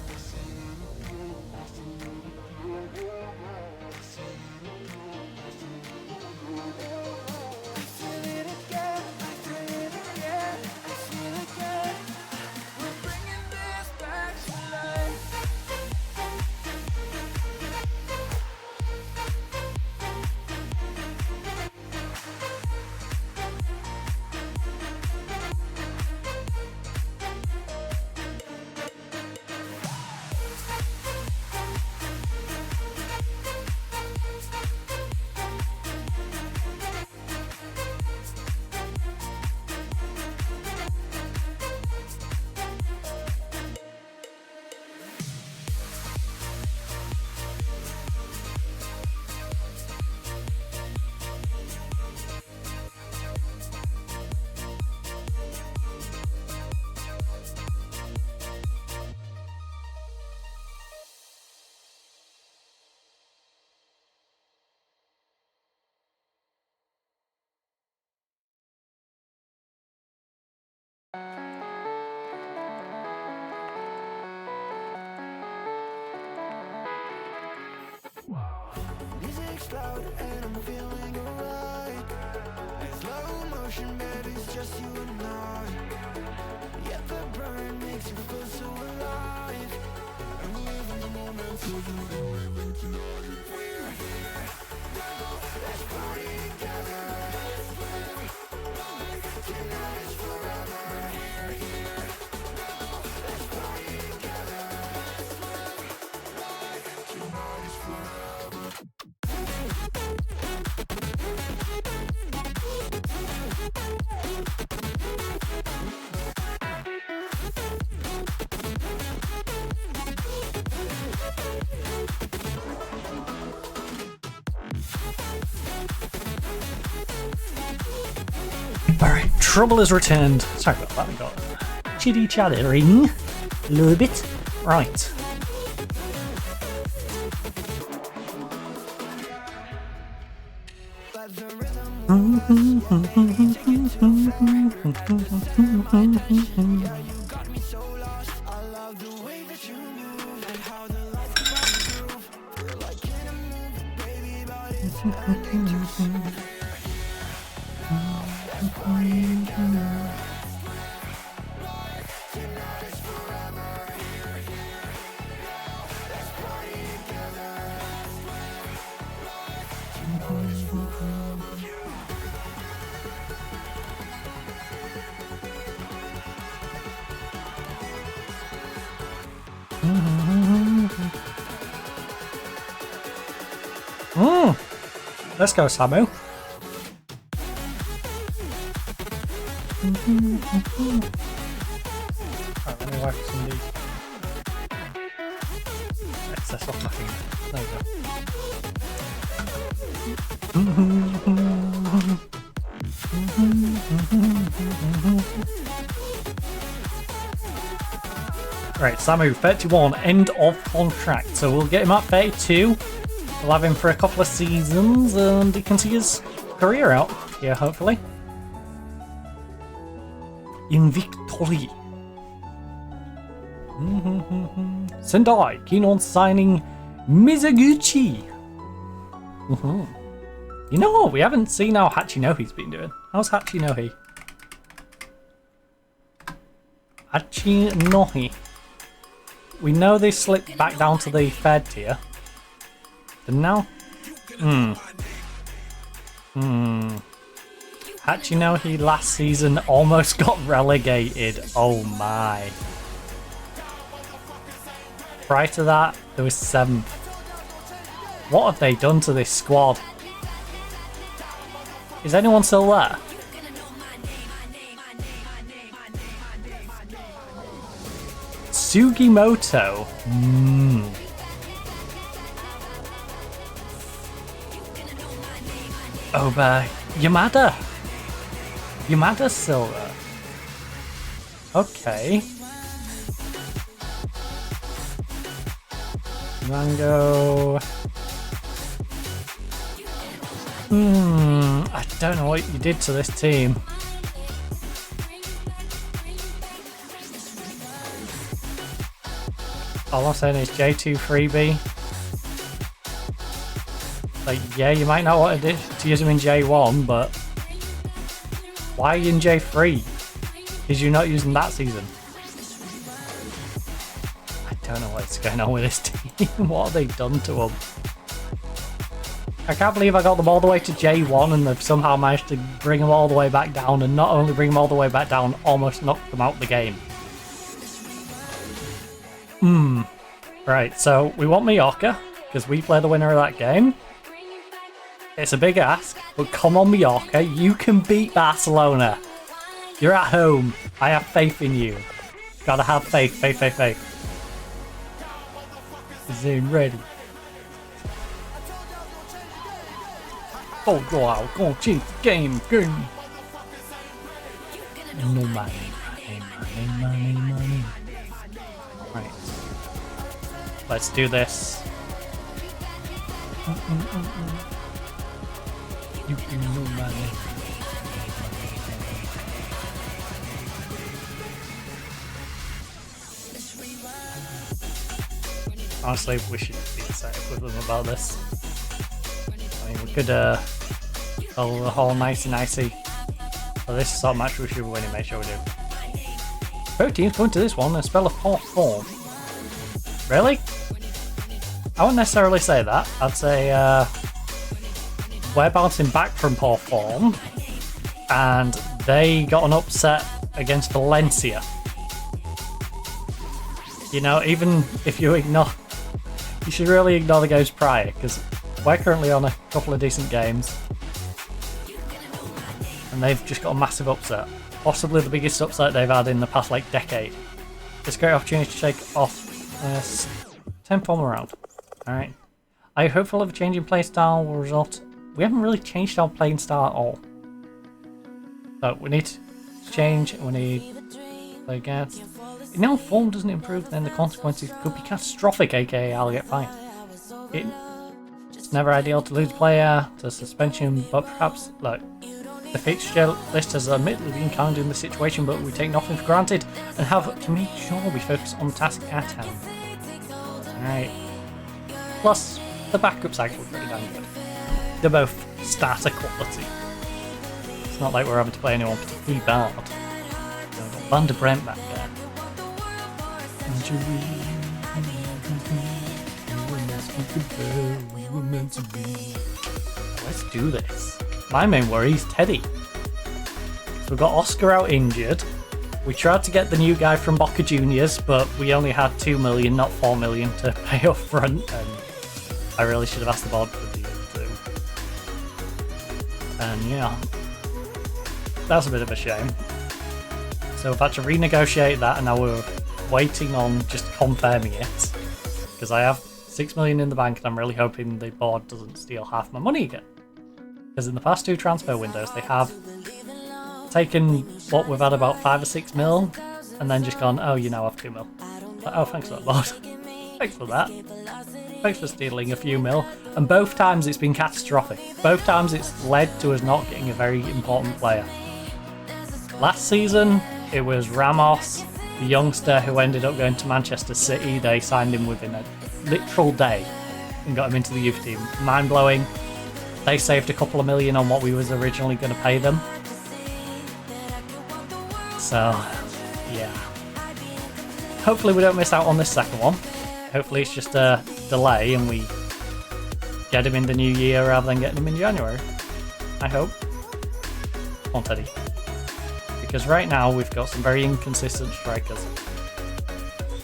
Music's loud and I'm feeling alright. In slow motion, baby, it's just you and I. Yet the burn makes you feel so alive. And we live in the moment, so you know it tonight. We're here now, let's party together. Let's live life, tonight is forever. We're here now, let's party together. Let's live life, tonight is forever. Alright, trouble has returned. Sorry about that, we got chitty chattering a little bit. Right. Let's go, Samu. Alright, let me wipe some of these excess off my finger. There we go. Right, Samu, 31, end of contract. So we'll get him at 32. We'll have him for a couple of seasons and he can see his career out here, hopefully. In victory. Sendai, keen on signing Mizuguchi. You know what? We haven't seen how Hachinohi's been doing. How's Hachinohi? Hachinohi. We know they slipped back down to the third tier. And now? Hachinohi last season almost got relegated. Oh my. Prior to that, there was 7th. What have they done to this squad? Is anyone still there? Sugimoto. Over Yamada. Yamada's still there. Okay. Mango. I don't know what you did to this team. All I'm saying is J2 freebie. Like, yeah, you might not want to use him in J1, but why are you in J3? Because you're not using that season. I don't know what's going on with this team. What have they done to them? I can't believe I got them all the way to J1 and they've somehow managed to bring them all the way back down, and not only bring them all the way back down, almost knock them out the game. Right, so we want Mallorca, because we play the winner of that game. It's a big ask, but come on Mallorca, you can beat Barcelona. You're at home. I have faith in you. Gotta have faith, faith. Zoom ready. Oh wow, go change the game. No money. Right. Let's do this. You can no money. Honestly, we should be set up with them about this. I mean, we could follow the whole nicey. So this is sort of match we should be winning, make sure we do. Both teams go into this one and spell a poor form. Really? I wouldn't necessarily say that. I'd say we're bouncing back from poor form, and they got an upset against Valencia. You know, even if you ignore, you should really ignore the games prior, because we're currently on a couple of decent games, and they've just got a massive upset. Possibly the biggest upset they've had in the past, like, decade. It's a great opportunity to shake off 10 form around. Alright. I hope we'll have a change in play style will result. We haven't really changed our playing style at all. So we need to change, we need to play against. If no form doesn't improve, then the consequences could be catastrophic, aka I'll get fined. It's never ideal to lose a player to suspension, but perhaps, look, the fixture list has admittedly been kind in the situation, but we take nothing for granted and have to make sure we focus on the task at hand. Alright. Plus, the backup's actually pretty damn good. They're both starter quality. It's not like we're having to play anyone particularly bad. We've got Van de Brent back there. Let's do this. My main worry is Teddy. So we've got Oscar out injured. We tried to get the new guy from Boca Juniors, but we only had 2 million, not 4 million to pay up front, and I really should have asked the board for the other two. And yeah, that's a bit of a shame. So we've had to renegotiate that, and now we're waiting on just confirming it, because I have 6 million in the bank, and I'm really hoping the board doesn't steal half my money again. Because in the past 2 transfer windows, they have taken what we've had about 5 or 6 mil, and then just gone, oh, you now have 2 mil. Like, oh, thanks for that, board. Thanks for that. Thanks for stealing a few mil. And both times it's been catastrophic. Both times it's led to us not getting a very important player. Last season, it was Ramos, the youngster who ended up going to Manchester City. They signed him within a literal day and got him into the youth team. Mind-blowing. They saved a couple of million on what we was originally going to pay them. So, yeah. Hopefully we don't miss out on this second one. Hopefully it's just a delay and we get him in the new year rather than getting him in January. I hope. Come on, Teddy. Because right now we've got some very inconsistent strikers.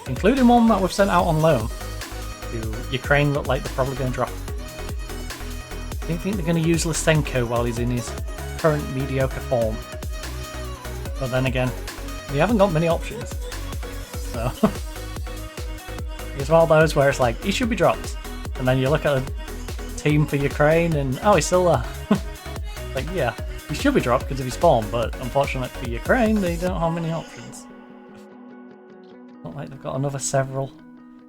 Including one that we've sent out on loan. Who Ukraine look like they're probably going to drop. I don't think they're going to use Lysenko while he's in his current mediocre form. But then again, we haven't got many options. So it's one of those where it's like, he should be dropped. And then you look at a team for Ukraine and, oh, he's still there. Like, yeah, he should be dropped because of his form, but unfortunately for Ukraine, they don't have many options. Not like they've got another several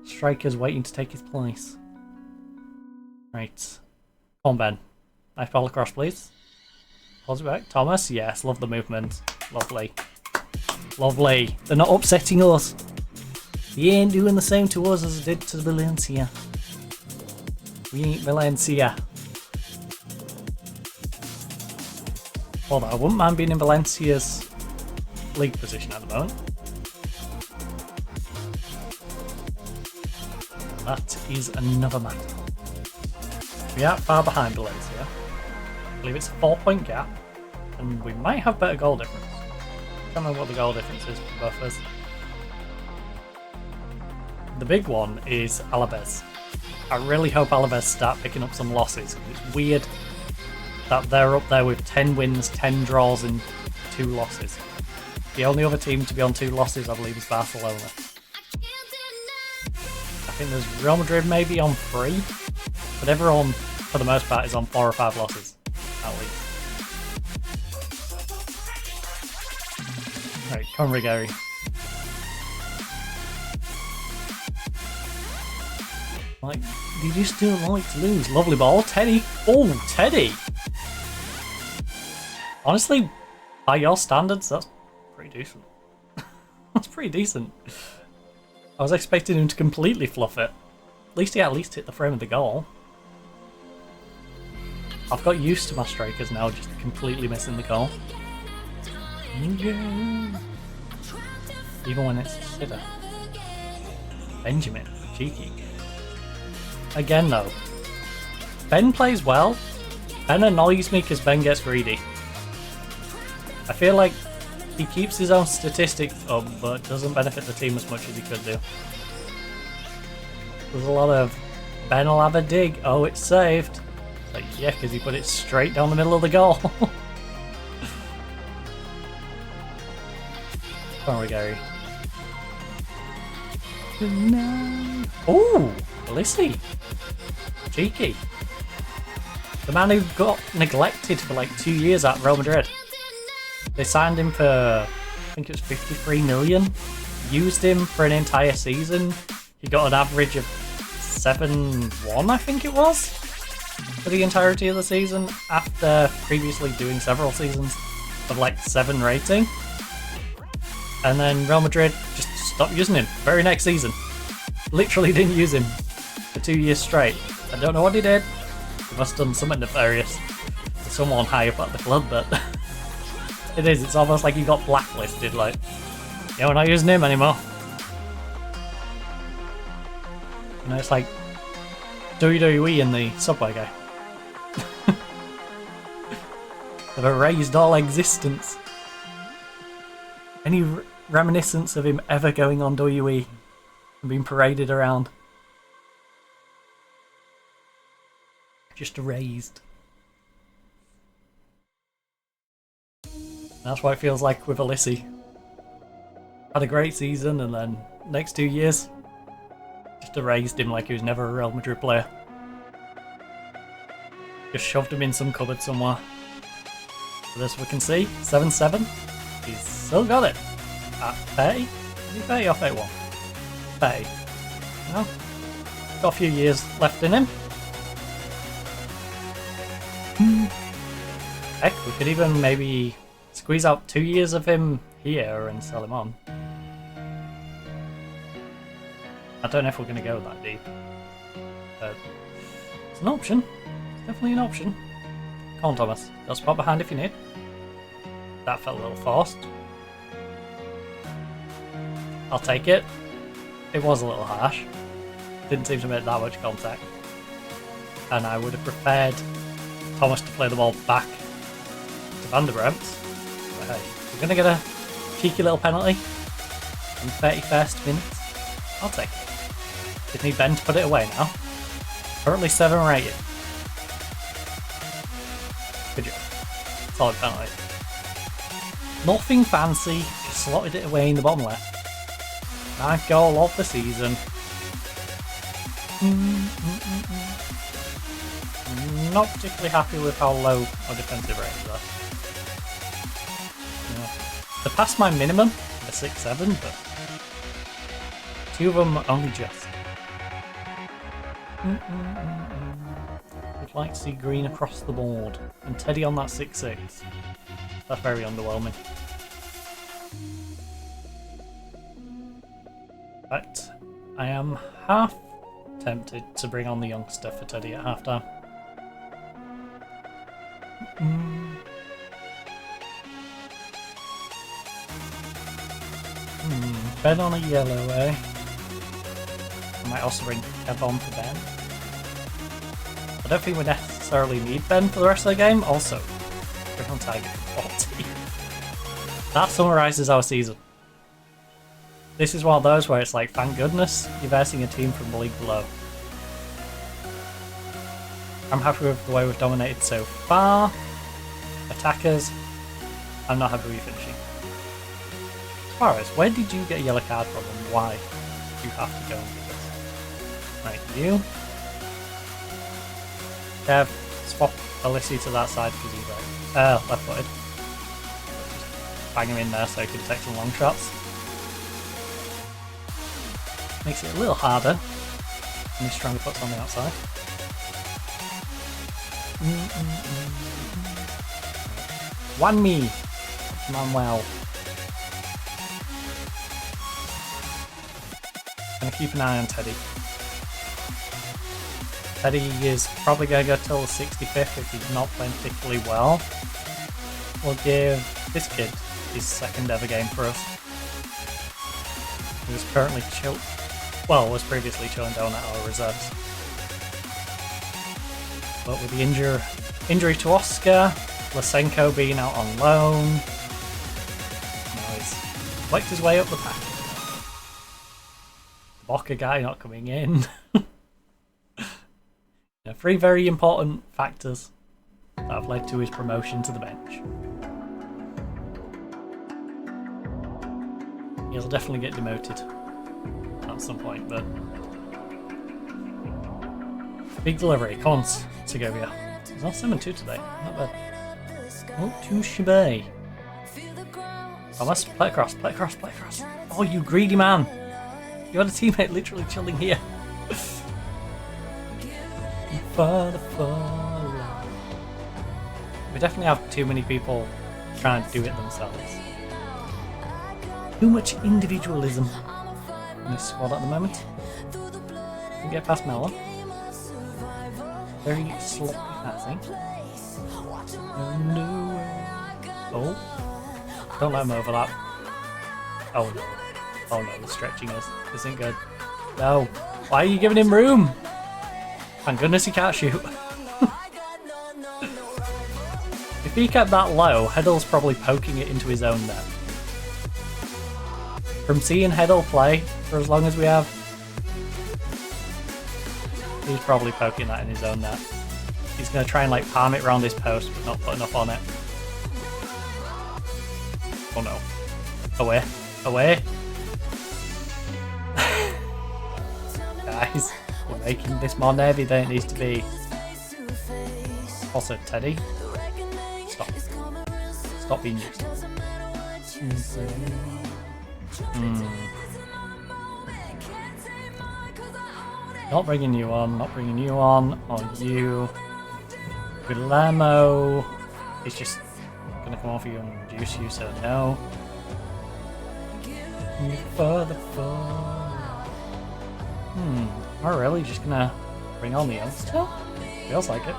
strikers waiting to take his place. Right. Come on, Ben. Nice ball across, please. Pause it back. Thomas, yes, love the movement. Lovely. Lovely. They're not upsetting us. He ain't doing the same to us as he did to Valencia. We ain't Valencia. Although I wouldn't mind being in Valencia's league position at the moment. That is another matter. We are far behind Valencia. I believe it's a 4-point gap, and we might have better goal difference. I can't remember what the goal difference is for both of us. The big one is Alaves. I really hope Alaves start picking up some losses. It's weird that they're up there with 10 wins, 10 draws, and 2 losses. The only other team to be on 2 losses, I believe, is Barcelona. I think there's Real Madrid maybe on 3, but everyone, for the most part, is on 4 or 5 losses, at least. Right, come on, Gary. Like, did you still like to lose? Lovely ball, Teddy. Oh, Teddy! Honestly, by your standards, that's pretty decent. That's pretty decent. I was expecting him to completely fluff it. least he at least hit the frame of the goal. I've got used to my strikers now just completely missing the goal. Yeah. Even when it's Sitter. Benjamin, cheeky. Again though, Ben plays well. Ben annoys me because Ben gets greedy. I feel like he keeps his own statistics up but doesn't benefit the team as much as he could do. There's a lot of Ben will have a dig, oh it's saved. It's like, yeah, because he put it straight down the middle of the goal. Come on, Gary. Ooh, Lissy. Cheeky. The man who got neglected for like 2 years at Real Madrid. They signed him for, I think it was 53 million. Used him for an entire season. He got an average of 7-1, I think it was, for the entirety of the season, after previously doing several seasons of like 7 rating. And then Real Madrid just stopped using him very next season. Literally didn't use him for 2 years straight. I don't know what he did. He must have done something nefarious to someone high up at the club, but it's almost like he got blacklisted, like, yeah, we're not using him anymore. You know, it's like WWE and the Subway guy. They've erased all existence. Any reminiscence of him ever going on WWE and being paraded around. Just erased. That's what it feels like with Alissi. Had a great season and then next 2 years just erased him like he was never a Real Madrid player. Just shoved him in some cupboard somewhere. So this we can see, 7-7. He's still got it. At 30? Is he 30 or 31? 30. No. Got a few years left in him. Heck, we could even maybe squeeze out 2 years of him here and sell him on. I don't know if we're going to go that deep. But it's an option. It's definitely an option. Come on, Thomas. Got a spot behind if you need. That felt a little forced. I'll take it. It was a little harsh. Didn't seem to make that much contact. And I would have preferred Thomas to play the ball back to Van der Bremts. But hey, we're going to get a cheeky little penalty in 31st minute. I'll take it. Just need Ben to put it away now. Currently 7 rated. Good job. Solid penalty. Nothing fancy, just slotted it away in the bottom left. 9th goal of the season. Not particularly happy with how low our defensive ratings are. Yeah. They passed my minimum, a 6-7, but 2 of them only just. Would like to see green across the board, and Teddy on that 6-6. That's very underwhelming. But I am half tempted to bring on the youngster for Teddy at halftime. Ben on a yellow, eh? I might also bring Kev on for Ben. I don't think we necessarily need Ben for the rest of the game. Also, bring on Tiger for 40. That summarises our season. This is one of those where it's like, thank goodness you're versing a team from the league below. I'm happy with the way we've dominated so far. Attackers, I'm not happy with finishing. Suarez, where did you get a yellow card from and why did you have to go and do this? Right, you. Kev, swap Alissi to that side because he's like, left-footed. Just bang him in there so he can take some long shots. Makes it a little harder when he's stronger puts on the outside. One me, Manuel. Gonna keep an eye on Teddy. Teddy is probably going to go till the 65th if he's not playing particularly well. We'll give this kid his second ever game for us. He was currently was previously chilling down at our reserves. But with the injury to Oscar, Lysenko being out on loan, now he's worked his way up the pack. The Boca guy not coming in. Three very important factors that have led to his promotion to the bench. He'll definitely get demoted at some point, but big delivery. Come on, Segovia. He's on 7-2 today. Not bad. Not too shabby. Oh, let's play across, play across, play across. Oh, you greedy man! You had a teammate literally chilling here. We definitely have too many people trying to do it themselves. Too much individualism in this squad at the moment. Can get past Melon. Very sloppy passing. Oh. Don't let him overlap. Oh no. Oh no, the stretching is. This ain't good. No. Why are you giving him room? Thank goodness he can't shoot. If he kept that low, Heddle's probably poking it into his own net. From seeing Heddle play for as long as we have, he's probably poking that in his own net. He's going to try and like palm it around his post, but not put enough on it. Oh no. Away. Away. Guys, we're making this more nervy than it needs to be. Also, Teddy. Stop. Stop being used. Not bringing you on, not bringing you on you. Guillermo is just gonna come off you and reduce you, so no. Are we really just gonna bring on the youngster? Feels like it.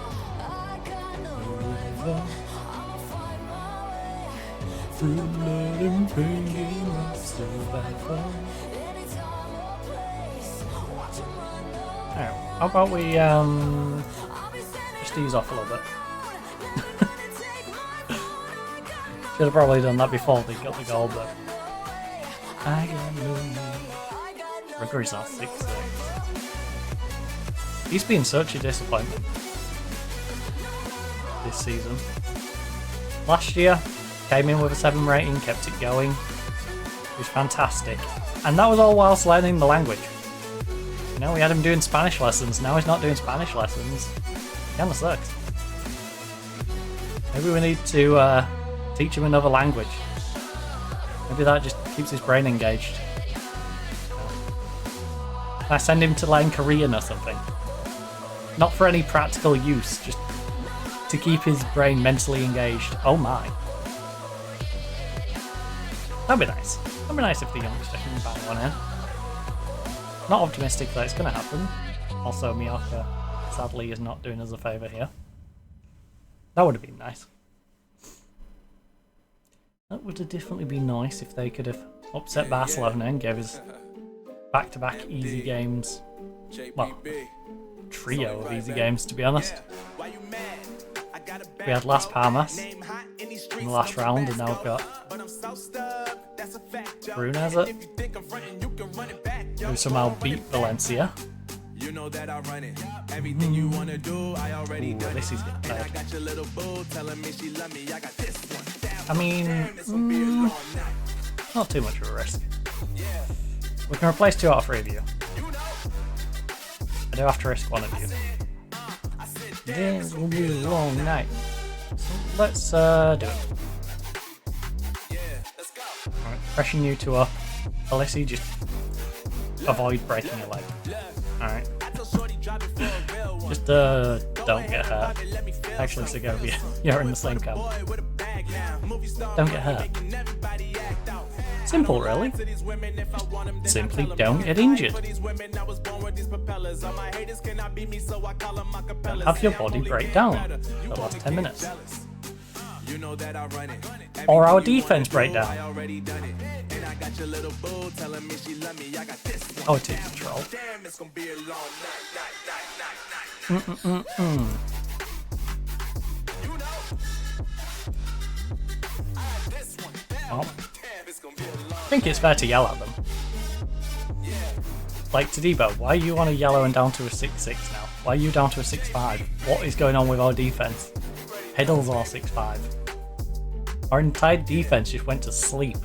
Alright, how about we just ease off a little bit. Should have probably done that before they got the goal, but Rugger's at 6-6. He's been such a disappointment this season. Last year, came in with a 7 rating, kept it going. It was fantastic. And that was all whilst learning the language. You know, we had him doing Spanish lessons, now he's not doing Spanish lessons. Kinda sucks. Maybe we need to teach him another language. Maybe that just keeps his brain engaged. Can I send him to learn Korean or something? Not for any practical use, just to keep his brain mentally engaged. Oh my. That'd be nice. That'd be nice if the youngster can bang one in. Not optimistic that it's going to happen. Also, Miyaka sadly is not doing us a favour here. That would have been nice. That would have definitely been nice if they could have upset Barcelona and gave us back-to-back easy games. Well, trio of easy games, to be honest. We had Las Palmas in the last round, and now we've got Brunez who somehow beat Valencia. Ooh, this is getting bad. I mean, not too much of a risk. We can replace 2 out of 3 of you. I do have to risk 1 of you. This will be a long night. So let's do it. Alright, pressing you to a Alessi, just avoid breaking your leg. Alright. Just don't get hurt. Actually, Segovia, you're in the same camp. Don't get hurt. Simple, really. Simply don't get injured. Have your body break down for the last 10 minutes. Or our defense break down. Oh, it is control. Oh. I think it's fair to yell at them. Like, Tadibo, why are you on a yellow and down to a 6-6 now? Why are you down to a 6-5? What is going on with our defense? Pedals are 6-5. Our entire defense just went to sleep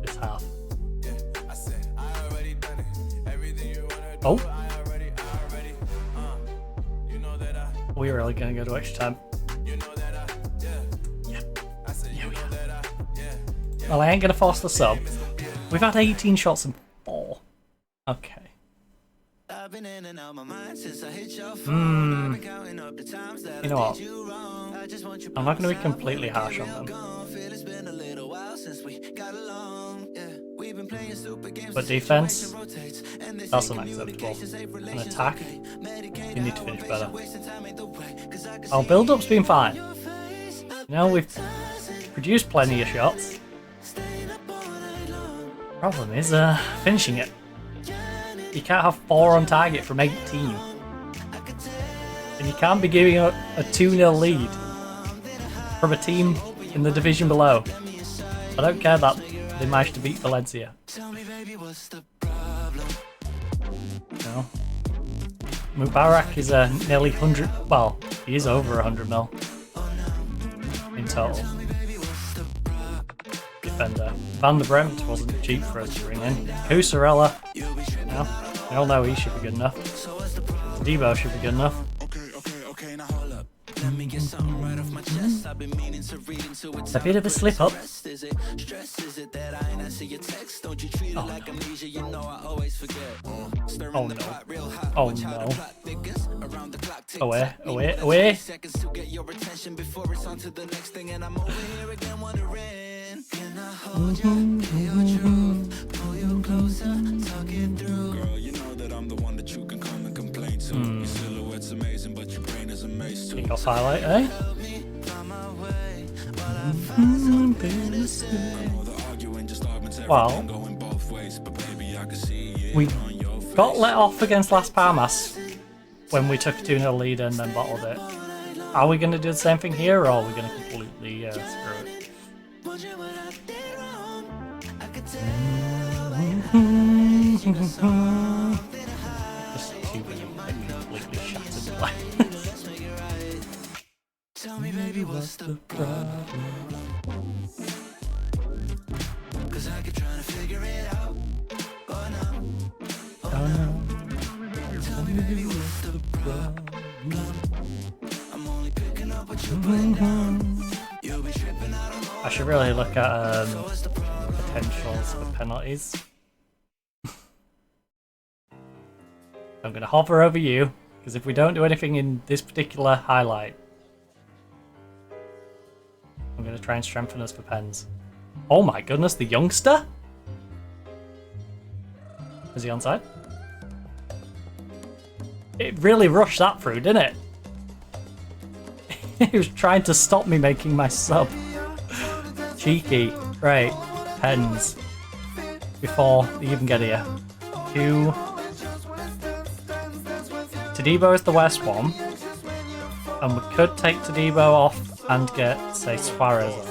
this half. Oh. Are we really going to go to extra time? Yeah. Yeah, we are. Well, I ain't going to force the sub. We've had 18 shots and 4. Okay. You know what? I'm not going to be completely harsh on them. But defense, that's unacceptable. And attack, you need to finish better. Our build-up's been fine. You know, we've produced plenty of shots. Problem is, finishing it. You can't have 4 on target from 18. And you can't be giving a 2-0 lead from a team in the division below. I don't care that they managed to beat Valencia. No. Mubarak is nearly 100, well, he is over 100 mil in total. Defender. Van der Bremt wasn't cheap for us to bring in. Kusarella, no, we all know he should be good enough. Debo should be good enough. It's a bit of a slip up. Oh no. Oh no. Away, away, away. Kick off highlight, eh? Well, we got let off against Las Palmas when we took a 2-0 lead and then bottled it. Are we going to do the same thing here, or are we going to completely screw it? Just too many completely shattered players. Tell me, baby, what's the problem? Cause I keep trying to figure it out. Oh no. Oh no. Tell me, baby, what's the problem? I'm only picking up what you're putting down. You'll be tripping out on all. I should really look at potentials for penalties. I'm going to hover over you, because if we don't do anything in this particular highlight, I'm going to try and strengthen us for pens. Oh my goodness, the youngster? Is he onside? It really rushed that through, didn't it? He was trying to stop me making my sub. Cheeky. Right, pens. Before they even get here. 2. Tadibo is the west one. And we could take Tadibo off and get, say, Suarez on.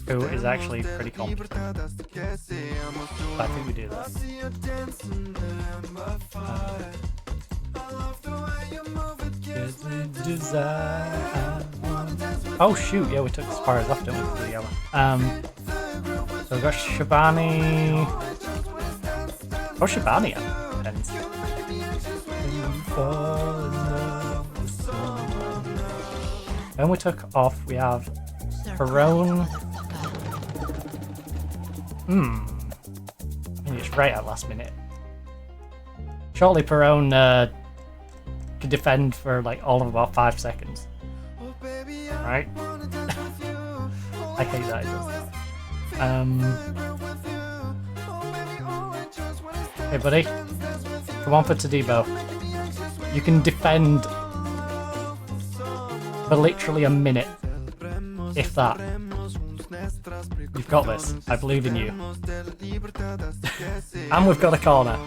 Who is actually pretty competent. I think we do that. Oh shoot, yeah, we took Suarez off, didn't we, for the yellow. So we've got Shabani. Oh, Shabani pens. When we took off, we have Perone. I mean, it's right at last minute. Surely Perone can defend for like all of about 5 seconds. Right? I hate that he does that. Hey buddy, come on for Tadibo. You can defend for literally a minute, if that. You've got this. I believe in you. And we've got a corner.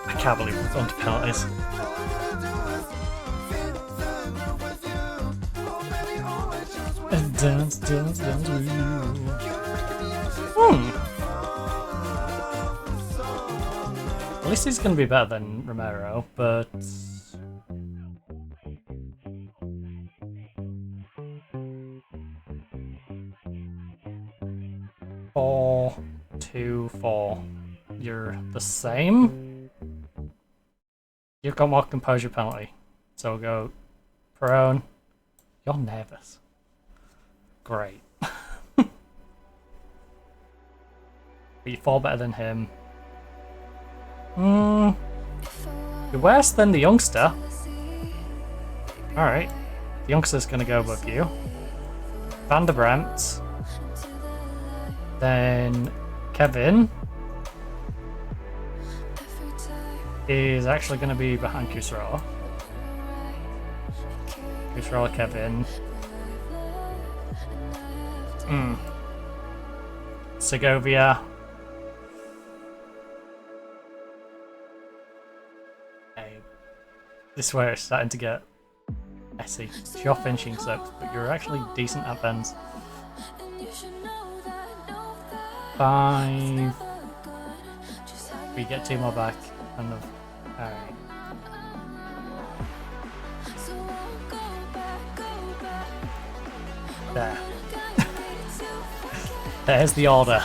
I can't believe we've gone to penalties. Dance, dance, dance with you. At least he's going to be better than Romero, but... Four, 2, 4. You're the same? You've got more composure penalty. So we'll go prone. You're nervous. Great. But you're 4 better than him. You're worse than the youngster. Alright. The youngster's gonna go above you. Van der Bremt. Then Kevin is actually gonna be behind Kusrola. Kusrola, Kevin. Segovia. Okay. This is where it's starting to get messy. Your finishing sucks, but you're actually decent at bends. 5. We get 2 more back. Alright. There. There's the order.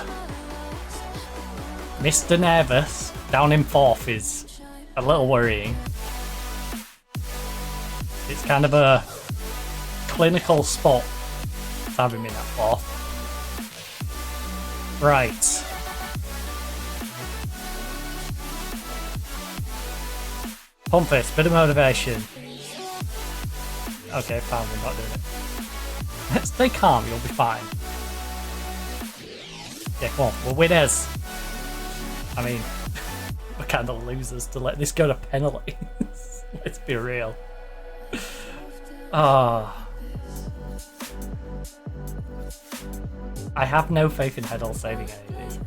Mr. Nervous down in 4th is a little worrying. It's kind of a clinical spot to have him in at 4th. Right. Pump fist, bit of motivation. Okay, fine, we're not doing it. Stay calm, you'll be fine. Yeah, come on, we're winners. I mean, we're kind of losers to let this go to penalties. Let's be real. Ah. I have no faith in Heddle saving any of these.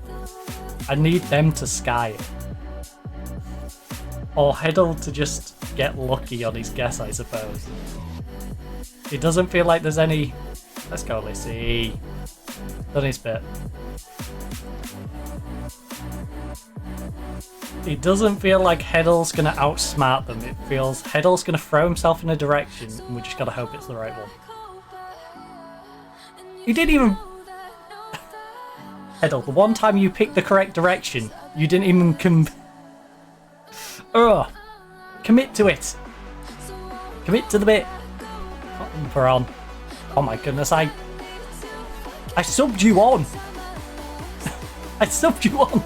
I need them to sky it. Or Heddle to just get lucky on his guess, I suppose. It doesn't feel like there's any... Let's go, Lissy. Done his bit. It doesn't feel like Heddle's gonna outsmart them. It feels Heddle's gonna throw himself in a direction and we just gotta hope it's the right one. He didn't even... Heddle, the one time you picked the correct direction, you didn't even commit to it. Commit to the bit. For on. Oh my goodness, I subbed you on. I subbed you on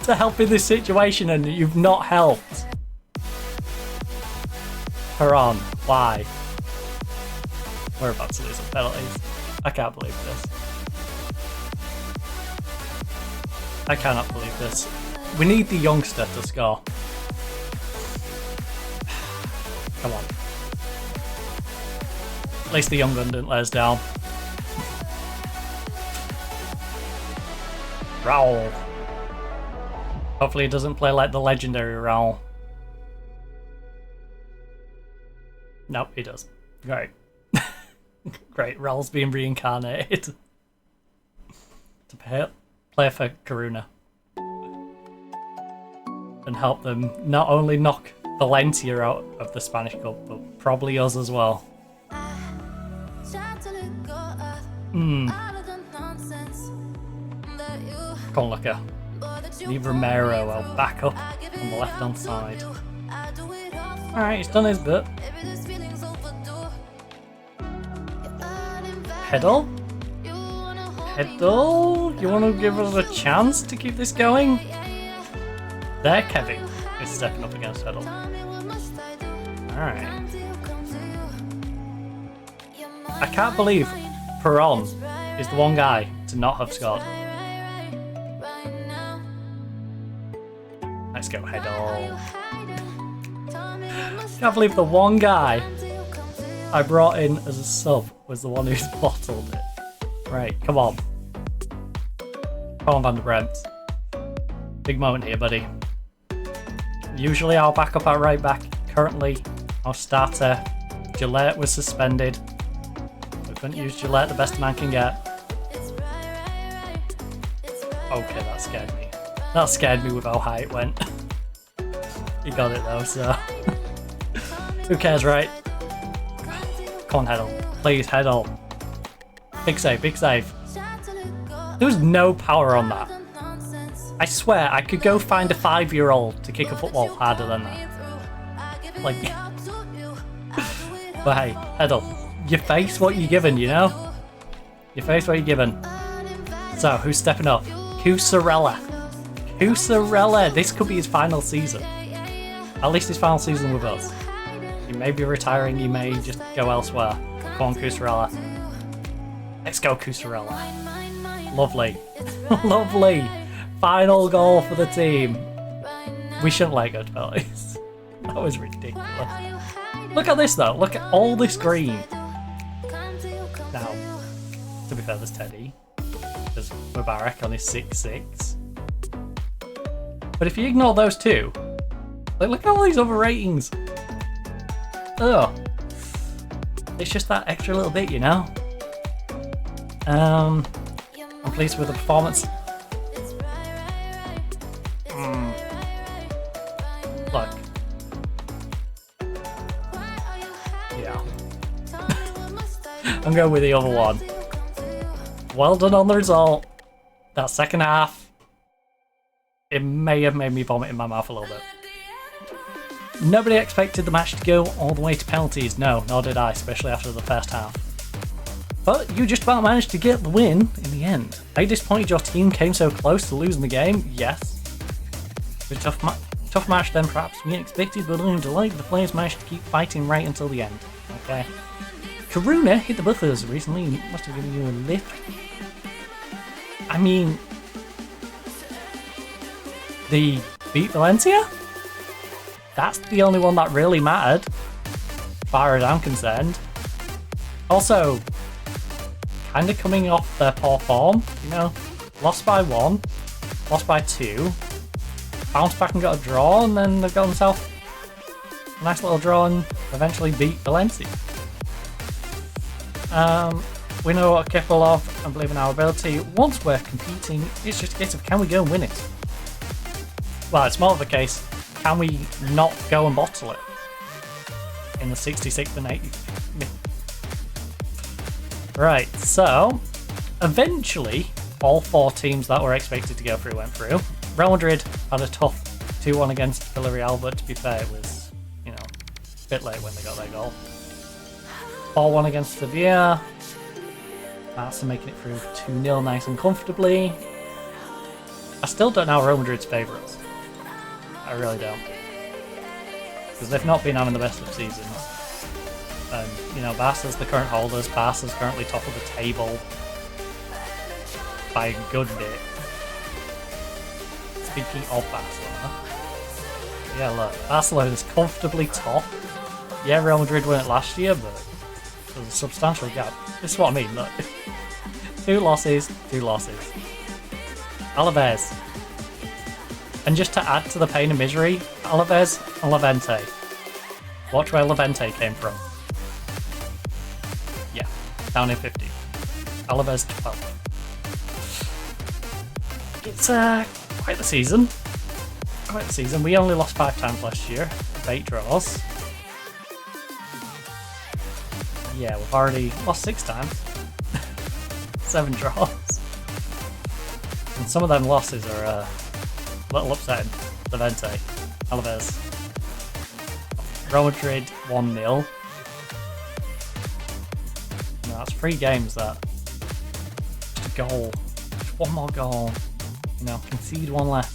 to help in this situation and you've not helped. Haran, why? We're about to lose some penalties. I can't believe this. I cannot believe this. We need the youngster to score. Come on. At least the young gun didn't let us down. Raul. Hopefully he doesn't play like the legendary Raul. Nope, he does. Great. Great, Raul's being reincarnated. To play for Karuna. And help them not only knock Valencia out of the Spanish Cup, but probably us as well. Come on, Luca. Leave Romero well back up on the left hand side. Alright, he's done his bit. Heddle? Heddle, you want to give us a chance to keep this going? There, Kevin is stepping up against Heddle. Alright. I can't believe Perron is the one guy to not have scored. Let's go, Heddle. Can't believe the one guy I brought in as a sub was the one who's bottled it. Right, come on. Come on, Van der Bremt. Big moment here, buddy. Usually I'll back up our right back. Currently, our starter, Gillette, was suspended. We couldn't use Gillette, the best man can get. Okay, that scared me. That scared me with how high it went. He got it though, so... Who cares, right? Come on, Heddle. Please, Heddle. Big save, big save. There was no power on that. I swear, I could go find a 5-year-old to kick a football harder than that. Like... But hey, Heddle, you face what you're given, you know? You face what you're given. So, who's stepping up? Cusarella. Cusarella! This could be his final season. At least his final season with us. He may be retiring, he may just go elsewhere. Come on, Cusarella. Let's go, Cusarella. Lovely. Lovely. Final goal for the team. We shouldn't let go to penalties. That was ridiculous. Look at this though. Look at all this green. Now, to be fair, there's Teddy. There's Mubarak on his 6-6. But if you ignore those two, like, look at all these other ratings. Oh, it's just that extra little bit, you know. I'm pleased with the performance. Look. Yeah. I'm going with the other one. Well done on the result. That second half, it may have made me vomit in my mouth a little bit. Nobody expected the match to go all the way to penalties. No, nor did I, especially after the first half. But you just about managed to get the win in the end. Are you disappointed your team came so close to losing the game? Yes. It was a tough match then, perhaps we expected, but I'm delighted the players managed to keep fighting right until the end. Okay. Karuna hit the buffers recently, must have given you a lift. I mean... The beat Valencia? That's the only one that really mattered, as far as I'm concerned. Also, kind of coming off their poor form, you know, lost by 1, lost by 2, bounced back and got a draw, and then they've got themselves a nice little draw and eventually beat Valencia. We know what we're capable of and believe in our ability. Once we're competing, it's just a case of can we go and win it? Well, it's more of a case, can we not go and bottle it in the 66th and 80th? Right, so eventually all 4 teams that were expected to go through went through. Real Madrid had a tough 2-1 against Villarreal, but to be fair, it was, you know, a bit late when they got their goal. 4-1 against Sevilla. Barca making it through 2-0 nice and comfortably. I still don't know Real Madrid's favourites. I really don't. Because they've not been having the best of seasons. And, you know, Barca's the current holders. Barca's currently top of the table. By a good bit. Speaking of Barcelona. Yeah, look. Barcelona's comfortably top. Yeah, Real Madrid won it last year, but there's a substantial gap. This is what I mean, look. 2 losses, 2 losses. Alaves. And just to add to the pain and misery, Alaves and Levante. Watch where Levante came from. Yeah, down in 50. Alaves 12. It's quite the season. Quite the season. We only lost 5 times last year. 8 draws. Yeah, we've already lost 6 times. 7 draws. And some of them losses are a little upsetting. Levante, Alaves, Real Madrid 1-0. No, that's 3 games that. goal. Just one more goal. You know, concede one less.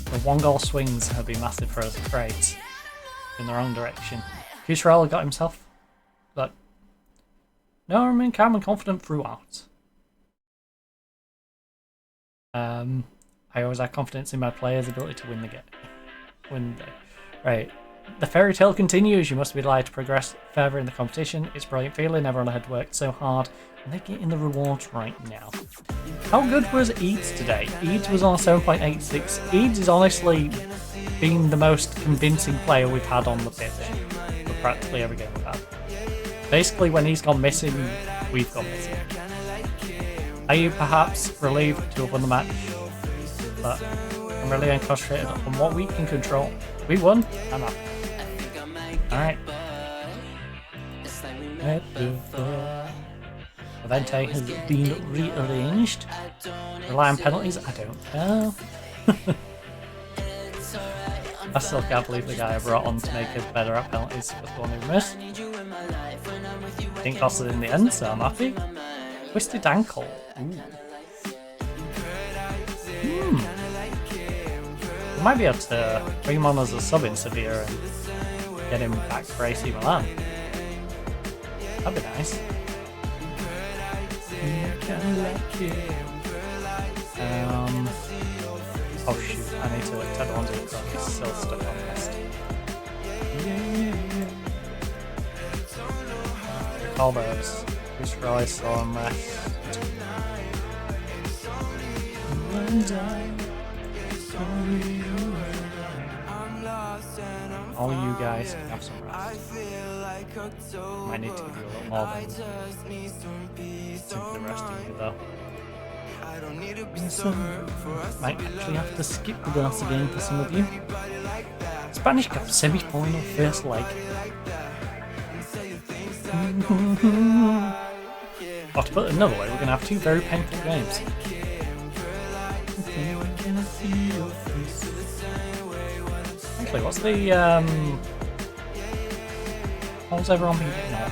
The 1-goal swings have been massive for us. Great. In the wrong direction. Cusarella got himself. But no, I remain calm and confident throughout. I always have confidence in my players' ability to win the game. Right. The fairy tale continues. You must be delighted to progress further in the competition. It's a brilliant feeling. Everyone had worked so hard, and they're getting the rewards right now. How good was Eads today? Eads was on 7.86. Eads is honestly been the most convincing player we've had on the pitch for practically every game we've had. Basically, when he's gone missing, we've gone missing. Are you perhaps relieved to have won the match? But I'm really concentrated on what we can control. We won. I'm happy. Alright. Event A has been rearranged. Rely on penalties? I don't know. I still can't believe the guy I brought on to make us better at penalties was the one who missed. Didn't cost it in the end, so I'm happy. Twisted ankle. We might be able to bring him on as a sub in Sevilla and get him back for AC Milan. That'd be nice. Oh shoot, I need to tell the ones who are still stuck on the list. Recall those. Who's Royce on rest? All you guys can have some rest. Might need to give you a little more than simply resting you though. So, might actually have to skip the Barca game for some of you. Spanish Cup semi-final first leg. Or to put it another way, we're going to have two very painful games. Actually, what's the how's everyone been getting on?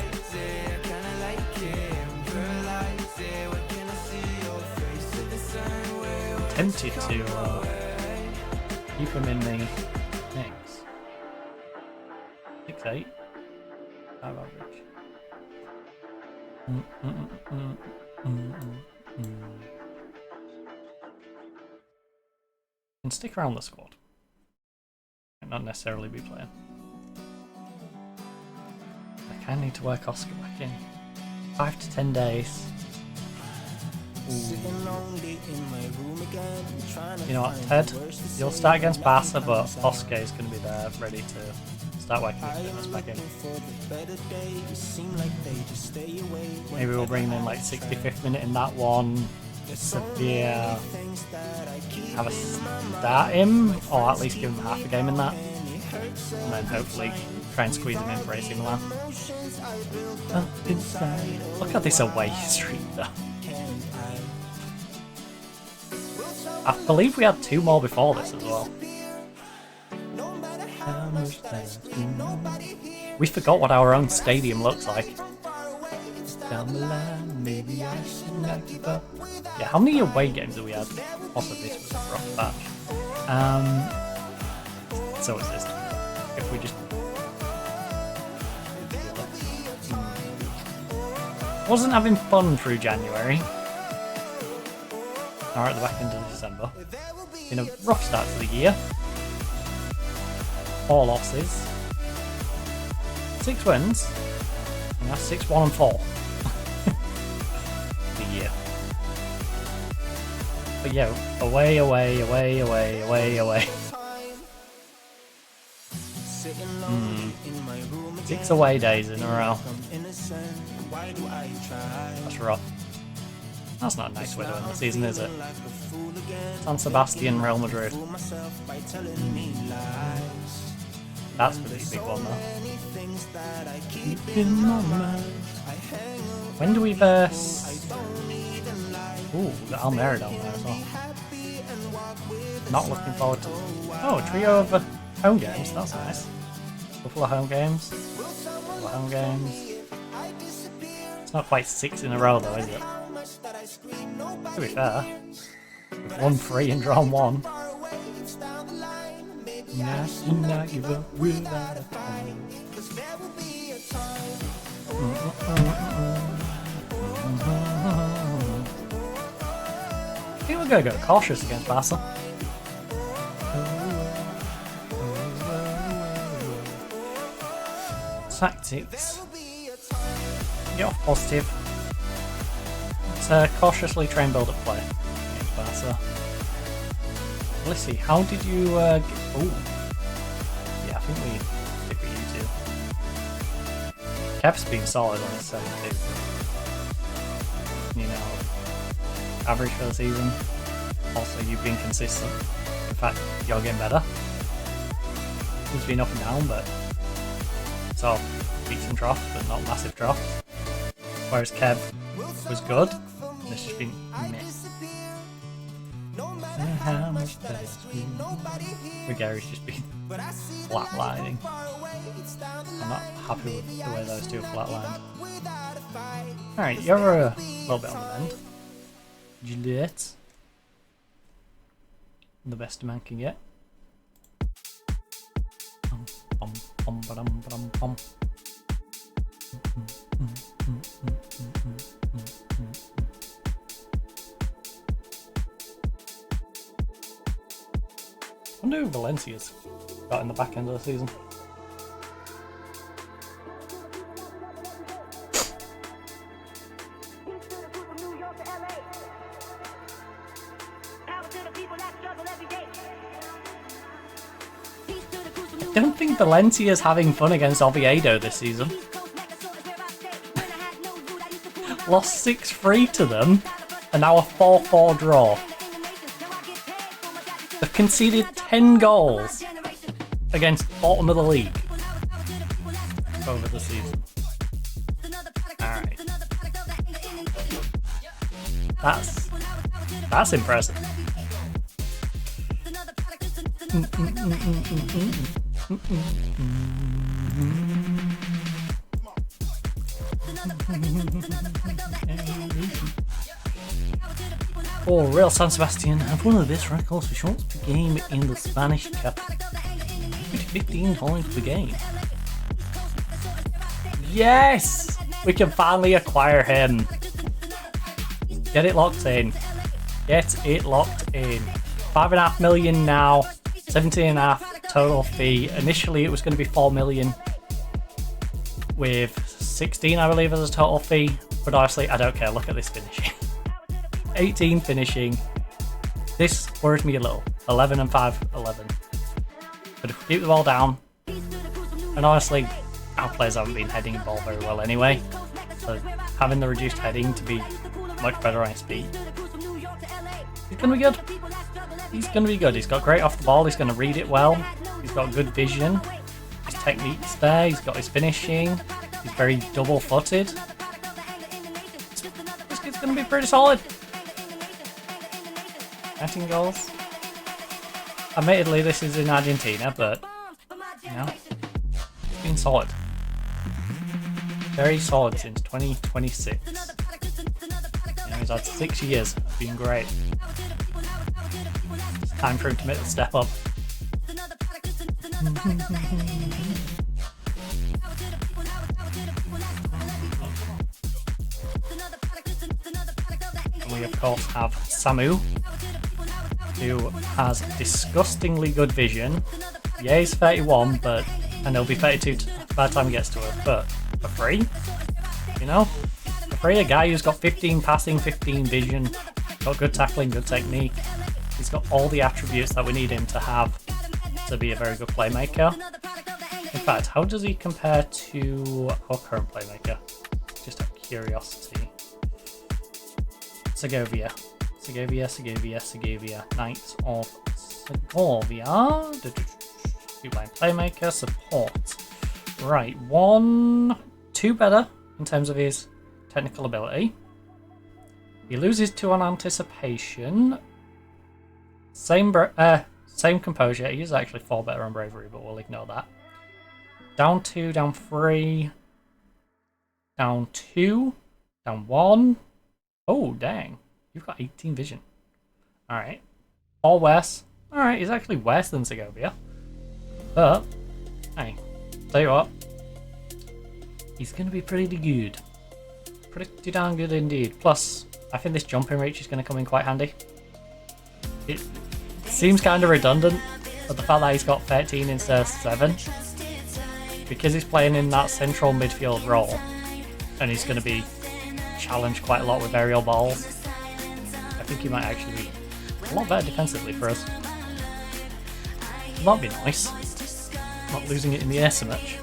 Tempted to keep him in the mix. 6-8. 5 average. And stick around the squad. Might not necessarily be playing. I kind of need to work Oscar back in. 5 to 10 days. You know what, Ted? You'll start against Barca, but Oscar is going to be there, ready to start working his fitness back in. Maybe we'll bring him in like 65th minute in that one. Severe. Have a start him, or at least give him half a game in that. And then hopefully try and squeeze him in for AC Milan. Look at this away streak though. I believe we had 2 more before this as well. We forgot what our own stadium looks like. Down the line, maybe I should not give up. Yeah, how many away games have we had? Also, this was a rough patch. So is this. If we just... Wasn't having fun through January. Or at the back end of December. In a rough start to the year. 4 losses. 6 wins. And that's 6-1 and 4. The year. But yeah, away. 6 away days in a row. That's rough. That's not a nice way to end the season, is it? San Sebastian, Real Madrid. That's a pretty big one, though. When do we verse? Ooh, we've got Almeria down there as well. Not looking forward to... Oh, a trio of home games, that's nice. Couple of home games. It's not quite 6 in a row though, is it? To be fair. We've won 3 and drawn 1. Not give up without a fight. I think we're going to go cautious against Barca. Tactics. Get off positive. Let's cautiously try and build up play against Barca. Let's see, how did you get... Ooh. Yeah, I think we stick with you two. Kev's been solid on his 72. You know, average for the season. Also, you've been consistent. In fact, you're getting better. It's been up and down, but so peaks and troughs, but not massive troughs. Whereas Kev was good, and it's just been meh. How much better? Gary's just been flatlining. I'm not happy with the way those two are flatlined. Alright, you're a little bit on the mend. Juliet. The best a man can get. I wonder who Valencia's got in the back end of the season. I don't think Valencia's having fun against Oviedo this season. Lost 6-3 to them, and now a 4-4 draw. They've conceded 10 goals against bottom of the league over the season. Alright. That's impressive. Oh, Real San Sebastian have one of the best records for shots per game in the Spanish Cup. 15 times per game. Yes! We can finally acquire him. Get it locked in. Get it locked in. 5.5 million now. 17.5 total fee. Initially it was going to be 4 million with 16 I believe as a total fee, but honestly I don't care. Look at this finishing. 18 finishing. This worries me a little. 11 and 5, 11. But if we keep the ball down, and honestly our players haven't been heading the ball very well anyway, so having the reduced heading to be much better on his feet, he's going to be good. He's going to be good. He's got great off the ball. He's going to read it well. He's got good vision. His technique's there. He's got his finishing. He's very double-footed. This kid's going to be pretty solid. 19 goals. Admittedly, this is in Argentina, but, you know, it's been solid. Very solid since 2026. You know, he's had 6 years of being great. It's time for him to make the step up. And we of course have Samu, who has disgustingly good vision. Yeah, he's 31, but and he'll be 32 by the time he gets to it. But for free, you know, for free, a guy who's got 15 passing, 15 vision, got good tackling, good technique. He's got all the attributes that we need him to have to be a very good playmaker. In fact, how does he compare to our current playmaker? Just out of curiosity. Segovia. Knights of Segovia. Keep playing playmaker, support. Right, 2 better in terms of his technical ability. He loses 2 on anticipation. Same composure. He is actually 4 better on bravery, but we'll ignore that. Down 2, down 3, down 2. Down 1. Oh, dang. You've got 18 vision. Alright. All West. Alright, he's actually worse than Segovia. But, hey, tell you what. He's going to be pretty good. Pretty darn good indeed. Plus, I think this jumping reach is going to come in quite handy. It seems kind of redundant, but the fact that he's got 13 instead of 7, because he's playing in that central midfield role, and he's going to be challenged quite a lot with aerial balls, I think he might actually be a lot better defensively for us. That'd be nice. Not losing it in the air so much.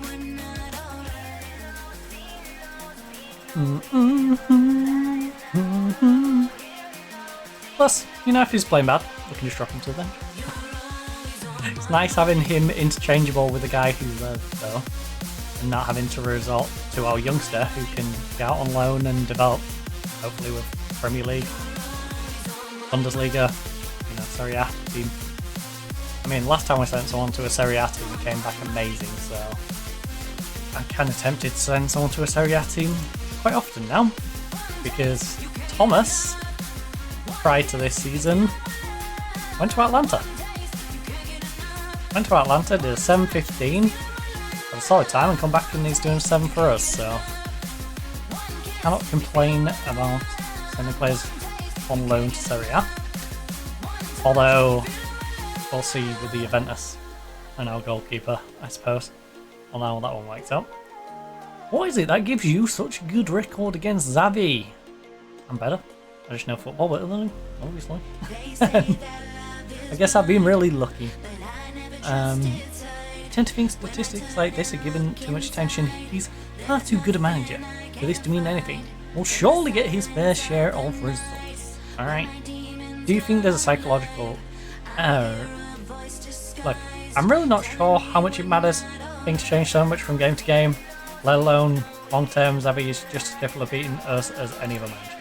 Plus, you know, if he's playing bad, we can just drop him to the bench. It's nice having him interchangeable with the guy who left, though, and not having to resort to our youngster who can get out on loan and develop, hopefully with Premier League, Bundesliga, you know, Serie A team. I mean, last time we sent someone to a Serie A team, it came back amazing, so I'm kind of tempted to send someone to a Serie A team quite often now, because Thomas, prior to this season, went to Atlanta. Did a 7.15, had a solid time, and come back and he's doing 7 for us, so cannot complain about sending players on loan to Serie A. Although, we'll see with the Juventus and our goalkeeper, I suppose, on how that one works out. What is it that gives you such a good record against Xavi? I'm better. I just know football better than him, obviously. I guess I've been really lucky. I tend to think statistics like this are given too much attention. He's far too good a manager for this to mean anything. We'll surely get his fair share of results. Alright. Do you think there's a psychological error? Look, I'm really not sure how much it matters. Things change so much from game to game, let alone long term. Xavi is just as capable of beating us as any other manager.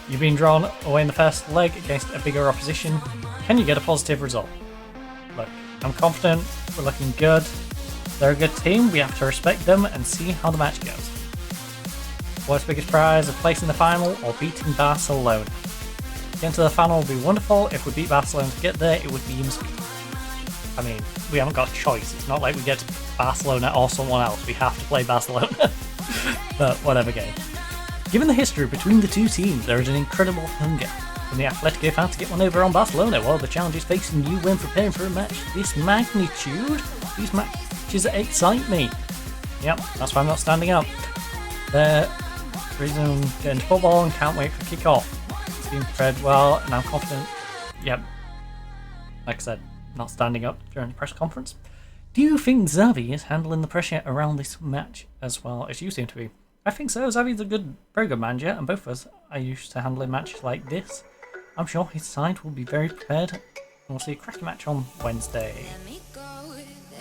You've been drawn away in the first leg against a bigger opposition. Can you get a positive result? Look, I'm confident, we're looking good. They're a good team, we have to respect them and see how the match goes. What's the biggest prize, a place in the final or beating Barcelona? Getting to the final would be wonderful. If we beat Barcelona to get there, it would be easy. I mean, we haven't got a choice. It's not like we get to Barcelona or someone else. We have to play Barcelona. But whatever game. Given the history between the two teams, there is an incredible hunger from the Atletico fans to get one over on Barcelona, while the challenge is facing you when preparing for a match this magnitude. These matches excite me. Yep, that's why I'm not standing up. The reason I'm getting to football and can't wait for kick-off. It's been prepared well, and I'm confident. Yep, like I said, not standing up during the press conference. Do you think Xavi is handling the pressure around this match as well as you seem to be? I think so. Xavi's a very good manager, and both of us are used to handling matches like this. I'm sure his side will be very prepared, and we'll see a cracking match on Wednesday.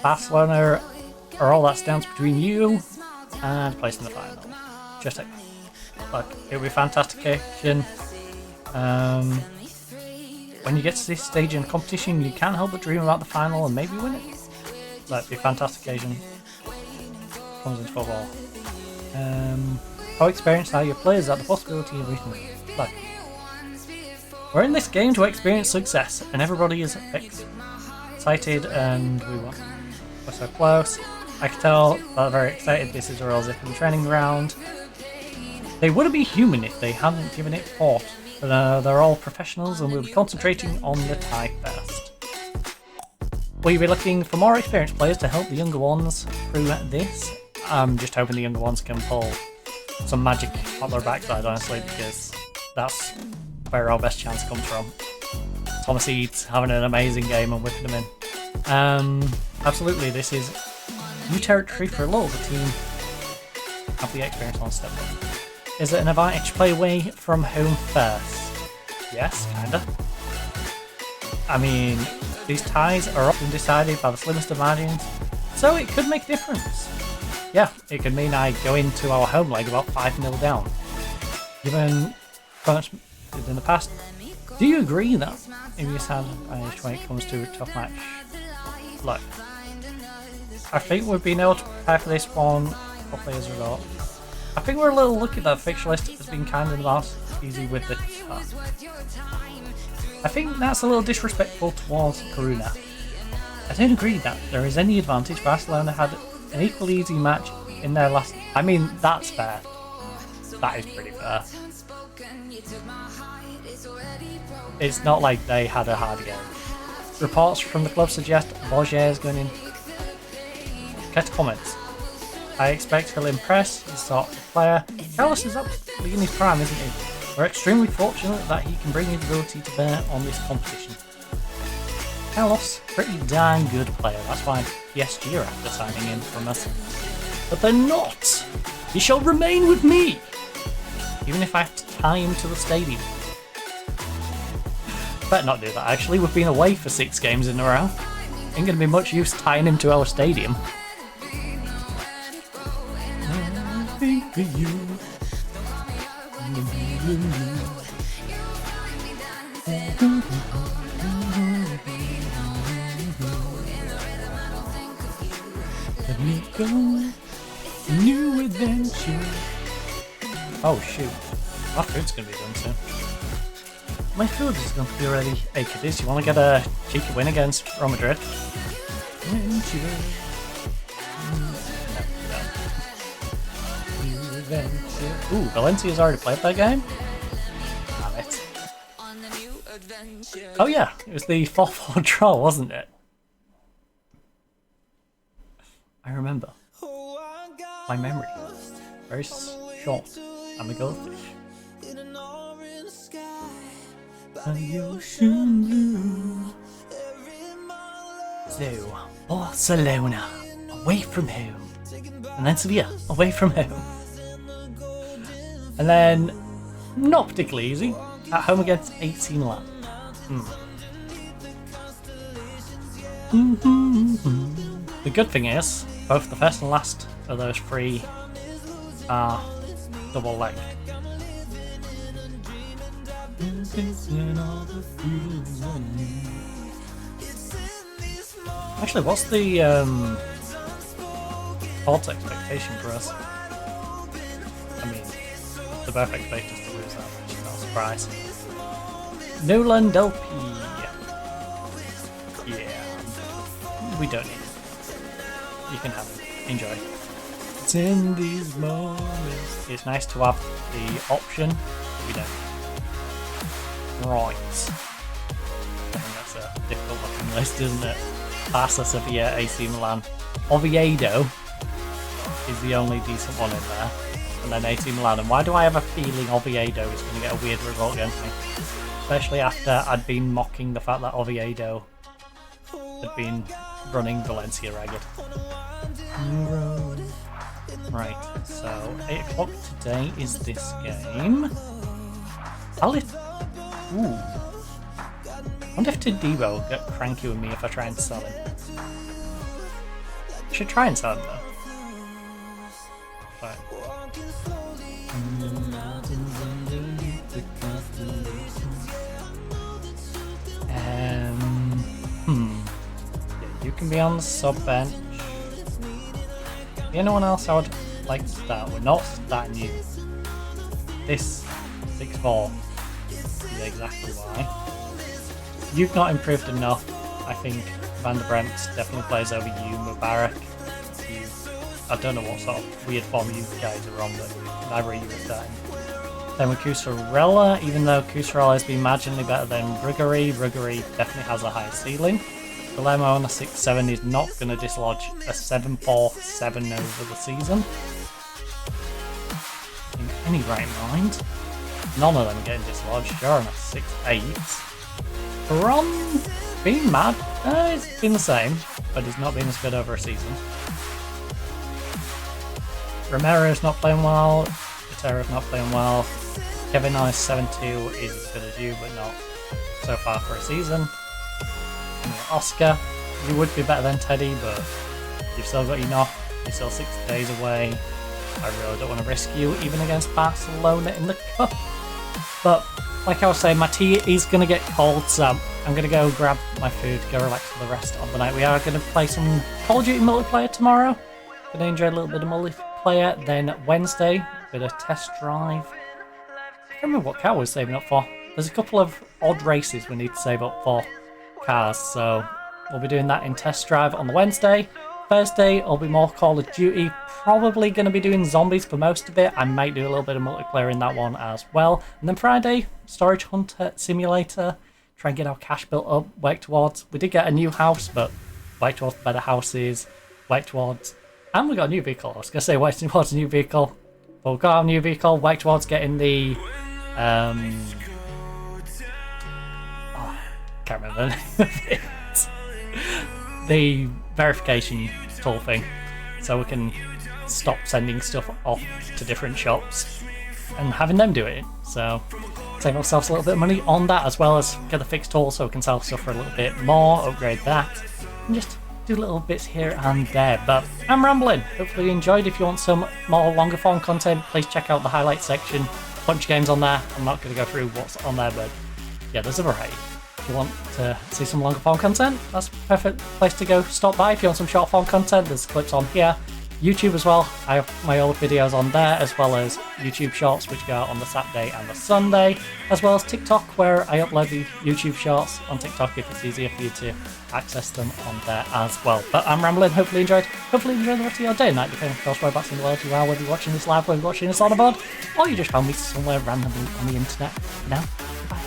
Barcelona are all that stands between you and place in the final. Just like, look, it'll be a fantastic occasion. When you get to this stage in the competition, you can't help but dream about the final and maybe win it. That'd be a fantastic occasion. Comes into football. How experienced are your players at the possibility of reaching it? Look, we're in this game to experience success, and everybody is excited, and we're so close. I can tell they're very excited. This is a real zip in the training ground. They wouldn't be human if they hadn't given it thought. But they're all professionals, and we'll be concentrating on the tie first. Will you be looking for more experienced players to help the younger ones through this? I'm just hoping the younger ones can pull some magic out their backside, honestly, because that's where our best chance comes from. Thomas Eads having an amazing game and whipping them in. Absolutely, this is new territory for a lot of the team. Have the experience on step up. Is it an advantage to play away from home first? Yes, kinda. I mean, these ties are often decided by the slimmest of margins, so it could make a difference. Yeah, it could mean I go into our home leg about 5-0 down. Given what in the past, do you agree that if you had advantage when it comes to a tough match? Look, I think we've been able to prepare for this one. Couple players result. I think we're a little lucky that fixture list has been kind of easy with it. I think that's a little disrespectful towards Coruna. I don't agree that there is any advantage. Barcelona had an equally easy match in their last... I mean, that's fair. That is pretty fair. It's not like they had a hard game. Reports from the club suggest Borges is going in. Get comments. I expect he'll impress. He's sort of player. Carlos is absolutely in his prime, isn't he? We're extremely fortunate that he can bring his ability to bear on this competition. Carlos, pretty darn good player. That's why PSG are after signing him from us. But they're not. He shall remain with me, even if I have to tie him to the stadium. Better not do that, actually. We've been away for 6 games in a row. Ain't gonna be much use tying him to our stadium. Let me go, new adventure. Oh shoot, my food's gonna be done soon. My food is going to be ready. Hey kiddies, you want to get a cheeky win against Real Madrid? Ooh, Valencia's already played that game? Damn it. Oh yeah, it was the 4-4 draw, wasn't it? I remember. My memory. Very short. I'm a goldfish. So, Barcelona, away from home. And then Sevilla, away from home. And then, not particularly easy, at home against AC Milan. The good thing is, both the first and last of those 3 are double-legged. Actually, what's the odds expectation for us? I mean, they both expect us to lose that much, not a surprise. Nolan Delpy. Yeah, we don't need it. You can have it. Enjoy. It's in these moments. It's nice to have the option. We don't. Right. I think that's a difficult looking list, isn't it? Barca, Sevilla, AC Milan. Oviedo is the only decent one in there. And then AC Milan. And why do I have a feeling Oviedo is going to get a weird result against me? Especially after I'd been mocking the fact that Oviedo had been running Valencia ragged. Right, so 8 o'clock today is this game. Ooh. I wonder if Tadibo will get cranky with me if I try and sell him. I should try and sell him though. Right. Yeah, you can be on the sub bench. Anyone else I would like to start? We're not starting you. This 6-4. Yeah, exactly why. You've not improved enough. I think Van der Bremt definitely plays over you. Mubarak, I don't know what sort of weird form you guys are on, but neither of you are starting. Then with Kusarella, even though Kusarella has been marginally better than Ruggery definitely has a higher ceiling. Palermo on a 6-7 is not going to dislodge a 7-4-7 over the season. In any right mind. None of them are getting dislodged. You're on a 6-8. Ron being mad. It's been the same, but he's not been as good over a season. Romero's not playing well. Patero's not playing well. Kevin on a 7-2 is as good as you, but not so far for a season. And Oscar, you would be better than Teddy, but you've still got enough. You're still 6 days away. I really don't want to risk you, even against Barcelona in the cup. But like I was saying, my tea is going to get cold, so I'm going to go grab my food, go relax for the rest of the night. We are going to play some Call of Duty multiplayer tomorrow. Going to enjoy a little bit of multiplayer. Then Wednesday, bit of test drive. I can't remember what car we're saving up for. There's a couple of odd races we need to save up for cars, so we'll be doing that in test drive on the Wednesday. Thursday, I'll be more Call of Duty. Probably going to be doing zombies for most of it. I might do a little bit of multiplayer in that one as well. And then Friday, Storage Hunter Simulator. Try and get our cash built up, work towards. We did get a new house, but work towards better houses, work towards. And we got a new vehicle. I was going to say work towards a new vehicle, but we've got our new vehicle, work towards getting the. Can't remember the name of it. The verification tool thing, so we can stop sending stuff off to different shops and having them do it. So save ourselves a little bit of money on that, as well as get the fixed tool so we can sell stuff for a little bit more, upgrade that, and just do little bits here and there. But I'm rambling. Hopefully you enjoyed. If you want some more longer form content, please check out the highlights section. Bunch of games on there. I'm not going to go through what's on there, but yeah, there's a variety. If you want to see some longer form content, that's a perfect place to go. Stop by. If you want some short form content, there's clips on here. YouTube as well. I have my old videos on there, as well as YouTube shorts, which go out on the Saturday and the Sunday, as well as TikTok, where I upload the YouTube shorts on TikTok if it's easier for you to access them on there as well. But I'm rambling. Hopefully you enjoyed. Hopefully you enjoy the rest of your day and night, depending on whereabouts in the world you are, whether you're watching this live, whether you're watching this on a VOD, or you just found me somewhere randomly on the internet. Now, goodbye.